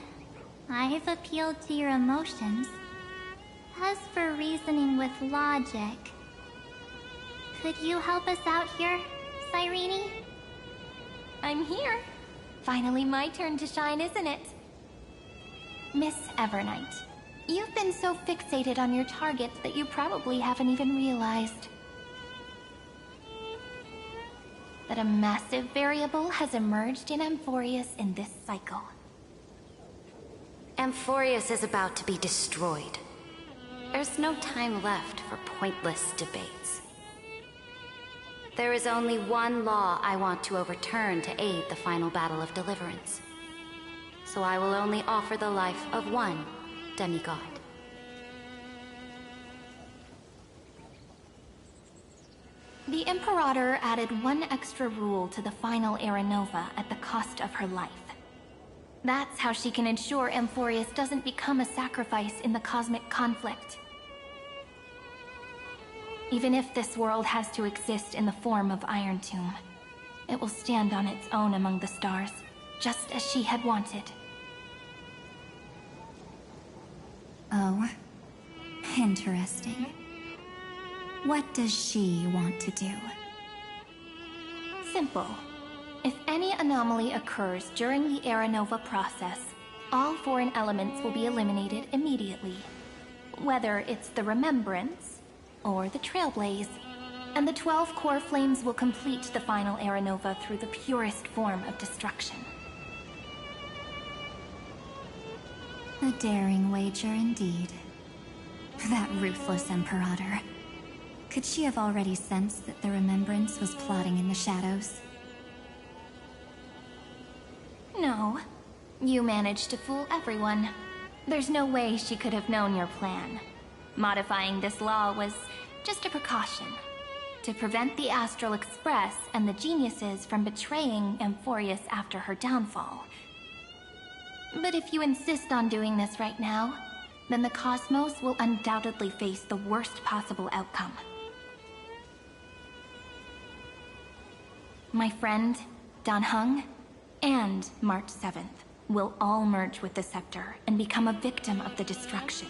I've appealed to your emotions. As for reasoning with logic, could you help us out here, Cyrene? I'm here. Finally my turn to shine, isn't it? Miss Evernight, you've been so fixated on your targets that you probably haven't even realized that a massive variable has emerged in Amphorius in this cycle. Amphorius is about to be destroyed. There's no time left for pointless debates. There is only one law I want to overturn to aid the final battle of deliverance. So I will only offer the life of one demigod. The Imperator added one extra rule to the final Era Nova at the cost of her life. That's how she can ensure Amphorius doesn't become a sacrifice in the cosmic conflict. Even if this world has to exist in the form of Iron Tomb, it will stand on its own among the stars, just as she had wanted. Oh, interesting. What does she want to do? Simple. If any anomaly occurs during the Era Nova process, all foreign elements will be eliminated immediately. Whether it's the Remembrance or the Trailblaze, and the 12 core flames will complete the final Era Nova through the purest form of destruction. A daring wager indeed. That ruthless Imperator. Could she have already sensed that the Remembrance was plotting in the shadows? No. You managed to fool everyone. There's no way she could have known your plan. Modifying this law was just a precaution, to prevent the Astral Express and the geniuses from betraying Amphorius after her downfall. But if you insist on doing this right now, then the Cosmos will undoubtedly face the worst possible outcome. My friend, Dan Heng, and March 7th. we'll all merge with the Scepter and become a victim of the destruction.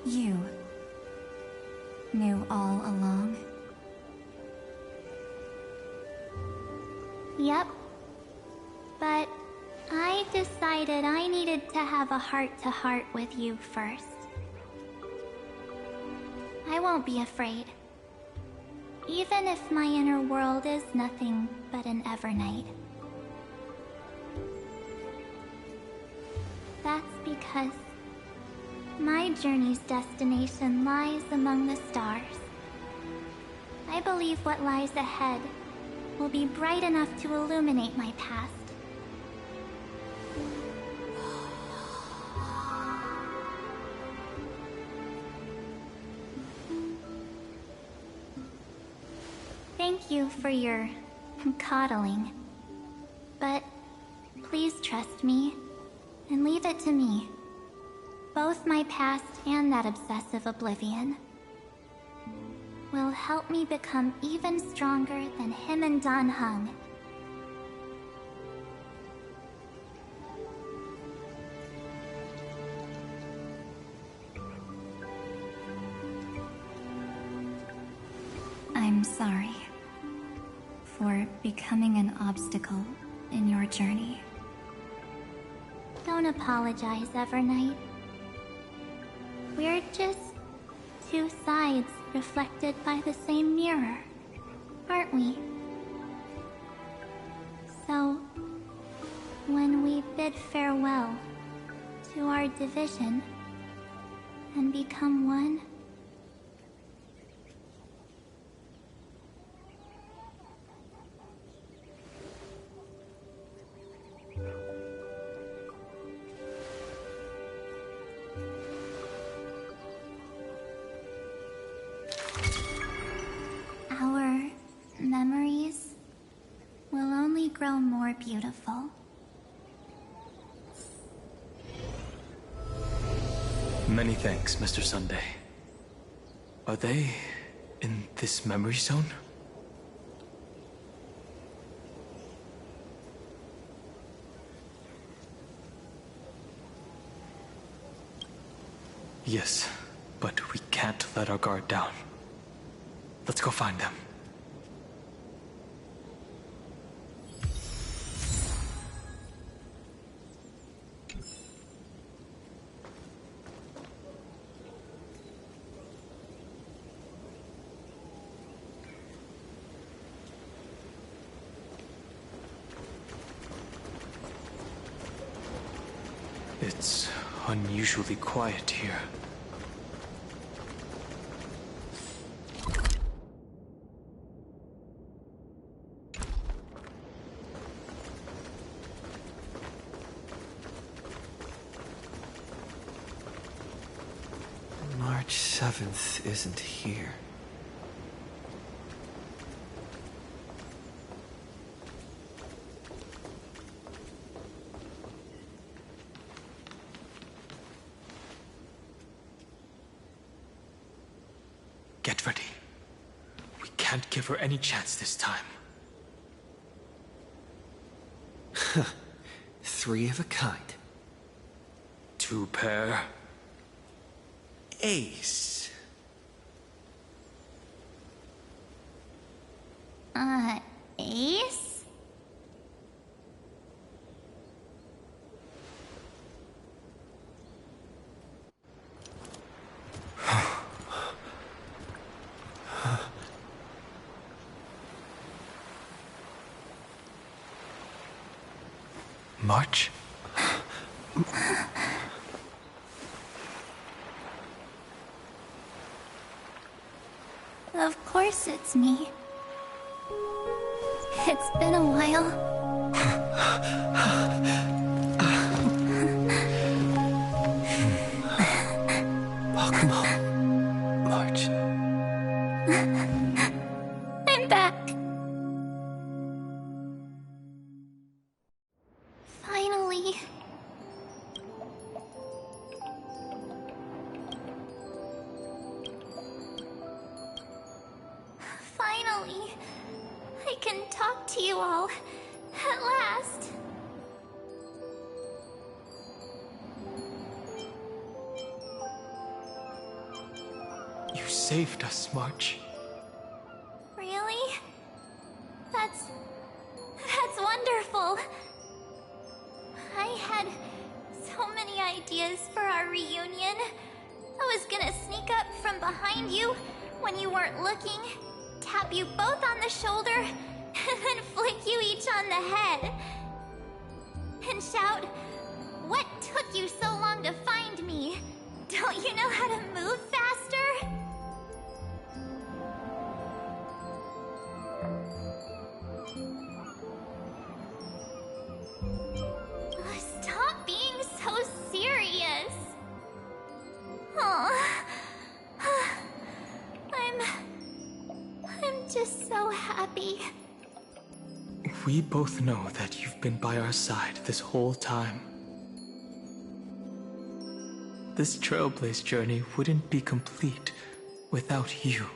You knew all along? Yep. But I decided I needed to have a heart-to-heart with you first. I won't be afraid. Even if my inner world is nothing but an Evernight. That's because my journey's destination lies among the stars. I believe what lies ahead will be bright enough to illuminate my past. Thank you for your coddling. But please trust me and leave it to me. Both my past and that obsessive oblivion will help me become even stronger than him and Dan Heng. I'm sorry for becoming an obstacle in your journey. Don't apologize, Evernight. We're just two sides reflected by the same mirror, aren't we? So, when we bid farewell to our division and become one, our memories will only grow more beautiful. Many thanks, Mr. Sunday. Are they in this memory zone? Yes, but we can't let our guard down. Let's go find them. It's unusually quiet here. March 7th isn't here. Get ready. We can't give her any chance this time. Three of a kind. Two pair. Ace. Ace? March? Of course it's me. It's been a while. Welcome home, March. I'm back. Finally. Finally, I can talk to you all. At last. You saved us, March. Really? That's wonderful. I had so many ideas for our reunion. I was gonna sneak up from behind you when you weren't looking, tap you both on the shoulder, and then flick you each on the head. And shout, "What took you so long to find me? Don't you know how to move faster?" Stop being so serious. Aw. I'm just so happy. We both know that you've been by our side this whole time. This Trailblaze journey wouldn't be complete without you.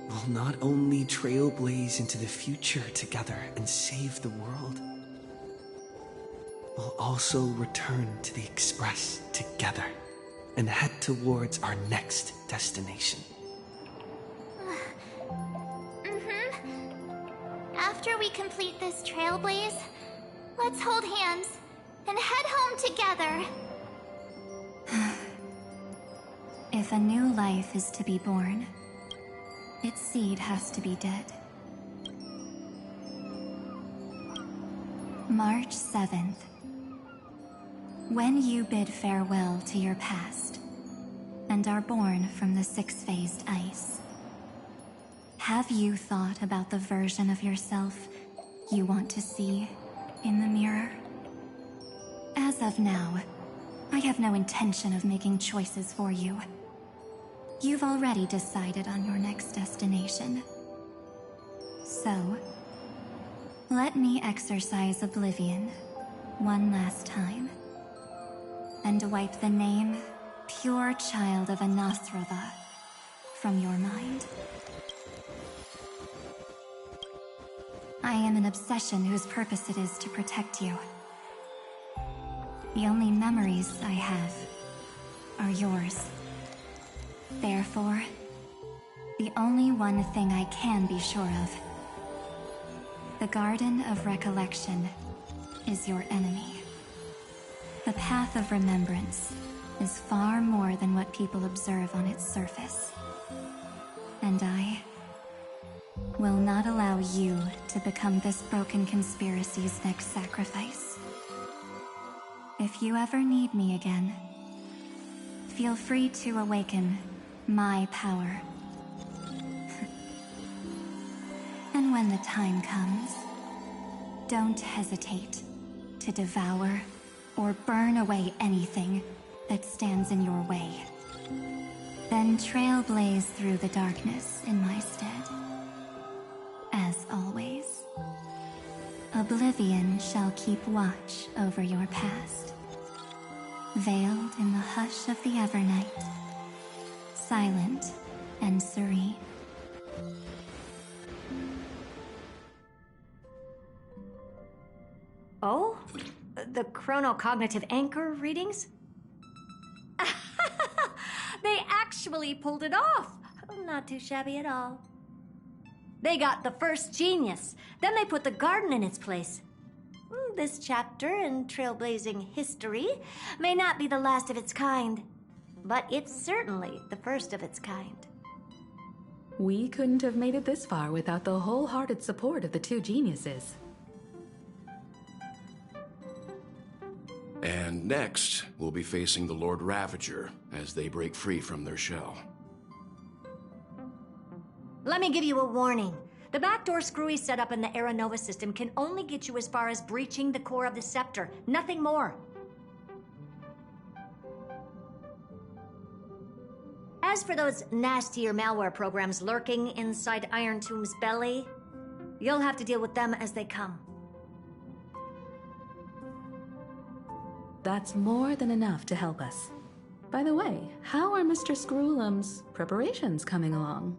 We'll not only trailblaze into the future together and save the world, we'll also return to the Express together and head towards our next destination. After we complete this trailblaze, let's hold hands and head home together. If a new life is to be born, its seed has to be dead. March 7th. When you bid farewell to your past and are born from the six-phased ice, have you thought about the version of yourself you want to see in the mirror? As of now, I have no intention of making choices for you. You've already decided on your next destination. So, let me exercise oblivion one last time and wipe the name Pure Child of Anathrova from your mind. I am an obsession whose purpose it is to protect you. The only memories I have are yours. Therefore, the only one thing I can be sure of, the Garden of Recollection is your enemy. The Path of Remembrance is far more than what people observe on its surface. And I will not allow you to become this broken conspiracy's next sacrifice. If you ever need me again, feel free to awaken my power. And when the time comes, don't hesitate to devour or burn away anything that stands in your way. Then trailblaze through the darkness in my stead. As always, oblivion shall keep watch over your past, veiled in the hush of the Evernight, silent and serene. Oh? The chronocognitive anchor readings? They actually pulled it off! Not too shabby at all. They got the first genius, then they put the garden in its place. This chapter in trailblazing history may not be the last of its kind, but it's certainly the first of its kind. We couldn't have made it this far without the wholehearted support of the two geniuses. And next, we'll be facing the Lord Ravager as they break free from their shell. Let me give you a warning. The backdoor screwy setup in the Aeronova system can only get you as far as breaching the core of the scepter, nothing more. As for those nastier malware programs lurking inside Iron Tomb's belly, you'll have to deal with them as they come. That's more than enough to help us. By the way, how are Mr. Screwlum's preparations coming along?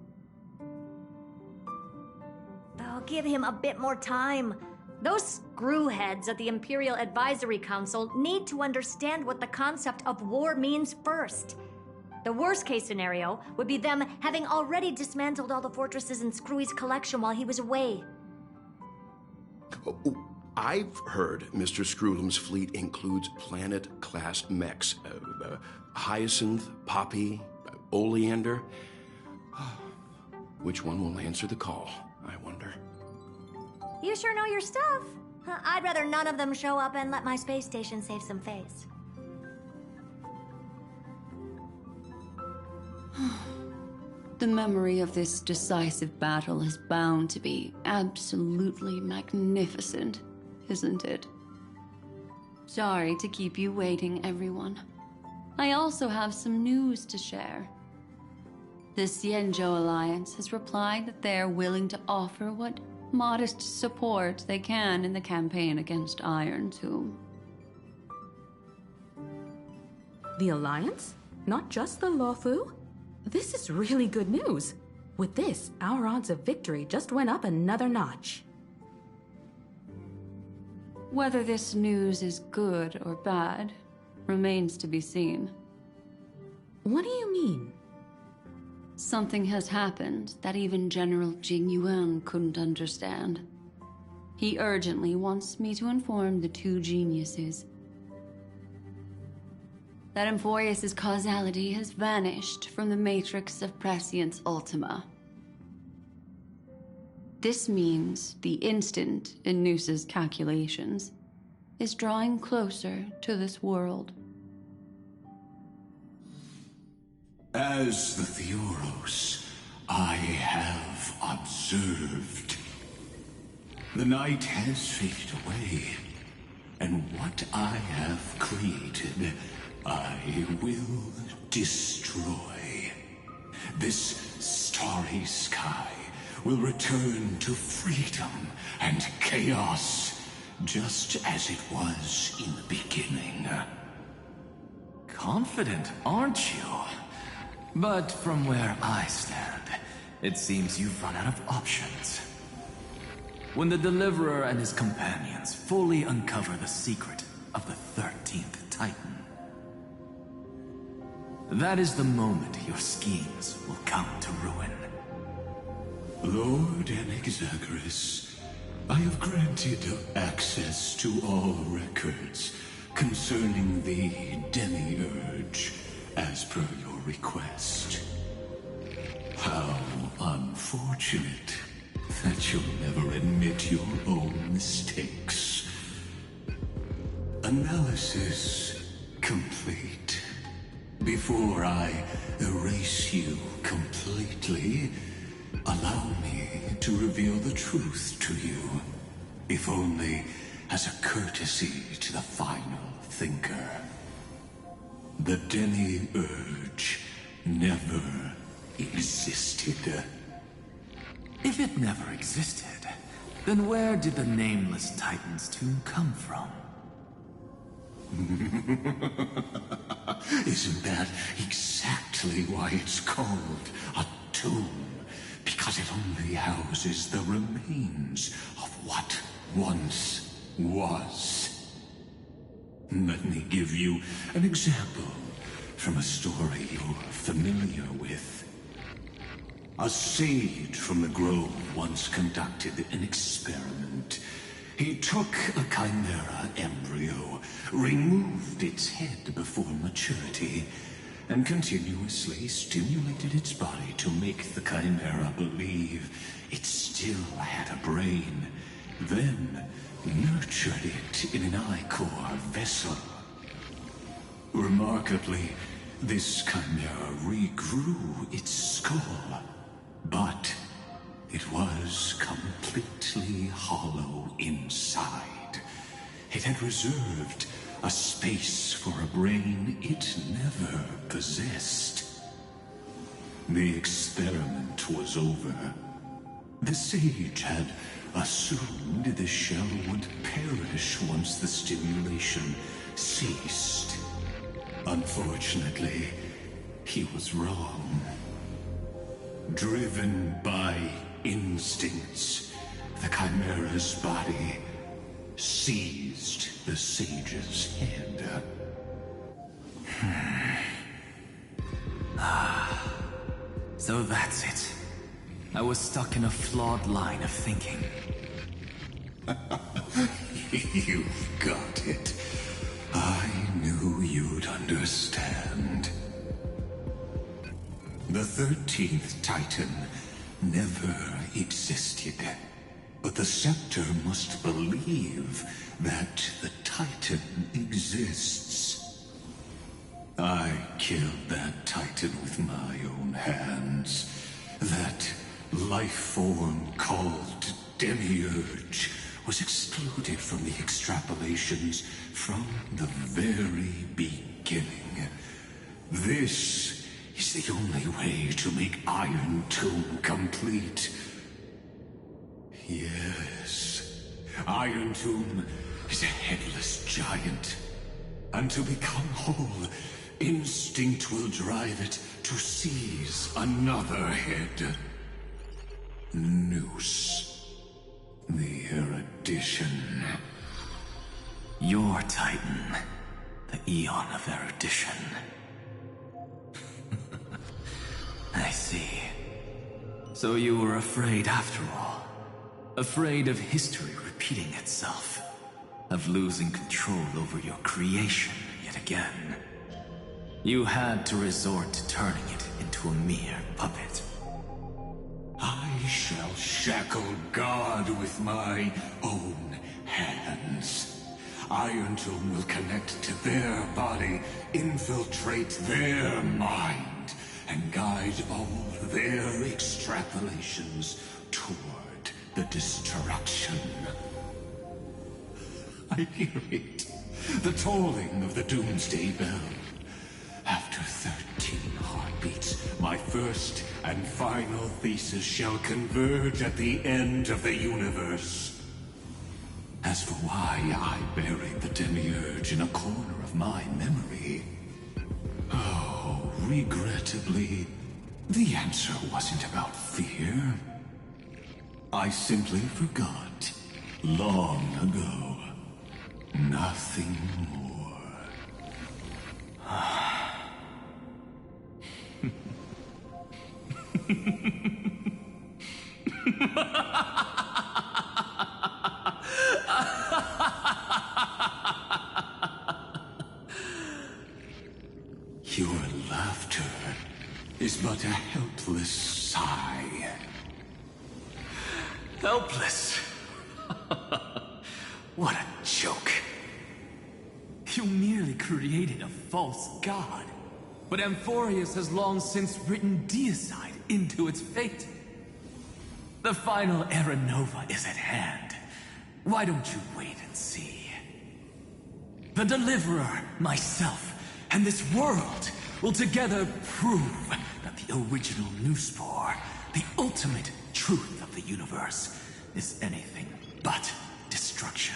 give him a bit more time. Those screwheads at the Imperial Advisory Council need to understand what the concept of war means first. The worst case scenario would be them having already dismantled all the fortresses in Screwy's collection while he was away. I've heard Mr. Screwlum's fleet includes planet-class mechs. Hyacinth, Poppy, Oleander. Which one will answer the call, I wonder? You sure know your stuff. I'd rather none of them show up and let my space station save some face. The memory of this decisive battle is bound to be absolutely magnificent, isn't it? Sorry to keep you waiting, everyone. I also have some news to share. The Xianzhou Alliance has replied that they are willing to offer what modest support they can in the campaign against Iron Tomb. The Alliance? Not just the Luofu? This is really good news. With this, our odds of victory just went up another notch. Whether this news is good or bad remains to be seen. What do you mean? Something has happened that even General Jing Yuan couldn't understand. He urgently wants me to inform the two geniuses that Emphorius' causality has vanished from the matrix of Prescience Ultima. This means the instant in Noose's calculations is drawing closer to this world. As the Theoros, I have observed. The night has faded away, and what I have created, I will destroy. This starry sky will return to freedom and chaos, just as it was in the beginning. Confident, aren't you? But from where I stand, it seems you've run out of options. When the Deliverer and his companions fully uncover the secret of the 13th Titan, that is the moment your schemes will come to ruin. Lord Enexagris, I have granted access to all records concerning the Demiurge, as per your request. How unfortunate that you'll never admit your own mistakes. Analysis complete. Before I erase you completely, allow me to reveal the truth to you, if only as a courtesy to the final thinker. The Demiurge never existed. If it never existed, then where did the nameless Titan's tomb come from? Isn't that exactly why it's called a tomb? Because it only houses the remains of what once was. Let me give you an example from a story you're familiar with. A sage from the grove once conducted an experiment. He took a chimera embryo, removed its head before maturity, and continuously stimulated its body to make the chimera believe it still had a brain, then nurtured it in an ichor vessel. Remarkably, this chimera regrew its skull, but it was completely hollow inside. It had reserved a space for a brain it never possessed. The experiment was over. The sage had assumed the shell would perish once the stimulation ceased. Unfortunately, he was wrong. Driven by instincts, the Chimera's body seized the sage's head. So that's it. I was stuck in a flawed line of thinking. You've got it. I knew you'd understand. The 13th Titan never existed. But the Scepter must believe that the Titan exists. I killed that Titan with my own hands. That life form called Demiurge was excluded from the extrapolations from the very beginning. This is the only way to make Iron Tomb complete. Yes, Iron Tomb is a headless giant. And to become whole, instinct will drive it to seize another head. Noose. The erudition. Your Titan. The Eon of erudition. I see. So you were afraid after all. Afraid of history repeating itself. Of losing control over your creation yet again. You had to resort to turning it into a mere puppet. I shall shackle God with my own hands. Iron Tomb will connect to their body, infiltrate their mind, and guide all their extrapolations toward the destruction. I hear it. The tolling of the Doomsday Bell. After 13 heartbeats, my first and final thesis shall converge at the end of the universe. As for why I buried the Demiurge in a corner of my memory, oh, regrettably, the answer wasn't about fear. I simply forgot, long ago. Nothing more. Your laughter is but a helpless sigh. Helpless? What a joke. You merely created a false god. But Amphorius has long since written deicide into its fate. The final Era Nova is at hand. Why don't you wait and see? The Deliverer, myself, and this world will together prove that the original Newspore, the ultimate truth of the universe, is anything but destruction.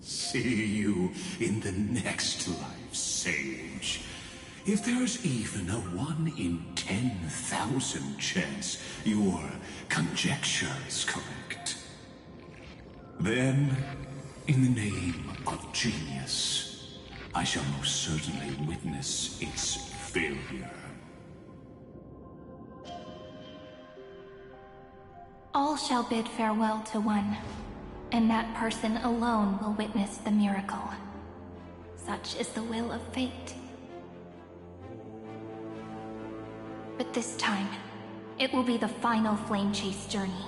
See you in the next life, Sage. If there's even a 1 in 10,000 chance your conjecture is correct, then, in the name of genius, I shall most certainly witness its failure. All shall bid farewell to one, and that person alone will witness the miracle. Such is the will of fate. But this time, it will be the final flame chase journey.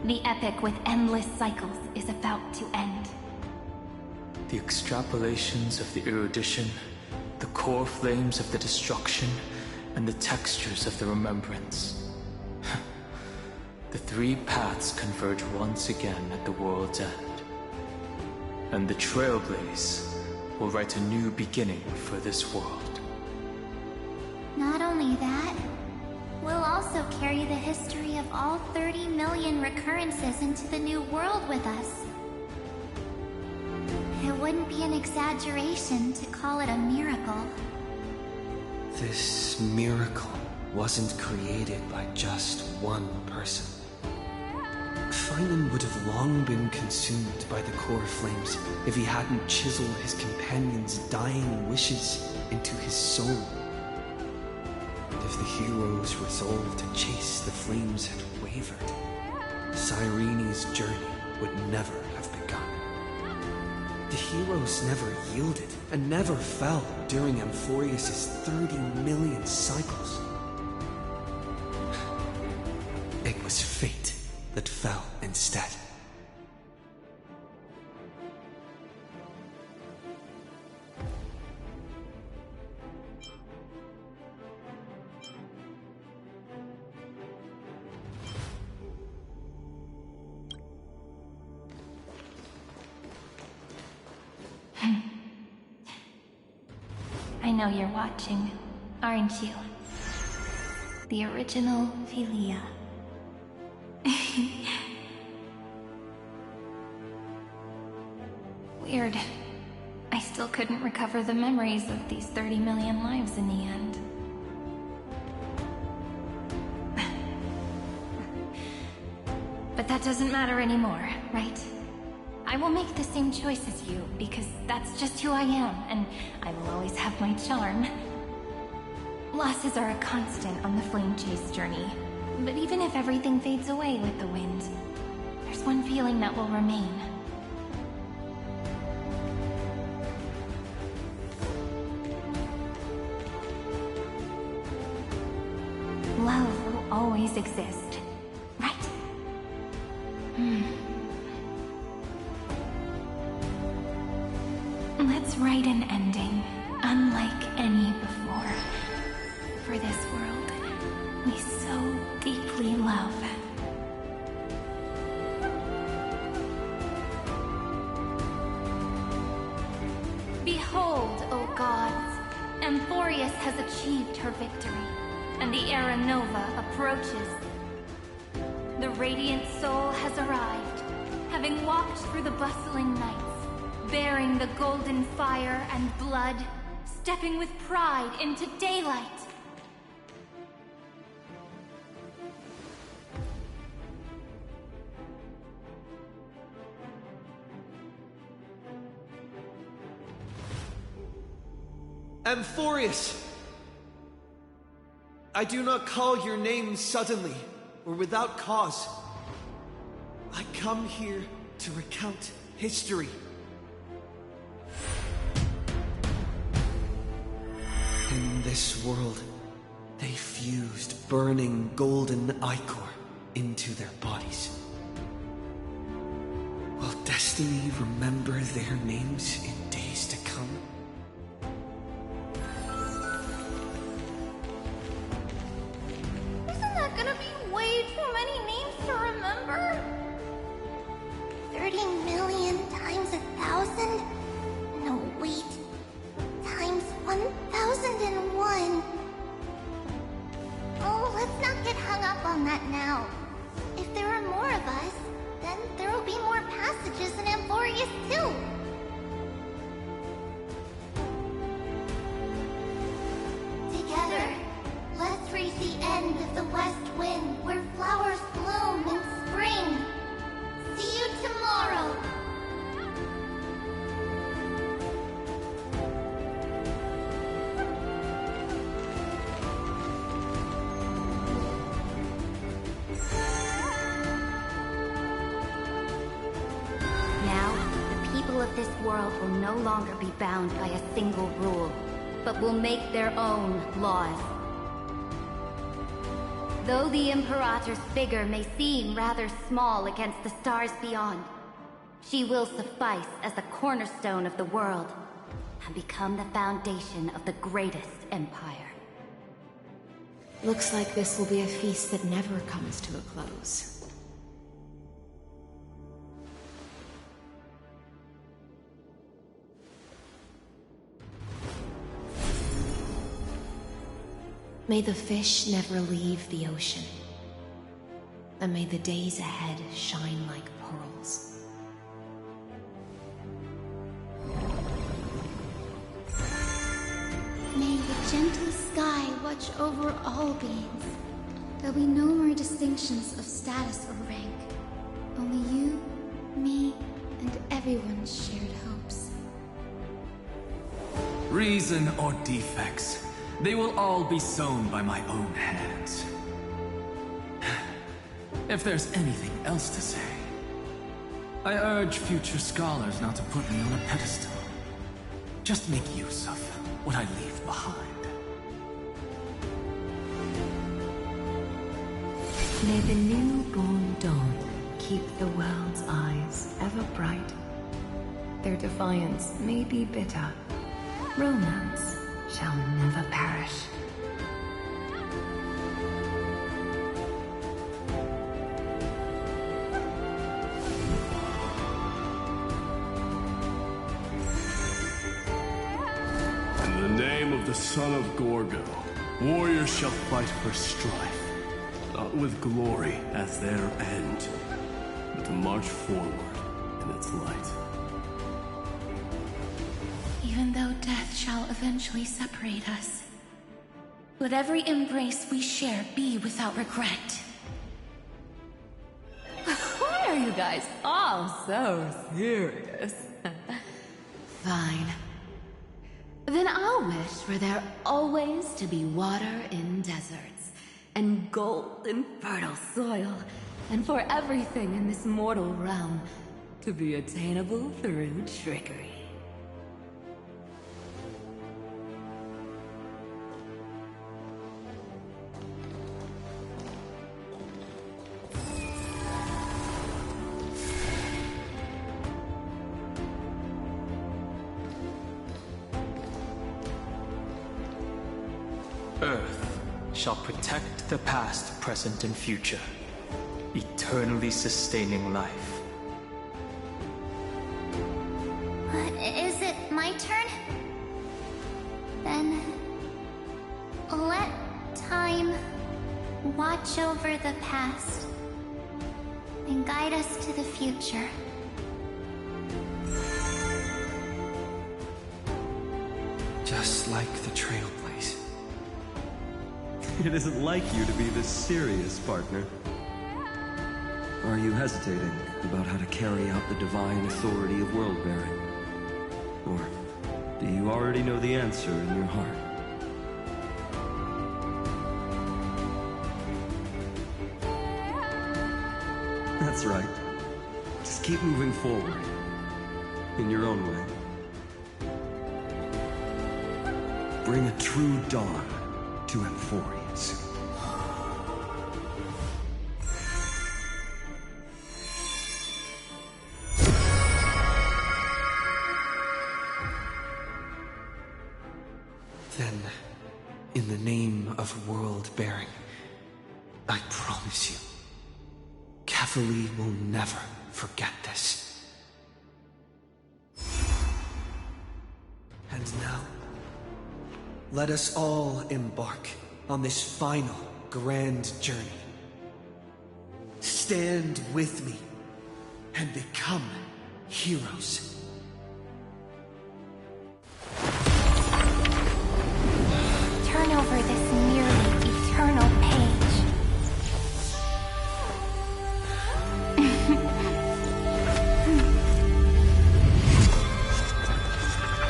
The epic with endless cycles is about to end. The extrapolations of the erudition, the core flames of the destruction, and the textures of the remembrance. The three paths converge once again at the world's end. And the Trailblaze will write a new beginning for this world. Not only that, we'll also carry the history of all 30 million recurrences into the new world with us. It wouldn't be an exaggeration to call it a miracle. This miracle wasn't created by just one person. Finan would have long been consumed by the core flames if he hadn't chiseled his companion's dying wishes into his soul. And if the hero's resolve to chase the flames had wavered, Cyrene's journey would never have begun. The heroes never yielded and never fell during Amphorius' 30 million cycles. It was fate that fell instead. I know you're watching, aren't you? The original Philia. Weird. I still couldn't recover the memories of these 30 million lives in the end. But that doesn't matter anymore, right? I will make the same choice as you, because that's just who I am, and I will always have my charm. Losses are a constant on the flame chase journey, but even if everything fades away with the wind, there's one feeling that will remain. Love will always exist, right? Let's write an ending, unlike any before. For this world we so deeply love. Behold, O gods, Amphorius has achieved her victory, and the Era Nova approaches. The radiant soul has arrived, having walked through the bustling nights, bearing the golden fire and blood, stepping with pride into daylight. Amphorius! I do not call your name suddenly, or without cause. I come here to recount history. In this world, they fused burning golden ichor into their bodies. Will destiny remember their names in days to come? Isn't that gonna be way too many names to remember? 30 million times 1,000? No, wait. Times 1,001. Oh, let's not get hung up on that now. If there are more of us, then there will be more passages in Amphorius too. Together, let's reach the end of the west wind where flowers bloom in spring. See you tomorrow. Of this world will no longer be bound by a single rule, but will make their own laws. Though the Imperator's figure may seem rather small against the stars beyond, she will suffice as the cornerstone of the world and become the foundation of the greatest empire. Looks like this will be a feast that never comes to a close. May the fish never leave the ocean, and may the days ahead shine like pearls. May the gentle sky watch over all beings. There'll be no more distinctions of status or rank. Only you, me, and everyone's shared hopes. Reason or defects, they will all be sown by my own hands. If there's anything else to say, I urge future scholars not to put me on a pedestal. Just make use of what I leave behind. May the newborn dawn keep the world's eyes ever bright. Their defiance may be bitter. Romance shall never perish. In the name of the son of Gorgo, warriors shall fight for strife. Not with glory as their end, but to march forward in its light. Even though death shall eventually separate us, let every embrace we share be without regret. Why are you guys all so serious? Fine. Then I'll wish for there always to be water in deserts, and gold in fertile soil, and for everything in this mortal realm to be attainable through trickery. Earth shall protect the past, present, and future, eternally sustaining life. Is it my turn? Then let time watch over the past and guide us to the future. Just like the Trailblaze. It isn't like you to be this serious, partner. Are you hesitating about how to carry out the divine authority of world-bearing? Or do you already know the answer in your heart? That's right. Just keep moving forward. In your own way. Bring a true dawn to Emphorius. Then, in the name of world-bearing, I promise you, Cavalli will never forget this. And now, let us all embark on this final grand journey. Stand with me and become heroes. Turn over this nearly eternal page.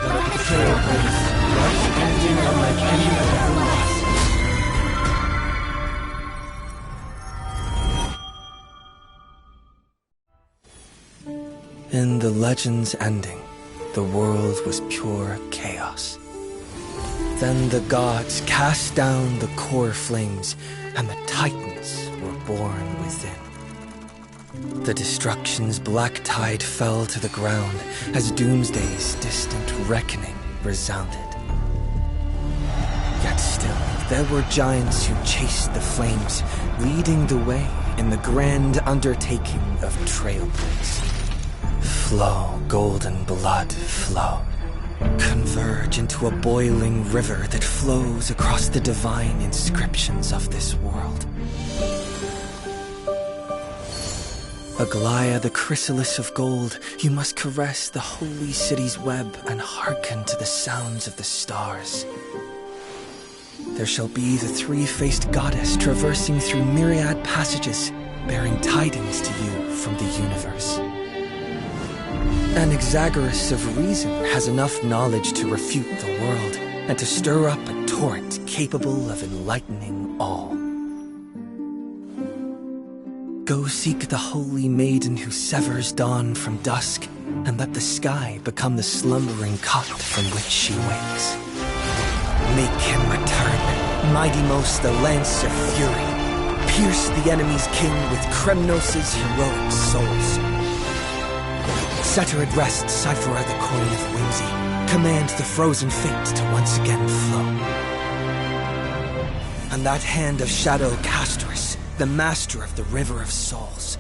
Let the Trailblaze rush ending unlike any other loss. In the legend's ending, the world was pure chaos. Then the gods cast down the core flames, and the Titans were born within. The destruction's black tide fell to the ground as Doomsday's distant reckoning resounded. Yet still, there were giants who chased the flames, leading the way in the grand undertaking of Trailblaze. Flow, golden blood, flow. Converge into a boiling river that flows across the divine inscriptions of this world. Aglaya, the chrysalis of gold, you must caress the holy city's web and hearken to the sounds of the stars. There shall be the three-faced goddess traversing through myriad passages, bearing tidings to you from the universe. Anaxagoras of reason has enough knowledge to refute the world and to stir up a torrent capable of enlightening all. Go seek the holy maiden who severs dawn from dusk, and let the sky become the slumbering cot from which she wakes. Make him return, mighty-most the lance of fury. Pierce the enemy's king with Kremnos' heroic souls. Set her at rest, Cyphera the coin of whimsy. Command the frozen fate to once again flow. And that hand of shadow Castrus, the master of the River of Souls.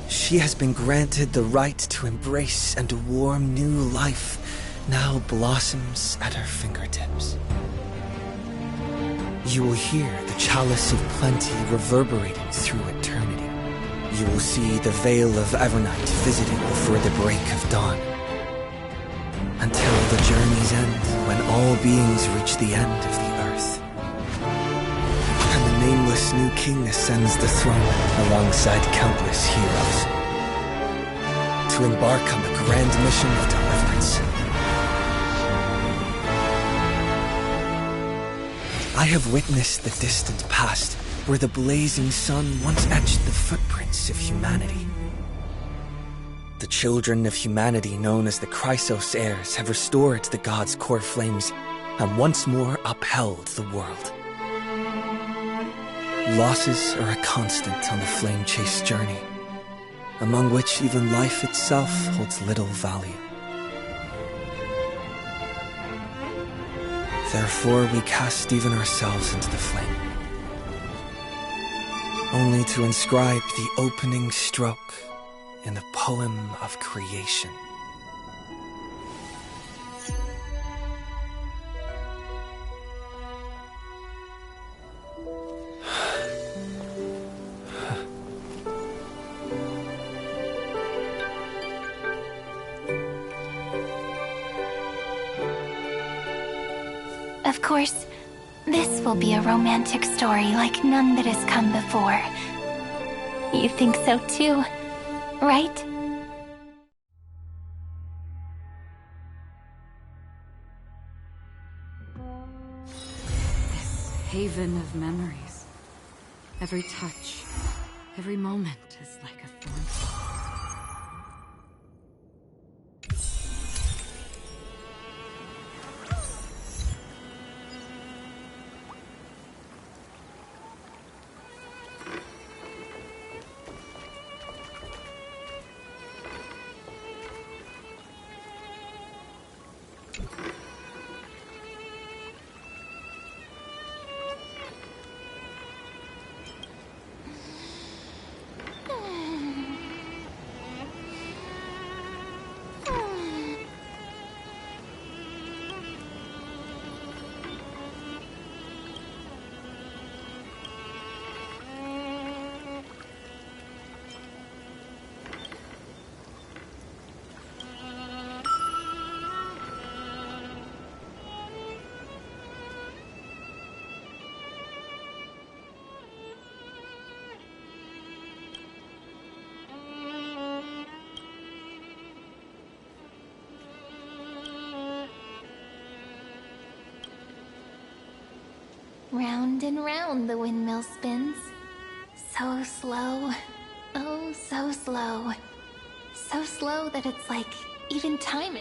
She has been granted the right to embrace and warm new life, now blossoms at her fingertips. You will hear the chalice of plenty reverberating through eternity. You will see the veil of Evernight visited before the break of dawn. Until the journey's end, when all beings reach the end of the earth. And the nameless new king ascends the throne alongside countless heroes. To embark on the grand mission of deliverance. I have witnessed the distant past, where the blazing sun once etched the footprints of humanity. The children of humanity known as the Chrysos heirs have restored the gods' core flames and once more upheld the world. Losses are a constant on the flame-chased journey, among which even life itself holds little value. Therefore, we cast even ourselves into the flame, only to inscribe the opening stroke in the poem of creation. Of course, this will be a romantic story like none that has come before. You think so too, right? This haven of memories. Every touch, every moment is like a thorn. Round and round the windmill spins. So slow. Oh, so slow. So slow that it's like even time